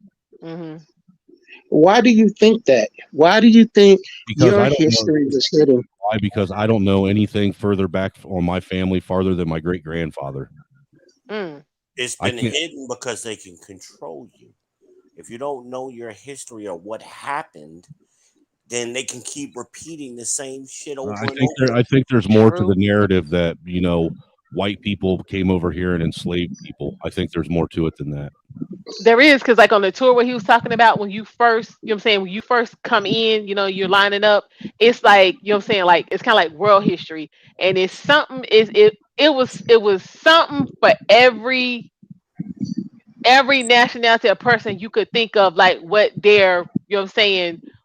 S16: Why do you think that? Why do you think
S12: Because
S16: your
S12: I don't know
S16: history was hidden?
S12: why. Because I don't know anything further back on my family farther than my great grandfather.
S6: It's been hidden because they can control you. If you don't know your history or what happened, then they can keep repeating the same shit over and over.
S12: I think there's more to the narrative that white people came over here and enslaved people. I think there's more to it than that.
S1: There is, because like on the tour where he was talking about when you first, when you first come in, you're lining up, it's like, like it's kind of like world history. And it's something it was something for every nationality of person you could think of, like what their,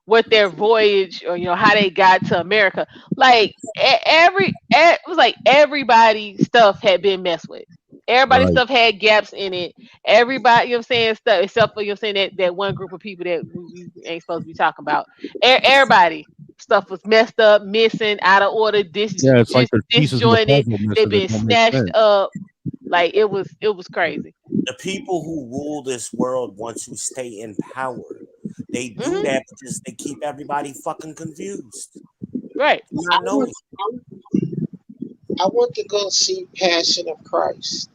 S1: what their voyage or how they got to America. Like it was like everybody stuff had been messed with. Everybody's
S12: Right.
S1: stuff had gaps in it. Everybody, stuff except for that one group of people that we ain't supposed to be talking about. Everybody stuff was messed up, missing, out of order,
S12: Yeah, it's like there's pieces of the
S1: disjointed.
S12: puzzle
S1: They've
S12: missing that
S1: been
S12: don't make
S1: snatched
S12: sense.
S1: up. Like it was crazy.
S6: The people who rule this world want to stay in power. They do that because they keep everybody fucking confused.
S1: Right.
S16: I want to go see Passion of Christ.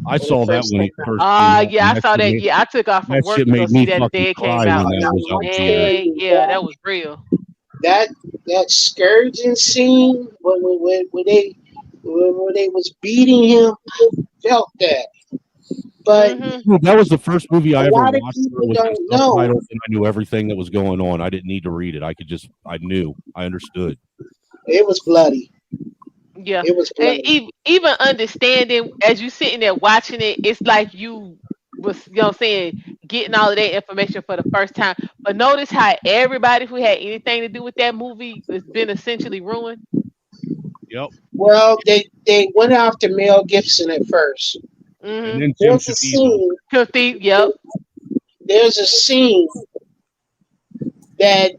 S12: I saw that when it first came out.
S1: Yeah, I
S12: That
S1: saw
S12: shit
S1: that.
S12: made-
S1: Yeah, I took off from
S12: That
S1: work
S12: shit
S1: to go
S12: made me
S1: see that the
S12: fucking
S1: day it
S12: cry
S1: came
S12: when
S1: out.
S12: that was out in theaters.
S1: And yeah, that was real.
S16: That scourging scene when they was beating him, I felt that. But
S12: Dude, that was the first movie I
S16: a
S12: ever
S16: lot of
S12: watched
S16: people
S12: with
S16: don't
S12: the
S16: know.
S12: subtitles, and I knew everything that was going on. I didn't need to read it. I knew. I understood.
S16: It was bloody.
S1: Yeah.
S16: It was
S1: And
S16: bloody.
S1: even understanding as you sitting there watching it, it's like you was, getting all of that information for the first time. But notice how everybody who had anything to do with that movie has been essentially ruined.
S12: Yep.
S16: Well, they went after Mel Gibson at first.
S12: And then Tim
S16: There's a
S12: Shafiq.
S16: scene.
S1: Yep.
S16: There's a scene that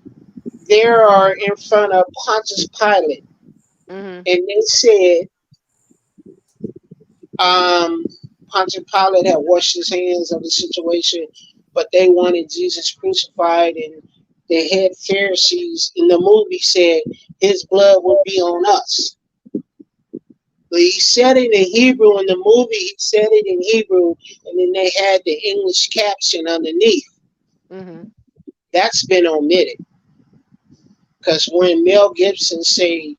S16: they are in front of Pontius Pilate, and they said Pontius Pilate had washed his hands of the situation, but they wanted Jesus crucified, and the head Pharisees in the movie said his blood would be on us. But he said it in Hebrew in the movie. He said it in Hebrew, and then they had the English caption underneath. That's been omitted because when Mel Gibson said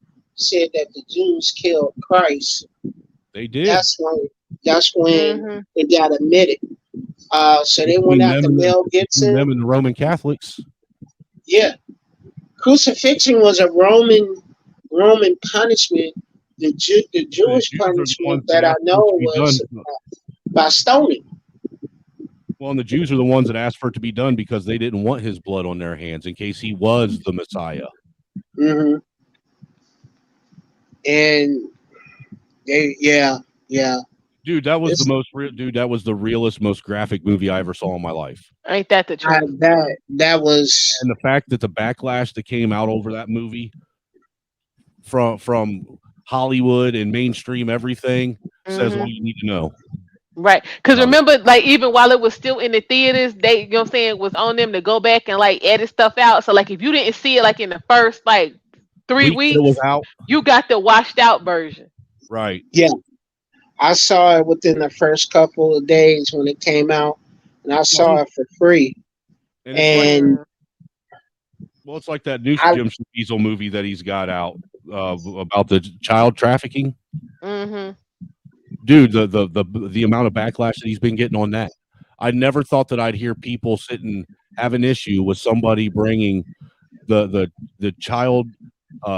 S16: that the Jews killed Christ,
S12: they did.
S16: That's when it got omitted. So they went after Mel Gibson.
S12: Them and the Roman Catholics.
S16: Yeah, crucifixion was a Roman punishment. The Jewish punishment that I know was by stoning.
S12: Well, and the Jews are the ones that asked for it to be done because they didn't want his blood on their hands in case he was the Messiah.
S16: And yeah.
S12: Dude, that was that was the realest, most graphic movie I ever saw in my life.
S1: Ain't that the truth?
S16: That was,
S12: and the fact that the backlash that came out over that movie from Hollywood and mainstream everything says all you need to know.
S1: Right. Because remember, like, even while it was still in the theaters, they, you know what I'm saying, was on them to go back and like edit stuff out. So like if you didn't see it like in the first like 3
S12: Week that it was
S1: weeks,
S12: out.
S1: you got the washed out version.
S12: Right.
S16: Yeah, I saw it within the first couple of days when it came out, and I saw it for free.
S12: And it's like,
S16: And
S12: well, it's like that new
S16: I,
S12: Jim Caviezel movie that he's got out about the child trafficking.
S1: Mm-hmm.
S12: Dude, the amount of backlash that he's been getting on that. I never thought that I'd hear people sit and have an issue with somebody bringing the child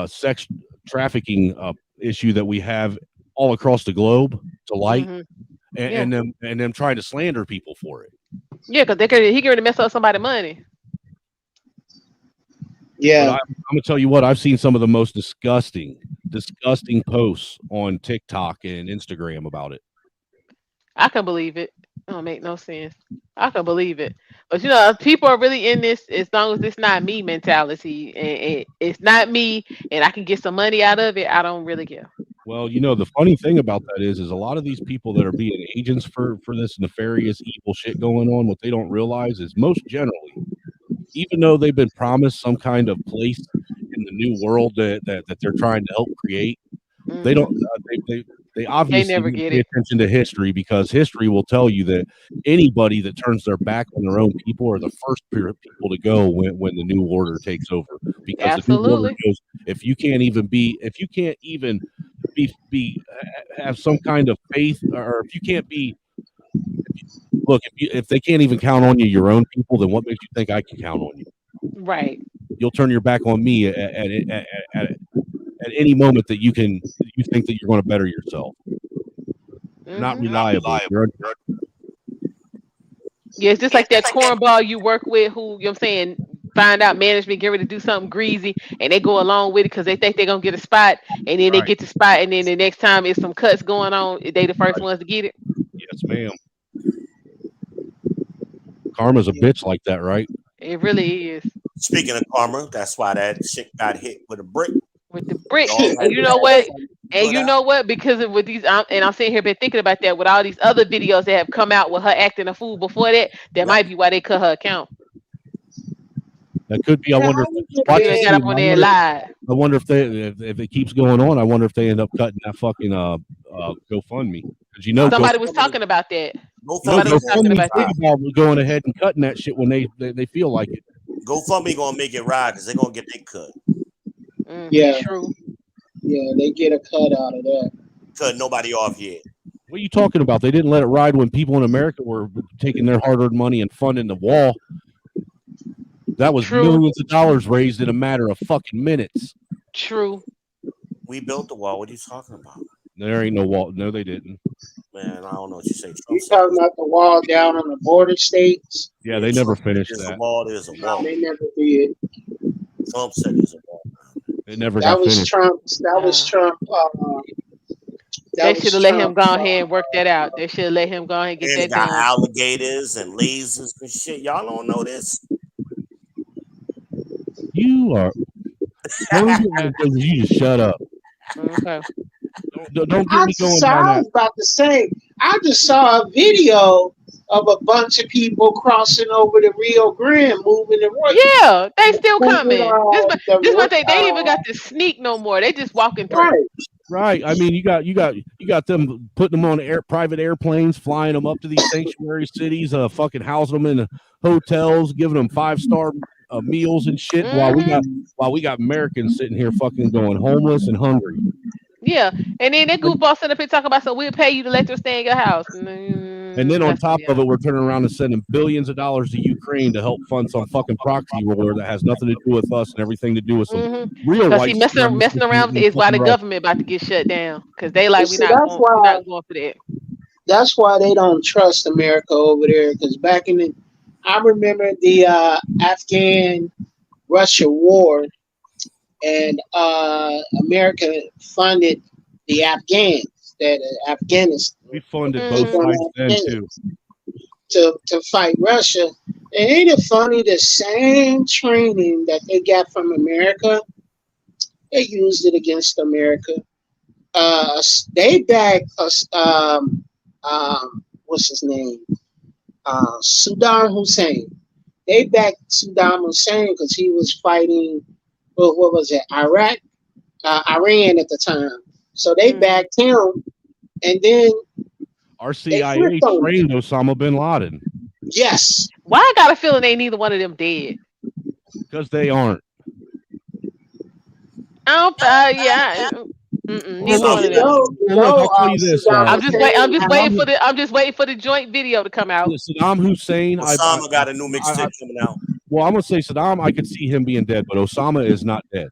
S12: sex trafficking issue that we have all across the globe to light,
S1: Mm-hmm.
S12: and them trying to slander people for it.
S1: Yeah, because he could mess up somebody's money.
S16: Yeah.
S12: But I'm gonna tell you what, I've seen some of the most disgusting posts on TikTok and Instagram about it.
S1: I can believe it. It don't make no sense. I can believe it. But you know, people are really in this as long as it's not me mentality. And it's not me and I can get some money out of it. I don't really care.
S12: Well, you know, the funny thing about that is a lot of these people that are being agents for this nefarious evil shit going on, what they don't realize is most generally, even though they've been promised some kind of place in the new world that they're trying to help create, they don't they obviously
S1: never
S12: didn't
S1: get
S12: pay
S1: it.
S12: attention to history, because history will tell you that anybody that turns their back on their own people are the first people to go when the new order takes over, because the new order
S1: Absolutely.
S12: goes, if you can't even be have some kind of faith, or if you can't be, look, if they can't even count on you, your own people, then what makes you think I can count on you?
S1: Right.
S12: You'll turn your back on me at any moment that you think that you're going to better yourself. Not reliable.
S1: Yeah, it's just like that cornball you work with who, you know what I'm saying, find out management get ready to do something greasy and they go along with it because they think they're going to get a spot, and then they get the spot, and then the next time it's some cuts going on, they the first ones to get it.
S12: Yes, ma'am. Karma's a bitch like that, right?
S1: It really is.
S6: Speaking of karma, that's why that chick got hit with a brick.
S1: With the brick. And you know what? And you know what? Because of with these, and I'm sitting here been thinking about that with all these other videos that have come out with her acting a fool before that. That might be why they cut her account.
S12: That could be. I wonder if
S1: got up on there and lied.
S12: I wonder if if it keeps going on. I wonder if they end up cutting that fucking GoFundMe, because you know
S1: somebody was talking about that.
S6: Somebody
S1: was talking about
S12: think about going ahead and cutting that shit when they feel like it.
S6: GoFundMe gonna make it right because they're gonna get their cut.
S16: Yeah.
S1: True.
S16: Yeah, they get a cut out of that.
S6: Cut nobody off yet.
S12: What are you talking about? They didn't let it ride when people in America were taking their hard-earned money and funding the wall. That was millions of dollars raised in a matter of fucking minutes.
S1: True.
S6: We built the wall. What are you talking about?
S12: There ain't no wall. No, they didn't.
S6: Man, I don't know what you say.
S16: You talking about the wall down on the border states?
S12: Yeah, they never finished
S6: There's
S12: that.
S6: a wall. There's a wall.
S16: They never did.
S6: Trump said there's a wall.
S12: It never
S16: That
S12: got
S16: was
S12: finished.
S16: Trump. That was Trump.
S1: They should have let him go ahead and work that out. They should have let him go ahead and get
S6: And
S1: that
S6: they got
S1: done.
S6: alligators and lasers and shit. Y'all don't know this.
S12: You are. You just shut up.
S1: Okay.
S12: Don't get me going down
S16: I was about to say, I just saw a video of a bunch of people crossing over the Rio Grande, moving the road.
S1: Yeah, they still coming. This one thing, they ain't even got to sneak no more. They just walking through.
S12: Right. I mean, you got them putting them on private airplanes, flying them up to these sanctuary cities, fucking housing them in hotels, giving them 5-star meals and shit, while we got Americans sitting here fucking going homeless and hungry.
S1: Yeah, and then that goofball sitting up here talking about, so we'll pay you to let them stay in your house.
S12: And then on top of it, we're turning around and sending billions of dollars to Ukraine to help fund some fucking proxy war that has nothing to do with us and everything to do with some real
S1: Because
S12: white
S1: messing around is why the government about to get shut down. Because they like, we're not going for that.
S16: That's why they don't trust America over there. Because back in the, I remember the Afghan-Russia war, and America funded the Afghans, Afghanistan.
S12: We funded both sides then too.
S16: To fight Russia. And ain't it funny, the same training that they got from America, they used it against America. They backed what's his name? Saddam Hussein. They backed Saddam Hussein because he was fighting, what was it, Iran at the time. So they backed him, and then
S12: our
S16: they
S12: CIA
S16: flipped on him.
S12: trained Osama bin Laden.
S16: Yes.
S1: Why I got a feeling ain't neither one of them dead?
S12: Because they aren't.
S1: I don't. Yeah. Neither one of them.
S12: I'll tell you this.
S1: I'm just waiting for the joint video to come out.
S12: Saddam Hussein.
S6: Osama got a new mixtape coming out.
S12: Well, I'm gonna say Saddam. I could see him being dead, but Osama is not dead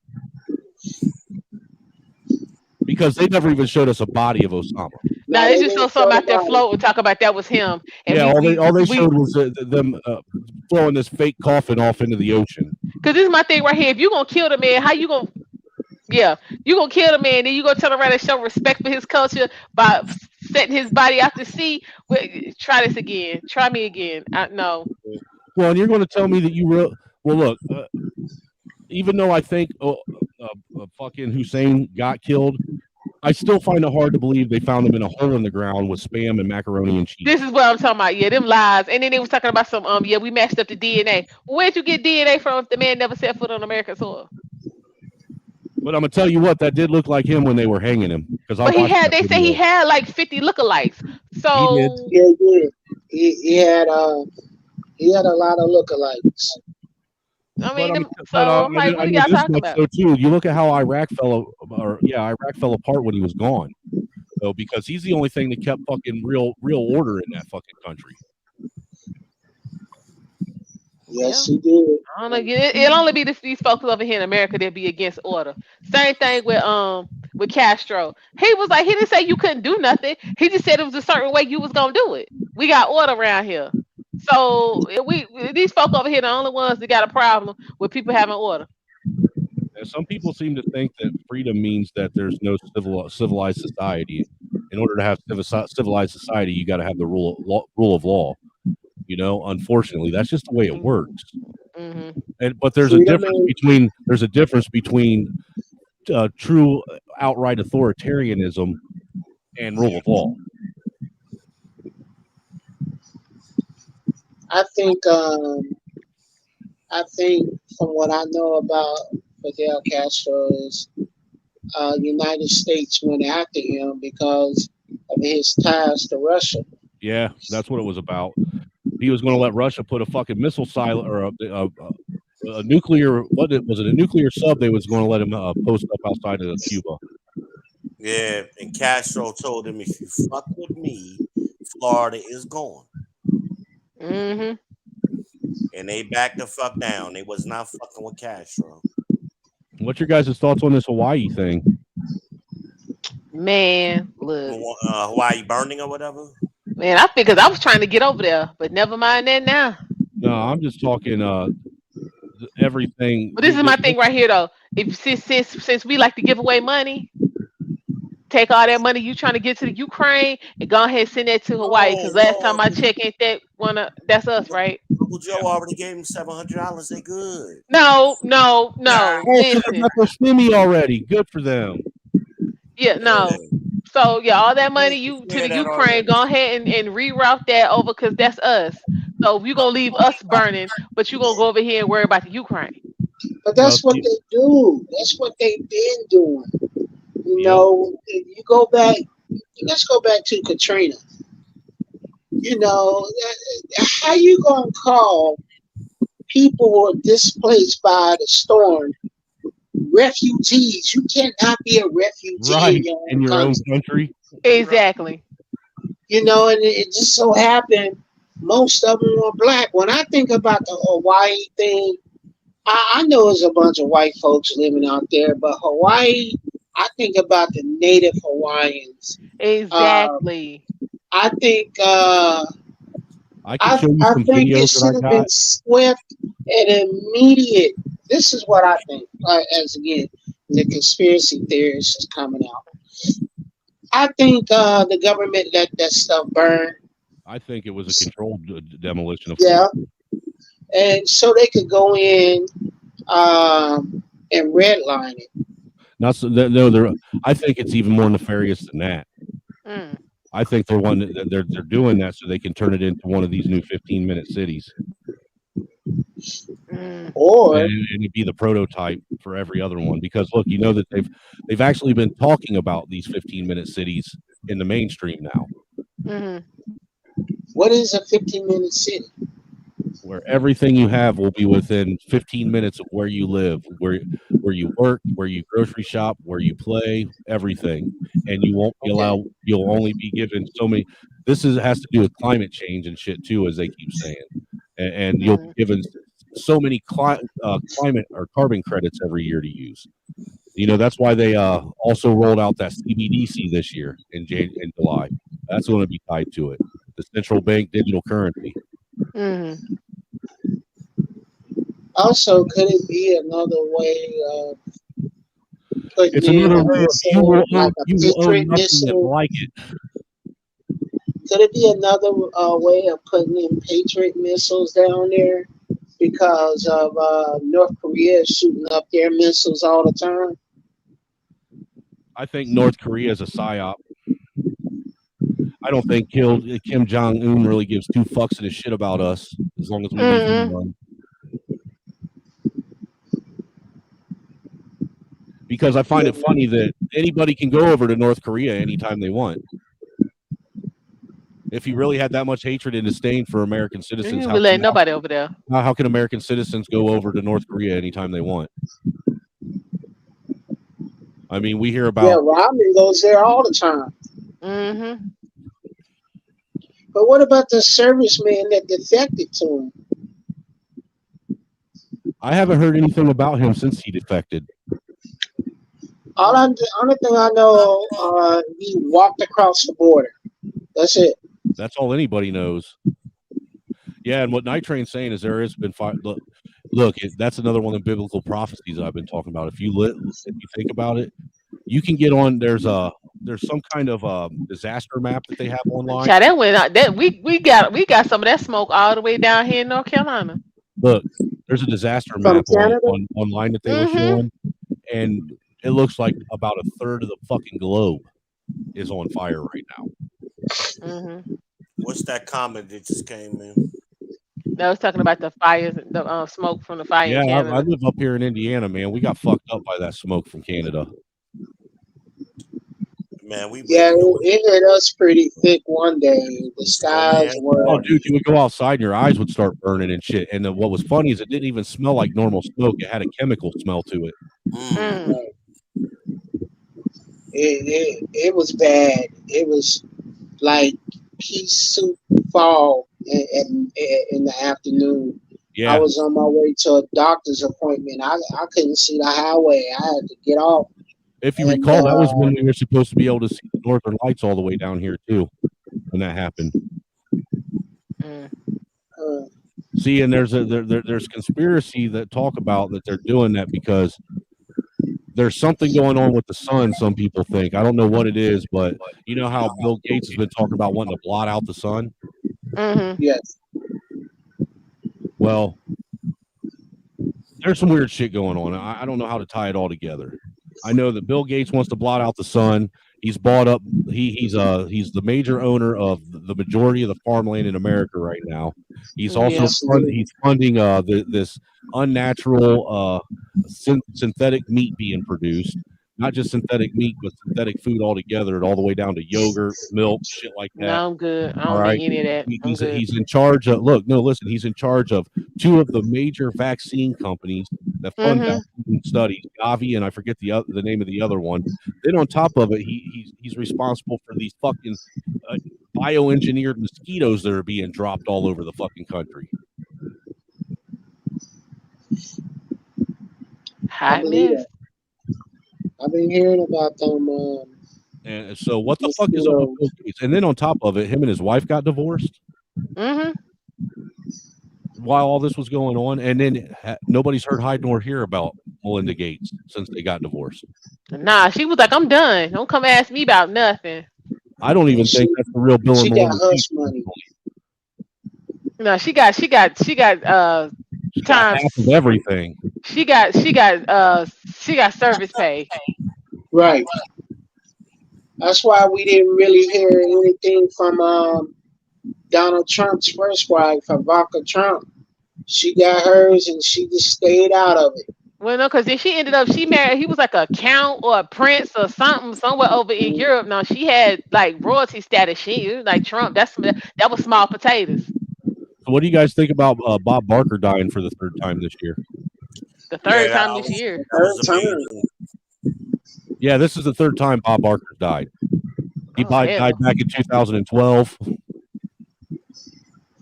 S12: because they never even showed us a body of Osama.
S1: No, they just saw something out there floating, talk about that was him. And
S12: yeah, all they showed was them throwing this fake coffin off into the ocean.
S1: Because this is my thing right here. If you're gonna kill the man, how you gonna? Yeah, you gonna kill the man, then you gonna turn around and show respect for his culture by setting his body out to sea. Try this again. Try me again. No.
S12: Well, and you're going to tell me that you well, look. Even though I think fucking Hussein got killed, I still find it hard to believe they found him in a hole in the ground with Spam and macaroni and cheese.
S1: This is what I'm talking about. Yeah, them lies. And then they was talking about some yeah, we matched up the DNA. Where'd you get DNA from if the man never set foot on American soil?
S12: But I'm gonna tell you what, that did look like him when they were hanging him.
S1: But they say he had like 50 lookalikes. So
S16: he did. He had a lot of lookalikes.
S1: I mean,
S12: I
S1: what are y'all talking about?
S12: So too, you look at how Iraq fell apart when he was gone. So because he's the only thing that kept fucking real order in that fucking country.
S16: Yes, he did.
S1: I don't know. It'll only be these folks over here in America that be against order. Same thing with Castro. He was like, he didn't say you couldn't do nothing. He just said it was a certain way you was gonna do it. We got order around here. So these folk over here the only ones that got a problem with people having order.
S12: And some people seem to think that freedom means that there's no civilized society. In order to have civilized society, you got to have the rule of law. You know, unfortunately, that's just the way it works.
S1: Mm-hmm.
S12: But there's a difference between true outright authoritarianism and rule of law.
S16: I think from what I know about Fidel Castro is United States went after him because of his ties to Russia.
S12: Yeah, that's what it was about. He was going to let Russia put a fucking missile silo or a nuclear. Was it a nuclear sub? They was going to let him post up outside of Cuba.
S6: Yeah, and Castro told him, if you fuck with me, Florida is gone.
S1: Mm-hmm.
S6: And they backed the fuck down. They was not fucking with Castro.
S12: What's your guys' thoughts on this Hawaii thing?
S1: Man, look.
S6: Hawaii burning or whatever?
S1: Man, because I was trying to get over there, but never mind that now.
S12: No, I'm just talking everything.
S1: But this is my thing right here, though. Since we like to give away money, take all that money you trying to get to the Ukraine and go ahead and send that to Hawaii. Because last time I checked, ain't that's us, right?
S6: Uncle Joe already gave him $700. They good.
S1: No.
S12: Listen. Me already. Good for them.
S1: Yeah, no. So yeah, all that money to the Ukraine, go ahead and reroute that over because that's us. So you gonna leave us burning, but you gonna go over here and worry about the Ukraine.
S16: But that's what they do. That's what they've been doing. You know, you go back. Let's go back to Katrina. You know, how you gonna call people who are displaced by the storm refugees? You cannot be a refugee
S12: in your own country.
S1: Exactly.
S16: You know, and it just so happened most of them were black. When I think about the Hawaii thing, I know there's a bunch of white folks living out there, but Hawaii, I think about the native Hawaiians.
S1: Exactly.
S16: I think
S12: I think
S16: it should have been swift and immediate. This is what I think. As again, the conspiracy theories is coming out. I think the government let that stuff burn.
S12: I think it was a controlled demolition of.
S16: Yeah, and so they could go in and redline it.
S12: I think it's even more nefarious than that. I think they're doing that so they can turn it into one of these new 15-minute cities.
S16: Or
S12: and it'd be the prototype for every other one, because look, you know that they've actually been talking about these 15-minute cities in the mainstream now.
S16: What is a 15-minute city?
S12: Where everything you have will be within 15 minutes of where you live, where you work, where you grocery shop, where you play, everything. And you won't be allowed, you'll only be given so many. This has to do with climate change and shit too, as they keep saying. And you'll be given so many climate or carbon credits every year to use. You know, that's why they also rolled out that CBDC this year in July. That's going to be tied to it. The central bank digital currency.
S16: Also, could it be another way of putting
S12: It's
S16: in
S12: another
S16: a
S12: way of
S16: missile, like a
S12: you will own
S16: Patriot
S12: nothing
S16: missile?
S12: like it.
S16: Could it be another way of putting in Patriot missiles down there because of North Korea shooting up their missiles all the time?
S12: I think North Korea is a psyop. I don't think Kim Jong-un really gives two fucks in his shit about us as long as we leave him alone. Because I find it funny that anybody can go over to North Korea anytime they want. If he really had that much hatred and disdain for American citizens,
S1: We let nobody over there.
S12: How can American citizens go over to North Korea anytime they want? I mean, we hear about...
S16: Yeah, Rodman goes there all the time. But what about the serviceman that defected to him?
S12: I haven't heard anything about him since he defected.
S16: Only thing I know, he walked across the border. That's it.
S12: That's all anybody knows. Yeah, and what Night Train's saying is there has been fire. Look, that's another one of the biblical prophecies I've been talking about. If you think about it, you can get on. There's some kind of disaster map that they have online.
S1: Child, that went out. That we got some of that smoke all the way down here in North Carolina.
S12: Look, there's a disaster map online that they were showing, and it looks like about a third of the fucking globe is on fire right now.
S6: What's that comment that just came in?
S1: I was talking about the fires, the smoke from the fire in Canada.
S12: I live up here in Indiana, man. We got fucked up by that smoke from Canada.
S6: Man,
S16: it hit us pretty thick one day. The skies were.
S12: Oh, dude, you would go outside and your eyes would start burning and shit. And what was funny is it didn't even smell like normal smoke. It had a chemical smell to it.
S16: It was bad. It was like pea soup fall in the afternoon.
S12: Yeah.
S16: I was on my way to a doctor's appointment. I couldn't see the highway. I had to get off.
S12: If you recall, that was when we were supposed to be able to see the northern lights all the way down here too, when that happened. See, and there's conspiracy that talk about that they're doing that because there's something going on with the sun. Some people think. I don't know what it is, but you know how Bill Gates has been talking about wanting to blot out the sun.
S16: Yes.
S12: Well, there's some weird shit going on. I don't know how to tie it all together. I know that Bill Gates wants to blot out the sun. He's bought up. He's the major owner of the majority of the farmland in America right now. He's also funding this unnatural synthetic meat being produced. Not just synthetic meat, but synthetic food altogether, all the way down to yogurt, milk, shit like that.
S1: No, I'm good. I don't need any of that.
S12: He's in charge of. Listen. He's in charge of two of the major vaccine companies that fund vaccine studies, Gavi, and I forget the name of the other one. Then on top of it, he's responsible for these fucking bioengineered mosquitoes that are being dropped all over the fucking country.
S16: I've been hearing about them.
S12: And so, what the fuck is up with Bill Gates? And then on top of it, him and his wife got divorced. While all this was going on, and then nobody's heard hide nor hear about Melinda Gates since they got divorced.
S1: Nah, she was like, "I'm done. Don't come ask me about nothing."
S12: I don't even think that's the real Bill and Melinda Gates.
S1: No, she got time
S12: half of everything.
S1: She got service pay.
S16: Right. That's why we didn't really hear same thing from Donald Trump's first wife, Ivanka Trump. She got hers and she just stayed out of it.
S1: Well, no, because then she married, he was like a count or a prince or something somewhere over in Europe. No, she had like royalty status. She was like Trump. That was small potatoes.
S12: So what do you guys think about Bob Barker dying for the third time this year?
S1: The
S6: Yeah,
S1: third time this year.
S6: that was amazing.
S12: Yeah, this is the third time Bob Barker died. He
S1: Oh,
S12: died
S1: hell.
S12: back in 2012.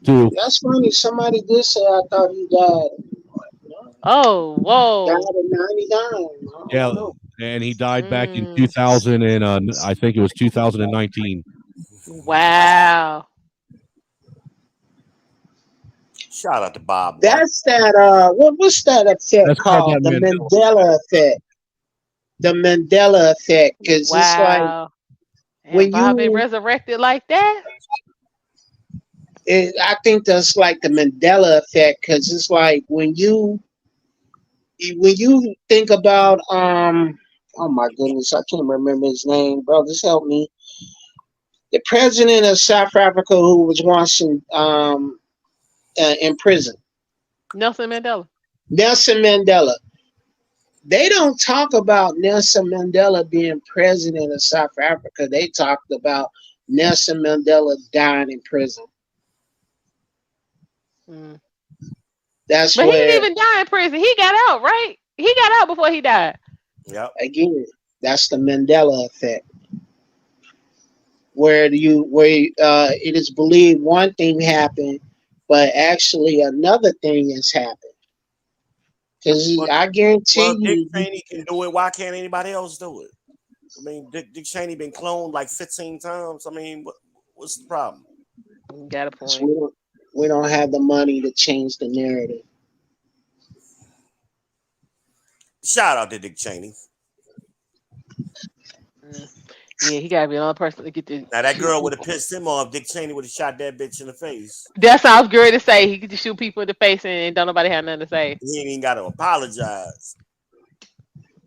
S12: Too.
S16: That's funny. Somebody did say I thought he died.
S1: Oh,
S16: Died
S1: whoa.
S16: at 99.
S12: Yeah, and he died back in 2000 and I think it was 2019.
S1: Wow.
S6: Shout out to Bob.
S16: That's that what's that effect
S12: That's called
S16: called?
S12: that
S16: The
S12: Mandela
S16: Mandela effect. The Mandela effect. Because it's like
S1: Wow.
S16: when
S1: And Bob been
S16: you
S1: resurrected like that?
S16: I think that's like the Mandela effect, because it's like when you think about oh my goodness, I can't remember his name. Brothers, help me. The president of South Africa who was once in prison,
S1: Nelson Mandela.
S16: Nelson Mandela. They don't talk about Nelson Mandela being president of South Africa. They talked about Nelson Mandela dying in prison.
S1: Mm.
S16: That's
S1: But he didn't
S16: where,
S1: even die in prison. He got out, right? He got out before he died.
S6: Yep.
S16: again, that's the Mandela effect, where it is believed one thing happened, but actually another thing has happened. Because I guarantee
S6: Dick
S16: you,
S6: Cheney can do it. Why can't anybody else do it? I mean, Dick Cheney been cloned like 15 times. I mean, what's the problem?
S1: You got a point.
S16: we don't have the money to change the narrative.
S6: Shout out to Dick Cheney.
S1: Yeah, he gotta be the only person to get to
S6: Now that
S1: shoot
S6: girl would have
S1: people.
S6: pissed him off. Dick Cheney would have shot that bitch in the face.
S1: That's all I was going to say. He could just shoot people in the face and don't nobody have nothing to say.
S6: He ain't even got to apologize.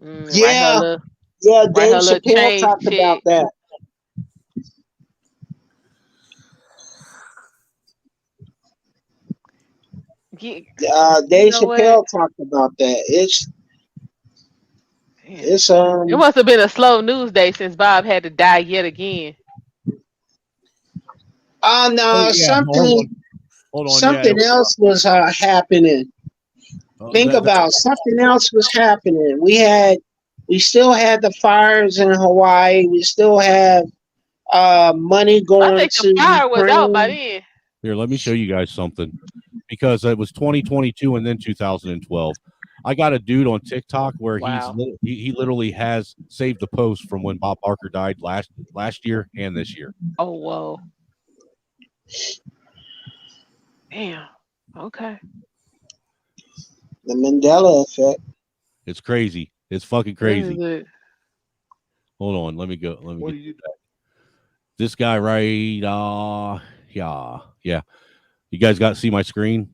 S16: Yeah,
S1: Write
S16: Dave
S1: her little
S16: Chappelle
S1: chain
S16: talked about
S1: check.
S16: that.
S1: Yeah,
S16: Dave
S1: you know
S16: Chappelle
S1: what?
S16: talked about that. It's
S1: It must have been a slow news day since Bob had to die yet again.
S16: no,
S12: yeah, hold on.
S16: something else was happening. Think about something else was happening. We still had the fires in Hawaii. We still have money
S1: I
S16: going
S1: think
S16: to
S1: the fire was out by
S16: Ukraine.
S1: then.
S12: Here, let me show you guys something, because it was 2022 and then 2012. I got a dude on TikTok where
S1: Wow.
S12: he literally has saved the post from when Bob Barker died last year and this year.
S1: Oh, whoa. Damn. Okay.
S16: The Mandela effect.
S12: It's crazy. It's fucking
S1: This
S12: crazy.
S1: is it.
S12: Hold on, let me go. Let me get that. This guy right. Yeah. You guys got to see my screen?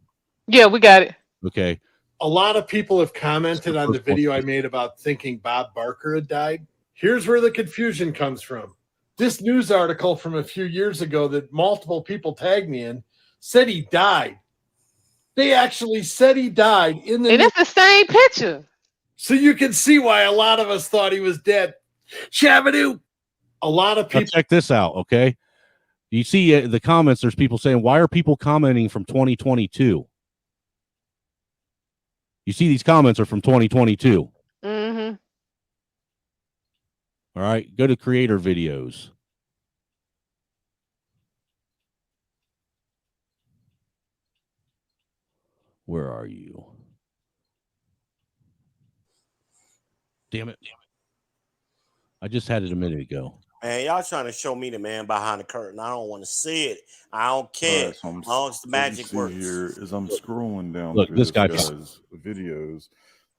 S1: Yeah, we got it.
S12: Okay.
S17: A lot of people have commented on the video I made about thinking Bob Barker had died. Here's where the confusion comes from. This news article from a few years ago that multiple people tagged me in said he died. They actually said he died in the
S1: And
S17: news.
S1: that's the same picture.
S17: So you can see why a lot of us thought he was dead. Shabadoo. A lot of people.
S12: Now check this out, okay? You see the comments, there's people saying, why are people commenting from 2022? You see these comments are from 2022.
S1: Mm-hmm.
S12: All right, go to creator videos. Where are you? Damn it. I just had it a minute ago.
S6: Man, y'all trying to show me the man behind the curtain. I don't want to see it. I don't care.
S18: Right, so
S6: As long as the magic works.
S18: Here is I'm scrolling down
S12: Look,
S18: through
S12: this guy's
S18: guy's videos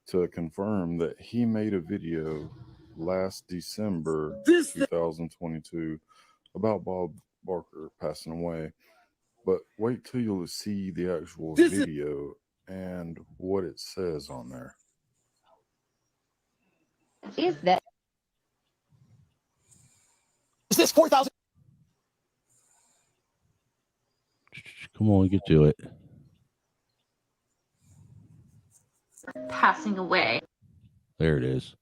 S18: to confirm that he made a video last December 2022 about Bob Barker passing away. But wait till you'll see the actual video and what it says on there.
S19: Is this 4,000?
S12: Come on, get to it.
S19: Passing away.
S12: There it is.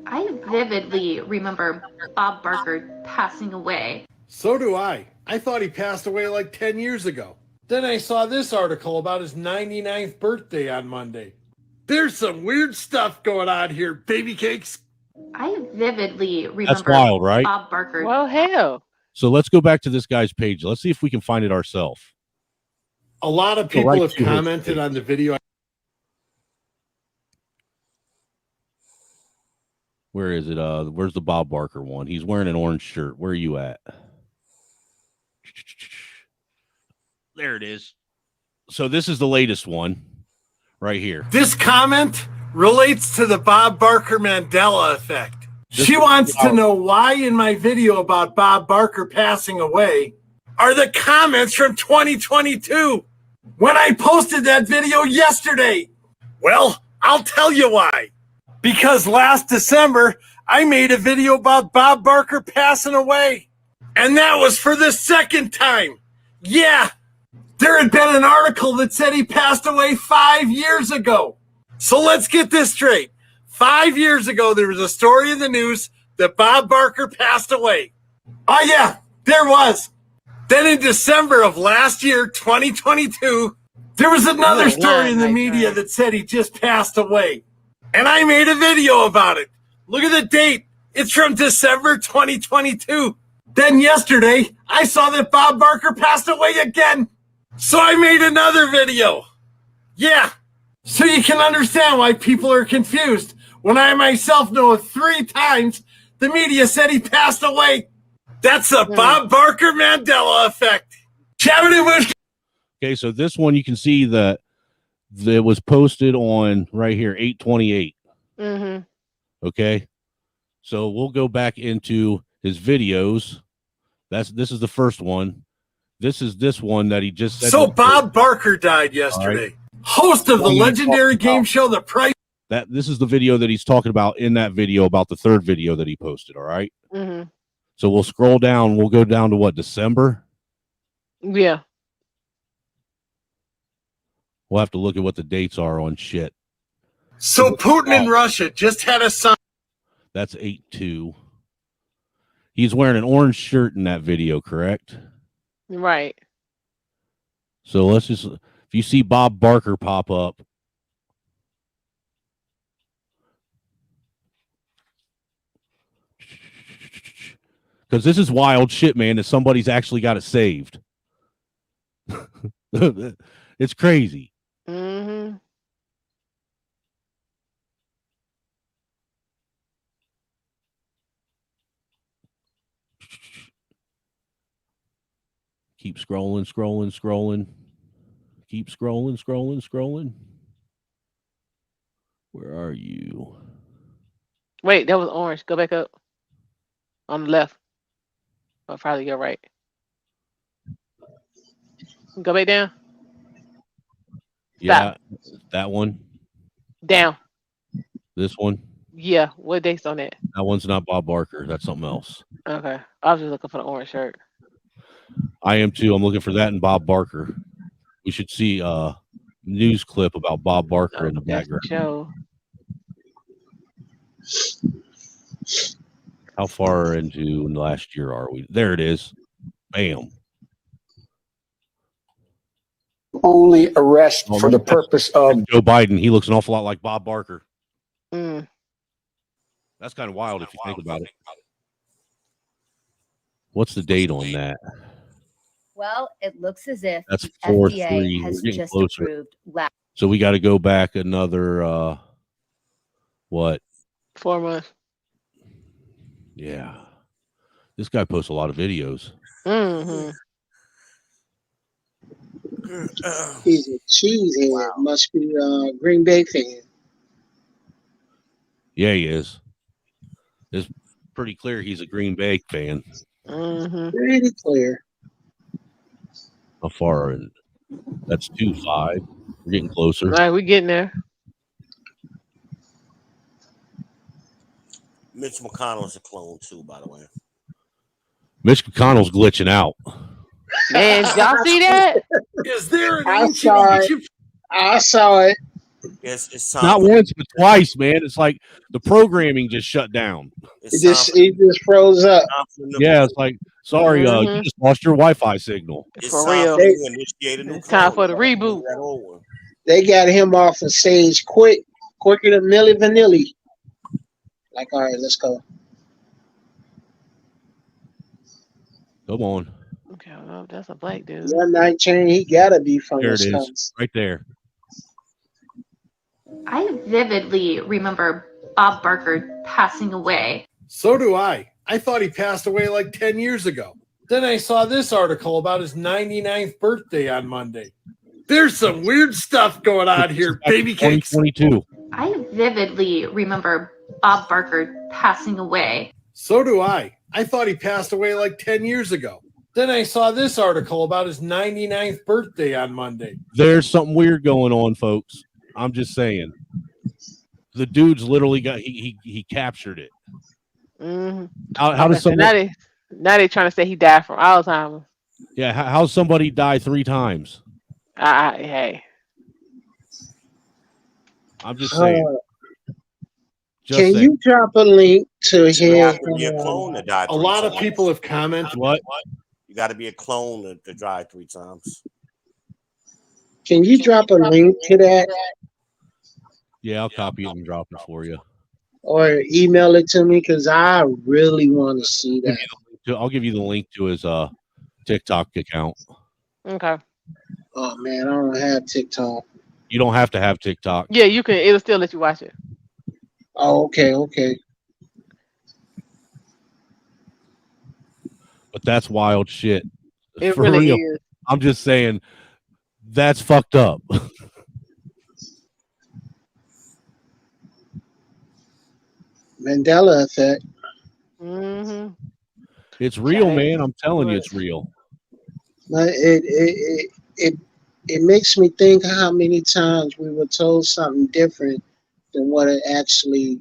S19: I vividly remember Bob Barker passing away.
S17: So do I. I thought he passed away like 10 years ago. Then I saw this article about his 99th birthday on Monday. There's some weird stuff going on here, baby cakes.
S19: I vividly remember
S12: That's wild, right?
S19: Bob Barker.
S1: Well, hell.
S12: So let's go back to this guy's page. Let's see if we can find it ourselves.
S17: A lot of people have commented on the video.
S12: Where is it? Where's the Bob Barker one? He's wearing an orange shirt. Where are you at? There it is. So this is the latest one right here.
S17: This comment relates to the Bob Barker Mandela effect. She wants to know why in my video about Bob Barker passing away are the comments from 2022 when I posted that video yesterday. Well, I'll tell you why. Because last December, I made a video about Bob Barker passing away. And that was for the second time. Yeah, there had been an article that said he passed away 5 years ago. So let's get this straight. 5 years ago, there was a story in the news that Bob Barker passed away. Oh yeah, there was. Then in December of last year, 2022, there was another story in the media that said he just passed away. And I made a video about it. Look at the date. It's from December 2022. Then yesterday, I saw that Bob Barker passed away again. So I made another video. Yeah. So you can understand why people are confused when I myself know 3 times the media said he passed away. That's the Bob Barker Mandela effect.
S12: Okay, so this one you can see that it was posted on right here, 8/28.
S1: Mm-hmm.
S12: Okay, so we'll go back into his videos. This is the first one. This is this one that he just said.
S17: So Bob Barker died yesterday. Right. Host of the legendary game show The Price.
S12: This is the video that he's talking about in that video about the third video that he posted. All right.
S1: Mm-hmm.
S12: So we'll scroll down. We'll go down to what, December?
S1: Yeah.
S12: We'll have to look at what the dates are on shit.
S17: So Putin in Russia just had a son.
S12: That's 8/2. He's wearing an orange shirt in that video, correct?
S1: Right.
S12: So let's just, if you see Bob Barker pop up, because this is wild shit, man, that somebody's actually got it saved. It's crazy.
S1: Mm-hmm.
S12: Keep scrolling. Keep scrolling. Where are you?
S1: Wait, that was orange. Go back up. On the left. Or probably go right. Go back down.
S12: Yeah, that one.
S1: Down.
S12: This one.
S1: Yeah. What date's on that?
S12: That one's not Bob Barker. That's something else.
S1: Okay. I was just looking for the orange shirt.
S12: I am too. I'm looking for that and Bob Barker. We should see a news clip about Bob Barker in the background.
S1: Joe.
S12: How far into last year are we? There it is. Bam.
S20: Only arrest for the purpose of
S12: Joe Biden. He looks an awful lot like Bob Barker.
S1: Mm.
S12: That's kind of wild if you think about it. What's the date on that?
S21: Well, it looks as if
S12: That's
S21: the
S12: 4/3.
S21: FDA has
S12: We're getting
S21: just
S12: closer.
S21: approved last.
S12: So we got to go back another what?
S1: 4 months.
S12: Yeah. This guy posts a lot of videos.
S1: Mm-hmm.
S16: He's a cheesehead. Wow. Must be a Green Bay fan.
S12: Yeah, he is. It's pretty clear he's a Green Bay fan.
S1: Mm-hmm.
S16: Pretty clear.
S12: How far? That's 2-5. We're getting closer.
S1: All right, we're getting there.
S6: Mitch McConnell's a clone too, by the way.
S12: Mitch McConnell's glitching out.
S1: Man, y'all see that?
S17: Is there an
S16: I
S17: ancient
S16: saw it.
S17: Egypt?
S16: I saw it.
S6: It's time
S12: Not
S6: for
S12: once, but twice, man. It's like the programming just shut down.
S6: it's time for
S16: It just froze up.
S12: Yeah, it's like, sorry, you just lost your Wi-Fi signal.
S6: it's
S1: For
S6: time
S1: real.
S6: for you to initiate a new
S1: It's time
S6: clone.
S1: for the reboot.
S6: That old one.
S16: They got him off the stage quicker than Milli Vanilli. Like, all right, let's go.
S12: Come on.
S1: Okay, well, that's a black dude.
S16: Yeah, Night Train, he gotta be from
S12: There it
S16: Wisconsin.
S12: is. Right there.
S19: I vividly remember Bob Barker passing away.
S17: So do I. I thought he passed away like 10 years ago. Then I saw this article about his 99th birthday on Monday. There's some weird stuff going on here, baby cakes.
S12: 2022.
S19: I vividly remember Bob Barker passing away.
S17: So do I. I thought he passed away like 10 years ago. Then I saw this article about his 99th birthday on Monday.
S12: There's something weird going on, folks. I'm just saying. The dude's literally got he captured it.
S1: Mm-hmm.
S12: How does somebody?
S1: Now they trying to say he died from Alzheimer's.
S12: Yeah, how's somebody die 3 times?
S1: Hey.
S12: I'm just saying.
S16: Can you drop a link to his?
S6: You have to be a clone to die.
S17: A lot of people have commented.
S12: What?
S6: You got to be a clone to die 3 times.
S16: Can you drop a link to that?
S12: Yeah, I'll copy it and drop it for you.
S16: Or email it to me because I really want to see that.
S12: I'll give you the link to his TikTok account.
S1: Okay.
S16: Oh man, I don't have TikTok.
S12: You don't have to have TikTok.
S1: Yeah, you can. It'll still let you watch it.
S16: Oh, okay.
S12: But that's wild shit.
S1: It
S12: For
S1: really
S12: real.
S1: is.
S12: I'm just saying that's fucked up.
S16: Mandela effect.
S1: Mm-hmm.
S12: It's real, man. I'm telling you, it's real.
S16: But it makes me think how many times we were told something different than what it actually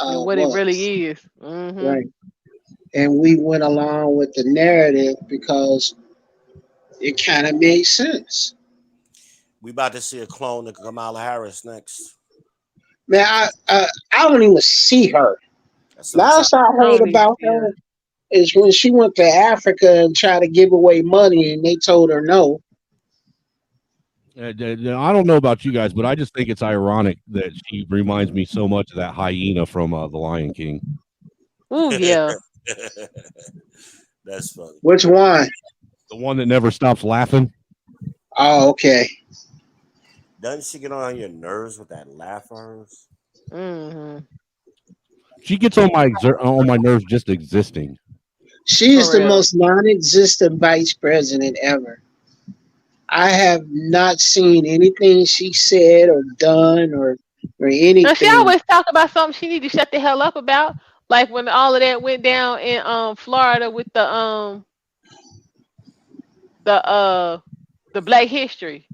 S1: What
S16: was.
S1: it really is. Mm-hmm.
S16: Right. And we went along with the narrative because it kind of made sense.
S6: We about to see a clone of Kamala Harris next.
S16: Man, I don't even see her. Last I heard about her is when she went to Africa and tried to give away money, and they told her no.
S12: I don't know about you guys, but I just think it's ironic that she reminds me so much of that hyena from The Lion King.
S1: Oh yeah.
S6: That's funny.
S16: Which one?
S12: The one that never stops laughing.
S16: Oh, okay.
S6: Doesn't she get on your nerves with that laugh of hers?
S1: Mm-hmm.
S12: She gets on my nerves just existing.
S16: She is the most non-existent vice president ever. I have not seen anything she said or done or anything.
S1: Now, she always talk about something she need to shut the hell up about. Like when all of that went down in Florida with the Black History.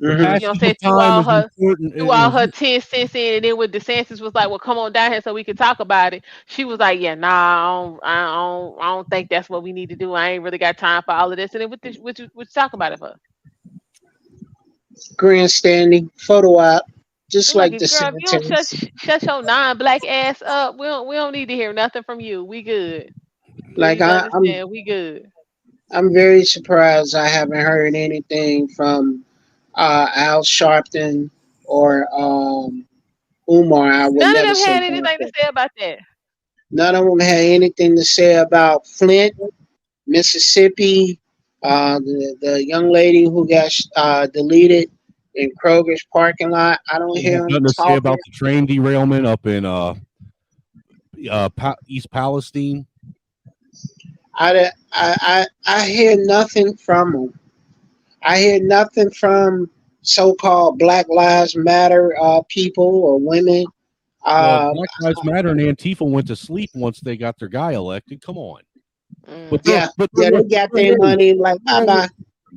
S16: Mm-hmm.
S1: You know what I'm saying? Threw all her 10 cents in, and then when DeSantis was like, "Well, come on down here so we can talk about it," she was like, "Yeah, nah, I don't think that's what we need to do. I ain't really got time for all of this." And then what you talk about it for?
S16: Grandstanding, photo op, just like the
S1: girl, if you don't shut your non-black ass up, we don't need to hear nothing from you. We good.
S16: Like
S1: we good.
S16: I'm very surprised I haven't heard anything from Al Sharpton or Umar. I would
S1: None of
S16: never
S1: them
S16: say
S1: had anything to say about that.
S16: None of them had anything to say about Flint, Mississippi. The young lady who got deleted in Kroger's parking lot. I don't hear them
S12: Nothing to say
S16: talking
S12: about the train derailment up in East Palestine.
S16: I hear nothing from them. I hear nothing from so-called Black Lives Matter people or women.
S12: Black Lives Matter and Antifa went to sleep once they got their guy elected. Come on. But
S16: they got their money. Like, bye-bye.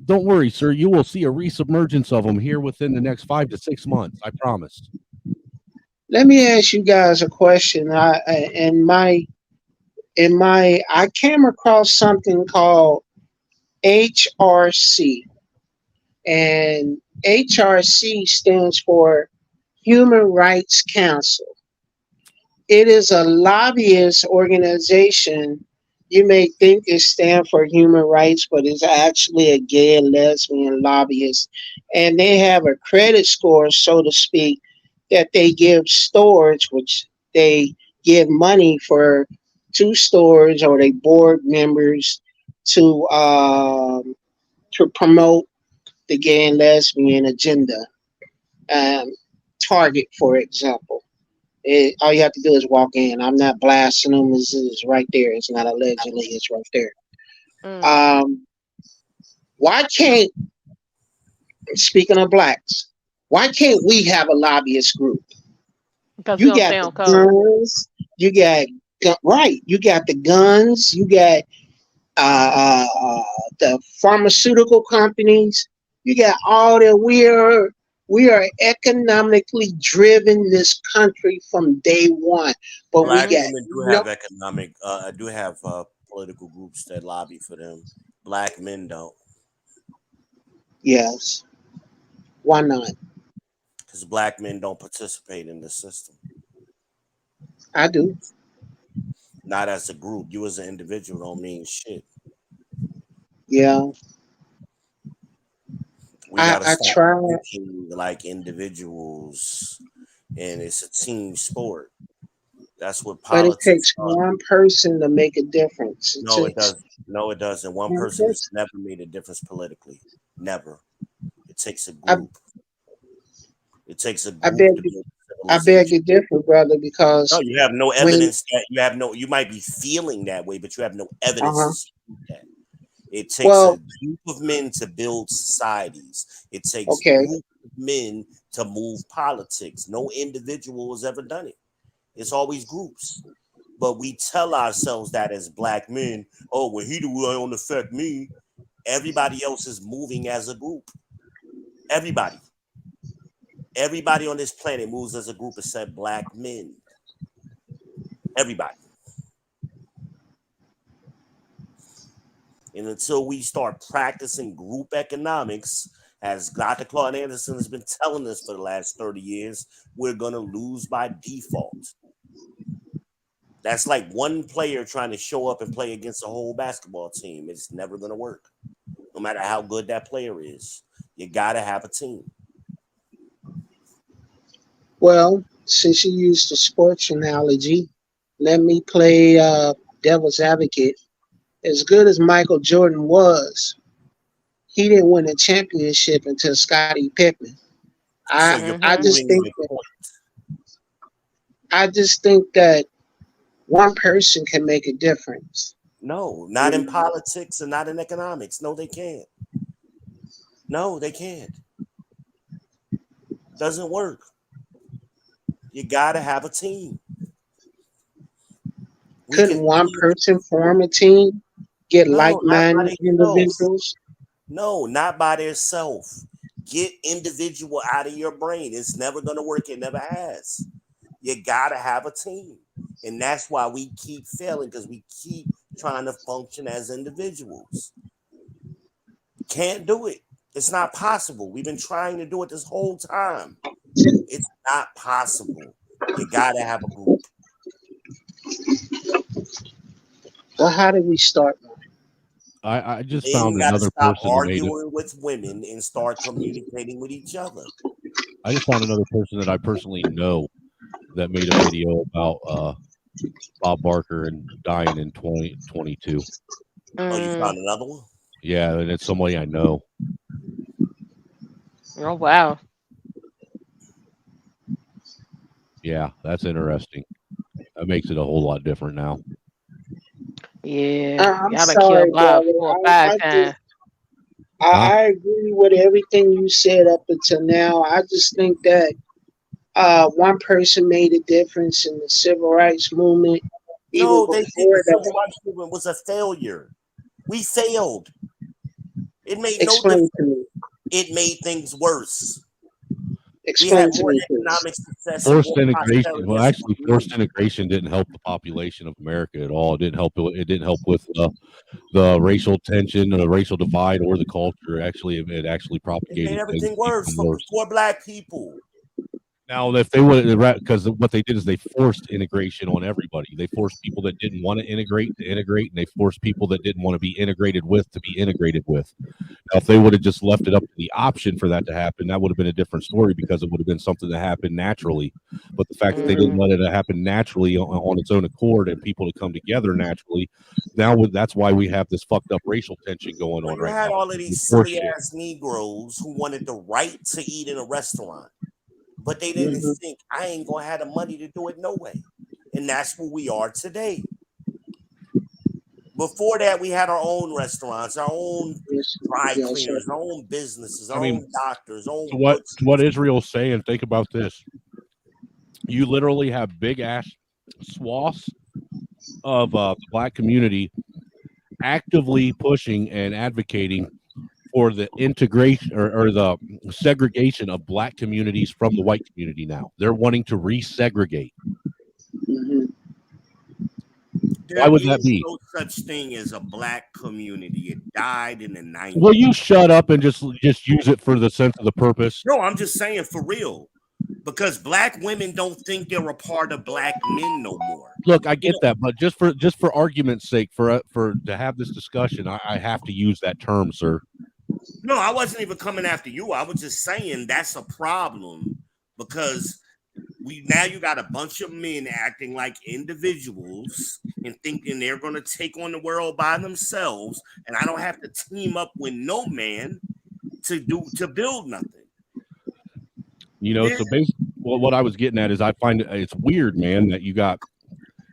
S12: Don't worry, sir. You will see a resubmergence of them here within the next 5 to 6 months. I promise.
S16: Let me ask you guys a question. I came across something called HRC. And HRC stands for Human Rights Council. It is a lobbyist organization. You may think it stands for human rights, but it's actually a gay and lesbian lobbyist. And they have a credit score, so to speak, that they give stores, which they give money for to stores or they board members to promote the gay and lesbian agenda. Um, Target, for example. All you have to do is walk in. I'm not blasting them. It's right there. It's not allegedly. It's right there. Um, why can't, speaking of blacks, why can't we have a lobbyist group?
S1: Because we
S16: You
S1: don't
S16: got
S1: stay
S16: the
S1: on code.
S16: guns. You got right. You got the guns. You got the pharmaceutical companies. You got all that. We are economically driven this country from day one, but we
S6: Black
S16: got
S6: women do
S16: no.
S6: have economic, do have political groups that lobby for them. Black men don't,
S16: Yes, why not?
S6: because black men don't participate in the system.
S16: I do.
S6: Not as a group. You as an individual don't mean shit.
S16: Yeah,
S6: We gotta
S16: I
S6: stop
S16: try,
S6: thinking like individuals, and it's a team sport. That's what
S16: but it
S6: politics
S16: takes
S6: are.
S16: one person to make a difference. It
S6: No, it
S16: takes
S6: doesn't. No, it doesn't. One
S16: one
S6: person has
S16: person.
S6: never made a difference politically. Never. It takes a
S16: I,
S6: group. It takes a
S16: I
S6: group
S16: beg,
S6: to build
S16: I beg
S6: civilization.
S16: to differ, brother,
S6: No,
S16: because
S6: you have no
S16: when,
S6: evidence that you have no. You might be feeling that way, but you have no evidence to
S16: uh-huh.
S6: support that. It takes a
S16: Well,
S6: group of men to build societies. It takes
S16: okay.
S6: group of men to move politics. No individual has ever done it. It's always groups. But we tell ourselves that as black men, oh, well, he don't affect me. Everybody else is moving as a group. Everybody. Everybody on this planet moves as a group except black men. Everybody. And until we start practicing group economics, as Dr. Claude Anderson has been telling us for the last 30 years, we're going to lose by default. That's like one player trying to show up and play against a whole basketball team. It's never going to work. No matter how good that player is, you got to have a team.
S16: Well, since you used the sports analogy, let me play devil's advocate. As good as Michael Jordan was, he didn't win a championship until Scottie Pippen.
S6: So
S16: I
S6: you're
S16: I just
S6: proving
S16: think
S6: my
S16: that
S6: point.
S16: one person can make a difference.
S6: No, not in politics and not in economics. No, they can't. No, they can't. Doesn't work. You got to have a team. We
S16: Couldn't
S6: can
S16: one
S6: build
S16: person form a team, get
S6: no, not by
S16: like-minded
S6: themselves.
S16: individuals?
S6: No, not by themselves. Get individual out of your brain. It's never going to work. It never has. You got to have a team. And that's why we keep failing, because we keep trying to function as individuals. Can't do it. It's not possible. We've been trying to do it this whole time. It's not possible. You got to have a group.
S16: Well, how did we start?
S12: I just
S6: Men
S12: found
S6: got to
S12: another
S6: stop
S12: person that made it.
S6: arguing with women and start communicating with each other.
S12: I just found another person that I personally know that made a video about Bob Barker and dying in 2022.
S6: Oh, you found another one?
S12: Yeah, and it's somebody I know.
S1: Oh wow.
S12: Yeah, that's interesting. That makes it a whole lot different now.
S1: Yeah.
S16: I'm
S1: Y'all done killed
S16: sorry,
S1: Bob
S16: brother.
S1: 4 or 5 times.
S16: I agree with everything you said up until now. I just think that one person made a difference in the civil rights movement. Even
S6: No, they think
S16: before
S6: the civil
S16: that,
S6: rights movement was a failure. We failed. It made no
S16: explain
S6: difference.
S16: to me.
S6: It made things worse.
S16: Explain to
S6: more
S16: me, please.
S6: economic success and
S12: Forced
S6: more
S12: integration.
S6: prosperity.
S12: Well, actually, forced integration didn't help the population of America at all. It didn't help. It didn't help with the racial tension, the racial divide, or the culture. Actually, it actually
S6: It
S12: propagated
S6: made
S12: things
S6: everything worse for poor black people.
S12: Now, if they would, because what they did is they forced integration on everybody. They forced people that didn't want to integrate, and they forced people that didn't want to be integrated with to be integrated with. Now, if they would have just left it up to the option for that to happen, that would have been a different story because it would have been something that happened naturally. But the fact that they didn't let it happen naturally on its own accord and people to come together naturally, that's why we have this fucked up racial tension going on
S6: You
S12: right
S6: had
S12: now.
S6: all of these silly ass Negroes who wanted the right to eat in a restaurant, but they didn't think I ain't gonna have the money to do it no way. And that's where we are today. Before that, we had our own restaurants, our own dry cleaners, our own businesses, our own doctors, our own
S12: to what Israel's saying, think about this. You literally have big ass swaths of the black community actively pushing and advocating for the integration or the segregation of black communities from the white community. Now they're wanting to resegregate. Why would that be?
S6: No such thing as a black community. It died in the 90s.
S12: Will you shut up and just use it for the sense of the purpose?
S6: No, I'm just saying for real. Because black women don't think they're a part of black men no more.
S12: Look, I get that, but just for argument's sake, for to have this discussion, I have to use that term, sir.
S6: No, I wasn't even coming after you. I was just saying that's a problem because now you got a bunch of men acting like individuals and thinking they're going to take on the world by themselves, and I don't have to team up with no man to build nothing.
S12: You know, so basically, what I was getting at is I find it's weird, man, that you got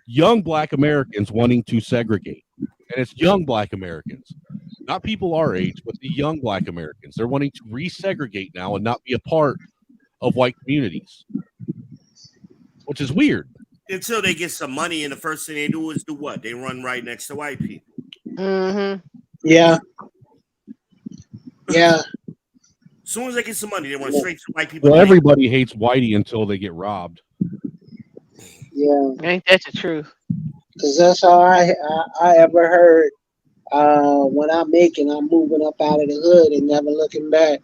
S12: young black Americans wanting to segregate, and it's young black Americans, not people our age, but the young black Americans. They're wanting to resegregate now and not be a part of white communities, which is weird.
S6: Until they get some money, and the first thing they do is do what? They run right next to white people.
S16: Yeah. Yeah.
S6: As soon as they get some money, they run straight to white people.
S12: Well, everybody hates whitey until they get robbed.
S16: Yeah.
S1: Ain't that the truth?
S16: Because that's all I ever heard. When I'm making, I'm moving up out of the hood and never looking back.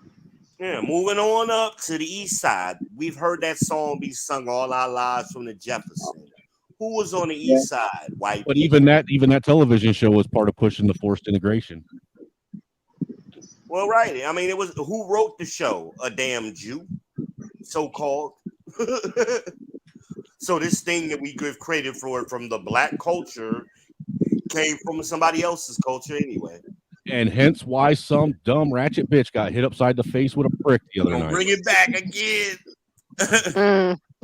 S6: Yeah, moving on up to the east side. We've heard that song be sung all our lives from the Jefferson. Who was on the east side? White
S12: But
S6: people.
S12: even that television show was part of pushing the forced integration.
S6: Well, right. I mean, it was who wrote the show? A damn Jew, so-called. So this thing that we give credit for from the black culture came from somebody else's culture anyway.
S12: And hence why some dumb ratchet bitch got hit upside the face with a brick the other night.
S6: Bring it back again.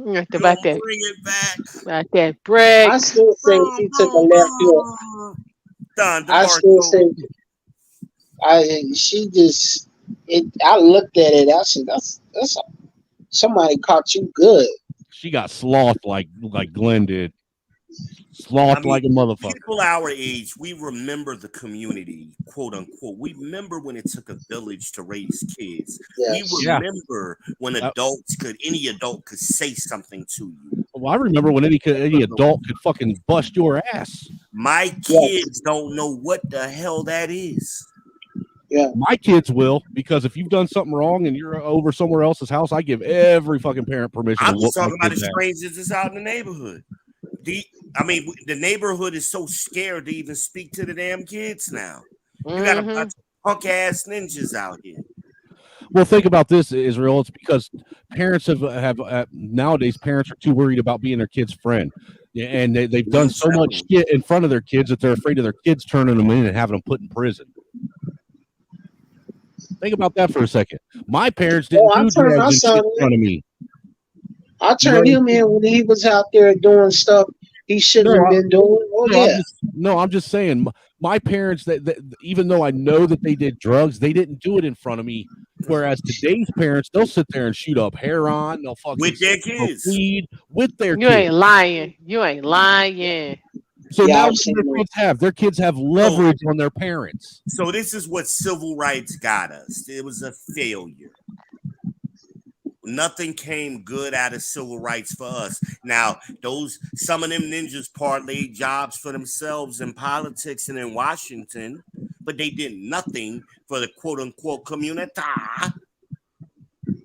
S1: About that.
S6: Bring it back.
S1: About that brick.
S16: I still think he took a left hook. I still think she just. I looked at it. I said, "That's somebody caught you good."
S12: She got slothed like Glenn did. Slothed like a motherfucker.
S6: People our age, we remember the community, quote unquote. We remember when it took a village to raise kids.
S16: Yes.
S6: We remember when any adult could say something to you.
S12: Well, I remember when any adult could fucking bust your ass.
S6: My kids don't know what the hell that is.
S16: Yeah,
S12: my kids will, because if you've done something wrong and you're over somewhere else's house, I give every fucking parent permission.
S6: I'm just talking about the strangers that's out in the neighborhood. The neighborhood is so scared to even speak to the damn kids now. You got a bunch of punk ass ninjas out here.
S12: Well, think about this, Israel. It's because parents have nowadays parents are too worried about being their kid's friend, and they've done so much shit in front of their kids that they're afraid of their kids turning them in and having them put in prison. Think about that for a second. My parents didn't do drugs in front of me.
S16: I turned him in when he was out there doing stuff he shouldn't have been doing.
S12: I'm just saying, my parents, that even though I know that they did drugs, they didn't do it in front of me. Whereas today's parents, they'll sit there and shoot up heroin, they'll fucking
S6: with their kids,
S12: weed with their
S1: kids. You ain't lying.
S12: So now their kids have leverage on their parents.
S6: So this is what civil rights got us. It was a failure. Nothing came good out of civil rights for us. Now, some of them ninjas parlayed jobs for themselves in politics and in Washington, but they did nothing for the quote unquote community.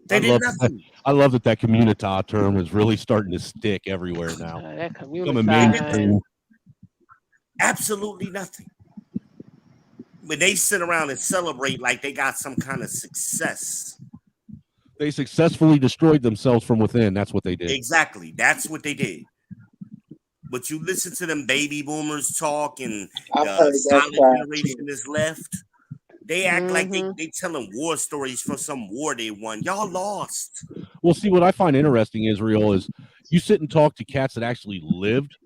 S6: They did nothing.
S12: I love that community term is really starting to stick everywhere now.
S1: That
S12: Becoming mainstream.
S6: Absolutely nothing. But they sit around and celebrate like they got some kind of success.
S12: They successfully destroyed themselves from within. That's what they did.
S6: Exactly. That's what they did. But you listen to them baby boomers talk and the solid generation is left. They act like they telling war stories for some war they won. Y'all lost.
S12: Well, see, what I find interesting, Israel, is you sit and talk to cats that actually lived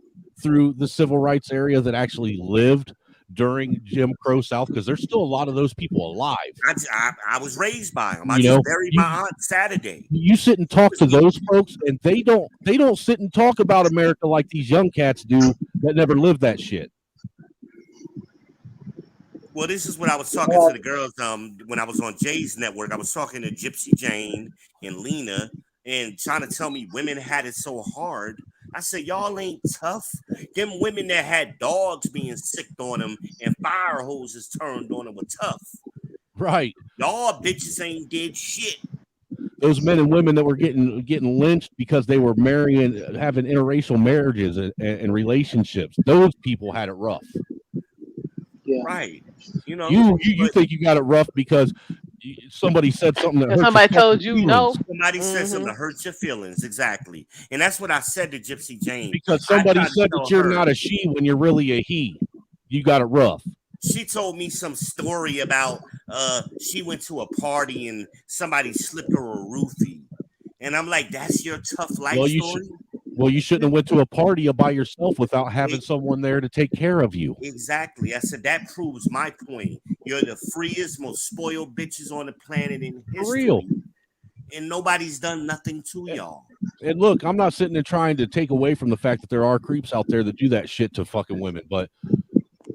S12: through the civil rights area, that actually lived during Jim Crow South, because there's still a lot of those people alive.
S6: I was raised by them. I just buried my aunt Saturday.
S12: You sit and talk to those folks, and they don't sit and talk about America like these young cats do that never lived that shit.
S6: Well, this is what I was talking to the girls when I was on Jay's network. I was talking to Gypsy Jane and Lena and trying to tell me women had it so hard. I said, y'all ain't tough. Them women that had dogs being sicked on them and fire hoses turned on them were tough.
S12: Right.
S6: Y'all bitches ain't did shit.
S12: Those men and women that were getting lynched because they were marrying, having interracial marriages and relationships. Those people had it rough.
S16: Yeah.
S6: Right. You know,
S12: you think you got it rough because somebody said something that hurt
S1: somebody told you
S12: feelings.
S1: no.
S6: Somebody said something that hurts your feelings. Exactly. And that's what I said to Gypsy Jane.
S12: Because somebody said that you're not a she when you're really a he. You got it rough.
S6: She told me some story about she went to a party and somebody slipped her a roofie. And I'm like, that's your tough life story?
S12: You shouldn't have went to a party by yourself without having someone there to take care of you.
S6: Exactly. I said, that proves my point. You're the freest, most spoiled bitches on the planet in history.
S12: Real.
S6: And nobody's done nothing to y'all.
S12: And look, I'm not sitting there trying to take away from the fact that there are creeps out there that do that shit to fucking women, but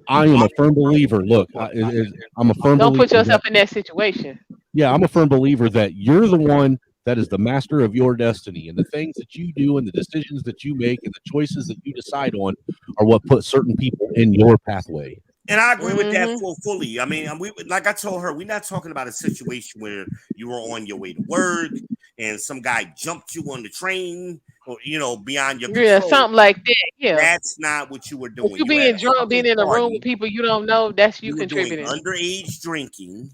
S12: I am a firm believer. Look, I'm a firm believer.
S1: Don't put yourself in that situation.
S12: Yeah, I'm a firm believer that you're the one that is the master of your destiny, and the things that you do and the decisions that you make and the choices that you decide on are what put certain people in your pathway.
S6: And I agree with that fully. I mean, like I told her, we're not talking about a situation where you were on your way to work and some guy jumped you on the train or, beyond your control.
S1: Yeah, something like that. Yeah.
S6: That's not what you were doing.
S1: If you being drunk, being in a room with people you don't know, that's you contributing.
S6: Underage drinking.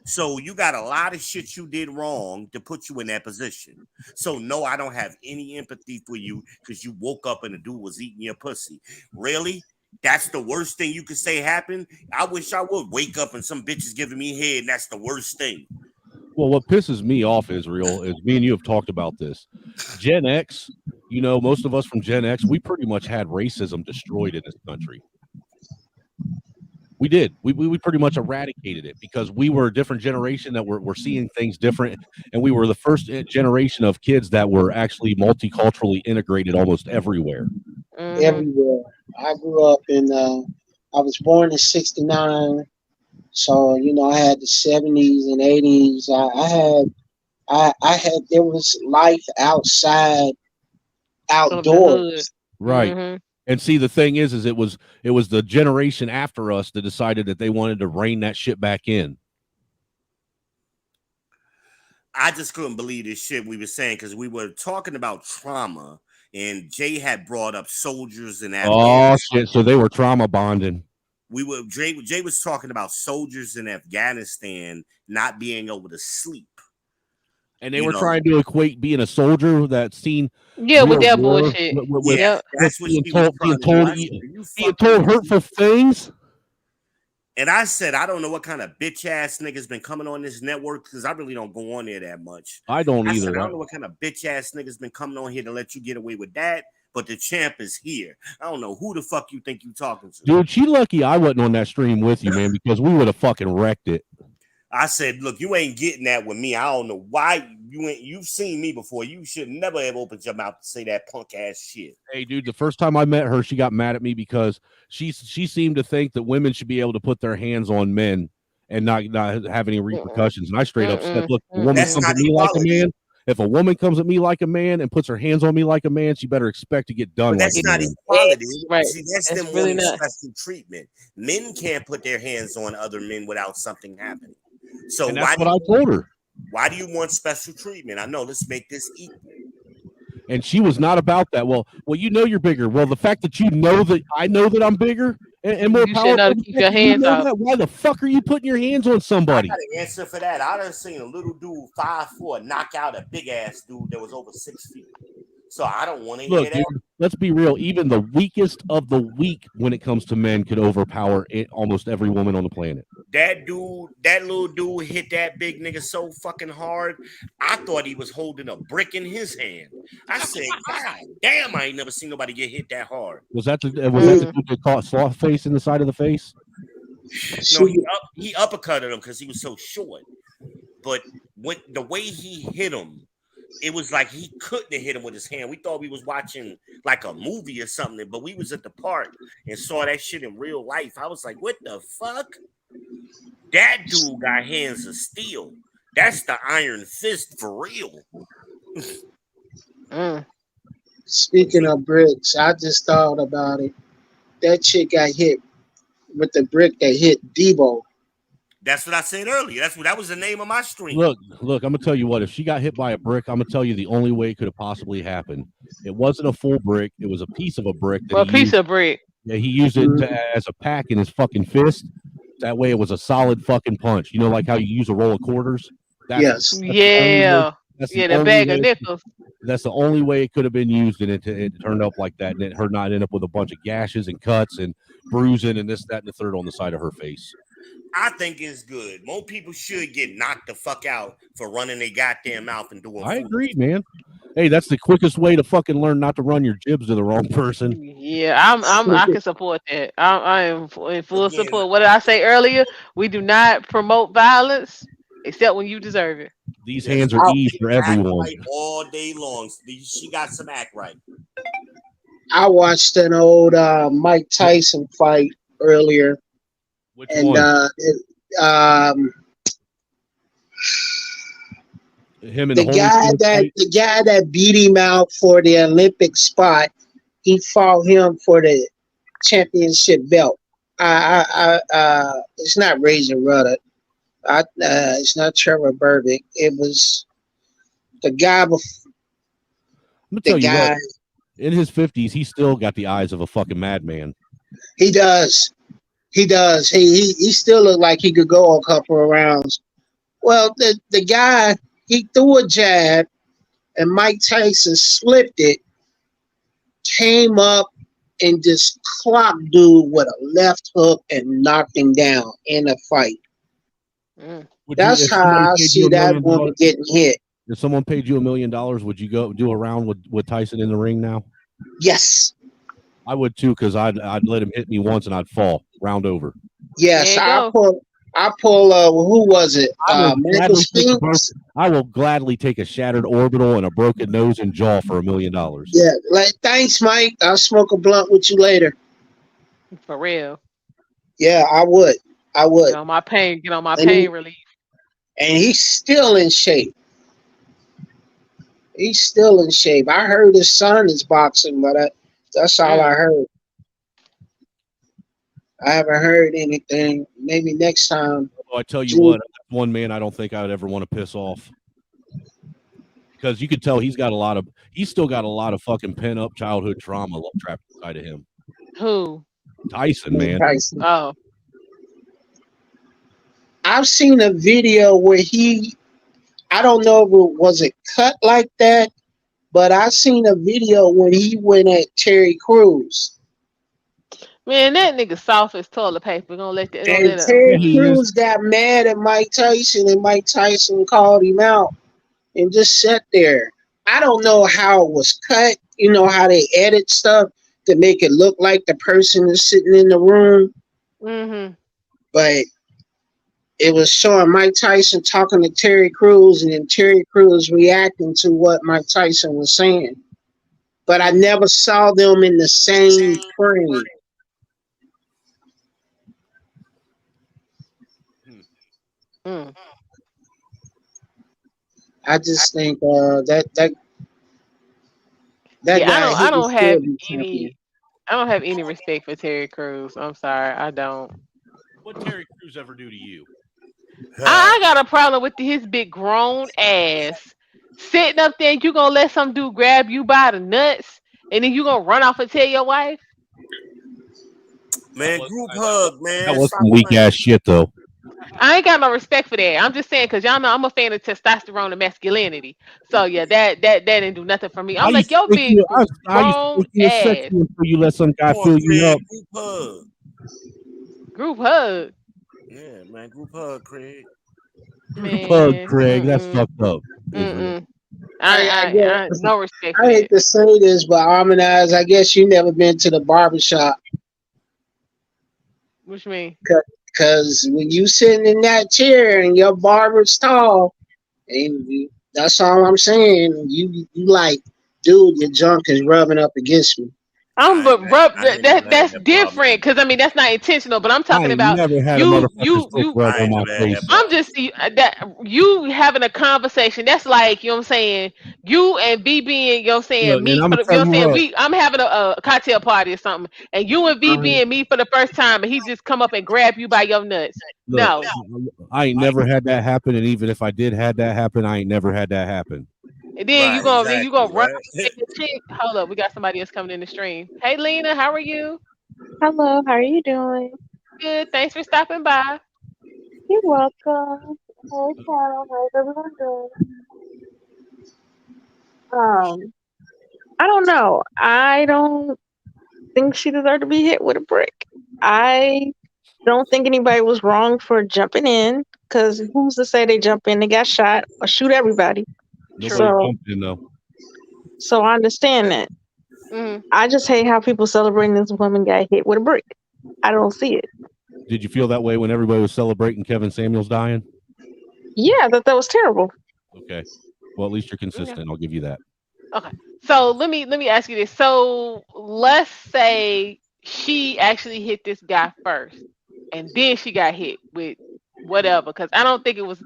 S6: So you got a lot of shit you did wrong to put you in that position. So no, I don't have any empathy for you because you woke up and the dude was eating your pussy. Really? That's the worst thing you could say happened? I wish I would wake up and some bitches giving me head, and that's the worst thing.
S12: Well, what pisses me off, Israel, is me and you have talked about this. Gen X, most of us from Gen X, we pretty much had racism destroyed in this country. We did. We pretty much eradicated it because we were a different generation that were seeing things different. And we were the first generation of kids that were actually multiculturally integrated almost everywhere.
S16: Everywhere. I grew up I was born in 69. So, I had the 70s and 80s. I had, there was life outside, outdoors.
S12: Right. Mm-hmm. And see, the thing is it was the generation after us that decided that they wanted to rein that shit back in.
S6: I just couldn't believe this shit we were saying because we were talking about trauma, and Jay had brought up soldiers in Afghanistan.
S12: Oh shit! So they were trauma bonding.
S6: Jay was talking about soldiers in Afghanistan not being able to sleep.
S12: And they were trying to equate being a soldier that's seen.
S1: Yeah, with that bullshit.
S6: That's what
S12: being told hurtful things.
S6: And I said, I don't know what kind of bitch ass niggas been coming on this network because I really don't go on there that much.
S12: I don't either.
S6: I don't know what kind of bitch ass niggas been coming on here to let you get away with that. But the champ is here. I don't know who the fuck you think you talking to.
S12: Dude, she lucky I wasn't on that stream with you, man, because we would have fucking wrecked it.
S6: I said, look, you ain't getting that with me. I don't know why you've seen me before. You should never have opened your mouth to say that punk ass shit.
S12: Hey, dude, the first time I met her, she got mad at me because she seemed to think that women should be able to put their hands on men and not have any repercussions. And I straight up said, look, a woman comes to me like a man. If a woman comes at me like a man and puts her hands on me like a man, she better expect to get done
S6: But
S12: like
S6: that's
S12: a
S6: not
S12: man.
S6: equality.
S1: Right.
S6: See, that's them
S1: really
S6: wanting
S1: not.
S6: special treatment. Men can't put their hands on other men without something happening. So
S12: And that's what I told her.
S6: Why do you want special treatment? I know, let's make this equal.
S12: And she was not about that. Well, you know you're bigger. Well, the fact that you know that I know that I'm bigger and more
S1: You should know
S12: powerful,
S1: to keep your hands off.
S12: why the fuck are you putting your hands on
S6: I
S12: somebody?
S6: got an answer for that. I done seen a little dude 5'4" knock out a big ass dude that was over 6 feet. So I don't want to hear
S12: Look,
S6: that.
S12: dude, let's be real. Even the weakest of the weak when it comes to men could overpower almost every woman on the planet.
S6: That little dude hit that big nigga so fucking hard. I thought he was holding a brick in his hand. I said, God damn, I ain't never seen nobody get hit that hard.
S12: Was that the dude that caught sloth face in the side of the face?
S6: No, he uppercutted him because he was so short. But the way he hit him, it was like he couldn't have hit him with his hand. We thought we was watching like a movie or something, but we was at the park and saw that shit in real life. I was like, what the fuck? That dude got hands of steel. That's the Iron Fist for real.
S16: Speaking of bricks, I just thought about it. That chick got hit with the brick that hit Debo.
S6: That's what I said earlier. That was the name of my stream.
S12: Look, I'm gonna tell you what. If she got hit by a brick, I'm gonna tell you the only way it could have possibly happened. It wasn't a full brick. It was a piece of a brick.
S1: A piece of brick.
S12: Yeah, he used it as a pack in his fucking fist. That way, it was a solid fucking punch. You know, like how you use a roll of quarters.
S16: Yes.
S1: Yeah. The bag of nickels.
S12: That's the only way it could have been used, and it turned up like that, and her not end up with a bunch of gashes and cuts and bruising and this, that, and the third on the side of her face.
S6: I think it's good. More people should get knocked the fuck out for running their goddamn mouth and doing.
S12: I agree, man. Hey, that's the quickest way to fucking learn not to run your jibs to the wrong person.
S1: Yeah, I can support that. I am in full support. What did I say earlier? We do not promote violence except when you deserve it.
S12: These hands are easy for everyone.
S6: Right all day long. She got some act right.
S16: I watched an old Mike Tyson fight earlier.
S12: Which one? Him and
S16: the guy that beat him out for the Olympic spot, he fought him for the championship belt. It's not Razor Rudder. It's not Trevor Burbick. It was the guy before.
S12: I'm gonna tell you what, in his 50s, he still got the eyes of a fucking madman.
S16: He does. He still looked like he could go a couple of rounds. Well, the guy, he threw a jab, and Mike Tyson slipped it, came up, and just clocked dude with a left hook and knocked him down in a fight. That's how I see that woman getting hit.
S12: If someone paid you $1 million, would you go do a round with Tyson in the ring now?
S16: Yes.
S12: I would too, because I'd let him hit me once and I'd fall round over.
S16: Yes, I pull who was it?
S12: I will gladly take a shattered orbital and a broken nose and jaw for $1 million.
S16: Yeah, like thanks, Mike. I'll smoke a blunt with you later.
S1: For real.
S16: Yeah, I would.
S1: Get on my pain relief.
S16: And he's still in shape. I heard his son is boxing, but that's all I heard. I haven't heard anything. Maybe next time.
S12: I tell you what, one man I don't think I would ever want to piss off, because you could tell he's still got a lot of fucking pent up childhood trauma trapped inside of him.
S1: Who?
S12: Tyson, man.
S16: Tyson.
S1: Oh.
S16: I've seen a video where I don't know if it was cut like that, but I seen a video when he went at Terry Crews.
S1: Man, that nigga soft as toilet paper.
S16: Terry Crews got mad at Mike Tyson, and Mike Tyson called him out and just sat there. I don't know how it was cut. You know how they edit stuff to make it look like the person is sitting in the room.
S1: Mm-hmm.
S16: But it was showing Mike Tyson talking to Terry Crews, and then Terry Crews reacting to what Mike Tyson was saying. But I never saw them in the same frame. I just think that
S1: Yeah,
S16: guy he can still be champion.
S1: I don't have any respect for Terry Crews. I'm sorry, I don't.
S12: What Terry Crews ever do to you?
S1: I got a problem with his big grown ass sitting up there. You gonna let some dude grab you by the nuts, and then you gonna run off and tell your wife?
S6: Man, group hug,
S12: That
S6: man.
S12: was
S6: Stop
S12: some weak
S6: playing.
S12: ass shit, though.
S1: I ain't got no respect for that. I'm just saying because y'all know I'm a fan of testosterone and masculinity. So yeah, that didn't do nothing for me. I'm like, yo, big
S12: I used to
S1: grown
S12: think you was
S1: ass
S12: sexy until you let some guy
S6: Come on,
S12: fill you
S6: Craig.
S12: up.
S6: Group hug.
S1: group hug,
S6: Yeah, man. Group hug, Craig.
S12: Plug,
S1: man.
S12: Craig. That's fucked up. Israel.
S16: I
S1: I
S16: guess
S1: no respect for
S16: I hate
S1: that.
S16: to say this, but Harmonize, I guess you never been to the barbershop.
S1: What you mean?
S16: Because when you sitting in that chair and your barber's tall, that's all I'm saying. You like, dude, your junk is rubbing up against me.
S1: But rub
S6: I ain't never had
S1: that's
S6: that problem.
S1: different because I mean that's not intentional. But I'm
S12: I
S1: talking
S12: ain't
S1: about
S12: never had a
S1: you
S12: motherfucker's
S1: you
S12: foot
S1: you.
S12: rub
S6: I
S12: on
S6: ain't
S12: my
S6: never had that
S12: face.
S1: I'm
S6: problem.
S1: just that you having a conversation. That's like, you know what I'm saying. You and B being, you know what I'm saying,
S12: Look, and
S1: meet
S12: I'm
S1: for
S12: gonna
S1: the, you
S12: tell
S1: know what
S12: you
S1: I'm saying.
S12: what.
S1: I'm having a cocktail party or something, and you and V being me for the first time, and he just come up and grab you by your nuts.
S12: Look,
S1: No,
S12: I ain't never had that happen, and even if I did had that happen, I ain't never had that happen.
S1: and then
S6: Right,
S1: you
S6: exactly,
S1: gonna run
S6: right?
S1: up and take the chick. Hold up, we got somebody else coming in the stream. Hey, Lena, how are you?
S5: Hello, how are you doing?
S1: Good. Thanks for stopping by.
S5: You're welcome. Hey, Carol, how's everyone doing? I don't know. I don't think she deserved to be hit with a brick. I don't think anybody was wrong for jumping in, because who's to say they jump in, they got shot or shoot everybody?
S12: Nobody
S5: So,
S12: jumped in though.
S5: so I understand that.
S1: Mm-hmm.
S5: I just hate how people celebrating this woman got hit with a brick. I don't see it.
S12: Did you feel that way when everybody was celebrating Kevin Samuels dying?
S5: Yeah, I thought that was terrible.
S12: Okay. Well, at least you're
S1: Okay.
S12: consistent. I'll give you that.
S1: Okay. So let me ask you this. So let's say she actually hit this guy first, and then she got hit with whatever. Because I don't think it was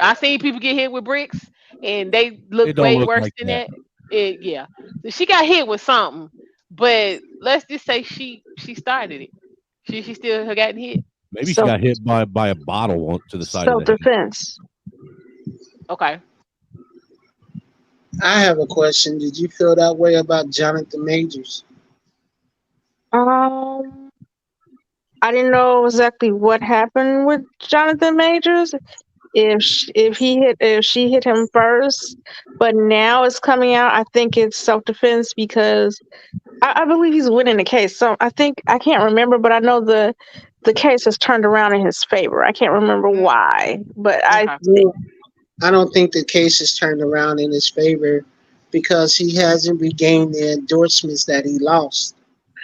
S1: I seen people get hit with bricks, and they look
S12: It don't
S1: way
S12: look
S1: worse
S12: like
S1: than
S12: that.
S1: that. Yeah. So she got hit with something, but let's just say she started it. She still had gotten hit.
S12: Maybe she
S5: So,
S12: got hit by a bottle to the side of the head.
S5: self-defense.
S1: Okay.
S16: I have a question. Did you feel that way about Jonathan Majors?
S5: I didn't know exactly what happened with Jonathan Majors. If she hit him first, but now it's coming out. I think it's self-defense because I believe he's winning the case. So I can't remember, but I know the case has turned around in his favor. I can't remember why, but I
S1: Okay.
S5: think
S16: I don't think the case has turned around in his favor because he hasn't regained the endorsements that he lost.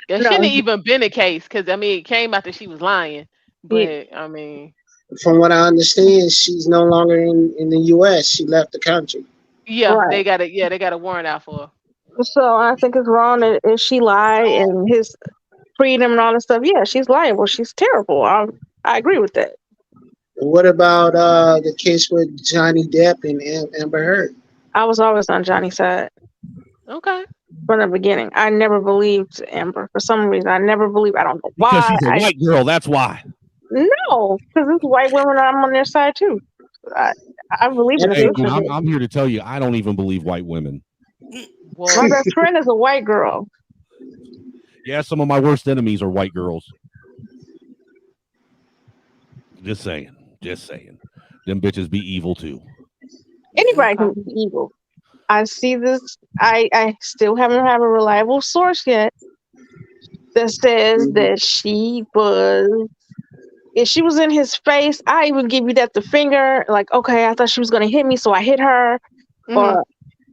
S1: It
S5: no.
S1: shouldn't have even been a case because I mean it came out that she was lying. But I mean,
S16: From what I understand, she's no longer in the U.S. She left the country.
S1: yeah,
S5: Right.
S1: they got a warrant out for her.
S5: So I think it's wrong if she lied and his freedom and all that stuff. Yeah, she's liable. She's terrible. I agree with that.
S16: What about the case with Johnny Depp and Amber Heard?
S5: I was always on Johnny's side
S1: Okay.
S5: from the beginning. I never believed Amber for some reason. I never believed. I don't know
S12: Because
S5: why.
S12: she's a white girl. That's why.
S5: No, because it's white women. I'm on their side too. I believe in
S12: Hey,
S5: sisterhood.
S12: I'm here to tell you, I don't even believe white women.
S5: My best friend is a white girl.
S12: Yeah, some of my worst enemies are white girls. Just saying. Just saying. Them bitches be evil too.
S5: Anybody can be evil. I see this. I still haven't have a reliable source yet that says that she was. If she was in his face, I even give you that the finger. Like, okay, I thought she was gonna hit me, so I hit her, or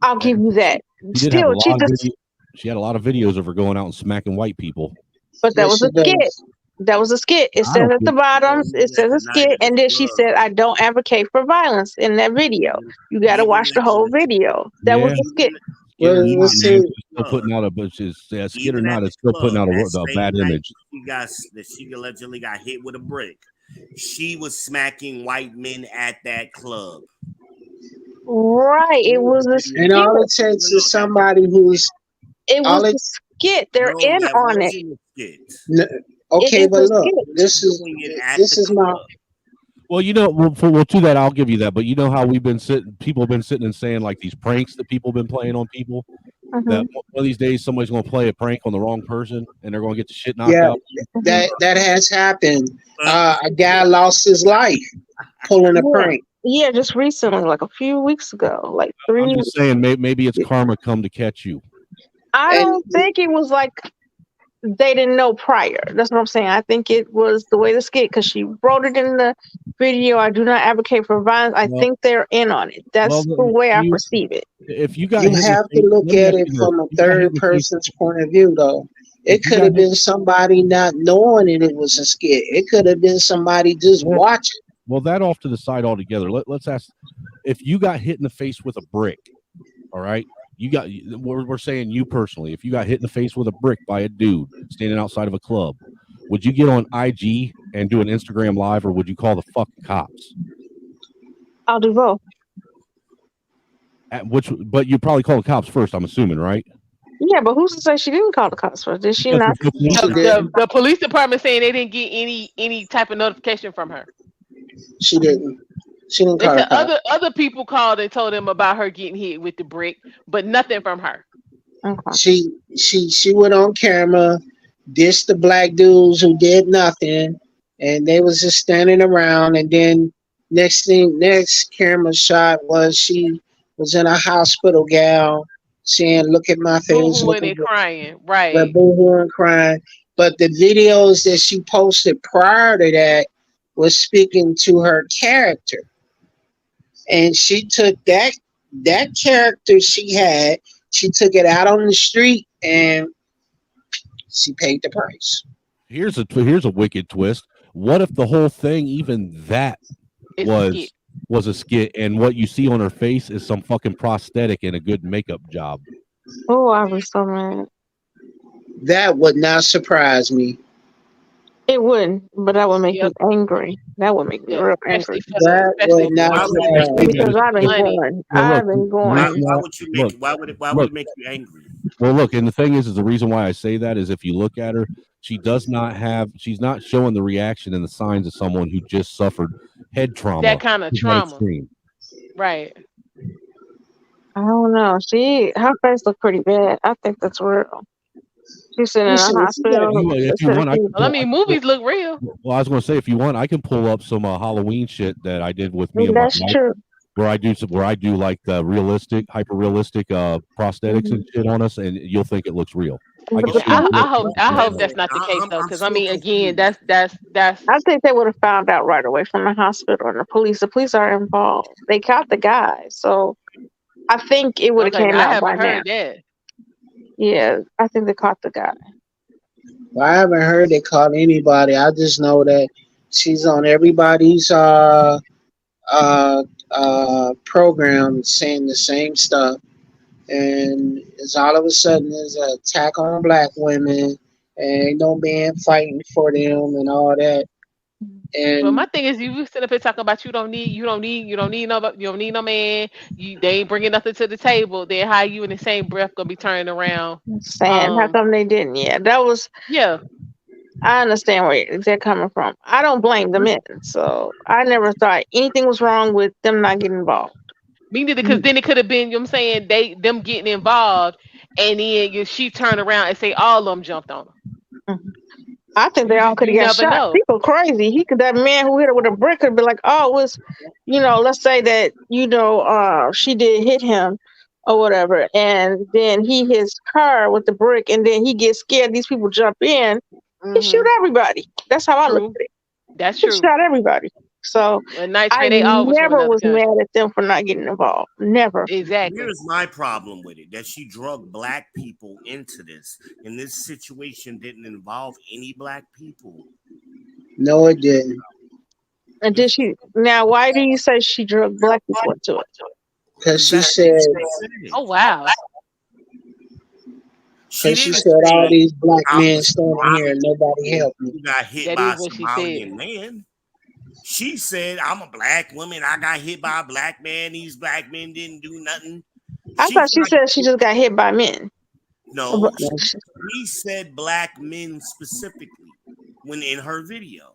S5: I'll give you that.
S12: He did have a
S5: Still, she
S12: lot of
S5: just.
S12: She had a lot of videos of her going out and smacking white people.
S5: But that
S16: Yes,
S5: was a
S16: she
S5: skit.
S16: does.
S5: That was a skit. It
S12: I
S5: says
S12: don't
S5: at the
S12: think
S5: bottom,
S6: He
S5: it
S6: did that
S5: says
S6: the
S5: a
S6: night
S5: skit,
S6: at the
S5: and then she
S6: club.
S5: said, "I don't advocate for violence" in that video. You got to watch the whole video. That was
S12: Yeah.
S5: a skit.
S12: Skit or not,
S16: Let's
S12: man,
S16: see.
S12: she's still putting out a but she's skit or
S6: Even at
S12: not,
S6: the
S12: it's still putting
S6: club,
S12: out
S6: that
S12: a
S6: same
S12: bad
S6: night
S12: image.
S6: that she allegedly got hit with a brick, she was smacking white men at that club.
S5: Right. It was a
S16: And
S5: skit.
S16: all it takes is somebody who's
S5: It
S16: all
S5: was
S16: it.
S5: a skit. They're
S6: No,
S5: in
S6: that
S5: on it.
S6: wasn't a skit.
S5: It
S16: Okay,
S5: is
S16: but
S5: a
S16: look,
S5: skit.
S6: Doing it at
S16: this
S6: the
S16: is my.
S6: club.
S12: Well, to that, I'll give you that. But you know how people have been sitting and saying like these pranks that people have been playing on people. That one of these days somebody's going to play a prank on the wrong person and they're going to get the shit knocked
S16: Yeah,
S12: out.
S16: that has happened. A guy lost his life pulling a
S5: Yeah.
S16: prank.
S5: Yeah, just recently, like a few weeks ago, like
S12: I'm
S5: 3.
S12: just saying, maybe it's karma come to catch you.
S5: I
S16: And
S5: don't think it was like they didn't know prior. That's what I'm saying. I think it was the way the skit, because she wrote it in the video. I do not advocate for violence. I
S12: Well,
S5: think they're in on it. That's the way I perceive it.
S12: If you got
S16: you
S12: hit in the
S16: have to
S12: face,
S16: look
S12: let me
S16: at
S12: ask
S16: it
S12: you this:
S16: from a
S12: you got hit in
S16: third
S12: the face.
S16: person's point of view, though.
S12: If
S16: It
S12: you
S16: could
S12: got
S16: have
S12: hit,
S16: been somebody not knowing it was a skit. It could have been somebody just watching.
S12: well, that off to the side altogether. Let's ask: if you got hit in the face with a brick, all right, we're saying you personally. If you got hit in the face with a brick by a dude standing outside of a club, would you get on IG and do an Instagram live, or would you call the fucking cops?
S5: I'll do both.
S12: But you probably call the cops first. I'm assuming, right?
S5: Yeah, but who's to say she didn't call the cops first? Did she
S12: Because
S5: not?
S12: there's no police
S1: The police department saying they didn't get any type of notification from her.
S16: She didn't. She didn't
S1: They
S16: call the
S1: said
S16: cops.
S1: other people called and told them about her getting hit with the brick, but nothing from her.
S16: She went on camera, dissed the black dudes who did nothing, and they was just standing around. And then next camera shot was she was in a hospital gown, saying, "Look at my face, look
S1: Boo-hooing
S16: at
S1: and crying,
S16: the
S1: right?
S16: boo and crying." But the videos that she posted prior to that was speaking to her character, and she took that character she had, she took it out on the street, and she paid the price.
S12: Here's a wicked twist. What if the whole thing, even that,
S1: It's a skit.
S12: was a skit, and what you see on her face is some fucking prosthetic and a good makeup job?
S5: Oh, I was so mad.
S16: That would not surprise me.
S5: It wouldn't, but that would make me angry. That would make me real angry.
S16: That would not
S6: Why would it make
S16: surprise
S6: you
S16: me.
S5: Because I've been going.
S12: Well, look,
S5: I've been
S12: the reason
S5: going.
S6: Why would you make
S12: look,
S6: it? Why would it make you angry?
S12: Well, look, and the thing is the reason why I say that is if you look at her, she's not showing the reaction and the signs of someone who just suffered head trauma.
S1: That kind of
S12: to that
S1: trauma,
S12: extreme.
S1: right?
S5: I don't know. Her face looked pretty bad. I think that's real. She's sitting in a hospital.
S12: If you want, I can
S1: Well, I mean, movies look real.
S12: Well, I was going to say, if you want, I can pull up some Halloween shit that I did with me and my
S5: That's
S12: wife,
S5: true.
S12: where I do like the hyper realistic prosthetics and shit on us, and you'll think it looks real.
S1: I hope that's not the case though, because I mean, again, that's.
S5: I think they would have found out right away from the hospital and the police. The police are involved. They caught the guy, so I think it would have
S1: Okay,
S5: came
S1: I
S5: out by
S1: haven't
S5: now.
S1: heard that.
S5: Yeah, I think they caught the guy.
S16: Well, I haven't heard they caught anybody. I just know that she's on everybody's program saying the same stuff, and it's all of a sudden there's an attack on black women, and ain't no man fighting for them and all that.
S1: But my
S16: And
S1: thing is, you sit up here talking about you don't need no man. They ain't bringing nothing to the table. Then how you in the same breath gonna be turning around?
S5: Saying how come they didn't? Yeah, that was.
S1: Yeah.
S5: I understand where they're coming from. I don't blame the men, so I never thought anything was wrong with them not getting involved.
S1: Me neither, because then it could have been, you know what I'm saying, them getting involved, and then she turned around and say all of them jumped on her.
S5: I think they all could have
S1: You
S5: got
S1: never
S5: shot.
S1: know.
S5: People crazy. That man who hit her with a brick could be like, oh, it was, let's say that, she did hit him or whatever. And then he hits her with the brick and then he gets scared. These people jump in and shoot everybody. That's how I look at it.
S1: That's
S5: He
S1: true.
S5: shot everybody. So
S1: Night
S5: I
S1: train, they always from
S5: never
S1: another
S5: was
S1: country.
S5: mad at them for not getting involved. Never.
S1: Exactly.
S6: Here's my problem with it: that she drug black people into this, and this situation didn't involve any black people.
S16: no, it didn't.
S5: And did she? Now, why do you say she drug black people into it?
S16: Because she said,
S1: Oh wow.
S16: because she said all these black men standing here and nobody helped me.
S6: You got hit
S1: That
S6: by
S1: is
S6: a
S1: what she
S6: Somalian
S1: said.
S6: man. She said, I'm a black woman. I got hit by a black man. These black men didn't do nothing.
S5: I thought she said she just got hit by men.
S6: No, she said black men specifically when in her video.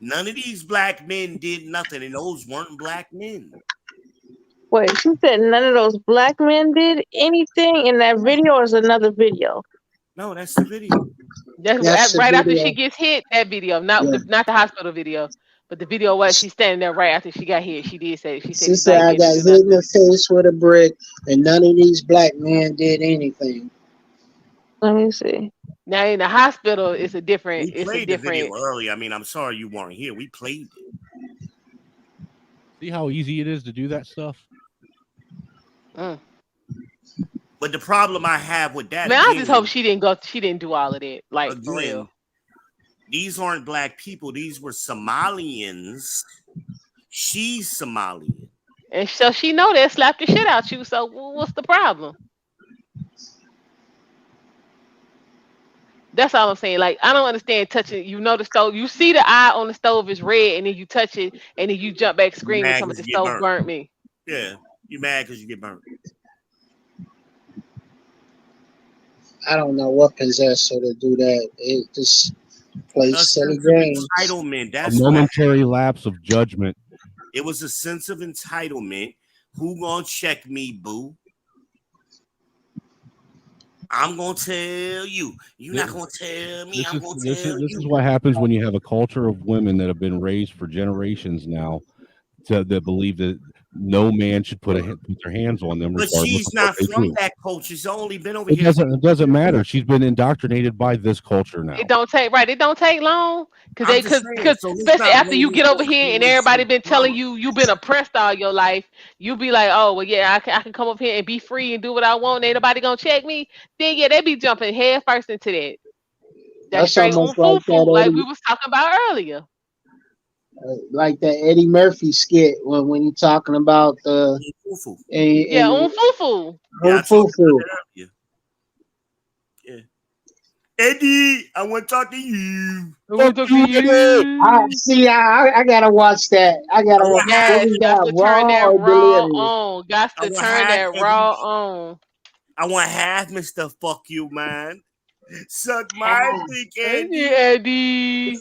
S6: None of these black men did nothing, and those weren't black men.
S5: Wait, she said none of those black men did anything in that video, or is another video?
S6: No, that's the video.
S1: That's right after she gets hit. That video, not the hospital video, but the video was she's standing there right after she got hit. She did say
S16: She
S1: these
S16: said,
S1: black
S16: I
S1: men
S16: got
S1: didn't do
S16: hit in
S1: nothing.
S16: the face with a brick, and none of these black men did anything.
S5: Let me see.
S1: Now in the hospital, it's a different.
S6: We played the video early. I mean, I'm sorry you weren't here. We played it.
S12: See how easy it is to do that stuff?
S1: Mm.
S6: But the problem I have with that,
S1: Man, I just hope she didn't do all of that. Like
S6: again,
S1: for real.
S6: These aren't black people. These were Somalians. She's Somalian.
S1: And so she know that slapped the shit out you. So what's the problem? That's all I'm saying. Like, I don't understand touching. You know the stove. You see the eye on the stove is red, and then you touch it, and then you jump back screaming, "Some of the stove burnt me."
S6: Yeah, you mad because you get burnt.
S16: I don't know what possessed her to do that. It just plays silly games.
S6: Entitlement.
S12: A
S6: That's
S12: momentary lapse of judgment.
S6: It was a sense of entitlement. Who gonna check me, boo? I'm gonna tell you. You're not gonna tell me. I'm gonna tell you.
S12: This is what happens when you have a culture of women that have been raised for generations now that believe that no man should put their hands on them.
S6: But she's not from that culture. She's only been over here.
S12: It doesn't matter. She's been indoctrinated by this culture now.
S1: It don't take long because especially after you get over here and everybody been telling you you've been oppressed all your life, you be like, oh well, yeah, I can come up here and be free and do what I want. Ain't nobody gonna check me. Then yeah, they be jumping head first into that. That's straight on foo-foo, like we was talking about earlier.
S16: Like that Eddie Murphy skit when you talking about the
S1: on foo-foo.
S16: On foo-foo.
S6: Yeah. Eddie, I want to talk to you.
S16: I see. I gotta watch that. I gotta watch.
S1: Yes, got to turn that raw on. Got to turn that raw on.
S6: I want half, Mr. Fuck You, man. Suck my dick, Eddie.
S1: Eddie.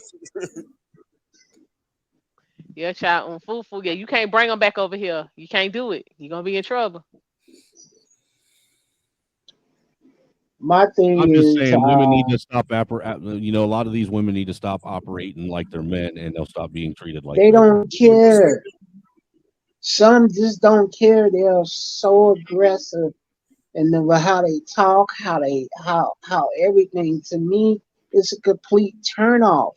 S1: Yeah, child on foo-foo. Yeah, you can't bring them back over here. You can't do it. You're gonna be in trouble.
S16: My thing
S12: I'm just
S16: is,
S12: saying, women need to stop. A lot of these women need to stop operating like they're men, and they'll stop being treated like
S16: they don't care. Some just don't care. They are so aggressive, and then how they talk, how everything. To me, it's a complete turnoff.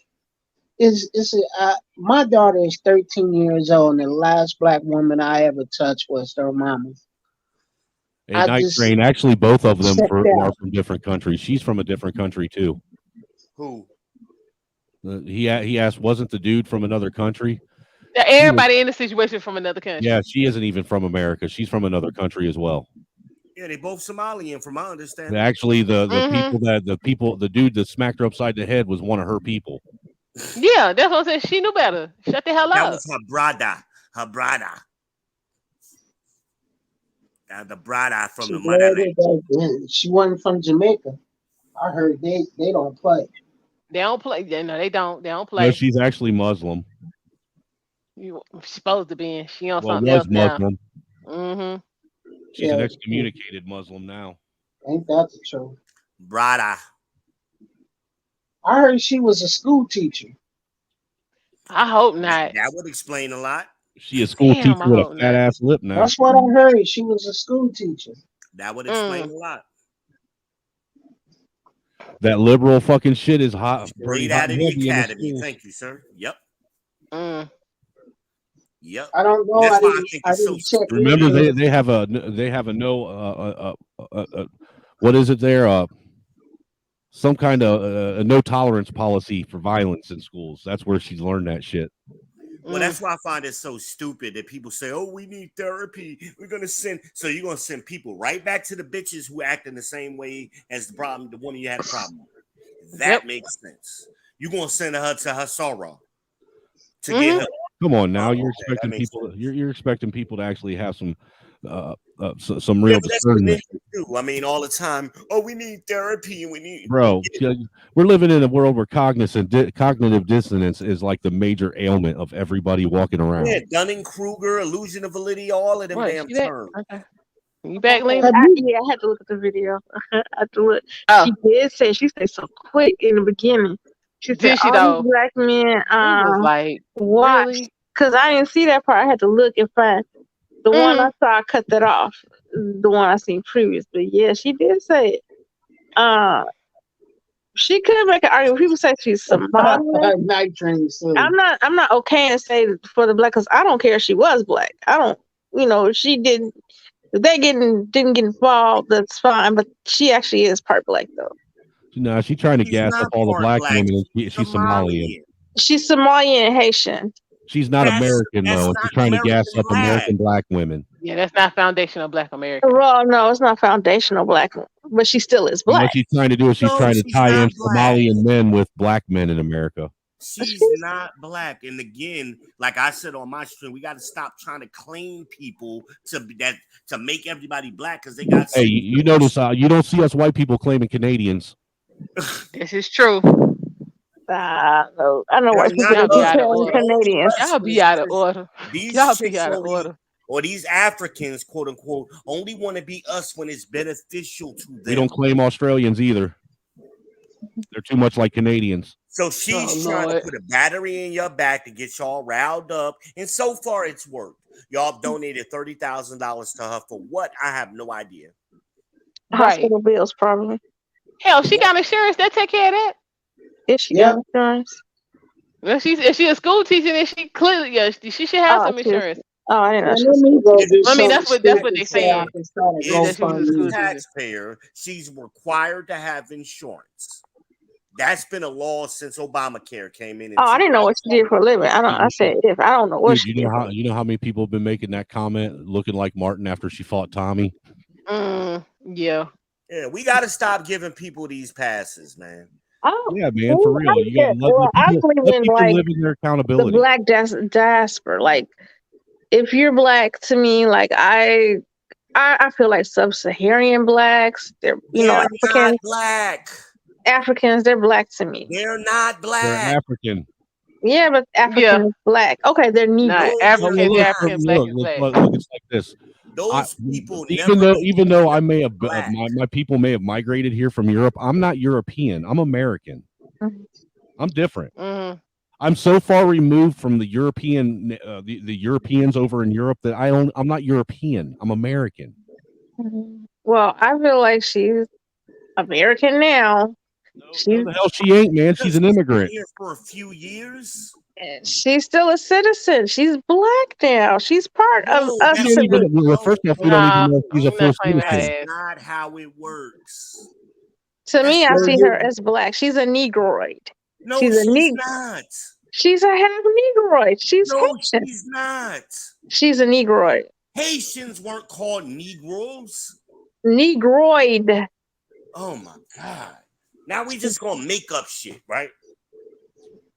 S16: My daughter is 13 years old, and the last black woman I ever touched was her mama.
S12: Night Train. Actually, both of them are from different countries. She's from a different country too.
S6: Who?
S12: He asked, wasn't the dude from another country?
S1: Everybody in the situation from another country.
S12: Yeah, she isn't even from America. She's from another country as well.
S6: Yeah, they both Somalian, from my understanding.
S12: Actually, the dude that smacked her upside the head was one of her people.
S1: Yeah, that's what I'm saying. She knew better. Shut the hell up.
S6: That was her brother. The brother from the motherland.
S16: She wasn't from Jamaica. I heard they don't play.
S1: They don't play. No, they don't. They don't play.
S12: No, she's actually Muslim.
S1: She's supposed to be. She on something else
S12: Muslim.
S1: now. Mm-hmm.
S12: She's an excommunicated Muslim now.
S16: Ain't that the truth?
S6: Brother.
S16: I heard she was a school teacher.
S1: I hope not.
S6: That would explain a lot.
S12: She a school teacher with a fat ass lip now.
S16: That's what I heard. She was a school teacher.
S6: That would explain a lot.
S12: That liberal fucking shit is hot.
S6: Straight out of the academy. Thank you, sir. Yep. Yep.
S16: I don't know.
S6: That's
S16: I didn't check.
S12: Remember, they have a no what is it there? Some kind of a no tolerance policy for violence in schools. That's where she's learned that shit.
S6: Well, that's why I find it so stupid that people say, "Oh, we need therapy. We're gonna send." So you're gonna send people right back to the bitches who act in the same way as the woman you had a problem with. That makes sense. You're gonna send her to her sorrow, to get help.
S12: Come on now,
S6: Oh,
S12: you're
S6: okay,
S12: expecting
S6: that makes
S12: people.
S6: sense.
S12: You're expecting people to actually have some some
S6: Yeah,
S12: real
S6: but that's what
S12: discernment,
S6: niggas do. I mean, all the time. Oh, we need therapy, and we need.
S12: bro. We're living in a world where cognitive dissonance is like the major ailment of everybody walking
S6: Yeah,
S12: around.
S6: Dunning-Kruger, illusion of validity, all of them
S1: What?
S6: damn
S1: You back?
S6: terms.
S1: Okay. You back, Lena?
S5: Yeah, I had to look at the video. I had to look.
S1: Oh.
S5: She did say, she said so quick in the beginning. She said,
S1: Did she
S5: all
S1: though?
S5: these black men
S1: It was like,
S5: watch.
S1: really?
S5: Because I didn't see that part. I had to look and find the one I saw. I cut that off. The one I seen previous. But yeah, she did say it. She could make an argument. People say she's Somalian.
S16: Night train.
S5: I'm not okay and say for the black, because I don't care if she was black. I don't, if she didn't, if they didn't get involved, that's fine. But she actually is part black though.
S12: No, she's trying to
S6: She's
S12: gas up
S6: not
S12: all the
S6: part
S12: black
S6: black.
S12: women. She's Somalian.
S5: She's Somalian and Haitian.
S12: She's not American though. She's trying to gas up American black women.
S1: Yeah, that's not foundational black American.
S5: Well, no, it's not foundational black, but she still is
S12: And
S5: black.
S12: what she's trying to do is she's trying to tie in Somalian men with black men in America.
S6: She's not black. And again, like I said on my stream, we got to stop trying to claim people to make everybody black because they got.
S12: Hey, you notice you don't see us white people claiming Canadians.
S1: This is true.
S5: No, I know why
S1: Y'all
S5: people
S1: be out of
S5: are
S1: order.
S5: Canadians.
S1: Y'all be out of order.
S6: These
S1: Y'all be
S6: chicks
S1: out of
S6: only-
S1: order.
S6: Or these Africans, quote unquote, only want to be us when it's beneficial to them.
S12: We don't claim Australians either. They're too much like Canadians.
S6: So she's trying to put a battery in your back to get y'all riled up, and so far it's worked. Y'all have donated $30,000 to her for what? I have no idea.
S5: Hospital bills, probably.
S1: Hell, she got insurance that take care of that.
S5: Is she got insurance?
S1: Well, if she's a school teacher, then she clearly, she should have some insurance.
S5: Oh, I didn't know.
S1: I mean, that's what they saying.
S6: If she's a taxpayer, she's required to have insurance. That's been a law since Obamacare came in.
S5: Oh, I didn't know what she did for a living. I said if. I don't know what she
S12: Dude,
S5: did.
S12: you know how many people have been making that comment, looking like Martin after she fought Tommy?
S1: Yeah.
S6: Yeah, we got to stop giving people these passes, man.
S5: Oh,
S12: yeah, man, for real. You got to
S5: I believe in like
S12: live in their accountability.
S5: the black diaspora. Like, if you're black, to me, like I feel like sub-Saharan blacks. They're Africans.
S6: Not black.
S5: Africans, they're black to me.
S6: They're not black.
S12: They're African.
S5: Yeah, but African is black. Okay, they're Negro.
S1: African black is black.
S12: Look, it's like this.
S6: Those people,
S12: even though I may have my people may have migrated here from Europe, I'm not European. I'm American.
S5: Mm-hmm.
S12: I'm different.
S1: Mm-hmm.
S12: I'm so far removed from the European, the Europeans over in Europe that I'm not European. I'm American.
S5: Well, I feel like she's American now.
S12: No, the hell she ain't, man. She's an immigrant.
S6: Here for a few years.
S5: She's still a citizen. She's black now. She's part of us.
S12: First off, we don't even know if she's a full citizen.
S6: That's not how it works.
S5: To me, I see her as black. She's a Negroid.
S6: No,
S5: she's
S6: not.
S5: She's a half Negroid. She's Haitian.
S6: She's not.
S5: She's a Negroid.
S6: Haitians weren't called Negroes.
S5: Negroid.
S6: Oh my God. Now we just gonna make up shit, right?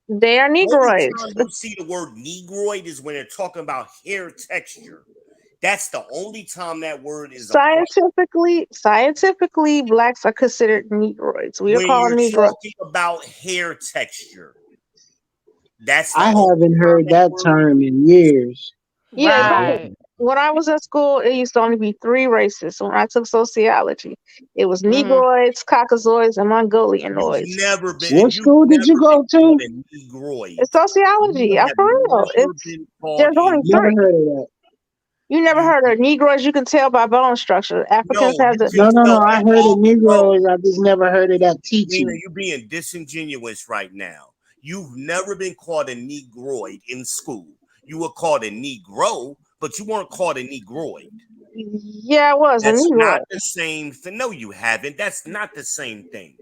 S5: They are Negroids.
S6: Only time you see the word Negroid is when they're talking about hair texture. That's the only time that word is
S5: scientifically, blacks are considered Negroids. We are called Negroids.
S6: Talking about hair texture. That's
S16: I haven't heard that term in years.
S5: Yeah, when I was at school, it used to only be 3 races. So when I took sociology, it was Negroids, Caucasoids, and Mongolianoids.
S6: Never been.
S16: What school did you go to?
S5: It's sociology. I for real. There's only 3.
S16: Never heard of that.
S5: You never heard of Negroids? You can tell by bone structure. Africans have the.
S16: No. I heard of Negroes. I just never heard of that teaching.
S6: Nina, you're being disingenuous right now. You've never been called a Negroid in school. You were called a Negro, but you weren't called a Negroid.
S5: Yeah, I was
S6: That's
S5: a Negroid.
S6: not the same thing. No, you haven't. That's not the same thing.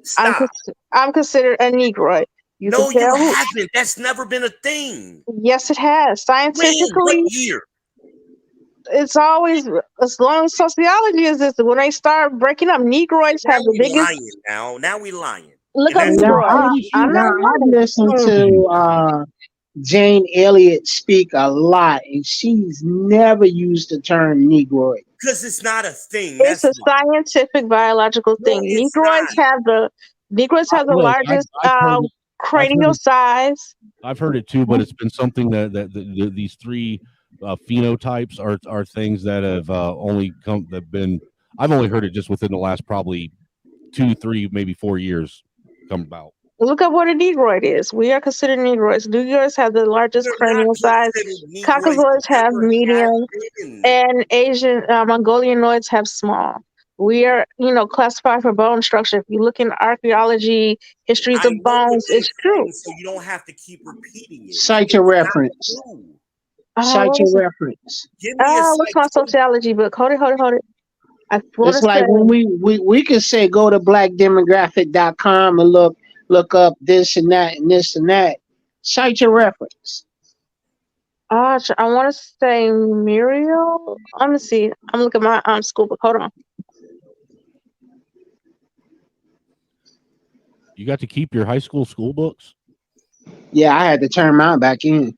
S6: Stop.
S5: I'm considered a Negroid.
S6: No, you haven't. That's never been a thing.
S5: Yes, it has. Scientifically.
S6: What year?
S5: It's always, as long as sociology is this, when they start breaking up, Negroids have the biggest.
S6: Now we lying.
S5: Look at Negroids.
S16: I've listened to Jane Elliott speak a lot, and she's never used the term Negroid.
S6: Because it's not a thing.
S5: It's
S6: That's
S5: a scientific biological thing.
S6: it's not.
S5: Negroids have the
S12: Look,
S5: largest
S12: I've heard it.
S5: cranial size.
S12: I've heard it too, but it's been something that these three phenotypes are things that have only come that been. I've only heard it just within the last probably 2, 3, maybe 4 years come about.
S5: Look up what a Negroid is. We are considered Negroids. Negroids have the largest cranial size. Caucasoids have medium, and Asian Mongolianoids have small. We are, classified for bone structure. If you look in archaeology, histories of bones, it's true.
S6: So you don't have to keep repeating it.
S16: Cite your reference. Cite your reference.
S6: Give me a
S5: what's my sociology book? Hold it.
S16: It's like when we could say go to blackdemographic.com and look up this and that and this and that. Cite your reference.
S5: I want to say Muriel. Let me see. I'm looking at my school book. Hold on.
S12: You got to keep your high school books?
S16: Yeah, I had to turn mine back in.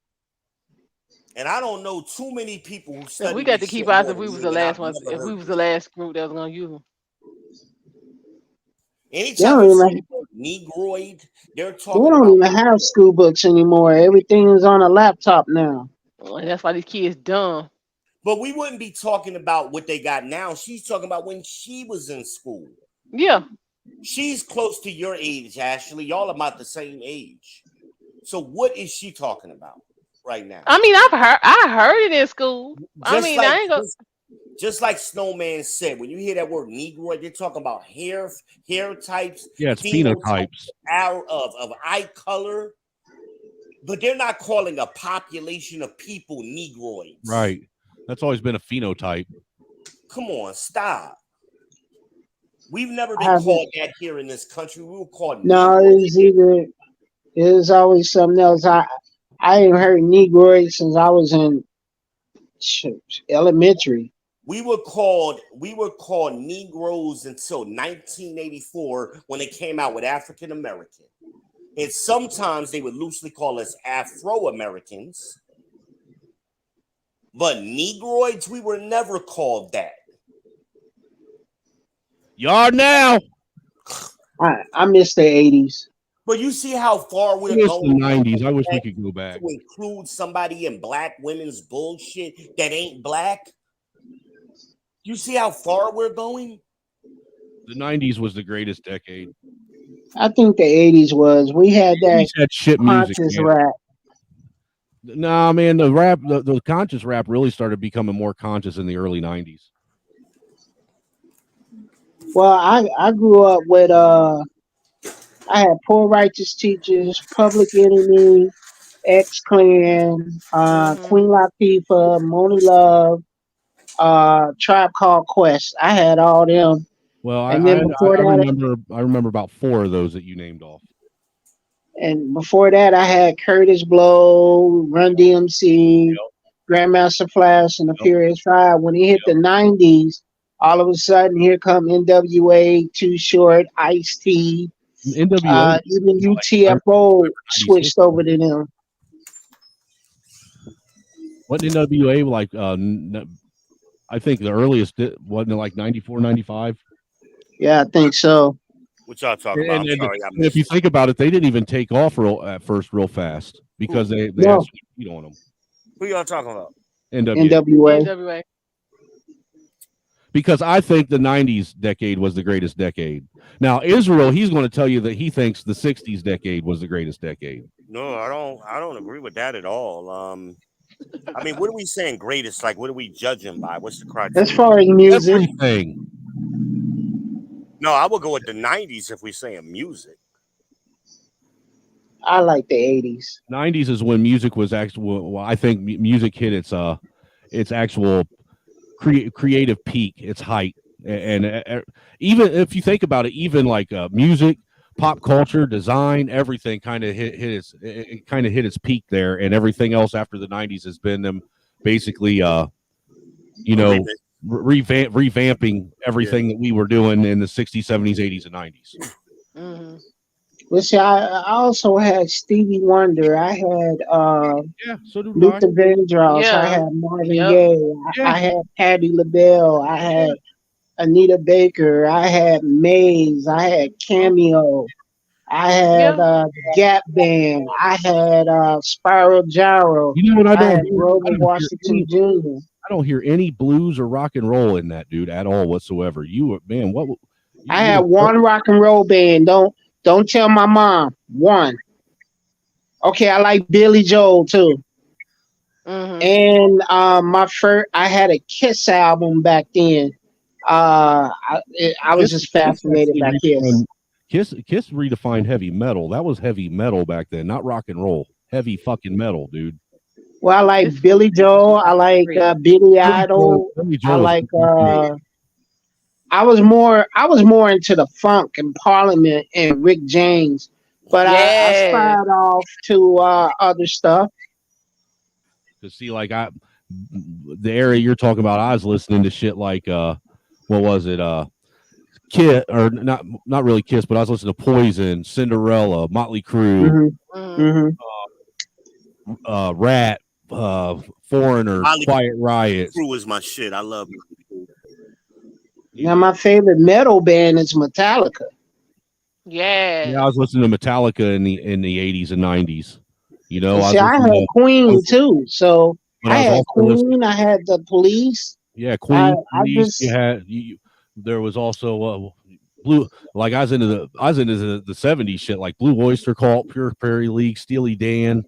S6: And I don't know too many people who study.
S1: We got to keep ours if we was the last ones. If we was the last group that was gonna use them.
S6: Anytime you see Negroid, they're talking
S16: We don't even have school books anymore. Everything is on a laptop now.
S1: And that's why these kids dumb.
S6: But we wouldn't be talking about what they got now. She's talking about when she was in school.
S1: Yeah.
S6: She's close to your age, Ashley. Y'all about the same age. So what is she talking about right now?
S1: I mean, I heard it in school. I mean, I ain't gonna.
S6: Just like Snowman said, when you hear that word Negroid, they're talking about hair types.
S12: Yeah, it's phenotypes
S6: of eye color. But they're not calling a population of people Negroids.
S12: Right. That's always been a phenotype.
S6: Come on, stop. We've never been called that here in this country. We were called
S16: No, it's always something else. I ain't heard Negroid since I was in elementary.
S6: We were called Negroes until 1984 when they came out with African American. And sometimes they would loosely call us Afro-Americans. But Negroids, we were never called that.
S12: You are now.
S16: I miss the 80s.
S6: But you see how far we're
S12: going.
S6: The
S12: 90s. I wish we could go back.
S6: To include somebody in black women's bullshit that ain't black. You see how far we're going?
S12: The 90s was the greatest decade.
S16: I think the 80s was. We had that
S12: shit music,
S16: rap.
S12: Nah, man, the conscious rap really started becoming more conscious in the early 90s.
S16: Well, I grew up with I had Poor Righteous Teachers, Public Enemy, X-Clan, Queen Latifah, Moni Love, Tribe Called Quest. I had all them.
S12: Well,
S16: and then before
S12: I remember about 4 of those that you named off.
S16: And before that, I had Curtis Blow, Run DMC, Grandmaster Flash, and the Furious Five. When he hit the 90s, all of a sudden, here come NWA, Too Short, Ice-T.
S12: NWA,
S16: even UTFO switched over to them.
S12: What NWA like? I think the earliest wasn't it like 94, 95?
S16: Yeah, I think so.
S6: What y'all talking about?
S12: And if you think about it, they didn't even take off at first real fast because they had some heat on them.
S6: Who y'all talking about?
S16: NWA.
S12: Because I think the 90s decade was the greatest decade. Now, Israel, he's going to tell you that he thinks the 60s decade was the greatest decade.
S6: No, I don't agree with that at all. I mean, what are we saying greatest? Like, what are we judging by? What's the criteria?
S16: As far as music.
S12: Everything.
S6: No, I would go with the 90s if we're saying music.
S16: I like the 80s.
S12: 90s is when music was actual. Well, I think music hit its actual creative peak, its height, and even if you think about it, even like music, pop culture, design, everything kind of hit its peak there, and everything else after the 90s has been them basically, revamping everything that we were doing in the 60s, 70s, 80s, and 90s.
S16: Well, see, I also had Stevie Wonder. I had
S12: Yeah, so did I.
S16: Luther Vandross. I
S1: Yeah.
S16: had Marvin
S1: Yep.
S16: Gaye.
S12: Yeah.
S16: I had Patti LaBelle. I had Anita Baker. I had Maze. I had Cameo. I had
S1: Yeah.
S16: Gap Band. I had Spiral Gyro.
S12: You know what I
S16: I
S12: don't
S16: had
S12: hear? I
S16: Grover
S12: don't hear any.
S16: Washington Jr.
S12: I don't hear any blues or rock and roll in that dude at all whatsoever. Man, what?
S16: I
S12: You
S16: had
S12: were
S16: one rock and roll band. Don't tell my mom. One. Okay, I like Billy Joel too.
S1: Mhm.
S16: And I had a Kiss album back then. I was just
S12: Kiss
S16: fascinated
S12: actually
S16: by Kiss.
S12: redefined Kiss redefined heavy metal. That was heavy metal back then, not rock and roll. Heavy fucking metal, dude.
S16: Well, I like
S1: It's
S16: Billy Joel. I like Billy Idol.
S12: Billy
S16: I
S12: Joel was
S16: like.
S12: great.
S16: I was more into the funk and Parliament and Rick James, but I
S1: yes.
S16: spied off to other stuff.
S12: To see, like, the area you're talking about, I was listening to shit like what was it? Kiss, or not really Kiss, but I was listening to Poison, Cinderella, Motley Crue,
S16: Mm-hmm. Mm-hmm.
S12: Rat, Foreigner,
S6: Molly
S12: Quiet Riot.
S6: Crew is my shit. I love it.
S16: Now my favorite metal band is Metallica.
S1: Yes.
S12: Yeah, I was listening to Metallica in the 80s and 90s. You know,
S16: And
S12: I
S16: see,
S12: was
S16: I
S12: listening
S16: had Queen too. So
S12: but
S16: I
S12: I was
S16: had
S12: also listening.
S16: Queen. I had the Police.
S12: Yeah,
S16: I
S12: Queen,
S16: I
S12: Police. You
S16: just
S12: had there was also Blue. Like I was into the 70s shit, like Blue Oyster Cult, Pure Prairie League, Steely Dan,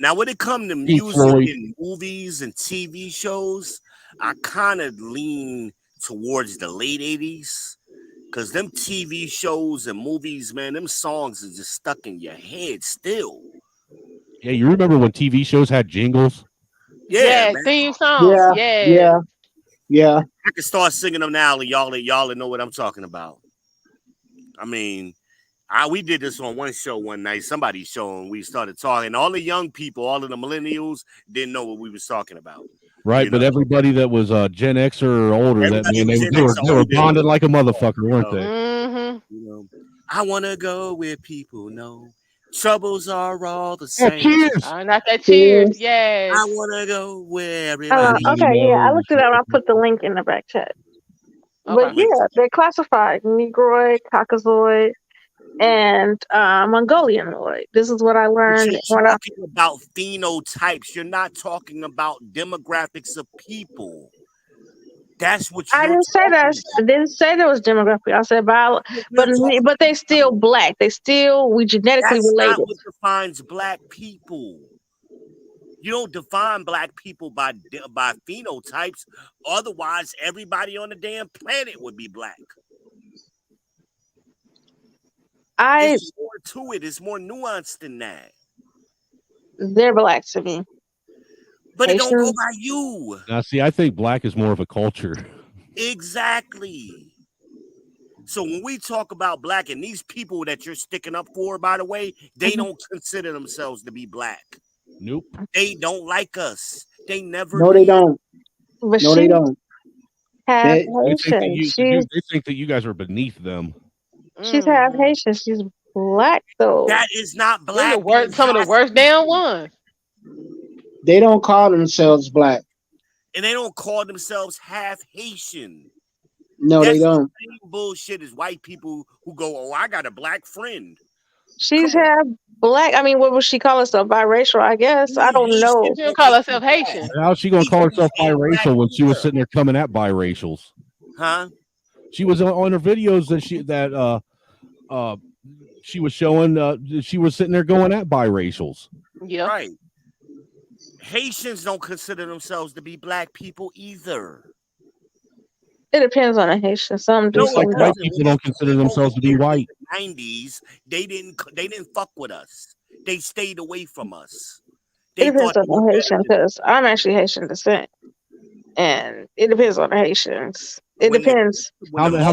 S6: Now, when it comes to
S12: Pink
S6: music
S12: Floyd.
S6: and movies and TV shows, I kind of lean towards the late 80s. Because them TV shows and movies, man, them songs are just stuck in your head still.
S12: Yeah, you remember when TV shows had jingles?
S6: Yeah,
S1: Yes.
S6: man.
S1: Theme songs.
S16: yeah
S1: Yes.
S16: yeah yeah.
S6: I can start singing them now, and y'all know what I'm talking about. I mean, we did this on one show one night, somebody's show, and we started talking. All the young people, all of the millennials, didn't know what we was talking about.
S12: Right,
S6: You
S12: but
S6: know,
S12: everybody that was Gen Xer or older, that
S6: everybody
S12: man,
S6: was
S12: they,
S6: Gen
S12: they were
S6: X or
S12: they were
S6: older.
S12: bonded like a motherfucker, weren't they?
S1: Mhm.
S6: You know, I want to go where people know troubles are all the
S12: Oh,
S6: same.
S12: cheers!
S1: Not that cheers.
S16: Cheers.
S1: Yes.
S6: I want to go where everybody
S12: Everybody
S5: Okay, yeah, I
S12: knows.
S5: looked it up. I put the link in the back chat. But
S1: Okay.
S5: yeah, they're classified Negroid, Caucasoid, and Mongolianoid. This is what I
S6: But
S5: learned
S6: you're
S5: when I.
S6: talking about phenotypes. You're not talking about demographics of people. That's what
S5: I
S6: you're
S5: didn't say that.
S6: talking
S5: I didn't say there was demographic. I said bio,
S6: about. We're
S5: but they
S6: talking
S5: still
S6: about.
S5: black. We genetically
S6: That's not
S5: related.
S6: what defines black people. You don't define black people by phenotypes. Otherwise, everybody on the damn planet would be black. It's more to it. It's more nuanced than that.
S5: They're black to me.
S6: But it don't go
S5: Haitians.
S6: by you.
S12: Now, see, I think black is more of a culture.
S6: Exactly. So when we talk about black, and these people that you're sticking up for, by the way, they don't consider themselves to be black.
S12: Nope.
S6: They don't like us. They never
S16: No, they
S6: did.
S16: don't.
S5: But
S16: No, they don't.
S5: half
S16: They,
S12: They think that
S5: Haitian.
S12: they think that you guys are beneath them.
S5: She's half Haitian. She's black though.
S6: That is not
S1: Them
S6: black.
S1: the worst. Some of the worst damn ones.
S16: they don't call themselves black.
S6: And they don't call themselves half Haitian.
S16: No, they
S6: That's the
S16: don't.
S6: same bullshit as white people who go, "Oh, I got a black friend."
S5: She's half black. I mean, what would she call herself? Biracial, I guess. I don't know.
S1: She don't call herself Haitian.
S12: How's she gonna call herself biracial when she was sitting there coming at biracials?
S6: Huh?
S12: She was on her videos that she was showing. She was sitting there going at biracials.
S1: Yeah.
S6: Right. Haitians don't consider themselves to be black people either.
S5: It depends on a Haitian. Some do,
S6: No,
S5: some
S12: Like
S5: don't.
S12: white people don't consider themselves to be white.
S6: 90s, they didn't fuck with us. They stayed away from us.
S5: It
S6: They
S5: depends
S6: thought
S5: on
S6: they were
S5: the
S6: better
S5: Haitian
S6: than
S5: because I'm actually Haitian descent, and it depends on the Haitians. It
S6: when the
S5: depends.
S6: when the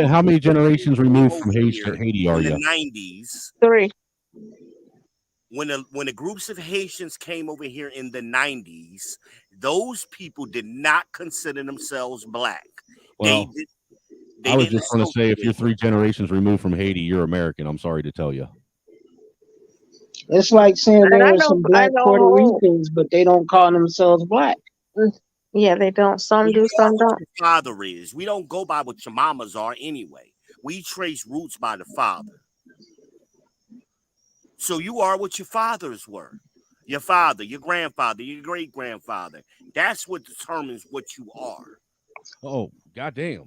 S12: How many generations removed from
S6: over here
S12: Haiti are
S6: in the
S12: you?
S6: 90s,
S5: 3.
S6: when the groups of Haitians came over here in the 90s, those people did not consider themselves black.
S12: Well,
S6: They
S12: I was
S6: didn't
S12: just going to say, if you're
S6: associate.
S12: 3 generations removed from Haiti, you're American. I'm sorry to tell you.
S16: It's like saying
S5: And
S16: there are some
S5: I
S16: black Puerto
S5: know.
S16: Ricans, but they don't call themselves black.
S5: Yeah, they don't. Some
S6: You
S5: do,
S6: are
S5: some
S6: what
S5: don't.
S6: your father is. We don't go by what your mamas are anyway. We trace roots by the father. So you are what your fathers were. Your father, your grandfather, your great grandfather. That's what determines what you are.
S12: Oh, goddamn.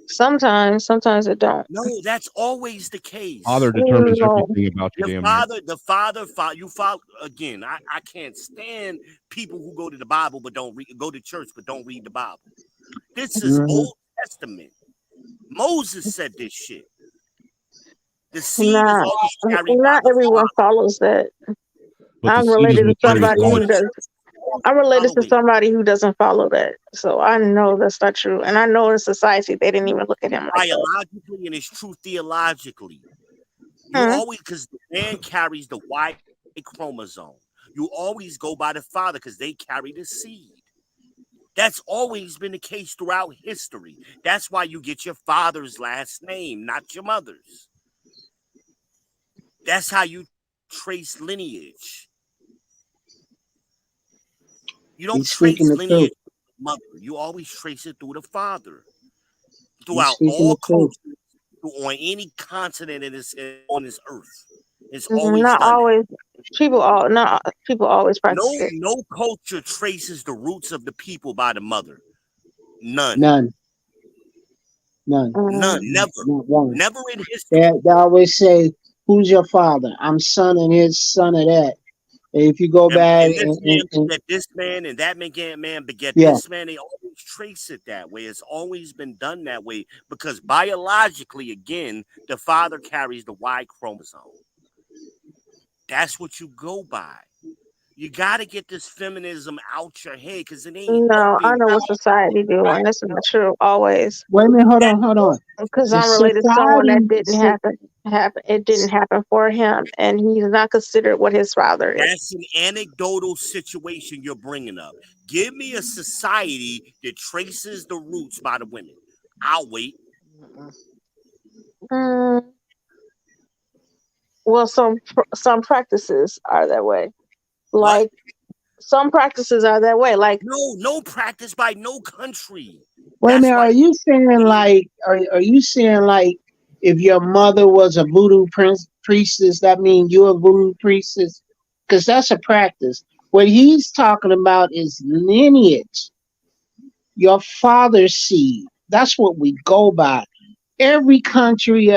S5: Sometimes it don't.
S6: No, that's always the case.
S12: Father determines
S5: No.
S12: everything about you,
S6: Your
S12: damn near.
S6: father, the father, you follow again. I can't stand people who go to the Bible but don't read, go to church but don't read the Bible. This is Old Testament. Moses said this shit. The seed is always carried by
S5: Not
S6: the
S5: everyone
S6: father.
S5: follows that.
S12: But the
S5: I'm
S12: seed is
S5: related to
S12: what
S6: But
S12: carries
S6: if
S5: somebody
S6: you go
S5: who
S12: life.
S6: to
S5: does.
S6: church,
S5: I'm related to
S6: following.
S5: somebody who doesn't follow that. So I know that's not true. And I know in society they didn't even look at him like that.
S6: Biologically and it's true theologically. You
S5: Hmm.
S6: always, because the man carries the Y chromosome. You always go by the father because they carry the seed. That's always been the case throughout history. That's why you get your father's last name, not your mother's. That's how you trace lineage. You don't
S16: He's speaking
S6: trace
S16: the truth.
S6: lineage through the mother. You always trace it through the father.
S16: He's
S6: Throughout
S16: speaking
S6: all
S16: the truth.
S6: cultures, on any continent on this earth, it's always
S5: Not
S6: done that.
S5: always. Not people always practice it.
S6: No culture traces the roots of the people by the mother. None.
S16: None. None.
S6: None. Never.
S16: Not one.
S6: Never in history.
S16: They always say, "Who's your father?" I'm son and his son of that. And if you go back
S6: And this man beget this man, and that man beget
S16: yeah,
S6: this man. They always trace it that way. It's always been done that way because biologically, again, the father carries the Y chromosome. That's what you go by. You got to get this feminism out your head because it ain't
S5: No, I
S6: helping.
S5: know what society do, and that's not true always.
S16: wait a minute, hold on.
S5: Because
S16: The
S5: I'm related to someone that
S16: society,
S5: didn't happen. It didn't happen for him, and he's not considered what his father is.
S6: That's an anecdotal situation you're bringing up. Give me a society that traces the roots by the women. I'll wait.
S5: Mm, well, some practices are that way.
S6: What?
S5: Like some practices are that way. Like
S6: No practice by no country.
S16: wait a
S6: That's
S16: minute,
S6: why
S16: are you saying like, are you saying like, if your mother was a voodoo priestess, that means you're a voodoo priestess? Because that's a practice. What he's talking about is lineage, your father's seed. That's what we go by. Every country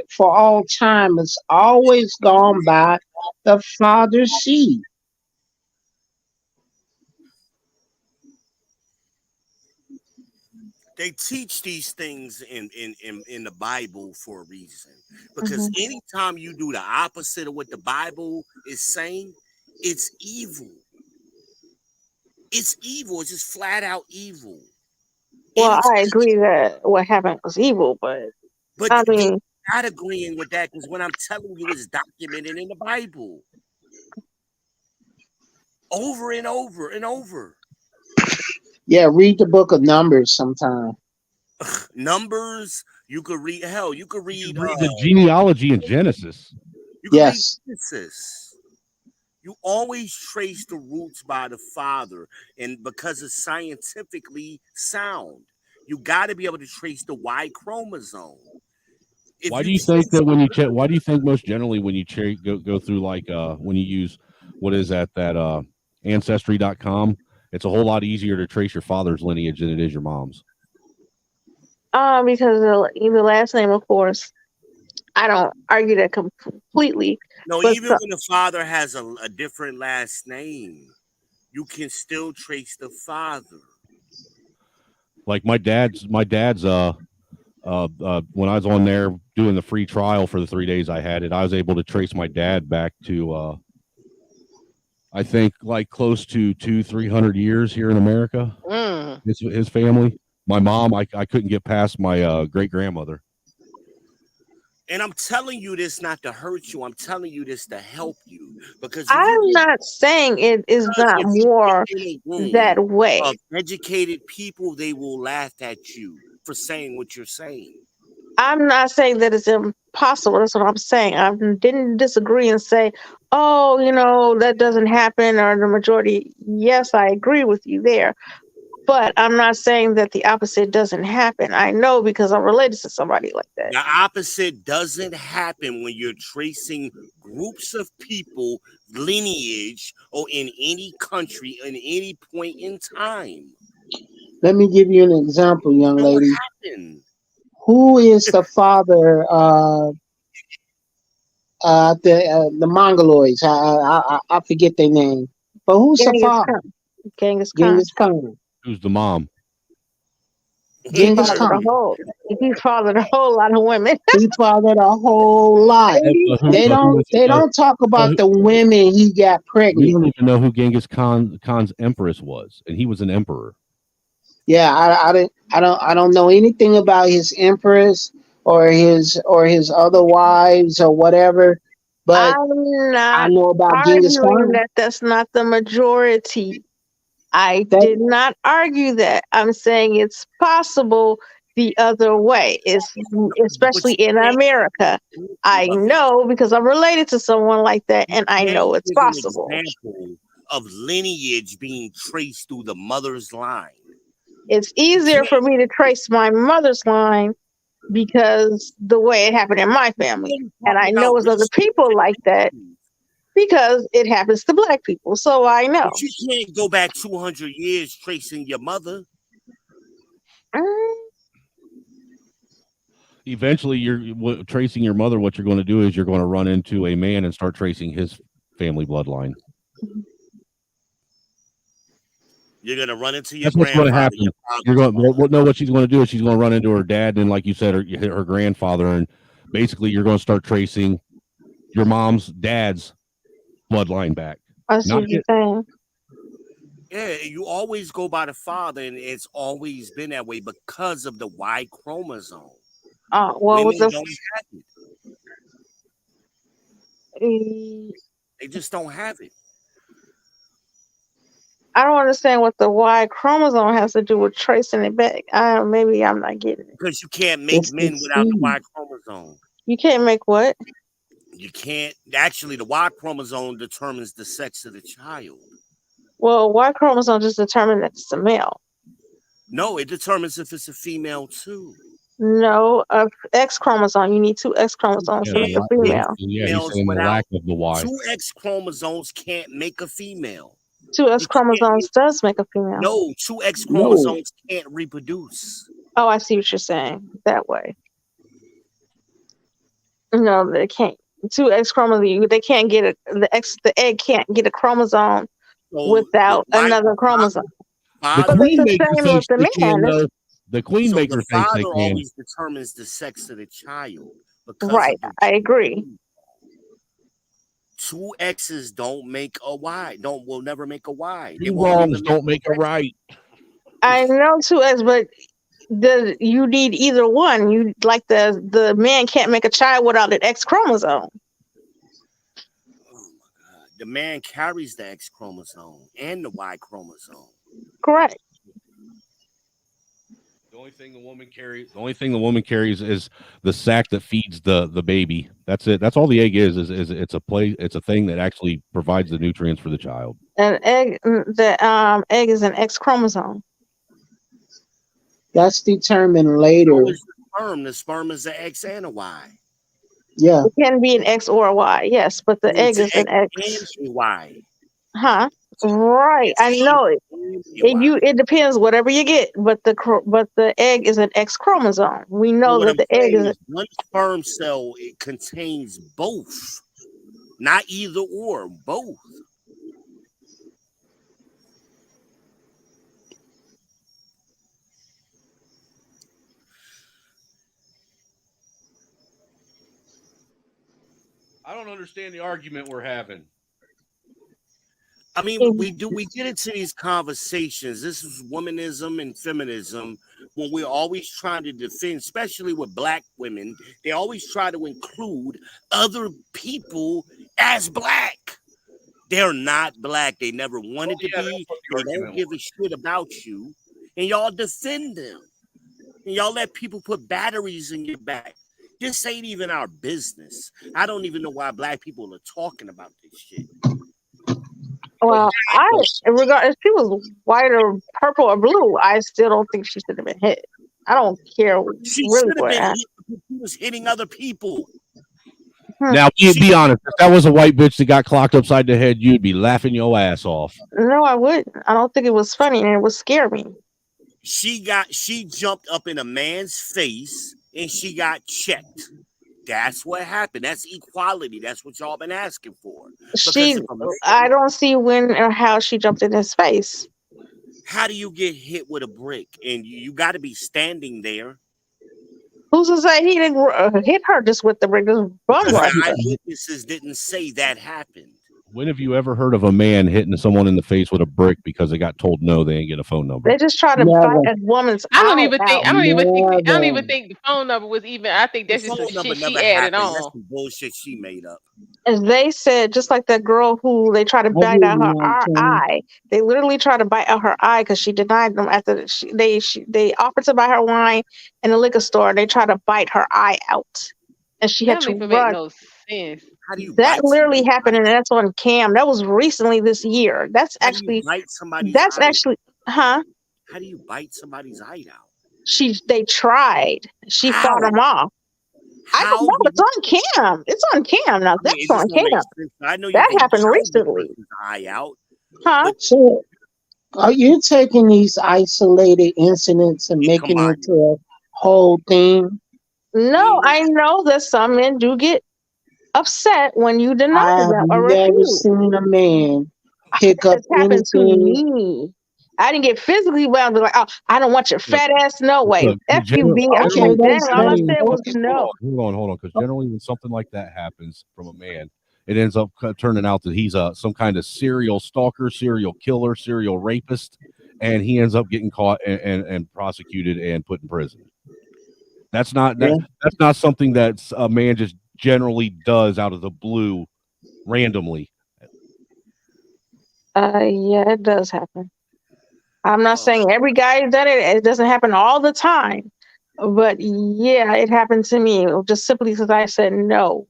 S16: for all time has always gone by the father's seed.
S6: they teach these things in the Bible for a reason. Because
S5: mhm.
S6: anytime you do the opposite of what the Bible is saying, it's evil. It's evil. It's just flat out evil.
S5: Well,
S6: Anytime,
S5: I agree that what happened was evil, but
S6: but
S5: I
S6: you're
S5: mean,
S6: not agreeing with that because what I'm telling you is documented in the Bible over and over and over.
S16: Yeah, read the book of Numbers sometime.
S6: Numbers, you could read. Hell, you could read.
S12: Read the genealogy in Genesis.
S6: You could read
S16: Yes.
S6: Genesis. You always trace the roots by the father, and because it's scientifically sound, you got to be able to trace the Y chromosome. If
S12: Why do
S6: you
S12: you think
S6: trace,
S12: that when you check? Why do you think most generally when you go through like when you use what is that ancestry.com, it's a whole lot easier to trace your father's lineage than it is your mom's.
S5: because the last name, of course, I don't argue that completely.
S6: no,
S5: But
S6: even when the father has a different last name, you can still trace the father.
S12: Like my dad's when I was on there doing the free trial for the 3 days I had it, I was able to trace my dad back to I think like close to 200-300 years here in America. His family. My mom, I couldn't get past my great grandmother.
S6: And I'm telling you this not to hurt you. I'm telling you this to help you. Because
S5: I'm not saying it is not
S6: if you
S5: more
S6: get in a room
S5: that way.
S6: of educated people, they will laugh at you. for saying what you're saying.
S5: I'm not saying that it's impossible. That's what I'm saying. I didn't disagree and say, oh, that doesn't happen or the majority. Yes, I agree with you there. But I'm not saying that the opposite doesn't happen. I know because I'm related to somebody like that.
S6: The opposite doesn't happen when you're tracing groups of people, lineage, or in any country, in any point in time.
S16: Let me give you an example, young
S6: It don't
S16: lady.
S6: happen.
S16: Who is the father of the Mongoloids? I forget their name. But who's the
S5: Genghis
S16: father?
S5: Khan. Genghis Khan.
S16: Genghis Khan.
S12: Who's the mom?
S5: He
S16: Genghis
S5: fathered a
S16: Khan.
S5: whole. He fathered a whole lot of women.
S16: He fathered a whole lot. They don't talk about the women he got
S12: We
S16: pregnant.
S12: don't even know who Genghis Khan's empress was, and he was an emperor.
S16: Yeah, I don't know anything about his empress or his other wives or whatever. But
S5: I'm
S16: I
S5: not
S16: know about Genghis
S5: arguing
S16: Khan.
S5: that that's not the majority. I
S16: That
S5: did not argue that. I'm saying it's possible the other way. It's
S6: But
S5: especially
S6: you
S5: in
S6: can't
S5: America. I
S6: of it.
S5: know because I'm related to someone like that, and I
S6: Can't
S5: know it's
S6: give an
S5: possible.
S6: example of lineage being traced through the mother's line.
S5: It's easier for me to trace my mother's line because the way it happened in my family. And I know it's other people like that because it happens to black people. So I know.
S6: But you can't go back 200 years tracing your mother.
S12: Eventually, you're tracing your mother. What you're going to do is you're going to run into a man and start tracing his family bloodline.
S6: You're gonna run into your
S12: That's what's going to
S6: grandfather.
S12: happen. You're going. Well, no, what she's going to do is she's going to run into her dad, and like you said, her grandfather, and basically you're going to start tracing your mom's dad's bloodline back.
S5: I see what you're saying.
S6: Yeah, you always go by the father, and it's always been that way because of the Y chromosome.
S5: Well,
S6: Women don't have it. They just don't have it.
S5: I don't understand what the Y chromosome has to do with tracing it back. Maybe I'm not getting it.
S6: Because you can't make men without the Y chromosome.
S5: You can't make what?
S6: You can't. Actually, the Y chromosome determines the sex of the child.
S5: Well, Y chromosome just determines that it's a male.
S6: No, it determines if it's a female too.
S5: No, X chromosome. You need 2 X chromosomes to make a female.
S12: Yeah, he's saying the lack of the Y.
S6: 2 X chromosomes can't make a female.
S5: 2 X chromosomes does make a female.
S6: No, 2 X chromosomes can't reproduce.
S5: Oh, I see what you're saying. That way. No, they can't. 2 X chromosomes. They can't get it. The egg can't get a chromosome without another chromosome.
S12: The queen maker
S5: same
S12: thinks
S5: with the
S12: they can,
S5: man.
S12: though. The queen
S6: So
S12: maker
S6: the
S12: thinks they
S6: father
S12: can.
S6: always determines the sex of the child because
S5: Right,
S6: of
S5: I agree.
S6: 2 X's don't make a Y. Will never make a Y. They
S12: Two
S6: won't
S12: wrongs
S6: even
S12: don't make a right.
S5: I know 2 X, but you need either one. You like the man can't make a child without an X chromosome.
S6: The man carries the X chromosome and the Y chromosome.
S5: Correct.
S12: The only thing the woman carries is the sac that feeds the baby. That's it. That's all the egg is it's a thing that actually provides the nutrients for the child.
S5: An egg, the egg is an X chromosome.
S16: That's determined later.
S6: So is the sperm is an X and a Y.
S16: Yeah.
S5: It can be an X or a Y, yes, but the egg is an X.
S6: And a Y.
S5: Huh? Right. I know it. It depends whatever you get, but the egg is an X chromosome. We know
S6: What
S5: that
S6: I'm
S5: the egg
S6: saying
S5: is
S6: is one sperm cell, it contains both. Not either or, both.
S12: I don't understand the argument we're having.
S6: I mean, we get into these conversations. This is womanism and feminism when we're always trying to defend, especially with black women, they always try to include other people as black. They're not black. They never wanted to be. They don't give a shit about you. And y'all defend them. And y'all let people put batteries in your back. This ain't even our business. I don't even know why black people are talking about this shit.
S5: Well, regard if she was white or purple or blue, I still don't think she should have been hit. I don't care
S6: She
S5: really
S6: should have
S5: what
S6: been
S5: happened.
S6: hit because she was hitting other people.
S12: Now, be honest. If that was a white bitch that got clocked upside the head, you'd be laughing your ass off.
S5: No, I wouldn't. I don't think it was funny, and it would scare me.
S6: She jumped up in a man's face and she got checked. That's what happened. That's equality. That's what y'all been asking for.
S5: I don't see when or how she jumped in his face.
S6: How do you get hit with a brick? And you got to be standing there.
S5: Who's to say he didn't hit her just with the brick? Just bum
S6: Because
S5: rush
S6: the
S5: her.
S6: eyewitnesses didn't say that happened.
S12: When have you ever heard of a man hitting someone in the face with a brick because they got told no, they ain't get a phone number?
S5: They just try to bite a woman's
S1: I don't
S5: eye
S1: even think.
S5: out.
S1: I don't even think the phone number was even. I think that's just some shit she added on.
S6: That's some bullshit she made up.
S5: As they said, just like that girl who they tried to bite out her eye. They literally tried to bite out her eye because she denied them after they offered to buy her wine in the liquor store. They tried to bite her eye out, and she had
S1: That
S5: to
S1: don't even make
S5: run.
S1: no sense.
S6: How do you
S5: That literally happened, and that's on cam. That was recently this year. That's
S6: How do you
S5: actually.
S6: bite somebody's
S5: That's
S6: eye?
S5: actually, huh?
S6: How do you bite somebody's eye out?
S5: They tried. She fought them off. I don't know. It's on cam. It's on cam now. That's on cam.
S6: I know you
S5: That
S6: can
S5: happened
S6: choke
S5: recently.
S6: the person's eye out.
S5: Huh?
S16: So, are you taking these isolated incidents and making it into a whole thing?
S5: No, I know that some men do get upset when you deny
S16: I have
S5: them or
S16: never
S5: refuse.
S16: seen a man pick up
S5: It's happened to
S16: anything.
S5: me. I didn't get physically well. Be like, oh, I don't want your fat ass. No way.
S12: Look,
S5: F you, B. I
S16: Okay,
S5: came down.
S16: that's
S5: All I
S16: fine.
S5: said was
S16: Okay.
S5: no.
S12: Hold on. Because generally, when something like that happens from a man, it ends up turning out that he's some kind of serial stalker, serial killer, serial rapist, and he ends up getting caught and prosecuted and put in prison. That's not that's not something that a man just generally does out of the blue, randomly.
S5: Yeah, it does happen. I'm not saying every guy done it. It doesn't happen all the time, but yeah, it happened to me just simply because I said no.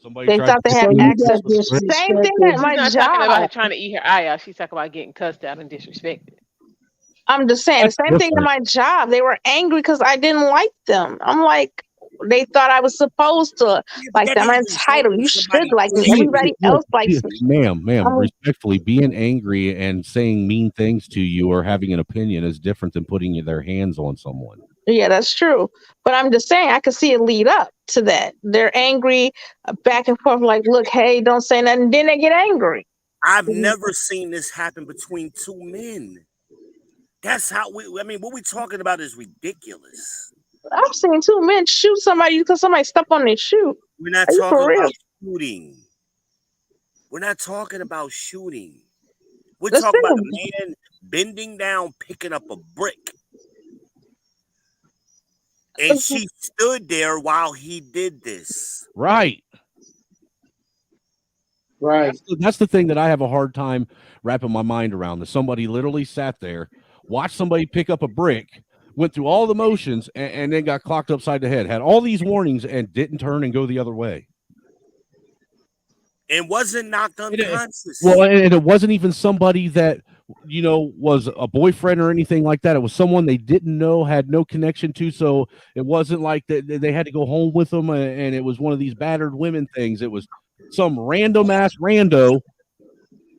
S12: Somebody
S5: They
S12: tried
S5: thought
S12: to
S5: they had
S12: get
S5: access.
S12: you.
S5: Same thing at
S1: She's
S5: my
S1: not talking about her
S5: job.
S1: trying to eat her eye out. She's talking about getting cussed out and disrespected.
S5: I'm just saying the
S12: That's
S5: same thing at
S12: different.
S5: my job. They were angry because I didn't like them. I'm like, they thought I was supposed to like them. I'm entitled. You should like me. Everybody else likes me.
S12: Ma'am, respectfully, being angry and saying mean things to you or having an opinion is different than putting their hands on someone.
S5: Yeah, that's true. But I'm just saying, I could see it lead up to that. They're angry, back and forth, like, look, hey, don't say nothing. Then they get angry.
S6: I've never seen this happen between two men. That's how what we're talking about is ridiculous.
S5: I've seen two men shoot somebody because somebody stepped on their shoe.
S6: We're not
S5: Are you
S6: talking
S5: for real?
S6: about shooting. We're not talking about shooting. We're
S5: Let's
S6: talking about
S5: see.
S6: a man bending down, picking up a brick. And she stood there while he did this.
S12: Right.
S16: Right.
S12: That's the thing that I have a hard time wrapping my mind around. That somebody literally sat there, watched somebody pick up a brick, went through all the motions, and then got clocked upside the head. Had all these warnings and didn't turn and go the other way.
S6: And wasn't knocked unconscious.
S12: Well, and it wasn't even somebody that was a boyfriend or anything like that. It was someone they didn't know, had no connection to. So it wasn't like that they had to go home with them, and it was one of these battered women things. It was some random ass rando,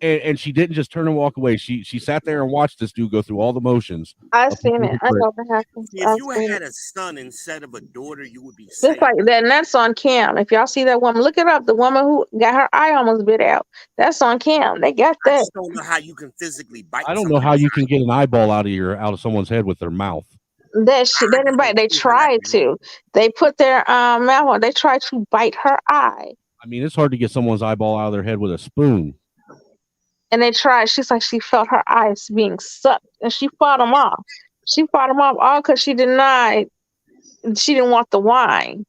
S12: and she didn't just turn and walk away. She sat there and watched this dude go through all the motions.
S5: I've seen it. I know that happens.
S6: If you had a son instead of a daughter, you would be
S5: Just
S6: safe.
S5: like that, and that's on cam. If y'all see that woman, look it up. The woman who got her eye almost bit out. That's on cam. They got
S6: I
S5: that.
S6: just don't know how you can physically bite.
S12: I don't know how you can get an eyeball out of someone's head with their mouth.
S5: That shit. They didn't bite. They tried to. They put their mouth on. They tried to bite her eye.
S12: I mean, it's hard to get someone's eyeball out of their head with a spoon.
S5: And they tried. She's like, she felt her eyes being sucked, and she fought them off. She fought them off all because she denied. She didn't want the wine.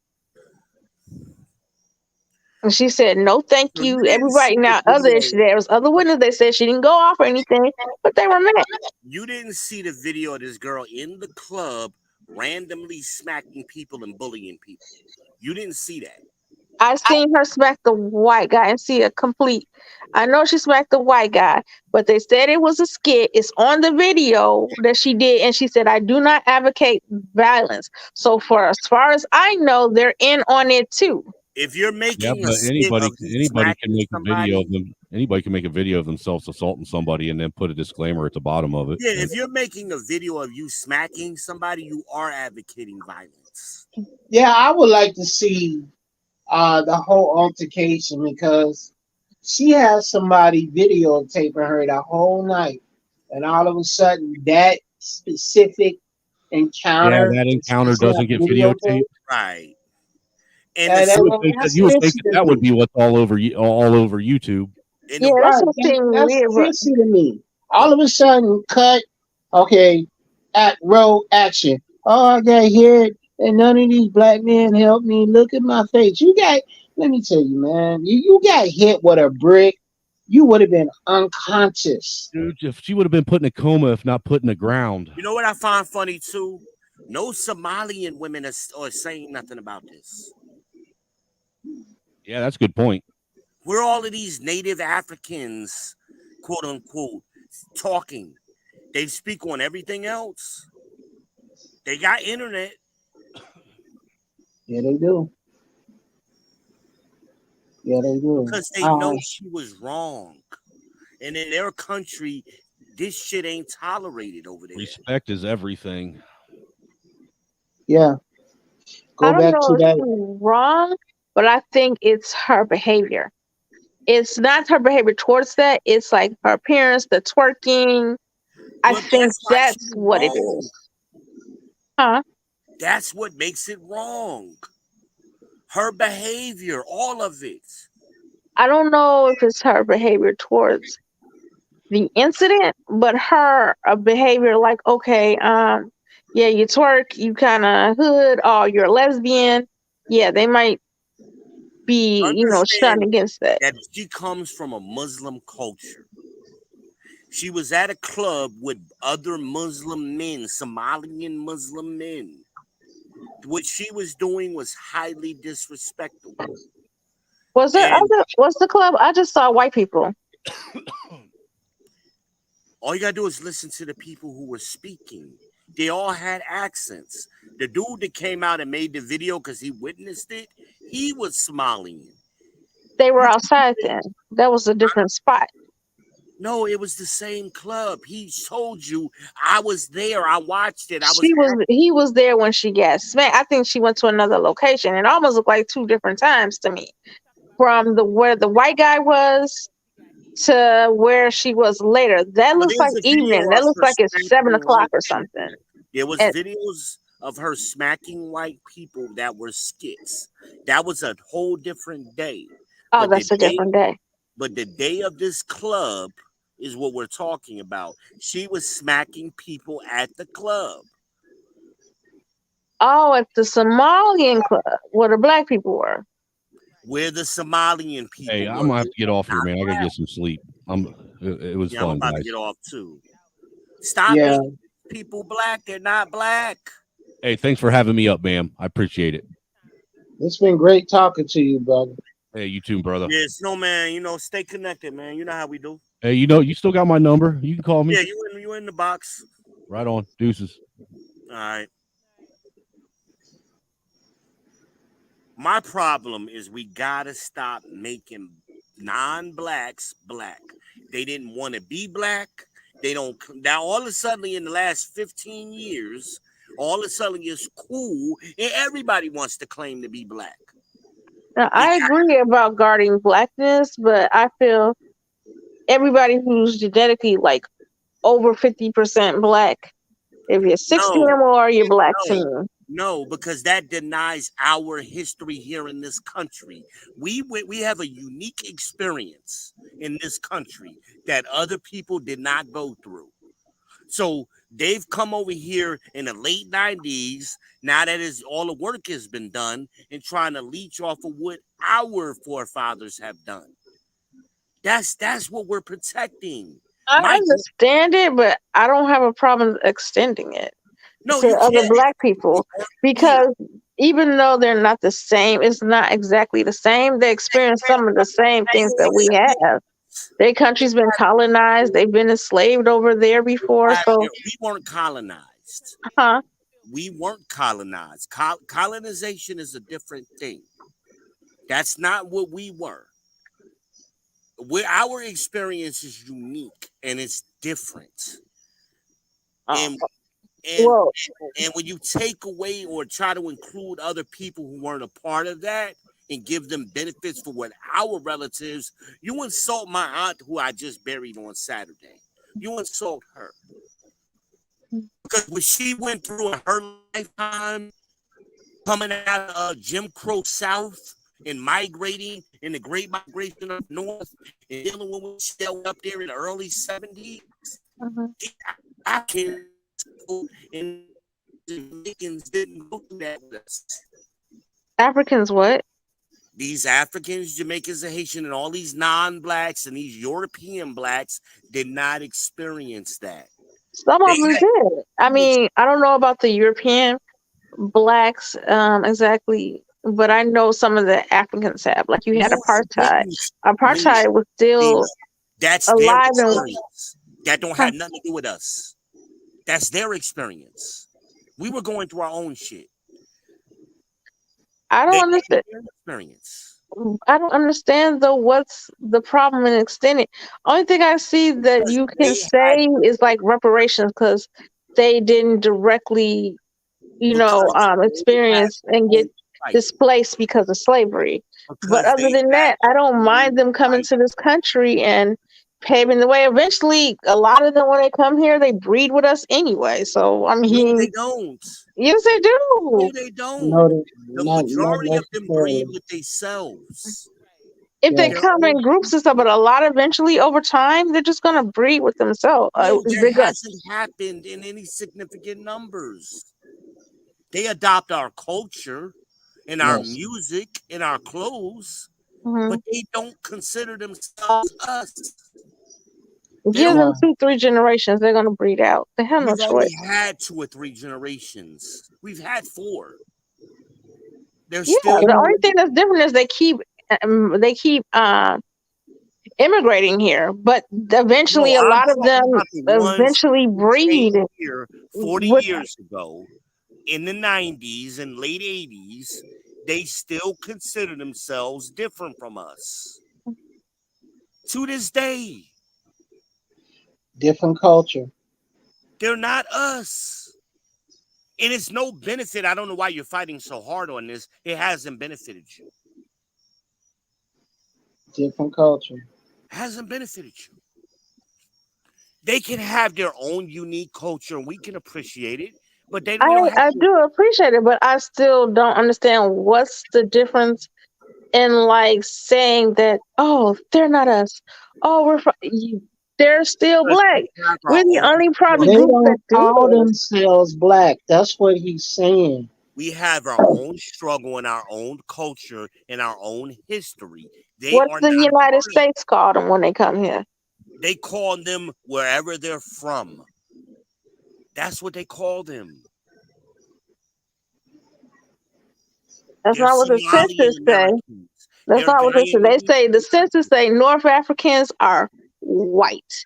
S5: And she said, no, thank you. Everybody now, there was other witnesses. They said she didn't go off or anything, but they were mad.
S6: You didn't see the video of this girl in the club randomly smacking people and bullying people. You didn't see that.
S5: I seen her smack the white guy and see a complete. I know she smacked the white guy, but they said it was a skit. It's on the video that she did, and she said, "I do not advocate violence." So, for as far as I know, they're in on it too.
S6: If you're
S12: Yeah,
S6: making a
S12: but
S6: skit of you
S12: anybody can
S6: smacking
S12: make a video
S6: somebody,
S12: of them. Anybody can make a video of themselves assaulting somebody and then put a disclaimer at the bottom of it.
S6: yeah, if you're making a video of you smacking somebody, you are advocating violence.
S16: Yeah, I would like to see the whole altercation because she has somebody videotaping her the whole night, and all of a sudden that specific
S12: Yeah,
S16: encounter
S12: that
S16: is
S12: encounter doesn't get videotaped.
S6: Right. And
S16: And
S12: You would think that would be what's all over YouTube.
S5: Yeah, that's what seemed
S16: that's
S5: weird. But
S16: fishy to me. All of a sudden, cut. Okay, at roll action. Oh, I got hit, and none of these black men helped me. Look at my face. You got. Let me tell you, man. You got hit with a brick. You would have been unconscious.
S12: Dude, if she would have been put in a coma, if not put in the ground.
S6: You know what I find funny too? No Somalian women are saying nothing about this.
S12: Yeah, that's a good point.
S6: We're all of these native Africans, quote unquote, talking. They speak on everything else. They got internet.
S16: Yeah, they do. Yeah, they do.
S6: Because they know she was wrong. And in their country, this shit ain't tolerated over there.
S12: Respect is everything.
S16: Yeah.
S5: I
S16: Go
S5: don't
S16: back
S5: know
S16: to
S5: if
S16: that.
S5: she's wrong, but I think it's her behavior. It's not her behavior towards that. It's like her appearance, the twerking. I think that's what it is. Huh?
S6: That's what makes it wrong. Her behavior, all of it.
S5: I don't know if it's her behavior towards the incident, but her behavior like, okay, yeah, you twerk, you kind of hood, oh, you're a lesbian. Yeah, they might be, shunned against that.
S6: That she comes from a Muslim culture. She was at a club with other Muslim men, Somalian Muslim men. What she was doing was highly disrespectful.
S5: What's the club? I just saw white people.
S6: All you gotta do is listen to the people who were speaking. They all had accents. The dude that came out and made the video because he witnessed it, he was Somalian.
S5: They were outside then. That was a different spot.
S6: No, it was the same club. He told you I was there. I watched it.
S5: He was there when she got smacked. I think she went to another location. It almost looked like two different times to me. From where the white guy was to where she was later. That looks like evening. That looks like it's 7 o'clock or something.
S6: There was videos of her smacking white people that were skits. That was a whole different day.
S5: Oh, that's a different day.
S6: But the day of this club is what we're talking about. She was smacking people at the club.
S5: Oh, at the Somalian club where the black people were.
S6: Where the Somalian people
S12: Hey, I'm gonna have to get off here, man. I gotta get some sleep. It was fun,
S6: I'm about
S12: guys.
S6: to get off too. Stop making people black. They're not black.
S12: Hey, thanks for having me up, ma'am. I appreciate it.
S16: It's been great talking to you, brother.
S12: Hey, you too, brother.
S6: Yeah, Snowman, stay connected, man. You know how we do.
S12: Hey, you still got my number. You can call me.
S6: Yeah, you in the box.
S12: Right on. Deuces.
S6: All right. My problem is we gotta stop making non-blacks black. They didn't want to be black. They don't. Now all of a sudden in the last 15 years, all of a sudden it's cool and everybody wants to claim to be black.
S5: Now, I agree about guarding blackness, but I feel everybody who's genetically like over 50% black, if you're 60 or more, you're black to me.
S6: No, because that denies our history here in this country. We have a unique experience in this country that other people did not go through. So they've come over here in the late 90s, now that all the work has been done, and trying to leech off of what our forefathers have done. That's what we're protecting.
S5: I understand it, but I don't have a problem extending it. to other black people, because even though they're not the same, it's not exactly the same. They experience some of the same things that we have. Their country's been colonized. They've been enslaved over there before. So
S6: We weren't colonized.
S5: Huh?
S6: We weren't colonized. Colonization is a different thing. That's not what we were. Our experience is unique and it's different. And when you take away or try to include other people who weren't a part of that and give them benefits for what our relatives, you insult my aunt who I just buried on Saturday. You insult her. Because what she went through in her lifetime, coming out of Jim Crow South and migrating in the Great Migration up north and dealing with what she dealt up there in the early 70s, Africans and Jamaicans didn't go through that with us.
S5: Africans what?
S6: These Africans, Jamaicans, and Haitians, and all these non-blacks and these European blacks did not experience that.
S5: Some of them did. I mean, I don't know about the European blacks exactly, but I know some of the Africans have. Like you had apartheid. Apartheid was still
S6: that's
S5: alive
S6: their
S5: and
S6: experience. That don't have nothing to do with us. That's their experience. We were going through our own shit.
S5: I don't understand.
S6: Experience.
S5: I don't understand though. What's the problem in extending? Only thing I see that you can say is like reparations, because they didn't directly, experience and get displaced because of slavery. But other than that, I don't mind them coming to this country and paving the way. Eventually, a lot of them, when they come here, they breed with us anyway. So I mean,
S6: no, they don't.
S5: Yes, they do.
S6: No, they don't.
S16: No,
S6: the
S16: not
S6: majority of them breed
S16: necessarily.
S6: with themselves.
S5: If they come in groups and stuff, but a lot eventually over time, they're just gonna breed with themselves.
S6: No, that hasn't happened in any significant numbers. They adopt our culture and our music and our clothes, but they don't consider themselves us.
S5: Give them 2-3 generations, they're gonna breed out. They have no
S6: We've already
S5: choice.
S6: had 2 or 3 generations. We've had 4. They're
S5: Yeah,
S6: still
S5: the only thing that's different is they keep immigrating here, but eventually a lot of them eventually breed
S6: here 40
S5: with
S6: years ago in the 90s and late 80s. They still consider themselves different from us to this day.
S16: Different culture.
S6: They're not us. And it's no benefit. I don't know why you're fighting so hard on this. It hasn't benefited you.
S16: Different culture.
S6: Hasn't benefited you. They can have their own unique culture and we can appreciate it, but they don't have
S5: I do appreciate it, but I still don't understand what's the difference in like saying that, oh, they're not us. Oh, they're still black. We're the only probably
S16: They
S5: group
S16: don't
S5: that do
S16: call
S5: this.
S16: themselves black. That's what he's saying.
S6: We have our own struggle and our own culture and our own history. They
S5: What's
S6: are
S5: the
S6: not
S5: United States call them when they come here?
S6: They call them wherever they're from. That's what they call them.
S5: That's
S6: They're
S5: not what the
S6: Somali
S5: census say. That's
S6: They're
S5: not what they say. The census say North Africans are white.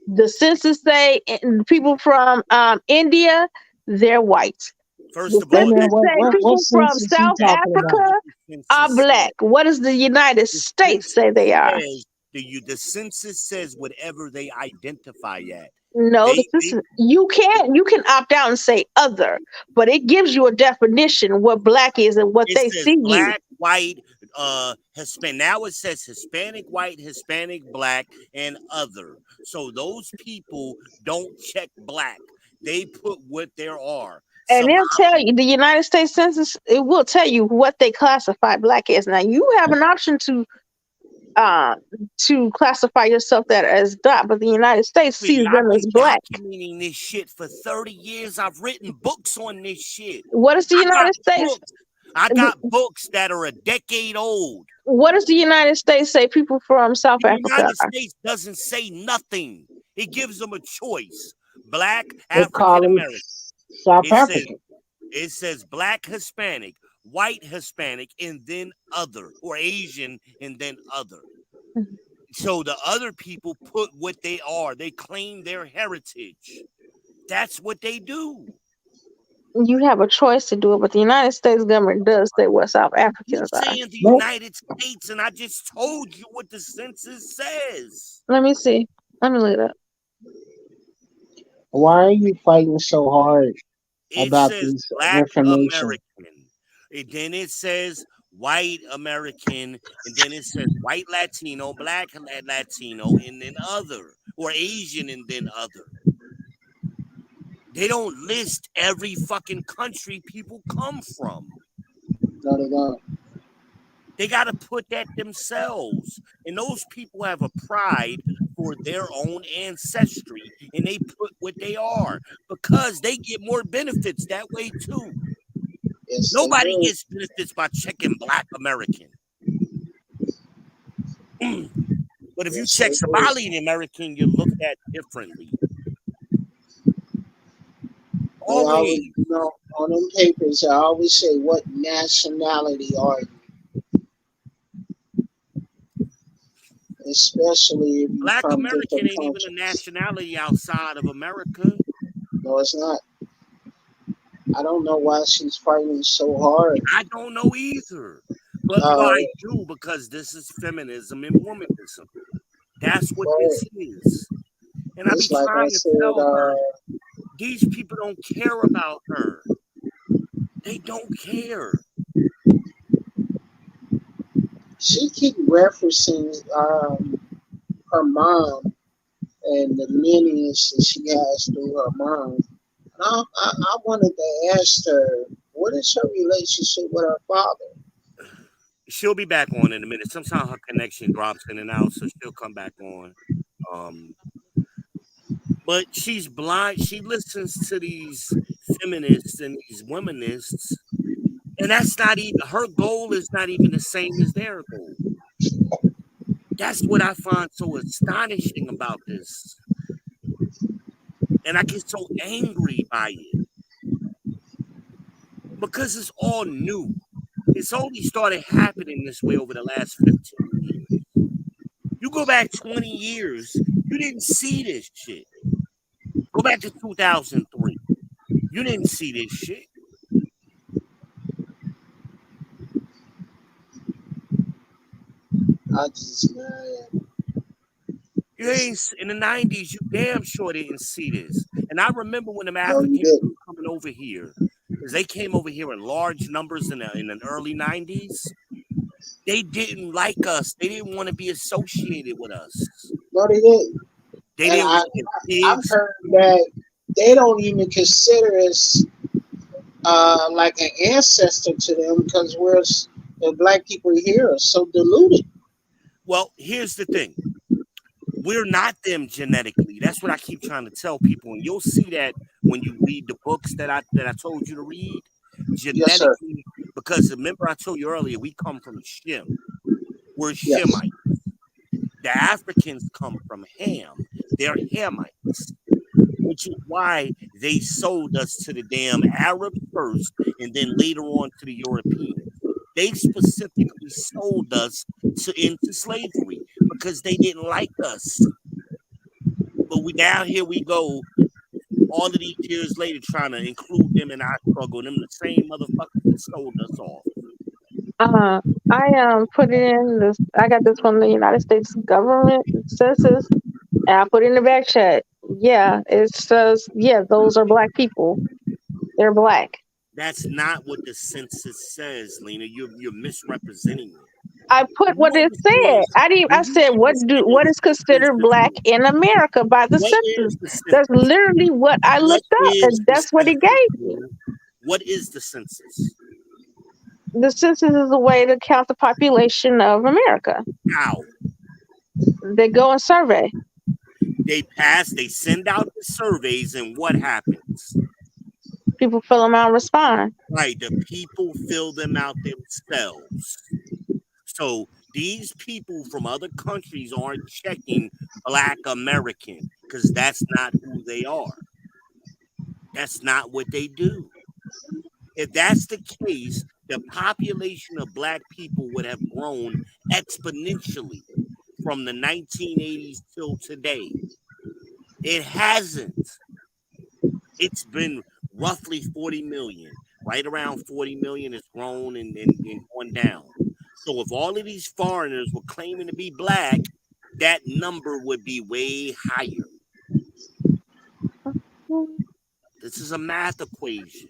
S5: The census say people from India, they're white.
S6: First
S5: of all, say people from
S16: census he
S5: South
S16: talking about?
S5: Africa are black. What does the United States say they are?
S6: The census says whatever they identify at.
S5: No, you can opt out and say other, but it gives you a definition what black is and what they see
S6: black, white, Hispanic. Now it says Hispanic, white, Hispanic, black, and other. So those people don't check black. They put what there are.
S5: And they'll tell you, the United States Census, it will tell you what they classify black as. Now you have an option to classify yourself that as black, but the United States sees them as black.
S6: I've been documenting this shit for 30 years. I've written books on this shit.
S5: What is the United States?
S6: I got books that are a decade old.
S5: What does the United States say people from South Africa
S6: The United
S5: are?
S6: States doesn't say nothing. It gives them a choice. Black, African American.
S16: South
S6: It says,
S16: African.
S6: it says black Hispanic, white Hispanic, and then other, or Asian and then other. So the other people put what they are. They claim their heritage. That's what they do.
S5: You have a choice to do it, but the United States government does say what South
S6: You
S5: Africans are.
S6: saying the United States, and I just told you what the census says.
S5: Let me see. Let me look it up.
S16: Why are you fighting so hard
S6: It
S16: about
S6: says
S16: this
S6: black
S16: information?
S6: American. Then it says white American, and then it says white Latino, black Latino, and then other, or Asian and then other. They don't list every fucking country people come from.
S16: No, they don't.
S6: They got to put that themselves. And those people have a pride for their own ancestry, and they put what they are because they get more benefits that way too.
S16: Yes,
S6: Nobody gets benefits by checking black American. But if you check Somali American, you're looked at differently.
S16: They always, you know, on them papers, I always say, "What nationality are you?" Especially if you
S6: Black
S16: from
S6: American
S16: different
S6: ain't even a
S16: countries.
S6: nationality outside of America.
S16: No, it's not. I don't know why she's fighting so hard.
S6: I don't know either. But I do, because this is feminism and womanism. That's what this is. And I be
S16: It's like I
S6: trying to
S16: said,
S6: tell her, these people don't care about her. They don't care.
S16: she keep referencing her mom and the lineage that she has through her mom. And I wanted to ask her, what is her relationship with her father?
S6: She'll be back on in a minute. Sometimes her connection drops in and out, so she'll come back on. But she's blind. She listens to these feminists and these womanists, and that's not even her goal. Is not even the same as their goal. That's what I find so astonishing about this, and I get so angry by it because it's all new. It's only started happening this way over the last 15 years. You go back 20 years, you didn't see this shit. Go back to 2003. You didn't see this shit.
S16: I just,
S6: You ain't in the 90s, you damn sure didn't see this. And I remember when the Africans were coming over here, because they came over here in large numbers in the early 90s. They didn't like us. They didn't want to be associated with us.
S16: No, they didn't.
S6: They
S16: And
S6: didn't want their
S16: I've
S6: kids.
S16: heard that they don't even consider us like an ancestor to them because the black people here are so deluded.
S6: Well, here's the thing. We're not them genetically. That's what I keep trying to tell people. And you'll see that when you read the books that I told you to read. Genetically, because remember I told you earlier, we come from Shem. We're Shemites. The Africans come from Ham. They're Hamites, which is why they sold us to the damn Arabs first and then later on to the Europeans. They specifically sold us into slavery because they didn't like us. But here we go, all of these years later, trying to include them in our struggle. Them the same motherfuckers that sold us off.
S5: I put it in this. I got this from the United States government census, and I put it in the back chat. Yeah, it says those are black people. They're black.
S6: That's not what the census says, Lena. You're misrepresenting it.
S5: I put what it said. I said what is considered black in America by the census. That's literally what I looked up, and that's what it gave me.
S6: What is the census?
S5: The census is a way to count the population of America.
S6: How?
S5: They go and survey.
S6: They send out the surveys, and what happens?
S5: People fill them out and respond.
S6: Right, the people fill them out themselves. So these people from other countries aren't checking Black American because that's not who they are. That's not what they do. If that's the case, the population of black people would have grown exponentially from the 1980s till today. It hasn't. It's been roughly 40 million. Right around 40 million has grown and gone down. So if all of these foreigners were claiming to be black, that number would be way higher. This is a math equation.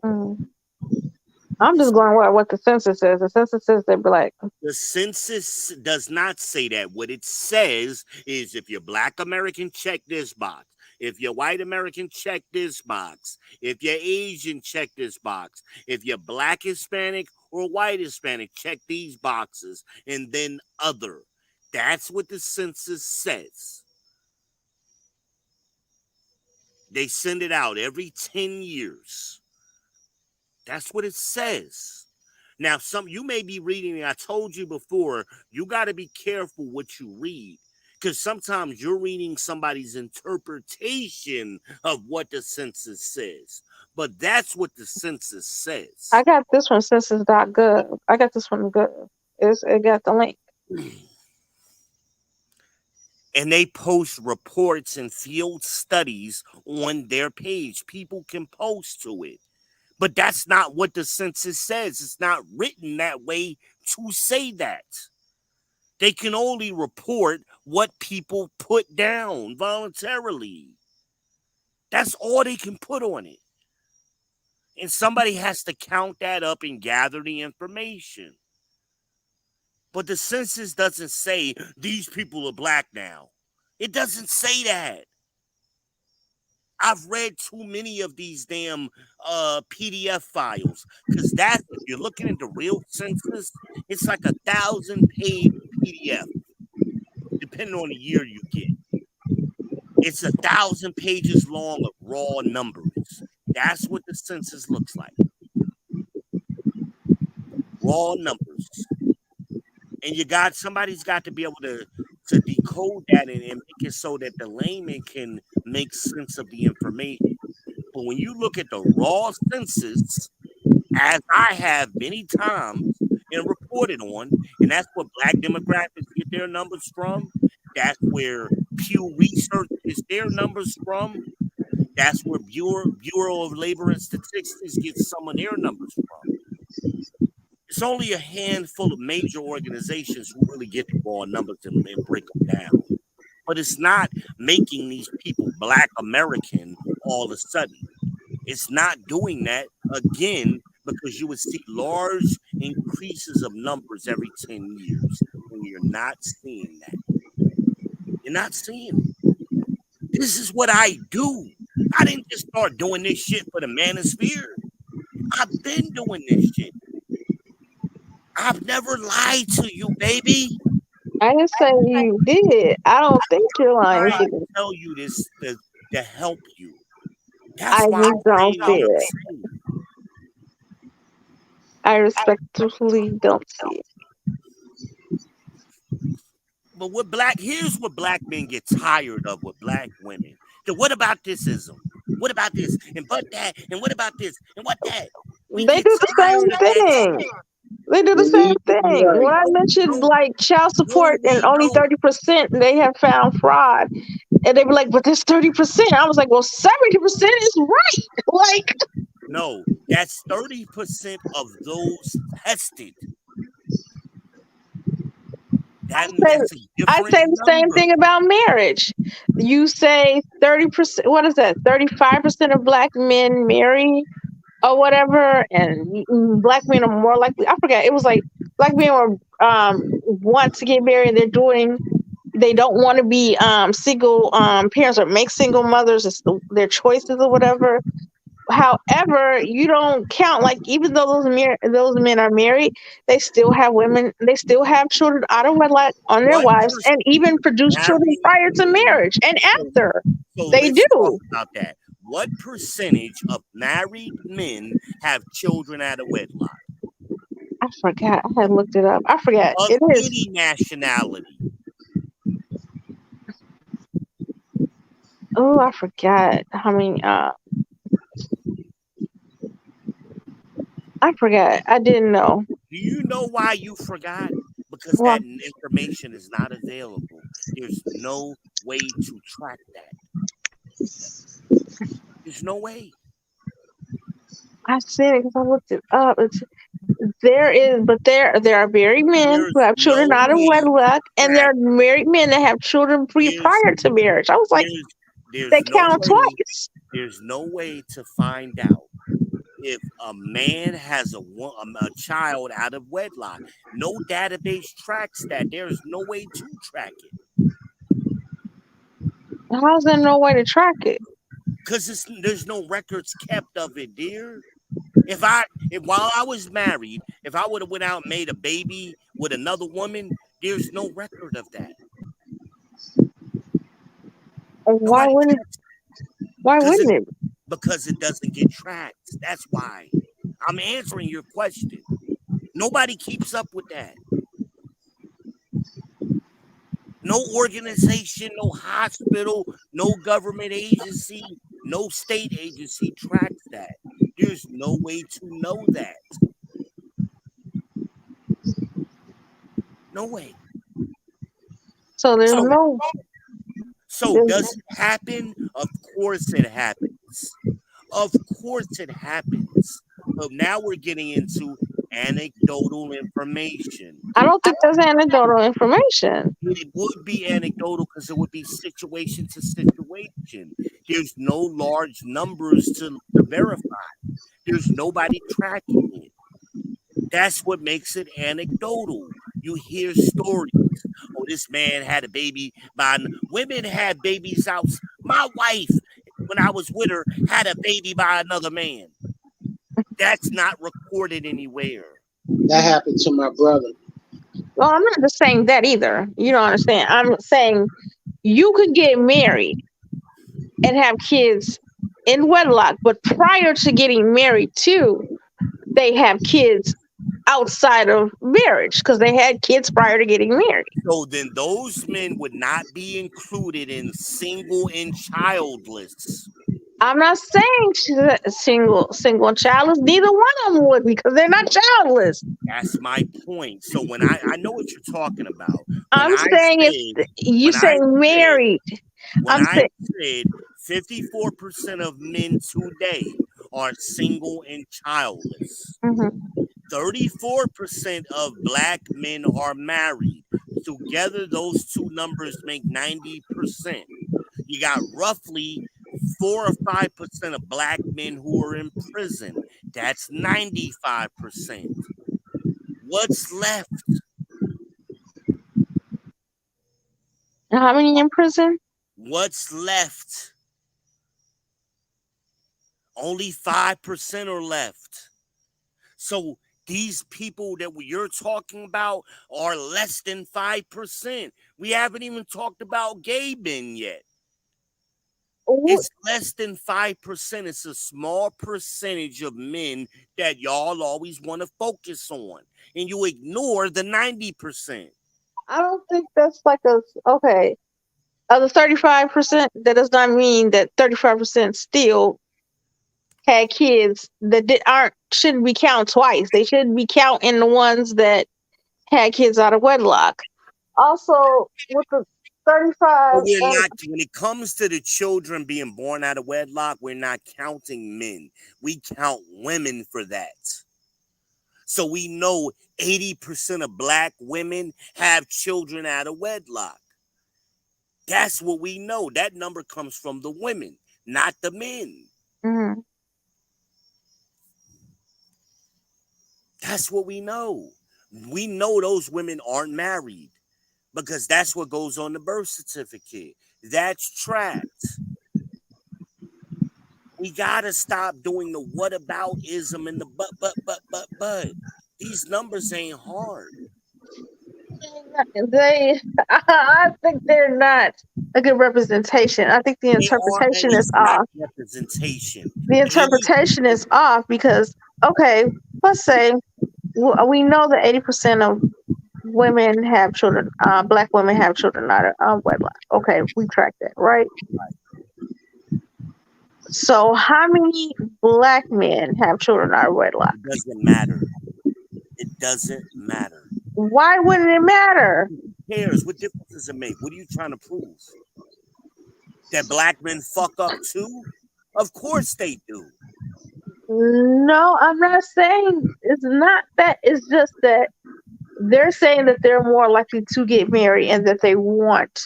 S5: I'm just going with what the census says. The census says they're black.
S6: The census does not say that. What it says is if you're black American, check this box. If you're white American, check this box. If you're Asian, check this box. If you're black Hispanic or white Hispanic, check these boxes. And then other. That's what the census says. They send it out every 10 years. That's what it says. Now, you may be reading, and I told you before, you got to be careful what you read, because sometimes you're reading somebody's interpretation of what the census says. But that's what the census says.
S5: I got this from census.gov. I got this from Gov. It got the link.
S6: And they post reports and field studies on their page. People can post to it. But that's not what the census says. It's not written that way to say that. They can only report what people put down voluntarily. That's all they can put on it. And somebody has to count that up and gather the information. But the census doesn't say these people are black now. It doesn't say that. I've read too many of these damn PDF files, because if you're looking at the real census, it's like 1,000-page PDF, depending on the year you get. It's 1,000 pages long of raw numbers. That's what the census looks like. Raw numbers. And somebody's got to be able to decode that and make it so that the layman can make sense of the information. But when you look at the raw census, as I have many times and reported on, and that's where black demographics get their numbers from, that's where Pew Research gets their numbers from, that's where Bureau of Labor and Statistics gets some of their numbers from. It's only a handful of major organizations who really get the raw numbers and break them down. But it's not making these people black American all of a sudden. It's not doing that, again, because you would see large increases of numbers every 10 years. And you're not seeing that. You're not seeing it. This is what I do. I didn't just start doing this shit for the manosphere. I've been doing this shit. I've never lied to you, baby.
S5: I didn't say you did. I don't think you're lying.
S6: I tell you this to help you.
S5: I just don't see it. I respectfully don't see it.
S6: But here's what black men get tired of with black women. So what about thisism? What about this? And but that? And what about this? And what that?
S5: They do the same thing. They do the same thing. When I mentioned like child support and only 30% they have found fraud, and they were like, "But that's 30%." I was like, "Well, 70% is right." Like,
S6: no, that's 30% of those tested.
S5: I say the same thing about marriage. You say 30%. What is that? 35% of black men marry or whatever, and black men are more likely. I forget. It was like black men were want to get married. They don't want to be single parents or make single mothers. It's their choices or whatever. However, you don't count, like, even though those men are married, they still have women. They still have children out of wedlock on their wives, and even produce children prior to marriage and after.
S6: So
S5: they do.
S6: Talk about that. What percentage of married men have children out of wedlock?
S5: I forgot. I had looked it up. I forget.
S6: Of
S5: it is
S6: any nationality.
S5: Oh, I forgot how many. I forgot. I didn't know.
S6: Do you know why you forgot? Because
S5: Well,
S6: that information is not available. There's no way to track that. There's no way.
S5: I said it because I looked it up. There are married men
S6: There's
S5: who have children
S6: no
S5: out of
S6: way to
S5: wedlock, and there
S6: track.
S5: are married men that have children
S6: There's
S5: prior to marriage. I was like, they
S6: there's no
S5: count
S6: way.
S5: twice.
S6: There's no way to find out if a man has a child out of wedlock. No database tracks that. There's no way to track it.
S5: How's there no way to track it?
S6: Because there's no records kept of it, dear. If while I was married, if I would have went out and made a baby with another woman, there's no record of that.
S5: Why wouldn't it?
S6: Because it doesn't get tracked. That's why. I'm answering your question. Nobody keeps up with that. No organization, no hospital, no government agency, no state agency tracks that. There's no way to know that. No way.
S5: So there's no.
S6: So does it happen? Of course it happens. Of course it happens. But now we're getting into anecdotal information.
S5: I don't think that's anecdotal information.
S6: It would be anecdotal because it would be situation to situation. There's no large numbers to verify. There's nobody tracking it. That's what makes it anecdotal. You hear stories. Oh, this man had a baby by women had babies out. My wife, when I was with her, had a baby by another man. That's not recorded anywhere.
S16: That happened to my brother.
S5: Well, I'm not just saying that either. You don't understand. I'm saying you could get married and have kids in wedlock, but prior to getting married too, they have kids outside of marriage because they had kids prior to getting married.
S6: So then those men would not be included in single and childless.
S5: I'm not saying single and childless. Neither one of them would because they're not childless.
S6: That's my point. So when I know what you're talking about.
S5: I'm saying you say married.
S6: When I said 54% of men today are single and childless. 34% of black men are married. Together, those two numbers make 90%. You got roughly 4 or 5% of black men who are in prison. That's 95%. What's left?
S5: How many in prison?
S6: What's left? Only 5% are left. So these people that you're talking about are less than 5%. We haven't even talked about gay men yet. It's less than 5%. It's a small percentage of men that y'all always want to focus on. And you ignore the 90%.
S5: I don't think that's like okay. Of the 35%, that does not mean that 35% still had kids that shouldn't be counted twice. They shouldn't be counting the ones that had kids out of wedlock. Also, with the 35,
S6: we're not, when it comes to the children being born out of wedlock, we're not counting men. We count women for that. So we know 80% of black women have children out of wedlock. That's what we know. That number comes from the women, not the men.
S5: Mm-hmm.
S6: That's what we know. We know those women aren't married because that's what goes on the birth certificate. That's tracked. We got to stop doing the whataboutism and the but. These numbers ain't hard.
S5: I think they're not a good representation. I think the interpretation is off.
S6: Representation.
S5: The interpretation is off because, okay, let's say we know that 80% of women have children, black women have children out of wedlock. Okay, we track that, right? So how many black men have children out of wedlock?
S6: It doesn't matter. It doesn't matter.
S5: Why wouldn't it matter?
S6: Who cares? What difference does it make? What are you trying to prove? That black men fuck up too? Of course they do.
S5: No, I'm not saying it's not that. It's just that they're saying that they're more likely to get married and that they want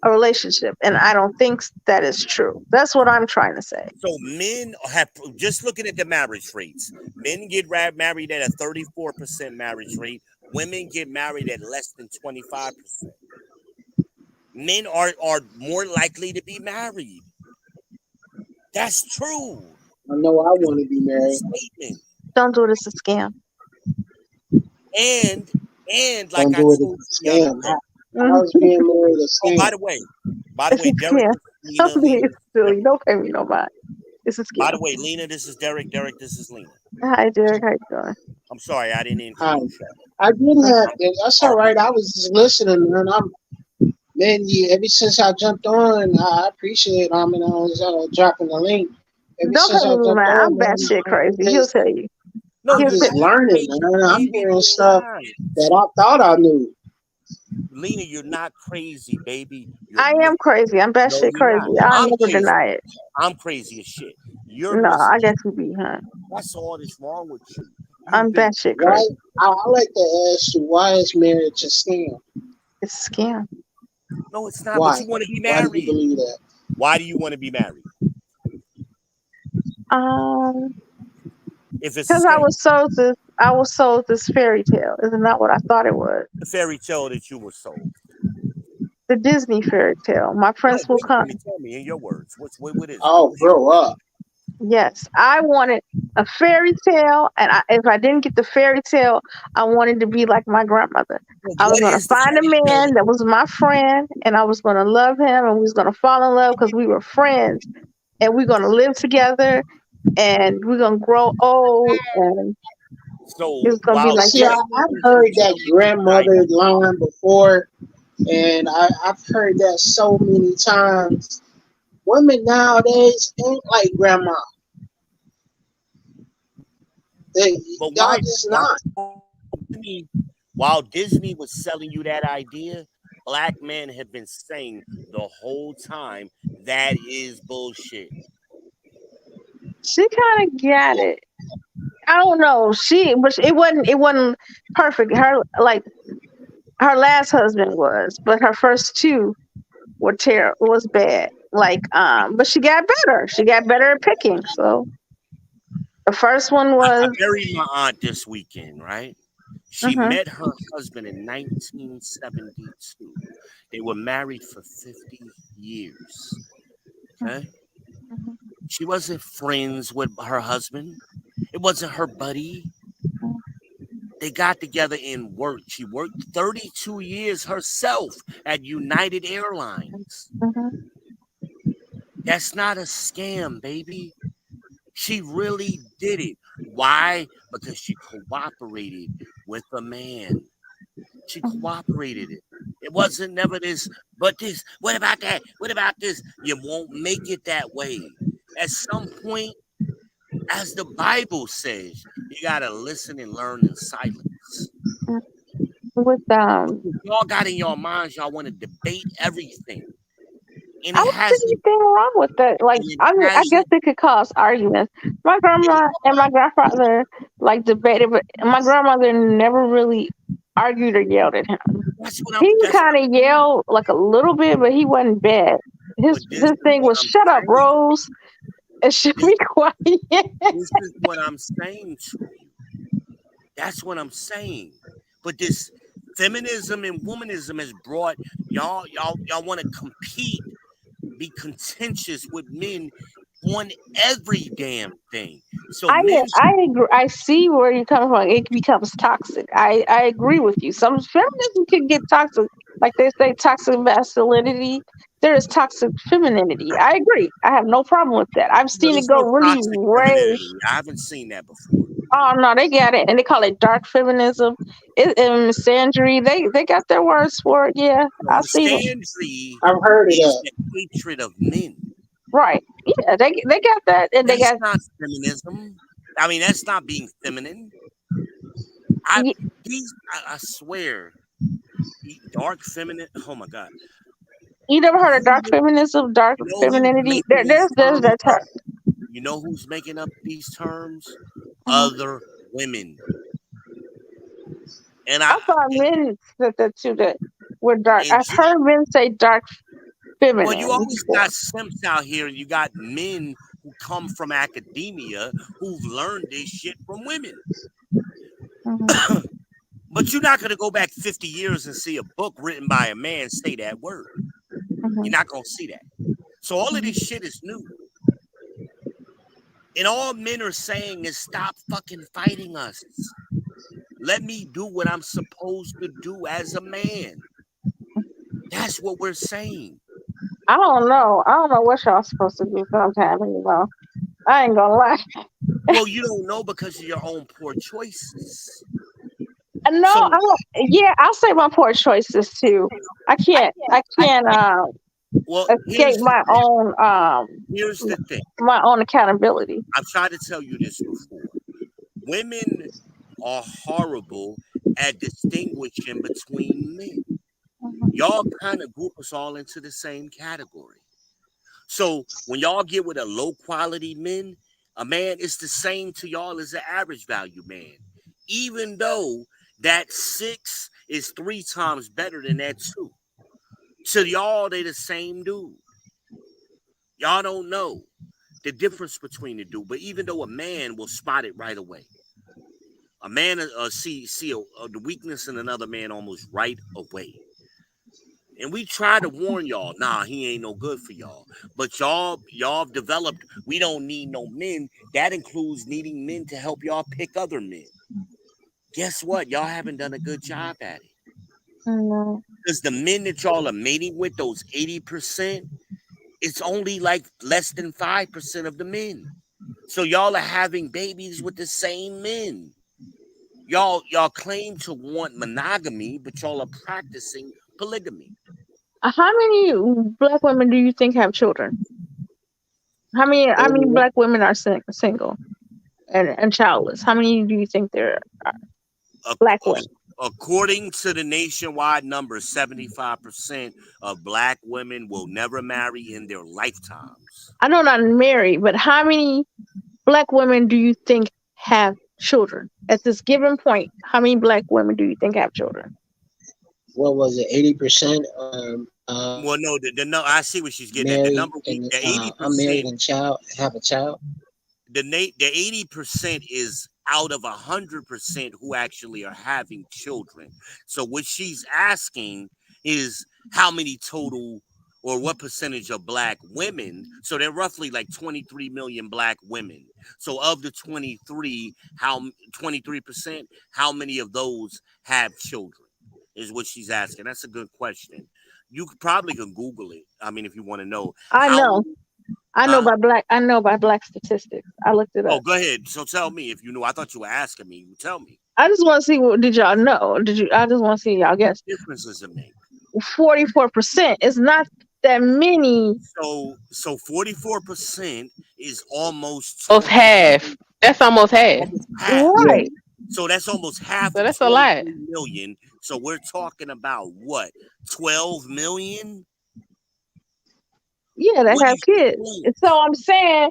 S5: a relationship. And I don't think that is true. That's what I'm trying to say.
S6: So men have, just looking at the marriage rates, men get married at a 34% marriage rate. Women get married at less than 25%. Men are more likely to be married. That's true.
S16: I know I want to be married.
S6: Statement.
S5: Don't do it. It's a scam.
S6: And like
S16: Don't
S6: I
S16: do it.
S6: told
S16: It's a
S6: you,
S16: scam. How's being married a
S6: oh,
S16: scam?
S6: by the way, Derek,
S5: Something is silly. Don't pay me no mind. It's a scam.
S6: By the way, Lena, this is Derek. Derek, this is Lena.
S5: Hi, Derek. How you doing?
S6: I'm sorry, I didn't
S16: Hi.
S6: introduce you.
S16: I didn't have. That's all right. I was just listening, man. Ever since I jumped on, I appreciate dropping the link. Ever
S5: Don't
S16: since
S5: pay
S16: I
S5: me
S16: jumped
S5: man.
S16: on,
S5: I'm
S16: man,
S5: batshit crazy. He'll tell you.
S6: No,
S16: I'm just learning, man. I'm hearing stuff that I thought I knew.
S6: Lena, you're not crazy, baby.
S5: I am crazy. I'm batshit crazy. I'll never deny it.
S6: I'm crazy as shit. You're
S5: No, I
S6: misleading.
S5: guess you be, huh?
S6: That's all that's wrong with you.
S5: I'm batshit
S16: Why?
S5: crazy.
S16: I like to ask you, why is marriage a scam?
S5: It's a scam.
S6: No, it's not.
S16: Why?
S6: But you want to be
S16: Why
S6: married.
S16: do you believe that?
S6: Why do you want to be married? If it's
S5: Because I was sold this fairy tale. Isn't that what I thought it was?
S6: the fairy tale that you were sold.
S5: The Disney fairy tale. My prince will come.
S6: Tell me in your words. What is it?
S16: Oh, grow up.
S5: Yes, I wanted a fairy tale, and if I didn't get the fairy tale, I wanted to be like my grandmother. I was going to find a man that was my friend, and I was going to love him, and we was going to fall in love because we were friends, and we're going to live together, and we're going to grow old, and it's going to be like
S16: See, I've heard that grandmother line before, and I've heard that so many times. Women nowadays ain't like grandma. Y'all just not.
S6: While Disney was selling you that idea, black men have been saying the whole time that is bullshit.
S5: She kind of got it. I don't know. But it wasn't perfect. Her last husband was, but her first two was bad. But she got better. She got better at picking. So the first one was.
S6: I buried my aunt this weekend, right? She met her husband in 1972. They were married for 50 years. Okay? She wasn't friends with her husband. It wasn't her buddy. They got together and worked. She worked 32 years herself at United Airlines. That's not a scam, baby. She really did it. Why? Because she cooperated with a man. She cooperated it. It wasn't never this, but this. What about that? What about this? You won't make it that way. At some point, as the Bible says, you gotta listen and learn in silence.
S5: With
S6: y'all got in your minds, y'all want to debate everything. And
S5: I don't see anything wrong with that. I guess it could cause arguments. My grandma and my grandfather debated, but my grandmother never really argued or yelled at him. He kind of yelled a little bit, but he wasn't bad. His thing was "Shut up, Rose," and should be quiet.
S6: This is what I'm saying to you. That's what I'm saying. But this feminism and womanism has brought y'all want to compete, be contentious with men on every damn thing. So
S5: I agree. I see where you're coming from. It becomes toxic. I agree with you. Some feminism can get toxic, like they say, toxic masculinity. There is toxic femininity. I agree. I have no problem with that. I've seen it go really way.
S6: I haven't seen that before.
S5: Oh no, they got it, and they call it dark feminism. And misandry. They got their words for it. Yeah, I've seen it.
S6: Misandry
S16: I've heard of
S6: is
S16: that.
S6: the hatred of men.
S5: Right. Yeah, they got that, and they
S6: That's
S5: got.
S6: not feminism. I mean, that's not being feminine. I swear, dark feminine. Oh my god.
S5: You never heard of dark feminism, dark
S6: You know who's
S5: femininity?
S6: making these
S5: There's
S6: terms
S5: that
S6: up?
S5: term.
S6: You know who's making up these terms?
S5: Mhm.
S6: Other women. And
S5: I thought men said that too. That we're dark.
S6: and
S5: I've heard men say dark
S6: well, you
S5: feminine
S6: always
S5: before.
S6: got simps out here, and you got men who come from academia who've learned this shit from women.
S5: Mhm.
S6: But you're not gonna go back 50 years and see a book written by a man say that word. You're not gonna see that. So all of this shit is new. And all men are saying is stop fucking fighting us. Let me do what I'm supposed to do as a man. That's what we're saying.
S5: I don't know. I don't know what y'all supposed to do sometimes. I ain't gonna lie.
S6: Well, you don't know because of your own poor choices.
S5: No,
S6: So
S5: I don't. Yeah, I'll say my poor choices too. I can't. I can't.
S6: well,
S5: Escape
S6: here's the thing.
S5: my own accountability.
S6: I've tried to tell you this before. Women are horrible at distinguishing between men. Y'all kind of group us all into the same category. So when y'all get with a low quality man is the same to y'all as an average value man. Even though that 6 is 3 times better than that 2. To y'all, they the same dude. Y'all don't know the difference between the two. But even though a man will spot it right away, a man see the weakness in another man almost right away. And we try to warn y'all, nah, he ain't no good for y'all. But y'all have developed, we don't need no men. That includes needing men to help y'all pick other men. Guess what? Y'all haven't done a good job at it. Because the men that y'all are mating with, those 80%, it's only like less than 5% of the men. So y'all are having babies with the same men. Y'all claim to want monogamy, but y'all are practicing polygamy.
S5: How many black women do you think have children? How many black women are single and childless? How many do you think there are black women?
S6: According to the nationwide number, 75% of black women will never marry in their lifetimes.
S5: I know not married, but how many black women do you think have children at this given point? How many black women do you think have children?
S16: What was it? 80%.
S6: Well, no, no. I see what she's getting at. The number, the 80%.
S16: I'm married and have a child.
S6: The 80% is out of 100% who actually are having children. So what she's asking is how many total or what percentage of black women. So they're roughly like 23 million black women. So of the 23, 23%, how many of those have children is what she's asking. That's a good question. You probably can Google it. I mean, if you want to know.
S5: I know by black statistics. I looked it up.
S6: Oh, go ahead. So tell me if you know. I thought you were asking me. Tell me.
S5: I just want to see what did y'all know? I just want to see y'all guess.
S6: What difference does it make?
S5: 44% is not that many.
S6: So 44% is almost
S1: half. That's almost half.
S5: Right.
S6: So that's almost half.
S1: So that's a lot.
S6: Million. So we're talking about what? 12 million?
S5: Yeah, they have kids. So I'm saying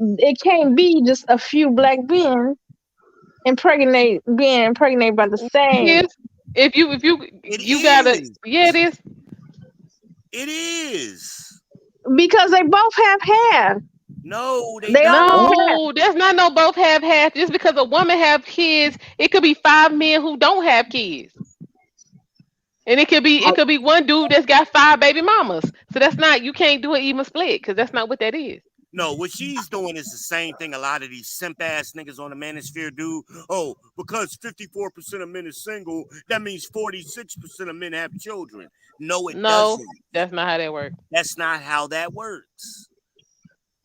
S5: it can't be just a few black men being impregnated by the same.
S1: If you gotta, yeah, it is.
S6: It is
S5: because they both have half.
S6: No,
S1: no, there's not no both have half. Just because a woman have kids, it could be 5 men who don't have kids. And it could be one dude that's got 5 baby mamas. So that's not, you can't do an even split because that's not what that is.
S6: No, what she's doing is the same thing a lot of these simp ass niggas on the manosphere do. Oh, because 54% of men is single, that means 46% of men have children. No, it doesn't.
S1: That's not how that works.
S6: That's not how that works.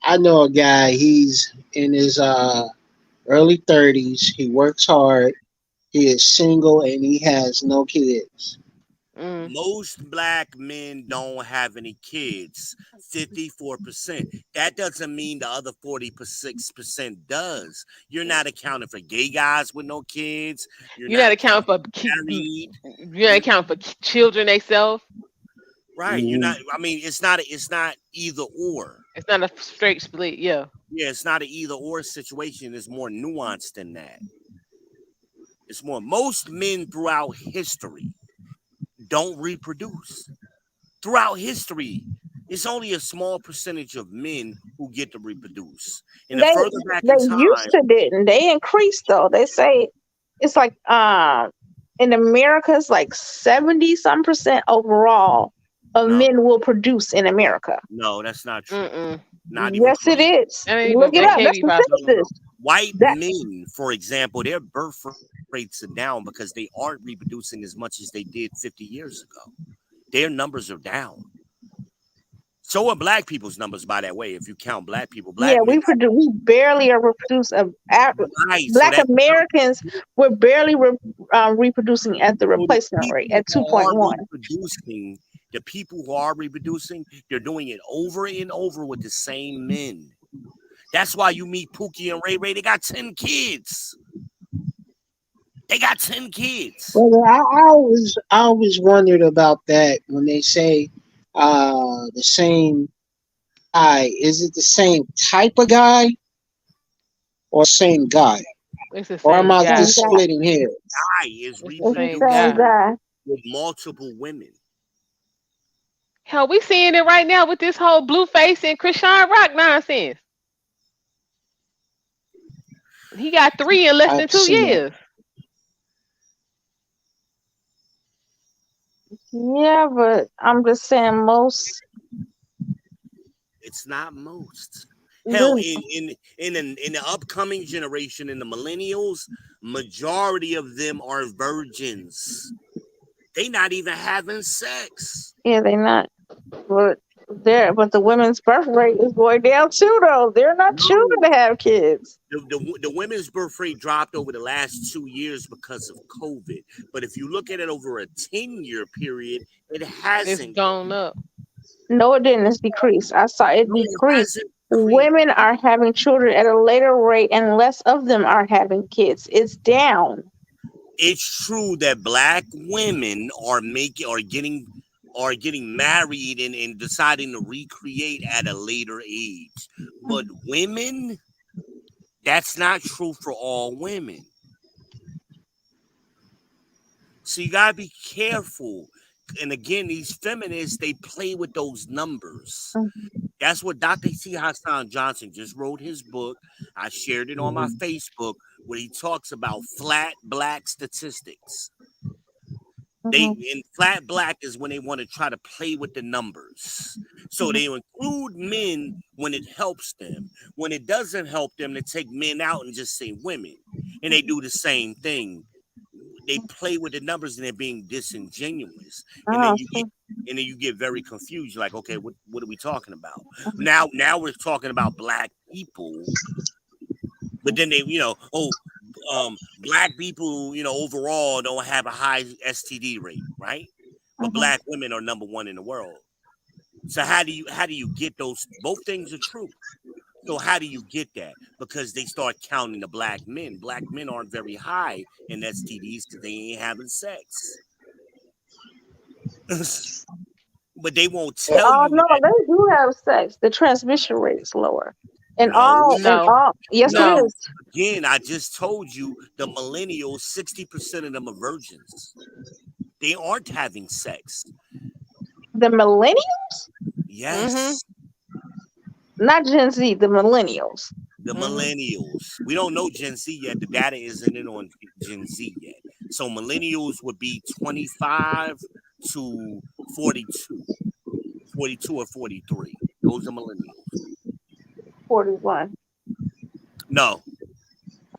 S16: I know a guy, he's in his early 30s. He works hard. He is single and he has no kids.
S6: Most black men don't have any kids. 54%. That doesn't mean the other 46% does. You're not accounting for gay guys with no kids. You're
S1: You're
S6: not
S1: not accounting for
S6: married.
S1: you're not accounting for children themselves.
S6: Right. You're not. I mean, it's not either or.
S1: It's not a straight split. Yeah.
S6: Yeah, it's not an either or situation. It's more nuanced than that. It's more. Most men throughout history don't reproduce. Throughout history, it's only a small percentage of men who get to reproduce. And the
S5: They
S6: further back
S5: they
S6: in time,
S5: used to didn't. They increased though. They say it's like in America it's like 70% overall of
S6: no,
S5: men will produce in America.
S6: no, that's not true.
S1: Mm-mm.
S6: Not even
S5: Yes, it
S6: close.
S5: is.
S1: That ain't
S5: Look
S1: even.
S5: it
S1: That
S5: up.
S1: can't
S5: That's
S1: be
S5: the
S1: possible.
S5: census.
S6: White
S5: That
S6: men, for example, their birth rates are down because they aren't reproducing as much as they did 50 years ago. Their numbers are down. So are black people's numbers, by that way. If you count black people,
S5: yeah,
S6: black men,
S5: we barely are reproduce
S6: right? So
S5: Black
S6: that
S5: Americans we're barely reproducing at the
S6: so the
S5: replacement rate
S6: people
S5: at
S6: who are
S5: 2.1.
S6: reproducing, the people who are reproducing, they're doing it over and over with the same men. That's why you meet Pookie and Ray Ray. They got 10 kids. They got 10 kids.
S16: Well, I always wondered about that when they say the same guy. Is it the same type of guy or same guy?
S1: It's the
S16: Or am
S1: same
S16: I
S1: guy.
S16: just splitting hairs?
S6: Guy is
S1: It's the
S5: It's the
S1: same
S5: same
S6: reproducing
S1: guy.
S5: guy.
S6: with multiple women.
S1: Hell, we seeing it right now with this whole Blueface and Krishan Rock nonsense. He got 3 in less than
S16: I've
S1: 2
S16: seen it.
S1: years.
S5: Yeah, but I'm just saying most
S6: It's not most. Hell,
S5: this,
S6: in the upcoming generation, in the millennials, majority of them are virgins. They not even having sex.
S5: yeah, they not. But but the women's birth rate is going down too though. They're not choosing
S6: No,
S5: to have kids.
S6: the women's birth rate dropped over the last 2 years because of COVID. But if you look at it over a 10-year period, it
S1: It's
S6: hasn't.
S1: gone up.
S5: No, it didn't. It's decreased. I saw it
S6: No, it
S5: decrease.
S6: hasn't.
S5: Women are having children at a later rate and less of them are having kids. It's down.
S6: It's true that black women are getting married and deciding to recreate at a later age. But women, that's not true for all women. So you gotta be careful. And again, these feminists, they play with those numbers. That's what Dr. T. Hassan Johnson just wrote his book. I shared it on my Facebook where he talks about flat black statistics. They in flat black is when they want to try to play with the numbers. So they include men when it helps them. When it doesn't help them, they take men out and just say women. And they do the same thing. They play with the numbers and they're being disingenuous. And then you get very confused. You're like, okay, what are we talking about? Now we're talking about black people. But then they, black people, overall don't have a high STD rate, right? But black women are number 1 in the world. So how do you get those? Both things are true. So how do you get that? Because they start counting the black men. Black men aren't very high in STDs because they ain't having sex. But they won't tell you
S5: No,
S6: that.
S5: they do have sex. The transmission rate is lower.
S6: No.
S5: Yes, it is.
S6: Again, I just told you the millennials, 60% of them are virgins. They aren't having sex.
S5: The millennials?
S6: Yes.
S5: Not Gen Z, the millennials.
S6: The millennials. We don't know Gen Z yet. The data isn't in on Gen Z yet. So millennials would be 25 to 42. 42 or 43. Those are millennials.
S5: 41.
S6: No.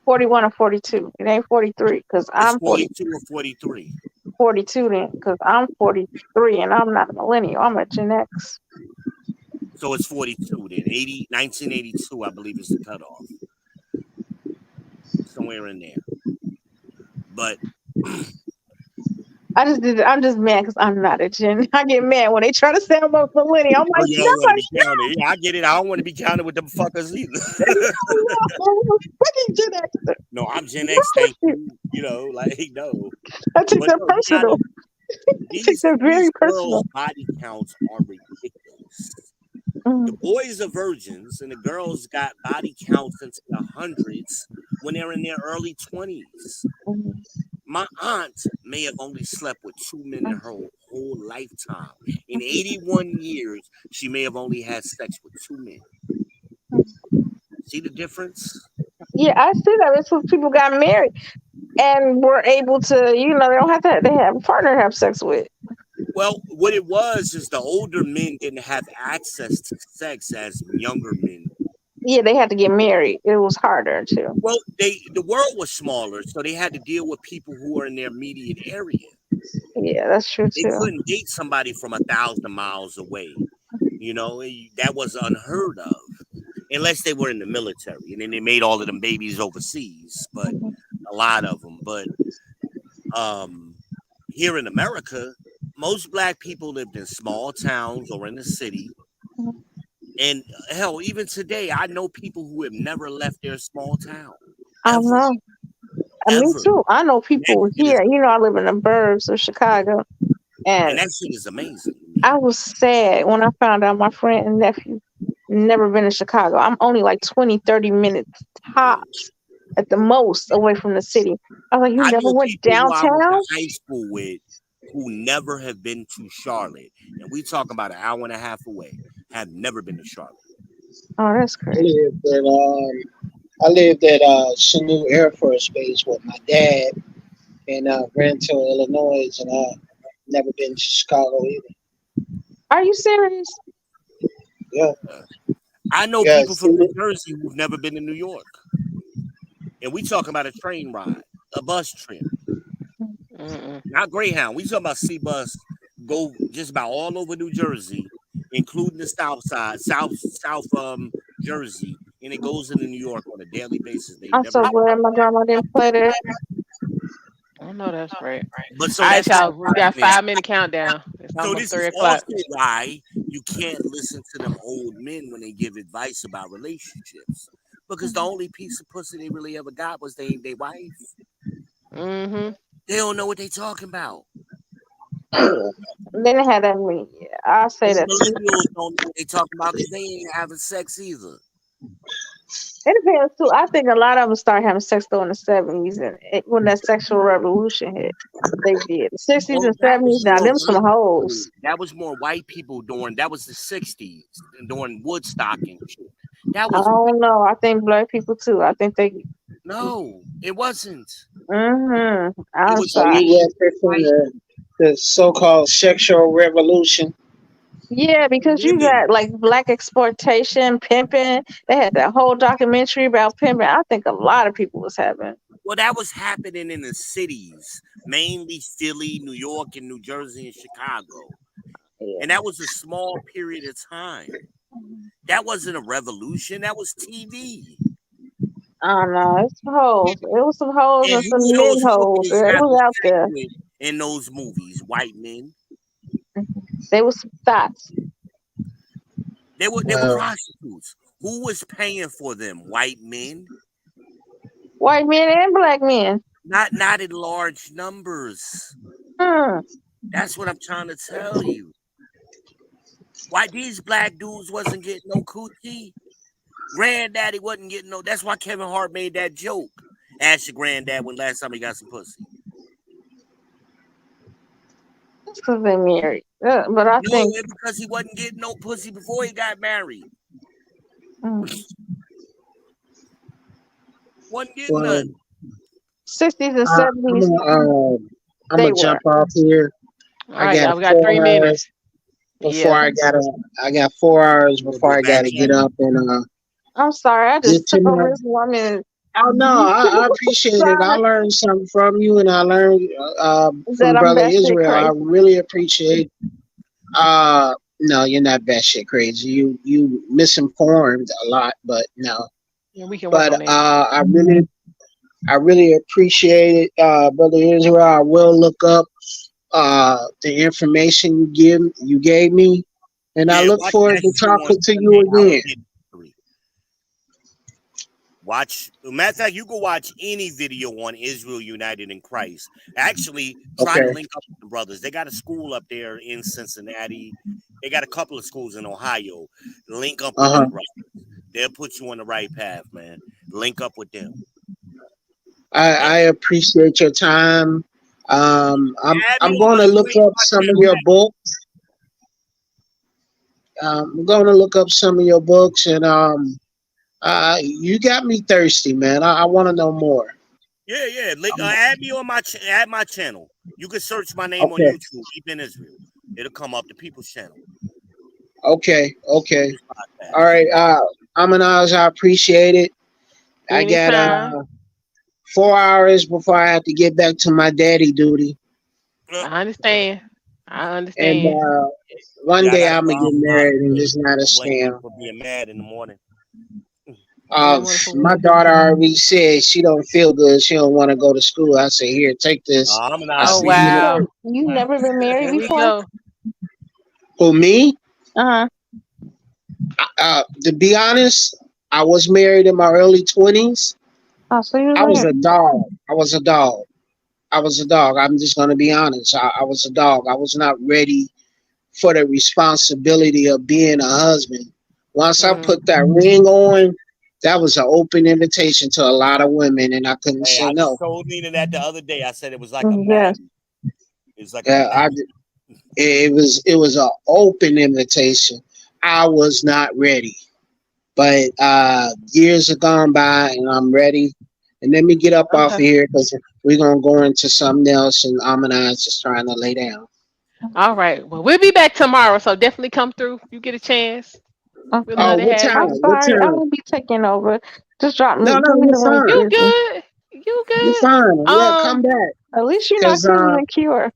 S5: 41 or 42. It ain't 43 because I'm
S6: 42 or 43.
S5: 42 then because I'm 43 and I'm not a millennial. I'm a Gen X.
S6: So it's 42 then. 1982, I believe, is the cutoff. Somewhere in there. But
S5: I'm just mad because I'm not a Gen. I get mad when they try to say I'm a millennial. I'm
S6: Oh,
S5: like,
S6: you don't want to be
S5: no,
S6: counted. Yeah, I get it. I don't want to be counted with them fuckers either.
S5: fucking Gen X.
S6: No, I'm Gen X. Thank you. You know, like no.
S5: I take
S6: But
S5: that
S6: no, you gotta.
S5: personal. I take that very
S6: These girls'
S5: personal.
S6: body counts are ridiculous. The boys are virgins, and the girls got body counts into the hundreds when they're in their early 20s. My aunt may have only slept with 2 men in her whole lifetime. In 81 years, she may have only had sex with 2 men. See the difference?
S5: Yeah, I see that. It's when people got married and were able to, they don't have to, they have a partner to have sex with.
S6: Well, what it was is the older men didn't have access to sex as younger men.
S5: Yeah, they had to get married. It was harder too.
S6: Well, the world was smaller, so they had to deal with people who were in their immediate area.
S5: Yeah, that's true
S6: They
S5: too.
S6: couldn't date somebody from 1,000 miles away. That was unheard of, unless they were in the military, and then they made all of them babies overseas. But a lot of them. But here in America, most black people lived in small towns or in the city. And hell, even today, I know people who have never left their small town.
S5: I know. Me too. I know people here. I live in the burbs of Chicago,
S6: And
S5: and
S6: that shit is amazing.
S5: I was sad when I found out my friend and nephew never been to Chicago. I'm only like 20, 30 minutes tops at the most away from the city. I was like, you
S6: I
S5: never
S6: know
S5: went
S6: people who I went
S5: downtown?
S6: to high school with who never have been to Charlotte. And we talking about an hour and a half away, have never been to Charlotte.
S5: Oh, that's crazy.
S16: I lived at Sanu Air Force Base with my dad in Rantoul, Illinois, and I've never been to Chicago either.
S5: Are you serious?
S16: Yeah.
S6: I know people from New Jersey who've never been to New York. And we talking about a train ride, a bus trip. Not Greyhound. We talking about C-Bus, go just about all over New Jersey, including the South Side, South Jersey, and it goes into New York on a daily basis.
S5: I'm so glad my grandma didn't play that.
S1: I know that's right.
S6: But so
S1: all right,
S6: that's
S1: y'all. We got 5-minute countdown. It's
S6: so
S1: almost
S6: this
S1: 3
S6: is
S1: o'clock.
S6: also why you can't listen to them old men when they give advice about relationships, because the only piece of pussy they really ever got was their wife.
S1: Mm-hmm.
S6: They don't know what they talking about.
S5: They didn't have that many. Yeah, I'll say that too.
S6: Millennials don't know what they talking about because they ain't having sex either.
S5: It depends too. I think a lot of them started having sex though in the 70s and when that sexual revolution hit. They did. The 60s and 70s. Now them some hoes.
S6: That was more white people that was the 60s during Woodstock and shit. That
S5: I
S6: was
S5: don't know. I think black people too. I think they.
S6: No, it wasn't.
S5: Mm-hmm. I'm
S16: So
S5: sorry.
S16: you reference the so-called sexual revolution.
S5: Yeah, because you got like black exploitation, pimping. They had that whole documentary about pimping. I think a lot of people was having.
S6: Well, that was happening in the cities, mainly Philly, New York, and New Jersey, and Chicago. Yeah. And that was a small period of time. That wasn't a revolution. That was TV.
S5: I don't know. It's some hoes. It was some hoes and some men hoes. It was out there.
S6: In those movies, white men.
S5: They were some thoughts.
S6: They were prostitutes. Who was paying for them? White men.
S5: White men and black men.
S6: Not in large numbers. That's what I'm trying to tell you. Why these black dudes wasn't getting no coochie? Granddaddy wasn't getting no. That's why Kevin Hart made that joke. Ask your granddad when last time he got some pussy.
S5: That's because they married. But I think
S6: it's because he wasn't getting no pussy before he got married. Wasn't getting none.
S5: 60s and 70s.
S16: I'm gonna jump off here.
S1: All right, we got 3 minutes.
S16: Before I got 4 hours before I gotta get up and
S5: I'm sorry, I just took over this woman.
S16: Oh no, I appreciate it. I learned something from you, and I learned from Brother Israel. I really appreciate. No, you're not batshit crazy. You misinformed a lot, but no.
S1: Yeah, we can.
S16: But I really appreciate it, Brother Israel. I will look up the information you gave me, and I
S6: Yeah,
S16: look
S6: watch
S16: forward
S6: that
S16: to
S6: show on
S16: talking to you
S6: Sunday.
S16: again.
S6: Watch. Matter of fact, you can watch any video on Israel United in Christ. Actually, try to
S16: Okay.
S6: link up with the brothers. They got a school up there in Cincinnati. They got a couple of schools in Ohio. Link up with
S16: Uh-huh.
S6: them brothers. They'll put you on the right path, man. Link up with them.
S16: I appreciate your time.
S6: Add me
S16: I'm
S6: on
S16: going
S6: my,
S16: to
S6: you
S16: look
S6: ain't on
S16: up
S6: my
S16: some of
S6: channel
S16: your
S6: yet.
S16: books. I'm going to look up some of your books, and you got me thirsty, man. I want to know more.
S6: Yeah. Add me on add my channel. You can search my name on
S16: Okay.
S6: YouTube, Deep in Israel. It'll come up, the People's Channel.
S16: Okay. All right. Amanaz, I appreciate it. I got
S1: Anytime.
S16: 4 hours before I have to get back to my daddy duty.
S1: I understand. I
S16: And
S1: understand.
S16: one
S6: Yeah, I
S16: day
S6: got a
S16: I'm gonna get
S6: problem
S16: married, and it's not a
S6: to blame you
S16: scam.
S6: for being mad in the morning.
S16: Uh, my daughter already said she don't feel good. She don't want to go to school. I say, here, take this.
S6: I'm
S16: I
S1: Oh
S6: not.
S16: said, you know,
S1: wow.
S5: You never been married
S1: Here we
S5: before?
S1: go.
S16: for me,
S5: Uh-huh.
S16: to be honest, I was married in my early 20s.
S5: Oh, so you
S16: I was
S5: married.
S16: a dog. I was a dog. I was a dog. I'm just gonna be honest. I was a dog. I was not ready for the responsibility of being a husband. Once I
S1: Mm-hmm.
S16: put that ring on, that was an open invitation to a lot of women, and I couldn't
S6: Hey,
S16: say
S6: I
S16: no.
S6: just told Nina that the other day. I said it was like a
S5: Yes.
S6: magnet. It's like a
S16: Yeah,
S6: magnet.
S16: it was an open invitation. I was not ready, but years have gone by, and I'm ready. And let me get up off of
S1: Okay.
S16: here because we're gonna go into something else, and Amani's just trying to lay down.
S1: All right. Well, we'll be back tomorrow, so definitely come through. You get a chance. We'd
S5: Okay.
S1: love
S16: Oh,
S1: to
S16: what
S1: have
S16: time?
S5: I'm
S1: you.
S16: What
S5: sorry. I'm
S16: time?
S5: gonna be taking over. Just drop me.
S16: No,
S5: Give
S16: no,
S5: me
S16: you're
S5: the link,
S16: fine.
S1: You
S5: Disney.
S1: good? You
S16: You're
S1: good?
S16: fine. Yeah, come back.
S5: At least you're not
S16: Cause
S5: cooking a cure.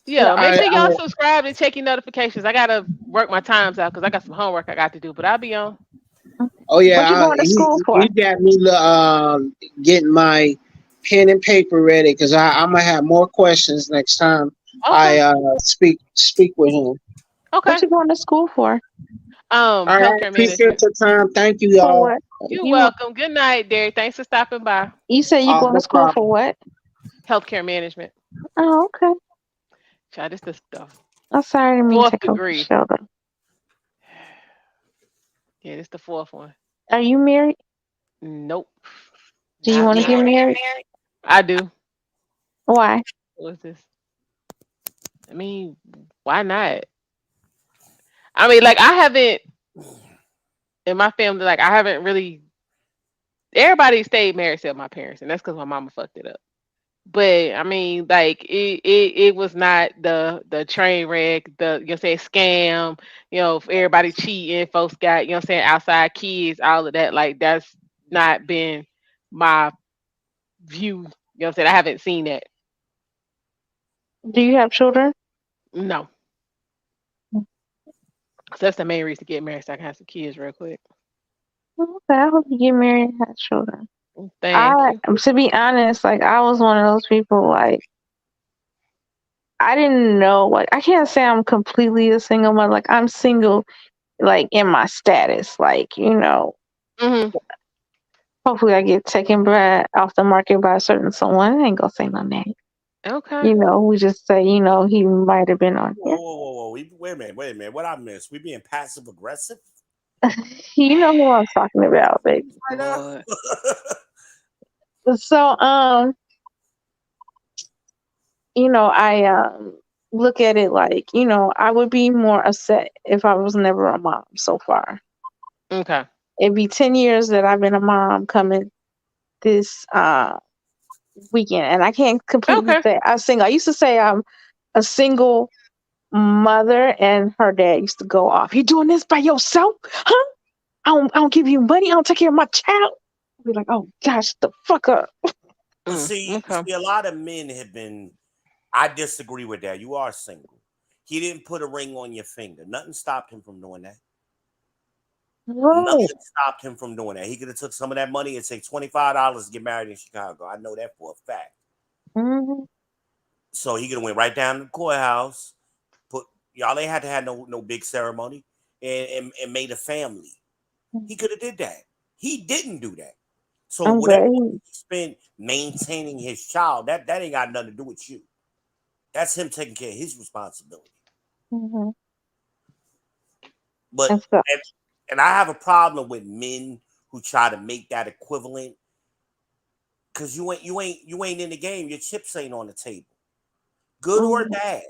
S1: Yeah. Make sure
S16: I
S1: y'all subscribe and check your notifications. I gotta work my times out because I got some homework I got to do. But I'll be on.
S16: oh
S5: What you
S16: yeah,
S5: going to school for?
S16: you got me getting my pen and paper ready because I'm gonna have more questions next time
S1: Okay.
S16: I speak with him.
S1: Okay.
S5: What you going to school for?
S16: All right,
S1: Healthcare
S16: appreciate
S1: management.
S16: your time. Thank you,
S5: For
S16: y'all.
S5: what?
S1: You're
S5: You
S1: welcome. Good night, Derek. Thanks for stopping by.
S5: you say you going to
S16: No
S5: school for
S16: problem.
S5: what?
S1: Healthcare management.
S5: Oh, okay.
S1: Try this the stuff.
S5: I'm sorry, I didn't mean to
S1: Fourth
S5: take over the
S1: degree.
S5: show. Though.
S1: Yeah, this the fourth one.
S5: Are you married?
S1: Nope.
S5: Do you
S1: Not
S5: want to get
S1: married.
S5: married?
S1: I do.
S5: Why?
S1: What's this? I mean, why not? I mean, like I haven't in my family, like I haven't really. Everybody stayed married except my parents, and that's because my mama fucked it up. But I mean, like it was not the train wreck, the say scam, for everybody cheating, folks got, saying outside kids, all of that. Like that's not been my view, saying. I haven't seen that.
S5: Do you have children?
S1: No. So that's the main reason to get married, so I can have some kids real quick.
S5: Okay, I hope you get married and have children.
S1: Thank you.
S5: To be honest, like I was one of those people. Like I didn't know. Like I can't say I'm completely a single mother. Like I'm single, like in my status. Like
S1: Hmm.
S5: hopefully I get taken off the market by a certain someone. I ain't gonna say no name.
S1: Okay.
S5: We just say, he might have been on here.
S6: Whoa. Wait a minute. What I missed? We being passive aggressive?
S5: You know who I'm talking about, baby.
S6: I know.
S5: So, I look at it like, I would be more upset if I was never a mom so far.
S1: Okay.
S5: It'd be 10 years that I've been a mom coming this weekend, and I can't completely
S1: Okay.
S5: say I'm single. I used to say I'm a single mother, and her dad used to go off. You doing this by yourself? Huh? I don't give you money. I don't take care of my child. I'd be like, oh gosh, the fuck up.
S6: See,
S1: Okay.
S6: a lot of men have been. I disagree with that. You are single. He didn't put a ring on your finger. Nothing stopped him from doing that.
S5: Right.
S6: Nothing stopped him from doing that. He could have took some of that money and say $25 to get married in Chicago. I know that for a fact.
S5: Mm-hmm.
S6: So he could have went right down to the courthouse, put y'all ain't had to have no big ceremony, and made a family. He could have did that. He didn't do that. So whatever he spent maintaining his child, that ain't got nothing to do with you. That's him taking care of his responsibility.
S5: Mm-hmm.
S6: But and I have a problem with men who try to make that equivalent, because you ain't in the game. Your chips ain't on the table. Good or bad.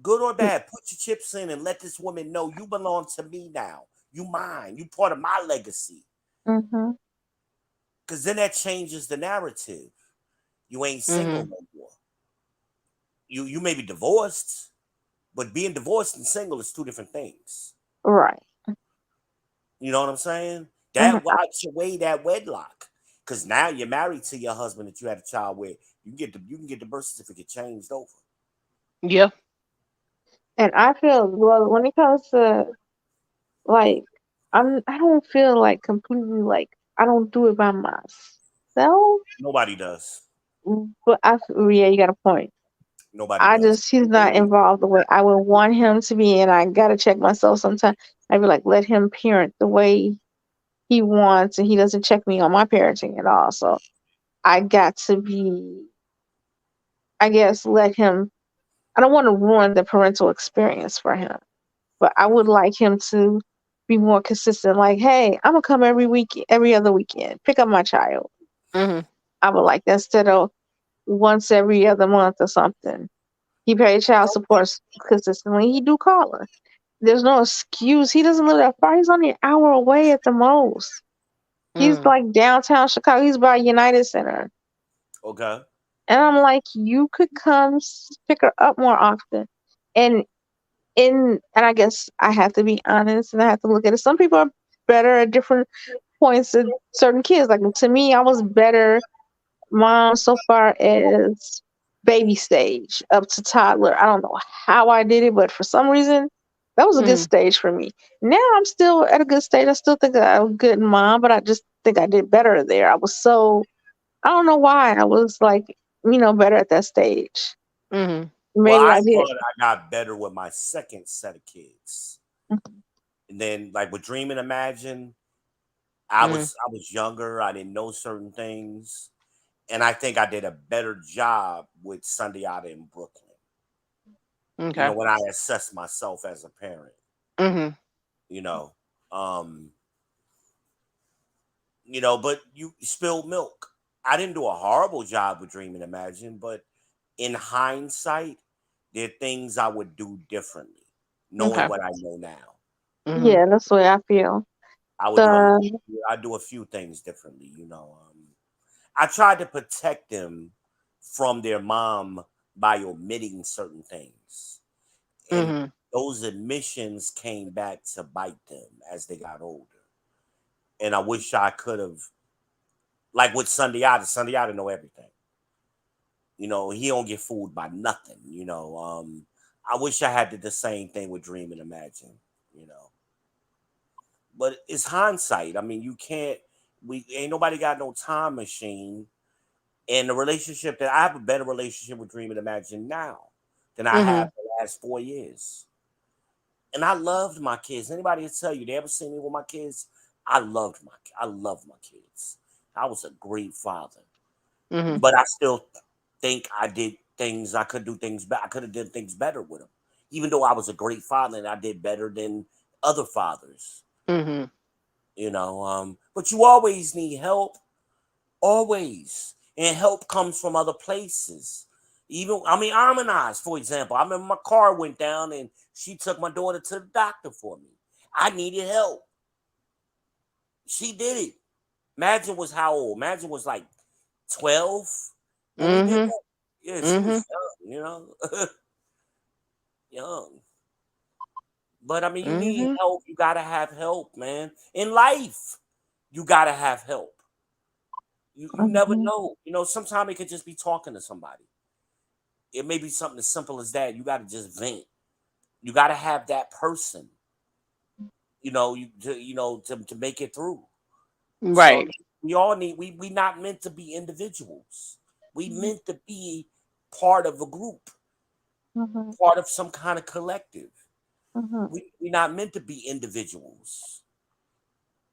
S6: Good or bad. Put your chips in and let this woman know you belong to me now. You mine. You part of my legacy.
S5: Mm-hmm.
S6: Because then that changes the narrative. You ain't single no more. You may be divorced, but being divorced and single is two different things.
S5: Right.
S6: You know what I'm saying?
S5: Mm-hmm.
S6: That wipes away that wedlock. Because now you're married to your husband that you had a child with. You can get the birth certificate changed over.
S1: Yeah.
S5: And I feel, well, when it comes to like, I don't feel like completely like I don't do it by myself.
S6: Nobody does.
S5: But yeah, you got a point.
S6: Nobody does.
S5: He's not involved the way I would want him to be, and I gotta check myself sometimes. I'd be like, let him parent the way he wants, and he doesn't check me on my parenting at all. So I got to be, I guess, let him. I don't want to ruin the parental experience for him, but I would like him to be more consistent. Like, hey, I'm gonna come every week, every other weekend, pick up my child.
S1: Mm-hmm.
S5: I would like that instead of once every other month or something. He paid child support consistently. He do call her. There's no excuse. He doesn't live that far. He's only an hour away at the most. He's like downtown Chicago. He's by United Center.
S6: Okay.
S5: And I'm like, you could come pick her up more often. And and I guess I have to be honest and I have to look at it. Some people are better at different points at certain kids. Like to me, I was better mom so far as baby stage up to toddler. I don't know how I did it, but for some reason that was a good stage for me. Now I'm still at a good stage. I still think I'm a good mom, but I just think I did better there. I don't know why I was like, better at that stage.
S1: Mm-hmm.
S6: Well,
S5: Maybe
S6: I
S5: I did.
S6: thought I got better with my second set of kids. And then like with Dream and Imagine, I was younger. I didn't know certain things. And I think I did a better job with Sunday Out in Brooklyn.
S1: Okay.
S6: When I assessed myself as a parent.
S1: Mm-hmm.
S6: You know. But you spilled milk. I didn't do a horrible job with Dream and Imagine, but in hindsight, there are things I would do differently, knowing
S1: Okay.
S6: what I know now.
S5: Yeah, that's the way I feel.
S6: I would
S5: The
S6: do a few things differently. I tried to protect them from their mom by omitting certain things, and
S1: Mm-hmm.
S6: those admissions came back to bite them as they got older. And I wish I could have, like with Sunday Out to know everything. He don't get fooled by nothing. I wish I had did the same thing with Dream and Imagine. But it's hindsight. I mean, you can't. We ain't nobody got no time machine. And the relationship that I have a better relationship with Dream and Imagine now than I have the last 4 years. And I loved my kids. Anybody will tell you they ever seen me with my kids? I love my kids. I was a great father.
S1: Mm-hmm.
S6: But I still think I did things. I could do things better. I could have did things better with them, even though I was a great father and I did better than other fathers.
S1: Mm-hmm.
S6: But you always need help, always, and help comes from other places. Harmonize, for example. I remember my car went down and she took my daughter to the doctor for me. I needed help. She did it. Imagine was how old? Imagine was like 12 when we did that. Yeah, she was young, young. But you need help. You gotta have help, man. In life, you gotta have help. You never know. Sometimes it could just be talking to somebody. It may be something as simple as that. You gotta just vent. You gotta have that person. To make it through. So
S1: Right.
S6: we all need. We not meant to be individuals. We meant to be part of a group, part of some kind of collective. We're not meant to be individuals.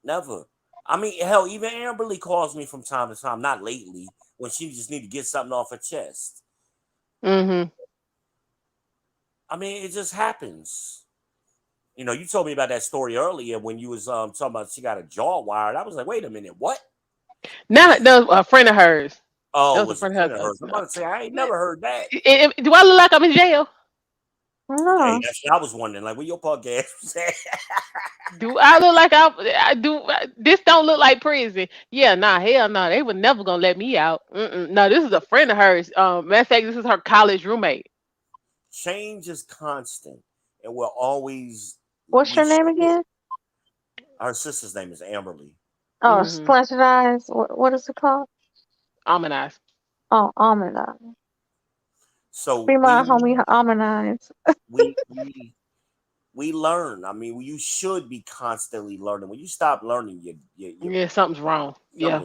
S6: Never. I mean, hell, even Amberly calls me from time to time, not lately, when she just need to get something off her chest. I mean, it just happens. You know, you told me about that story earlier when you was talking about she got a jaw wired. I was like, wait a minute, what?
S1: Now that was a friend of hers.
S6: Oh,
S1: That
S6: it
S1: was a
S6: was a
S1: friend
S6: friend
S1: of
S6: of
S1: hers.
S6: hers. I'm about to say, I ain't never heard that.
S1: Do I look like I'm in jail?
S6: Hey, that's what I was wondering. Like, where your podcast was at?
S1: Do I look like I do? This don't look like prison. Yeah, nah, hell no. They were never gonna let me out. No, this is a friend of hers. Matter of fact, this is her college roommate.
S6: Change is constant, and we're always.
S5: What's your name again?
S6: Her sister's name is Amberly.
S5: Oh, Splintered Eyes. What is it called?
S1: Almond Eyes.
S5: Oh, Almond Eyes.
S6: So
S5: Be my homie, Almond Eyes.
S6: we learn. I mean, you should be constantly learning. When you stop learning,
S1: Yeah, something's wrong. Yeah.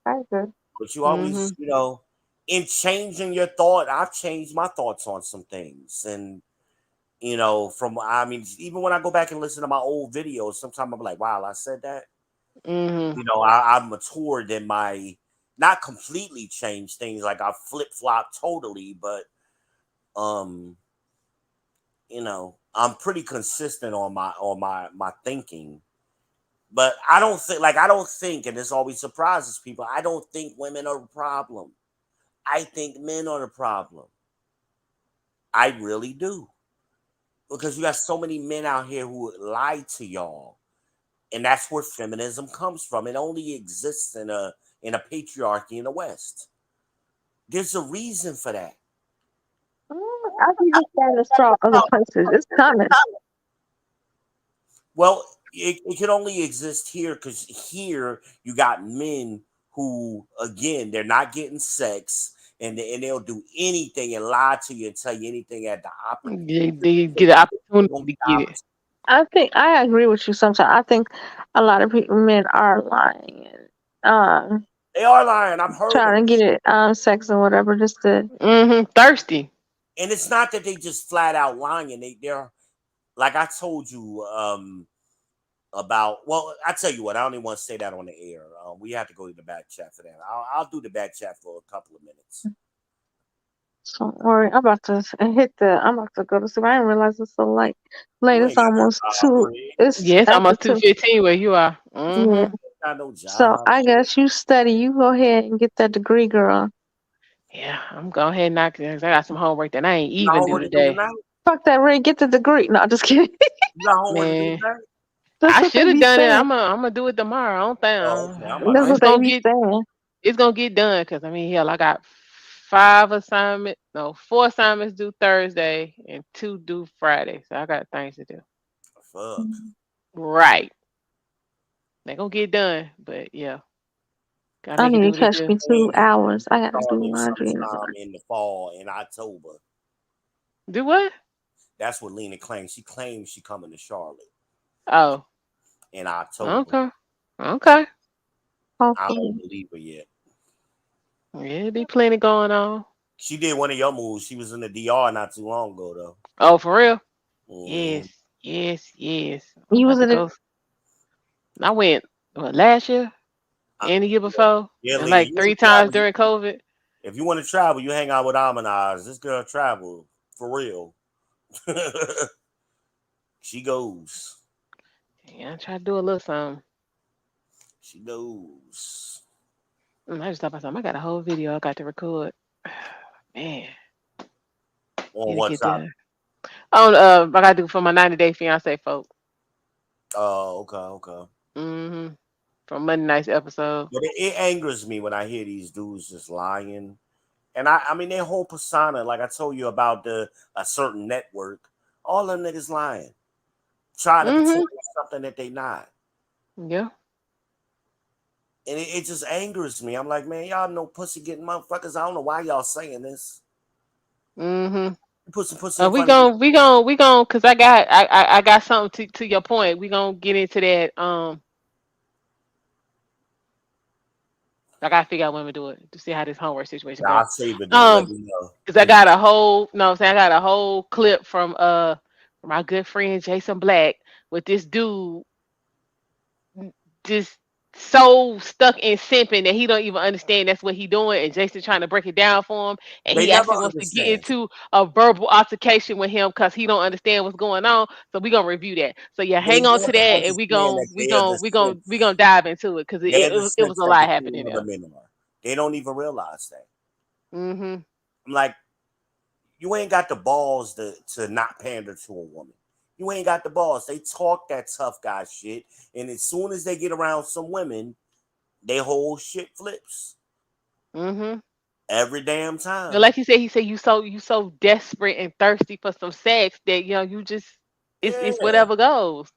S5: I agree.
S6: But you always, you know, in changing your thought, I've changed my thoughts on some things. And, you know, I mean, even when I go back and listen to my old videos, sometimes I'm like, wow, I said that. You know, I've matured in my, not completely changed things, like I flip-flop totally, but, you know, I'm pretty consistent on my thinking. But I don't think, and this always surprises people, I don't think women are the problem. I think men are the problem. I really do. Because you got so many men out here who lie to y'all. And that's where feminism comes from. It only exists in a patriarchy in the West. There's a reason for that.
S5: I think it's starting to strong other places. It's coming.
S6: Well, it can only exist here because here you got men who, again, they're not getting sex and they'll do anything and lie to you and tell you anything at the opposite.
S1: They get an opportunity to get it.
S5: I think I agree with you sometimes. I think a lot of men are lying and
S6: they are lying. I've heard
S5: trying to get it sex or whatever just to
S1: thirsty.
S6: And it's not that they just flat out lying. They're like I told you about. Well, I tell you what, I don't even want to say that on the air. We have to go to the back chat for that. I'll do the back chat for a couple of minutes.
S5: Don't worry, I'm about to go to sleep. I didn't realize it's so late. It's almost 2. It's
S1: Yes,
S5: after
S1: almost
S5: 2.
S1: 2:15 where you are.
S5: Yeah.
S6: Got no job.
S5: So I guess you study. You go ahead and get that degree, girl.
S1: Yeah, I'm going ahead and knock it. I got some homework that I ain't even do today.
S5: Fuck that, Ray. Get the degree. No, just kidding.
S1: Man,
S5: That's
S1: I
S5: what they
S1: should have
S5: be
S1: done it.
S5: saying.
S1: I'm gonna do it tomorrow. I don't think
S5: That's what they be saying.
S1: it's gonna get done because I mean, hell, I got 4 assignments due Thursday and 2 due Friday. So I got things to do.
S6: Fuck.
S1: Right. They're gonna get done, but yeah.
S5: I need to catch me 2 hours. I gotta do laundry.
S6: Sometime in the fall, in October.
S1: Do what?
S6: That's what Lena claims. She claims she coming to Charlotte.
S1: Oh.
S6: In October.
S1: Okay.
S6: I don't believe her yet.
S1: Yeah, there be plenty going on.
S6: She did one of your moves. She was in the DR not too long ago, though.
S1: Oh, for real?
S6: Mm-hmm.
S1: Yes.
S5: You was in it?
S1: I went last year and the year before, and
S6: Lena,
S1: like 3 times during COVID.
S6: If you want to travel, you hang out with Amanaz. This girl travel for real. She goes.
S1: Yeah, I try to do a little something.
S6: She goes.
S1: I just thought about something. I got a whole video I got to record. Man.
S6: On what topic?
S1: I got to do for my 90-day fiance folk.
S6: Oh, okay.
S1: From Monday night's episode.
S6: But it angers me when I hear these dudes just lying. And I mean, their whole persona, like I told you about a certain network, all them niggas lying. Trying to pretend something that they not.
S1: Yeah.
S6: And it just angers me. I'm like, man, y'all know pussy getting motherfuckers. I don't know why y'all saying this. Put some pussy in
S1: we
S6: front of
S1: gon' cause I got something to your point. We gonna get into that. I gotta figure out when we do it to see how this homework situation
S6: I'll
S1: goes.
S6: save it then. Let me know.
S1: Because I got a whole no, I'm saying I got a whole clip from my good friend Jason Black with this dude just so stuck in simping that he don't even understand that's what he doing, and Jason trying to break it down for him, and
S6: They
S1: he
S6: never
S1: actually wants to get
S6: understand.
S1: into a verbal altercation with him because he don't understand what's going on. So we gonna review that. So yeah,
S6: They
S1: hang on to
S6: never
S1: that, and
S6: understand that they're the simps.
S1: we gonna dive into it because
S6: They're the
S1: it was
S6: simps
S1: a
S6: that
S1: lot
S6: between
S1: happening
S6: other
S1: there.
S6: men are. They don't even realize that.
S1: Mm-hmm.
S6: I'm like, you ain't got the balls to not pander to a woman. You ain't got the balls. They talk that tough guy shit, and as soon as they get around some women, their whole shit flips
S1: Mm-hmm.
S6: every damn
S1: But
S6: time.
S1: like he said you so desperate and thirsty for some sex that you just it's
S6: Yeah.
S1: whatever goes.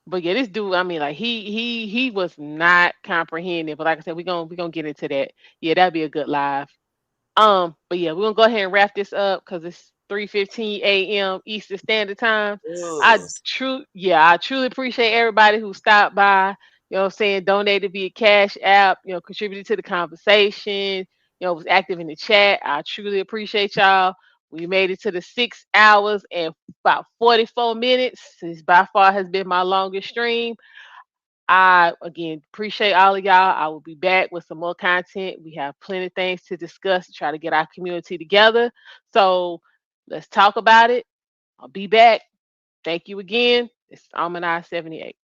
S1: But yeah, this dude, I mean, like he was not comprehending. But like I said, we gonna get into that. Yeah, that'd be a good live. But yeah, we're gonna go ahead and wrap this up because it's 3:15 a.m. Eastern Standard Time.
S6: Ugh.
S1: I truly appreciate everybody who stopped by, you know what I'm saying, donated via Cash App, contributed to the conversation, was active in the chat. I truly appreciate y'all. We made it to the 6 hours and about 44 minutes. This by far has been my longest stream. I again appreciate all of y'all. I will be back with some more content. We have plenty of things to discuss to try to get our community together. So let's talk about it. I'll be back. Thank you again. It's Almanai 78.